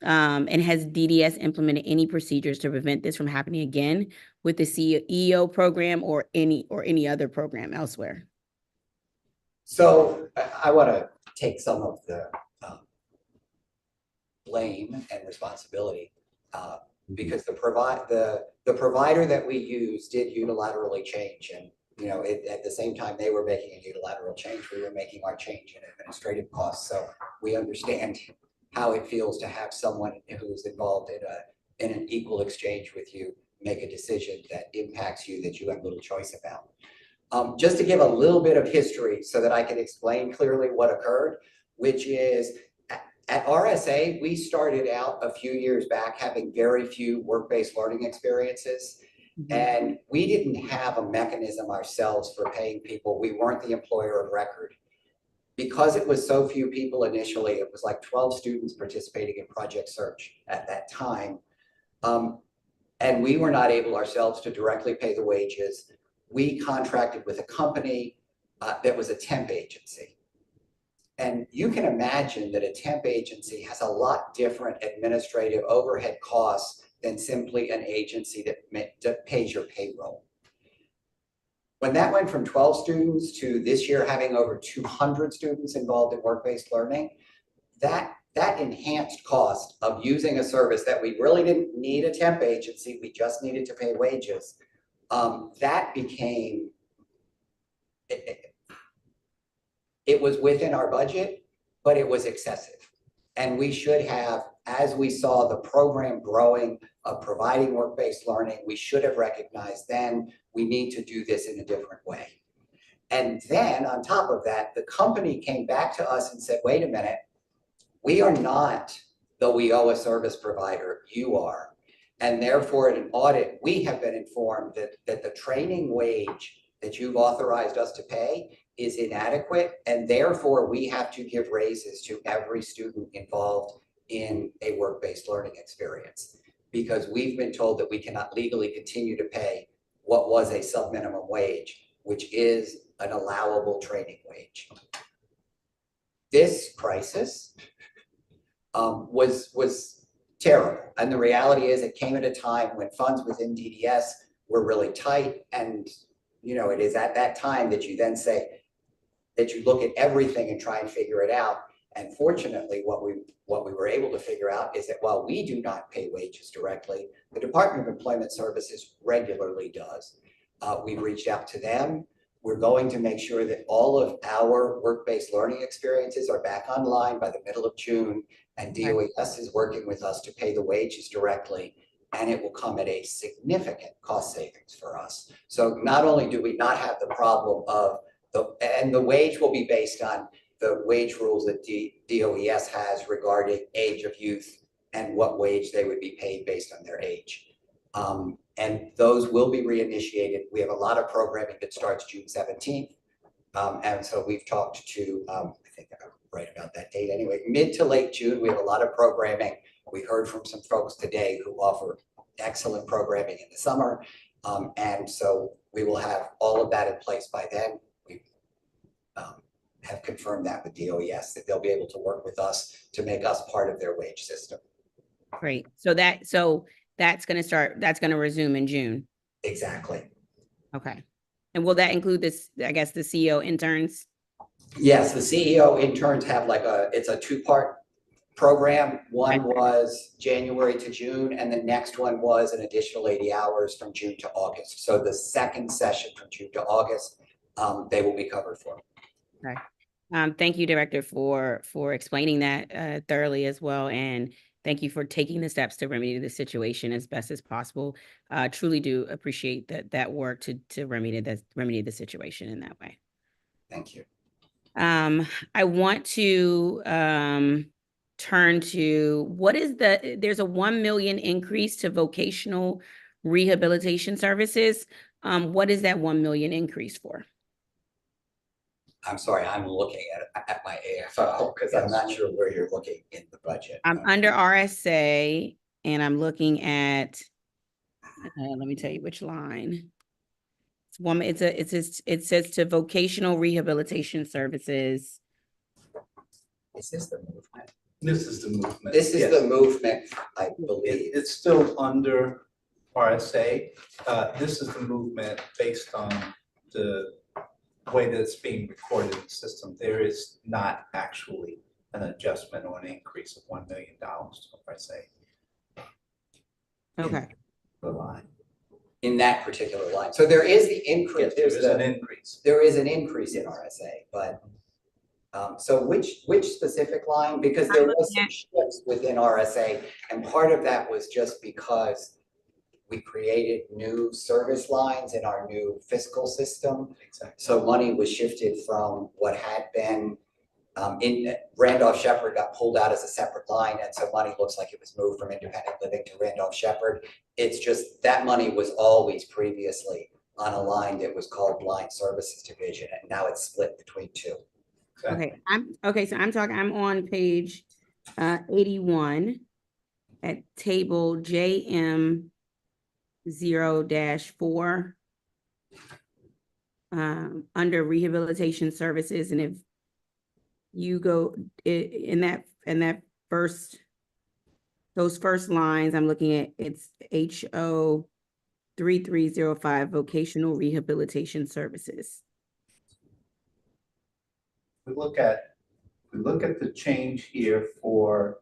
A: And has DDS implemented any procedures to prevent this from happening again with the CEO program or any other program elsewhere?
E: So I want to take some of the blame and responsibility because the provider that we use did unilaterally change, and at the same time they were making a unilateral change, we were making our change in administrative costs. So we understand how it feels to have someone who is involved in an equal exchange with you make a decision that impacts you that you have little choice about. Just to give a little bit of history so that I can explain clearly what occurred, which is at RSA, we started out a few years back having very few work-based learning experiences. And we didn't have a mechanism ourselves for paying people. We weren't the employer of record. Because it was so few people initially, it was like 12 students participating in Project Search at that time. And we were not able ourselves to directly pay the wages. We contracted with a company that was a temp agency. And you can imagine that a temp agency has a lot different administrative overhead costs than simply an agency that pays your payroll. When that went from 12 students to this year having over 200 students involved in work-based learning, that enhanced cost of using a service that we really didn't need a temp agency, we just needed to pay wages, that became, it was within our budget, but it was excessive. And we should have, as we saw the program growing of providing work-based learning, we should have recognized then we need to do this in a different way. And then on top of that, the company came back to us and said, wait a minute, we are not the WIOA service provider, you are. And therefore in an audit, we have been informed that the training wage that you've authorized us to pay is inadequate, and therefore we have to give raises to every student involved in a work-based learning experience, because we've been told that we cannot legally continue to pay what was a sub-minimum wage, which is an allowable training wage. This crisis was terrible, and the reality is it came at a time when funds within DDS were really tight, and it is at that time that you then say that you look at everything and try and figure it out. And fortunately, what we were able to figure out is that while we do not pay wages directly, the Department of Employment Services regularly does. We've reached out to them. We're going to make sure that all of our work-based learning experiences are back online by the middle of June, and DOES is working with us to pay the wages directly, and it will come at a significant cost savings for us. So not only do we not have the problem of the wage will be based on the wage rules that DOES has regarding age of youth and what wage they would be paid based on their age. And those will be reinitiated. We have a lot of programming that starts June 17th. And so we've talked to, I think I'm right about that date anyway, mid to late June, we have a lot of programming. We heard from some folks today who offer excellent programming in the summer. And so we will have all of that in place by then. We have confirmed that with DOES, that they'll be able to work with us to make us part of their wage system.
A: Great. So that's going to resume in June.
E: Exactly.
A: Okay. And will that include this, I guess, the CEO interns?
E: Yes, the CEO interns have it's a two-part program. One was January to June, and the next one was an additional 80 hours from June to August. So the second session from June to August, they will be covered for.
A: Okay. Thank you, Director, for explaining that thoroughly as well. And thank you for taking the steps to remedy the situation as best as possible. Truly do appreciate that work to remedy the situation in that way.
E: Thank you.
A: I want to turn to there's a 1 million increase to vocational rehabilitation services. What is that 1 million increase for?
E: I'm sorry, I'm looking at my AFO because I'm not sure where you're looking in the budget.
A: I'm under RSA and I'm looking at, let me tell you which line. It says to vocational rehabilitation services.
E: Is this the movement?
J: This is the movement.
E: This is
J: Yes.
E: the movement, I believe.
J: It's still under RSA. This is the movement based on the way that it's being recorded in the system. There is not actually an adjustment or an increase of $1 million to RSA.
A: Okay.
J: The line.
E: In that particular line. So there is the increase.
J: Yes, there is an increase.
E: There is an increase in RSA, but so which specific line? Because there was some shifts within RSA, and part of that was just because we created new service lines in our new fiscal system.
J: Exactly.
E: So money was shifted from what had been in Randolph Shepherd got pulled out as a separate line, and so money looks like it was moved from independent living to Randolph Shepherd. It's just that money was always previously on a line that was called Line Services Division, and now it's split between two.
A: Okay, I'm on page 81 at table JM 0-4 under rehabilitation services, and if you go in those first lines, I'm looking at it's HO 3305 vocational rehabilitation services.
J: We look at the change here for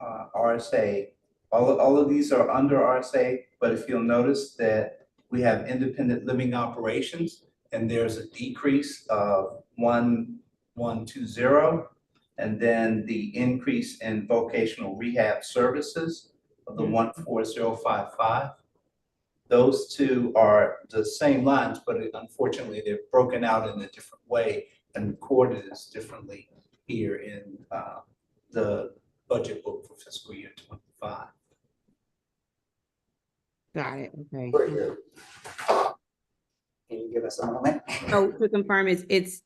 J: RSA. All of these are under RSA, but if you'll notice that we have independent living operations, and there's a decrease of 1120, and then the increase in vocational rehab services of the 14055. Those two are the same lines, but unfortunately they're broken out in a different way and recorded as differently here in the budget book for fiscal year 25.
A: Got it. Okay.
E: Can you give us a moment?
A: So to confirm, it's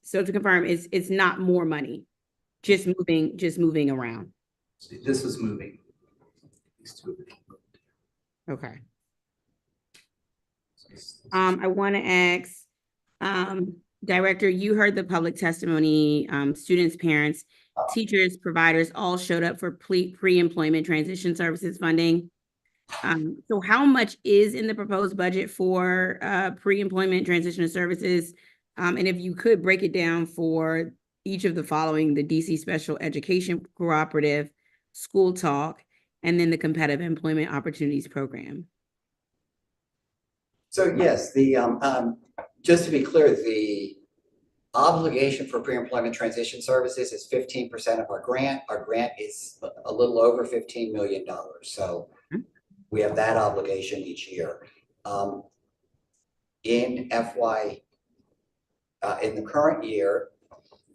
A: not more money, just moving around.
J: See, this is moving. These two are being moved.
A: Okay. I want to ask, Director, you heard the public testimony, students, parents, teachers, providers all showed up for pre-employment transition services funding. So how much is in the proposed budget for pre-employment transition services? And if you could break it down for each of the following: the DC Special Education Cooperative, School Talk, and then the Competitive Employment Opportunities Program.
E: So yes, just to be clear, the obligation for pre-employment transition services is 15% of our grant. Our grant is a little over $15 million. So we have that obligation each year. In the current year,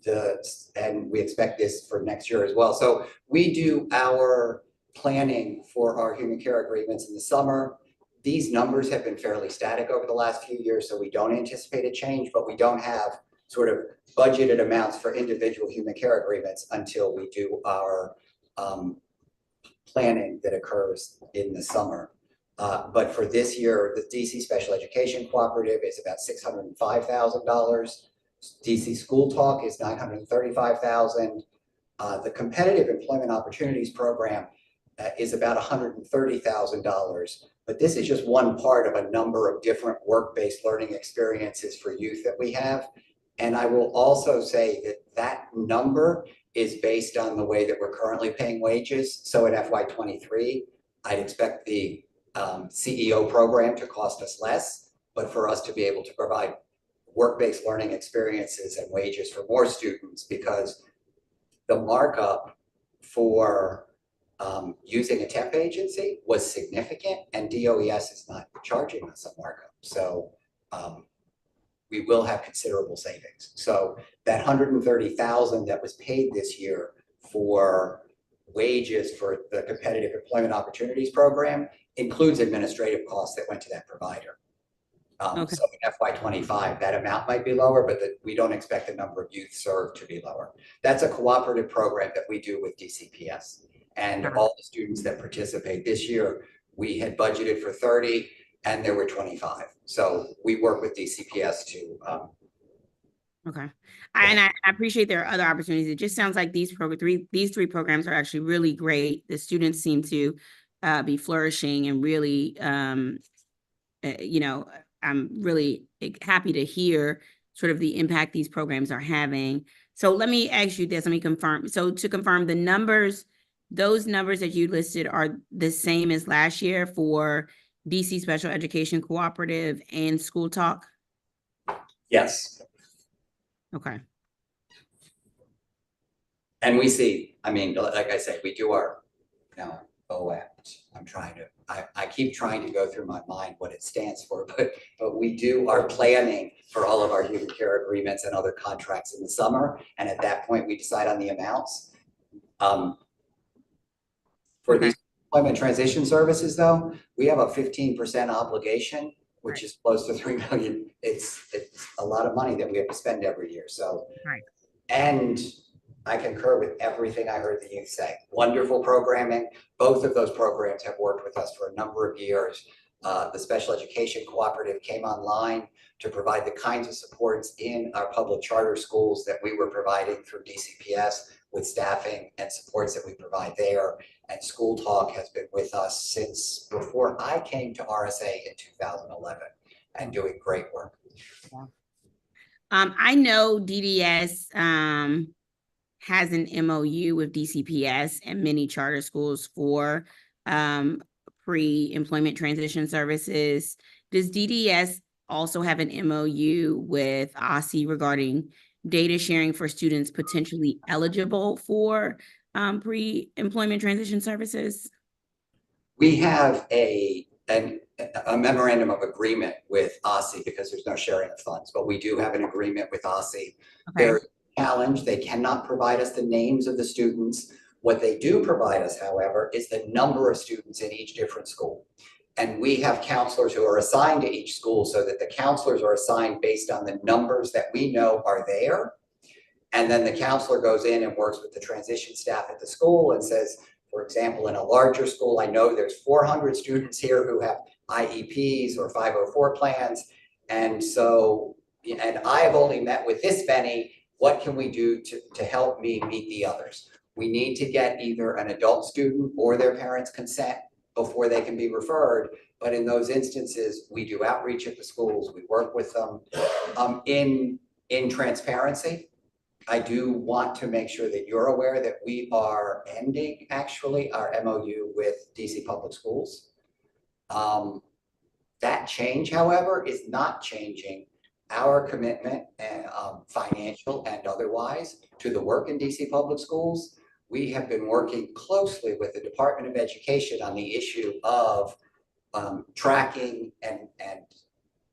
E: and we expect this for next year as well. So we do our planning for our human care agreements in the summer. These numbers have been fairly static over the last few years, so we don't anticipate a change, but we don't have sort of budgeted amounts for individual human care agreements until we do our planning that occurs in the summer. But for this year, the DC Special Education Cooperative is about $605,000. DC School Talk is $935,000. The Competitive Employment Opportunities Program is about $130,000. But this is just one part of a number of different work-based learning experiences for youth that we have. And I will also say that that number is based on the way that we're currently paying wages. So in FY23, I'd expect the CEO program to cost us less, but for us to be able to provide work-based learning experiences and wages for more students, because the markup for using a temp agency was significant, and DOES is not charging us a markup. So we will have considerable savings. So that $130,000 that was paid this year for wages for the Competitive Employment Opportunities Program includes administrative costs that went to that provider.
A: Okay.
E: So in FY25, that amount might be lower, but we don't expect the number of youth served to be lower. That's a cooperative program that we do with DCPS. And all the students that participate this year, we had budgeted for 30 and there were 25. So we work with DCPS to.
A: Okay. And I appreciate there are other opportunities. It just sounds like these three programs are actually really great. The students seem to be flourishing and really, you know, I'm really happy to hear sort of the impact these programs are having. So let me ask you this, let me confirm. So to confirm, the numbers, those numbers that you listed are the same as last year for DC Special Education Cooperative and School Talk?
E: Yes.
A: Okay.
E: And we see, I mean, like I said, we do our, you know, OAPT. I'm trying to, I keep trying to go through my mind what it stands for, but we do our planning for all of our human care agreements and other contracts in the summer. And at that point, we decide on the amounts. For these employment transition services, though, we have a 15% obligation, which is close to $3 million. It's a lot of money that we have to spend every year. So, and I concur with everything I heard the youth say. Wonderful programming. Both of those programs have worked with us for a number of years. The Special Education Cooperative came online to provide the kinds of supports in our public charter schools that we were providing through DCPS with staffing and supports that we provide there. And School Talk has been with us since before I came to RSA in 2011 and doing great work.
A: Yeah. I know DDS has an MOU with DCPS and many charter schools for pre-employment transition services. Does DDS also have an MOU with OSSI regarding data sharing for students potentially eligible for pre-employment transition services?
E: We have a memorandum of agreement with OSSI because there's no sharing of funds, but we do have an agreement with OSSI. They're challenged. They cannot provide us the names of the students. What they do provide us, however, is the number of students in each different school. And we have counselors who are assigned to each school so that the counselors are assigned based on the numbers that we know are there. And then the counselor goes in and works with the transition staff at the school and says, for example, in a larger school, I know there's 400 students here who have IEPs or 504 plans. And so, and I've only met with this many. What can we do to help me meet the others? We need to get either an adult student or their parents' consent before they can be referred. But in those instances, we do outreach at the schools. We work with them in transparency. I do want to make sure that you're aware that we are ending actually our MOU with DC Public Schools. That change, however, is not changing our commitment and financial and otherwise to the work in DC Public Schools. We have been working closely with the Department of Education on the issue of tracking and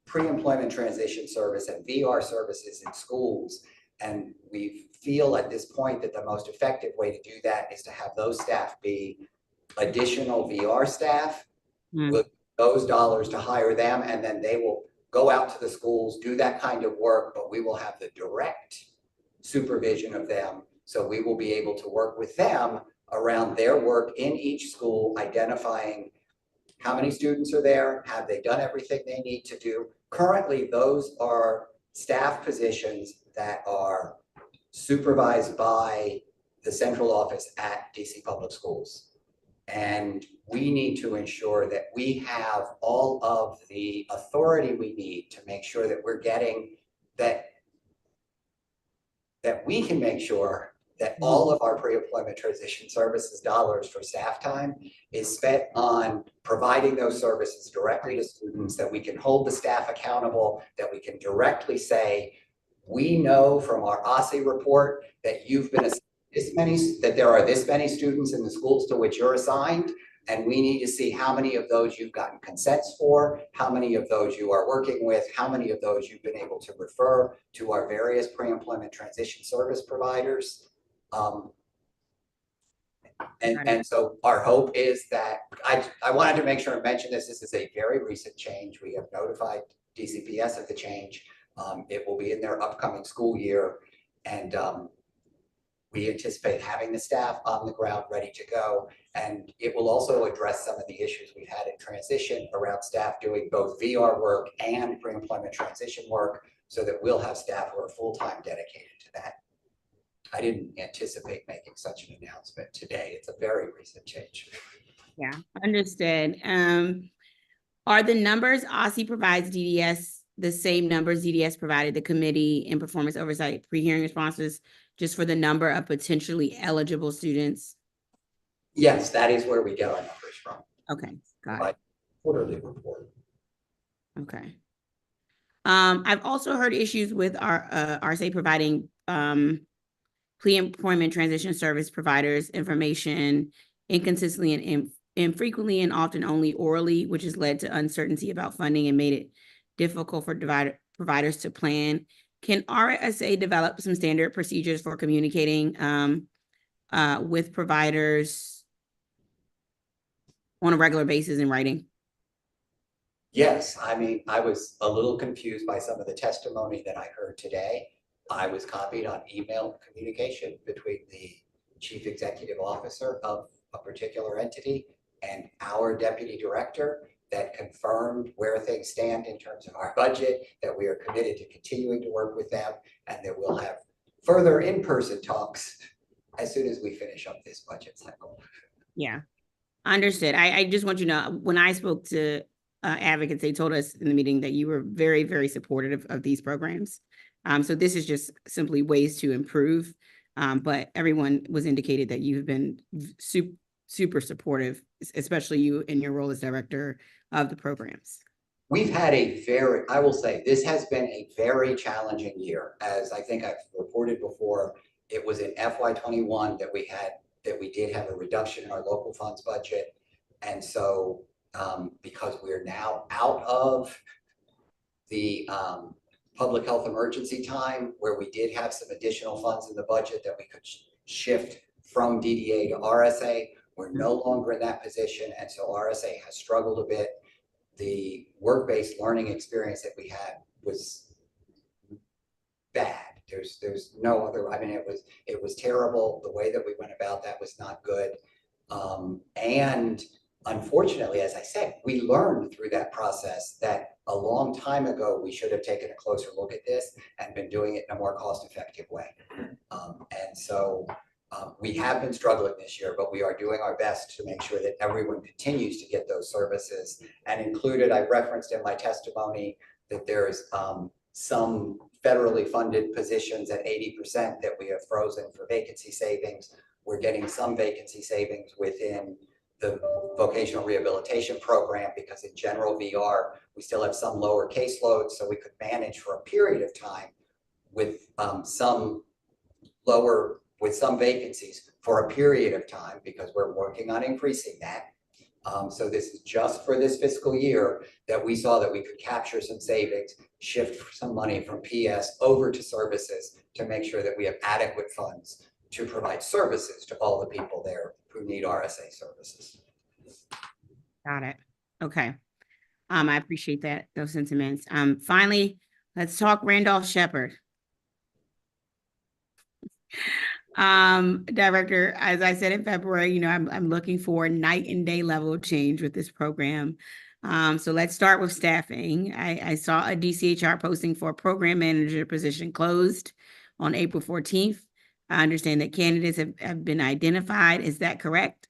E: pre-employment transition service and VR services in schools. And we feel at this point that the most effective way to do that is to have those staff be additional VR staff with those dollars to hire them, and then they will go out to the schools, do that kind of work, but we will have the direct supervision of them. So we will be able to work with them around their work in each school, identifying how many students are there, have they done everything they need to do. Currently, those are staff positions that are supervised by the central office at DC Public Schools. And we need to ensure that we have all of the authority we need to make sure that we're getting that we can make sure that all of our pre-employment transition services dollars for staff time is spent on providing those services directly to students, that we can hold the staff accountable, that we can directly say, we know from our OSSI report that you've been that there are this many students in the schools to which you're assigned, and we need to see how many of those you've gotten consents for, how many of those you are working with, how many of those you've been able to refer to our various pre-employment transition service providers. And so our hope is that, I wanted to make sure to mention this is a very recent change. We have notified DCPS of the change. It will be in their upcoming school year, and we anticipate having the staff on the ground ready to go. And it will also address some of the issues we've had in transition around staff doing both VR work and pre-employment transition work, so that we'll have staff who are full-time dedicated to that. I didn't anticipate making such an announcement today. It's a very recent change.
A: Yeah, understood. Are the numbers OSSI provides DDS the same numbers DDS provided the committee in performance oversight pre-hearing responses, just for the number of potentially eligible students?
E: Yes, that is where we get our numbers from.
A: Okay, got it.
E: Quarterly report.
A: Okay. I've also heard issues with our RSA providing pre-employment transition service providers information inconsistently and infrequently, and often only orally, which has led to uncertainty about funding and made it difficult for providers to plan. Can RSA develop some standard procedures for communicating with providers on a regular basis in writing?
E: Yes, I mean, I was a little confused by some of the testimony that I heard today. I was copied on email communication between the chief executive officer of a particular entity and our deputy director that confirmed where things stand in terms of our budget, that we are committed to continuing to work with them, and that we'll have further in-person talks as soon as we finish up this budget cycle.
A: Yeah, understood. I just want you to know, when I spoke to advocates, they told us in the meeting that you were very, very supportive of these programs. So this is just simply ways to improve, but everyone was indicated that you've been super supportive, especially you in your role as director of the programs.
E: We've had I will say, this has been a very challenging year. As I think I've reported before, it was in FY21 that we did have a reduction in our local funds budget. And so because we're now out of the public health emergency time, where we did have some additional funds in the budget that we could shift from DDA to RSA, we're no longer in that position. And so RSA has struggled a bit. The work-based learning experience that we had was bad. There's no other, I mean, it was terrible. The way that we went about that was not good. And unfortunately, as I said, we learned through that process that a long time ago, we should have taken a closer look at this and been doing it in a more cost-effective way. And so we have been struggling this year, but we are doing our best to make sure that everyone continues to get those services. And included, I referenced in my testimony that there's some federally funded positions at 80% that we have frozen for vacancy savings. We're getting some vacancy savings within the vocational rehabilitation program, because in general VR, we still have some lower caseloads, so we could manage for a period of time with some vacancies for a period of time, because we're working on increasing that. So this is just for this fiscal year that we saw that we could capture some savings, shift some money from PS over to services to make sure that we have adequate funds to provide services to all the people there who need RSA services.
A: Got it. Okay. I appreciate that, those sentiments. Finally, let's talk Randolph-Sheppard. Director, as I said in February, I'm looking for night and day level of change with this program. So let's start with staffing. I saw a DCHR posting for a program manager position closed on April 14th. I understand that candidates have been identified. Is that correct?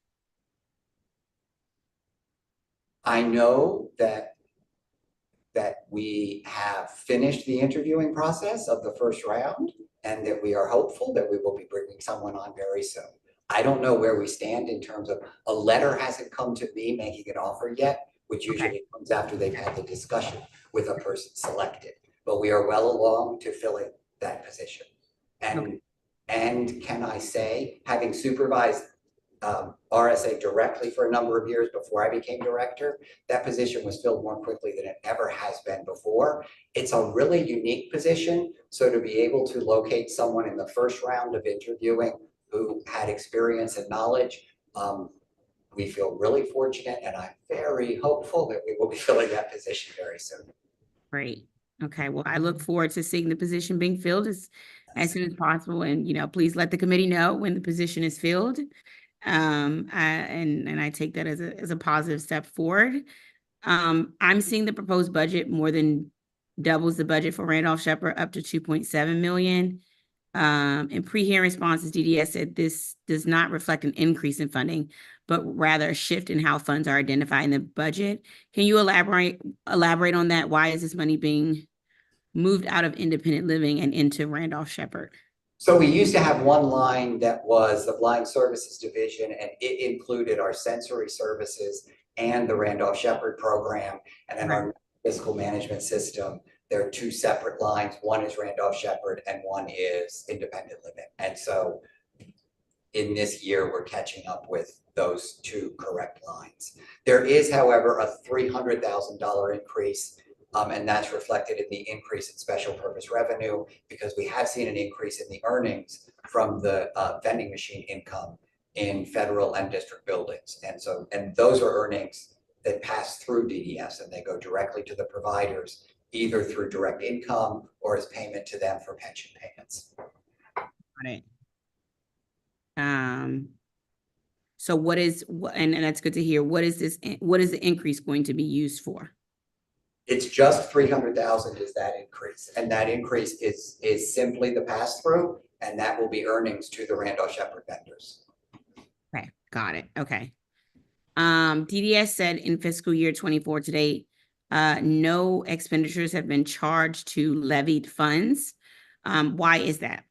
E: I know that we have finished the interviewing process of the first round and that we are hopeful that we will be bringing someone on very soon. I don't know where we stand in terms of a letter hasn't come to me making an offer yet, which usually comes after they've had the discussion with a person selected. But we are well along to filling that position. And can I say, having supervised RSA directly for a number of years before I became director, that position was filled more quickly than it ever has been before. It's a really unique position. So to be able to locate someone in the first round of interviewing who had experience and knowledge, we feel really fortunate, and I'm very hopeful that we will be filling that position very soon.
A: Great. Okay. Well, I look forward to seeing the position being filled as soon as possible. And, please let the committee know when the position is filled. And I take that as a positive step forward. I'm seeing the proposed budget more than doubles the budget for Randolph-Sheppard up to 2.7 million. In pre-hearing responses, DDS said this does not reflect an increase in funding, but rather a shift in how funds are identified in the budget. Can you elaborate on that? Why is this money being moved out of independent living and into Randolph-Sheppard?
E: So we used to have one line that was the Blind Services Division, and it included our sensory services and the Randolph-Sheppard program. And then our fiscal management system, there are two separate lines. One is Randolph-Sheppard and one is independent living. And so in this year, we're catching up with those two correct lines. There is, however, a $300,000 increase, and that's reflected in the increase in special purpose revenue, because we have seen an increase in the earnings from the vending machine income in federal and district buildings. And those are earnings that pass through DDS, and they go directly to the providers, either through direct income or as payment to them for pension payments.
A: Got it. So and that's good to hear. What is the increase going to be used for?
E: It's just 300,000 is that increase. And that increase is simply the pass through, and that will be earnings to the Randolph-Sheppard vendors.
A: Okay, got it. Okay. DDS said in fiscal year 24 to date, no expenditures have been charged to levied funds. Why is that?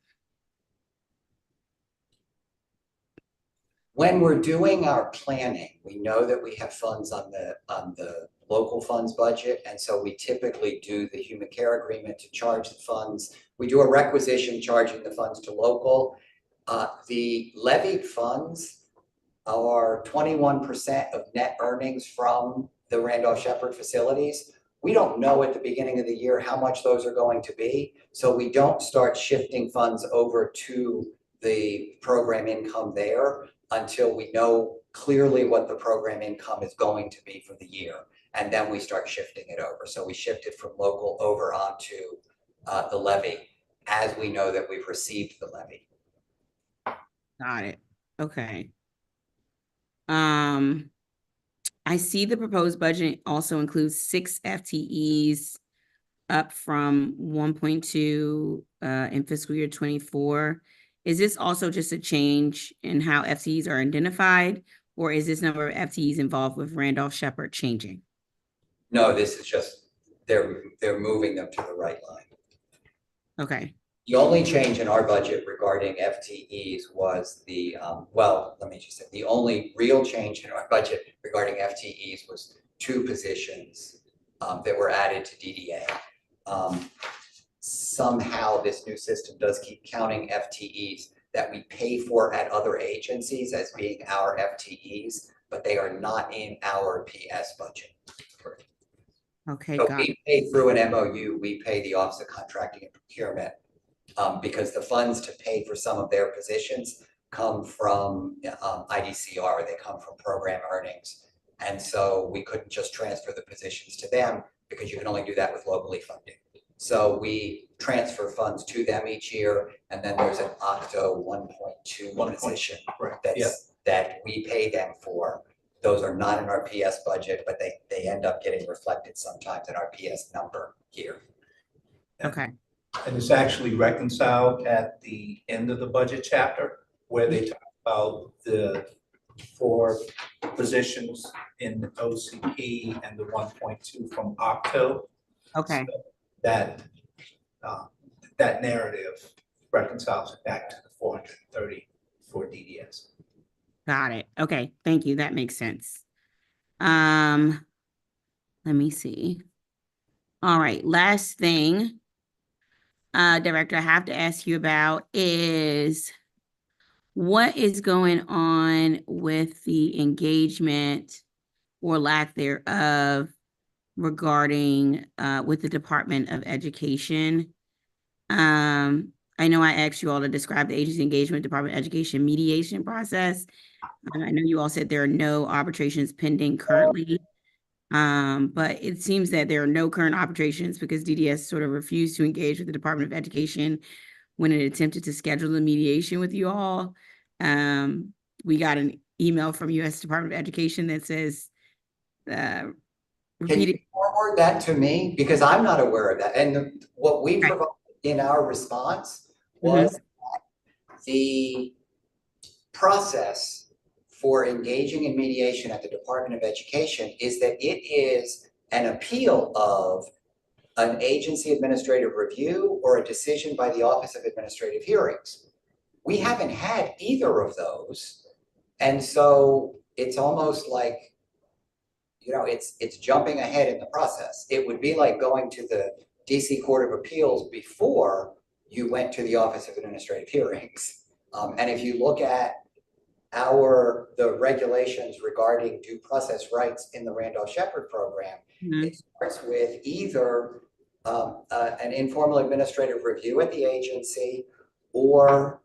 E: When we're doing our planning, we know that we have funds on the local funds budget. And so we typically do the human care agreement to charge the funds. We do a requisition charging the funds to local. The levied funds are 21% of net earnings from the Randolph-Sheppard facilities. We don't know at the beginning of the year how much those are going to be. So we don't start shifting funds over to the program income there until we know clearly what the program income is going to be for the year. And then we start shifting it over. So we shift it from local over onto the levy as we know that we've received the levy.
A: Got it. Okay. I see the proposed budget also includes 6 FTEs up from 1.2 in fiscal year 24. Is this also just a change in how FTEs are identified, or is this number of FTEs involved with Randolph-Sheppard changing?
E: No, this is just, they're moving them to the right line.
A: Okay.
E: The only change in our budget regarding FTEs was the, well, let me just say, the only real change in our budget regarding FTEs was 2 positions that were added to DDA. Somehow this new system does keep counting FTEs that we pay for at other agencies as being our FTEs. but they are not in our PS budget.
A: Okay,
E: So
A: got it.
E: we pay through an MOU, we pay the Office of Contracting and Procurement because the funds to pay for some of their positions come from IDCR, they come from program earnings. And so we couldn't just transfer the positions to them because you can only do that with locally funded. So we transfer funds to them each year, and then there's an OCTO 1.2 position that we pay them for. Those are not in our PS budget, but they end up getting reflected sometimes in our PS number here.
A: Okay.
J: And it's actually reconciled at the end of the budget chapter where they talk about the 4 positions in the OCP and the 1.2 from OCTO.
A: Okay.
J: So that narrative reconciles it back to the 430 for DDS.
A: Got it. Okay, thank you. That makes sense. Let me see. All right, last thing, Director, I have to ask you about is what is going on with the engagement or lack thereof regarding with the Department of Education. I know I asked you all to describe the agency engagement Department of Education mediation process. I know you all said there are no arbitrations pending currently, but it seems that there are no current arbitrations because DDS sort of refused to engage with the Department of Education when it attempted to schedule the mediation with you all. We got an email from U.S. Department of Education that says,
E: Can you forward that to me? Because I'm not aware of that. And what we provided in our response was that the process for engaging in mediation at the Department of Education is that it is an appeal of an agency administrative review or a decision by the Office of Administrative Hearings. We haven't had either of those. And so it's almost like, you know, it's jumping ahead in the process. It would be like going to the DC Court of Appeals before you went to the Office of Administrative Hearings. And if you look at the regulations regarding due process rights in the Randolph-Shepard program, it starts with either an informal administrative review at the agency or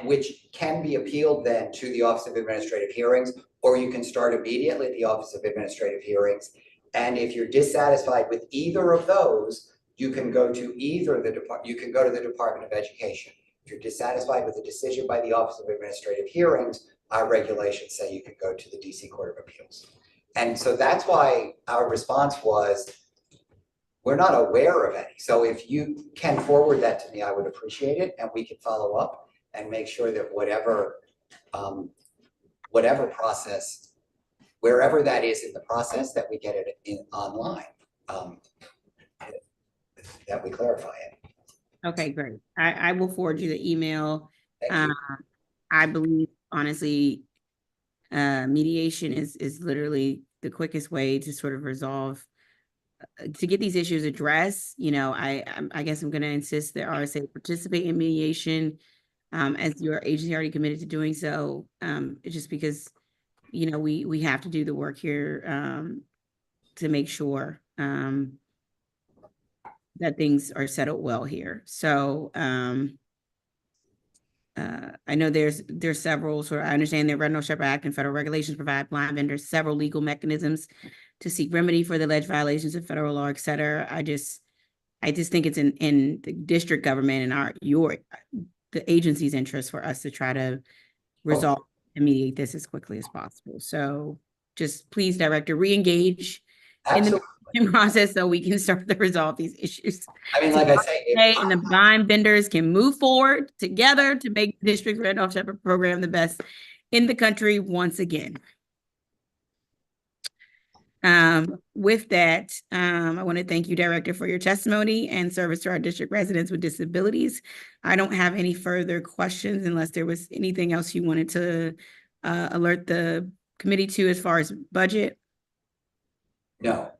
E: which can be appealed then to the Office of Administrative Hearings, or you can start immediately at the Office of Administrative Hearings. And if you're dissatisfied with either of those, you can go to the Department of Education. If you're dissatisfied with the decision by the Office of Administrative Hearings, our regulations say you can go to the DC Court of Appeals. And so that's why our response was, we're not aware of any. So if you can forward that to me, I would appreciate it, and we can follow up and make sure that whatever process, wherever that is in the process, that we get it in online, that we clarify it.
A: Okay, great. I will forward you the email. I believe, honestly, mediation is literally the quickest way to sort of resolve, to get these issues addressed. You know, I guess I'm going to insist that RSA participate in mediation as your agency already committed to doing so. Just because, you know, we have to do the work here to make sure that things are settled well here. So I know there's several I understand the Randolph-Shepard Act and federal regulations provide blind vendors several legal mechanisms to seek remedy for the alleged violations of federal law, et cetera. I just think it's in the district government and the agency's interest for us to try to resolve and mediate this as quickly as possible. So just please, Director, re-engage in the process so we can start to resolve these issues.
E: I mean, like I say,
A: and the blind vendors can move forward together to make the district Randolph-Shepard program the best in the country once again. With that, I want to thank you, Director, for your testimony and service to our district residents with disabilities. I don't have any further questions unless there was anything else you wanted to alert the committee to as far as budget.
E: No.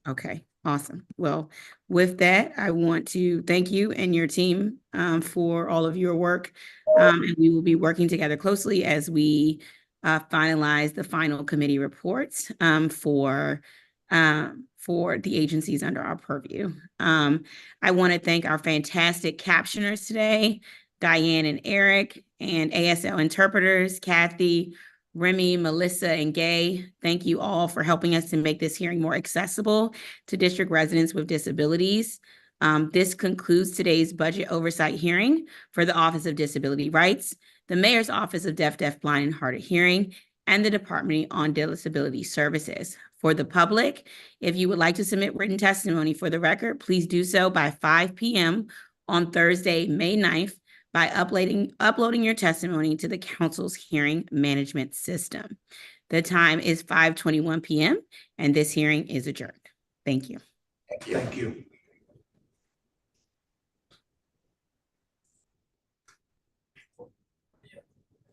A: Okay. Awesome. Well, with that, I want to thank you and your team for all of your work. And we will be working together closely as we finalize the final committee reports for the agencies under our purview. I want to thank our fantastic captioners today, Diane and Eric, and ASL interpreters, Kathy, Remy, Melissa, and Gay. Thank you all for helping us to make this hearing more accessible to district residents with disabilities. This concludes today's budget oversight hearing for the Office of Disability Rights, the Mayor's Office of Deaf, Blind, and Hard of Hearing, and the Department on Disability Services. For the public, if you would like to submit written testimony for the record, please do so by 5 p.m. on Thursday, May 9th, by uploading your testimony to the council's hearing management system. The time is 5:21 p.m. and this hearing is adjourned. Thank you.
E: Thank you.
J: Thank you.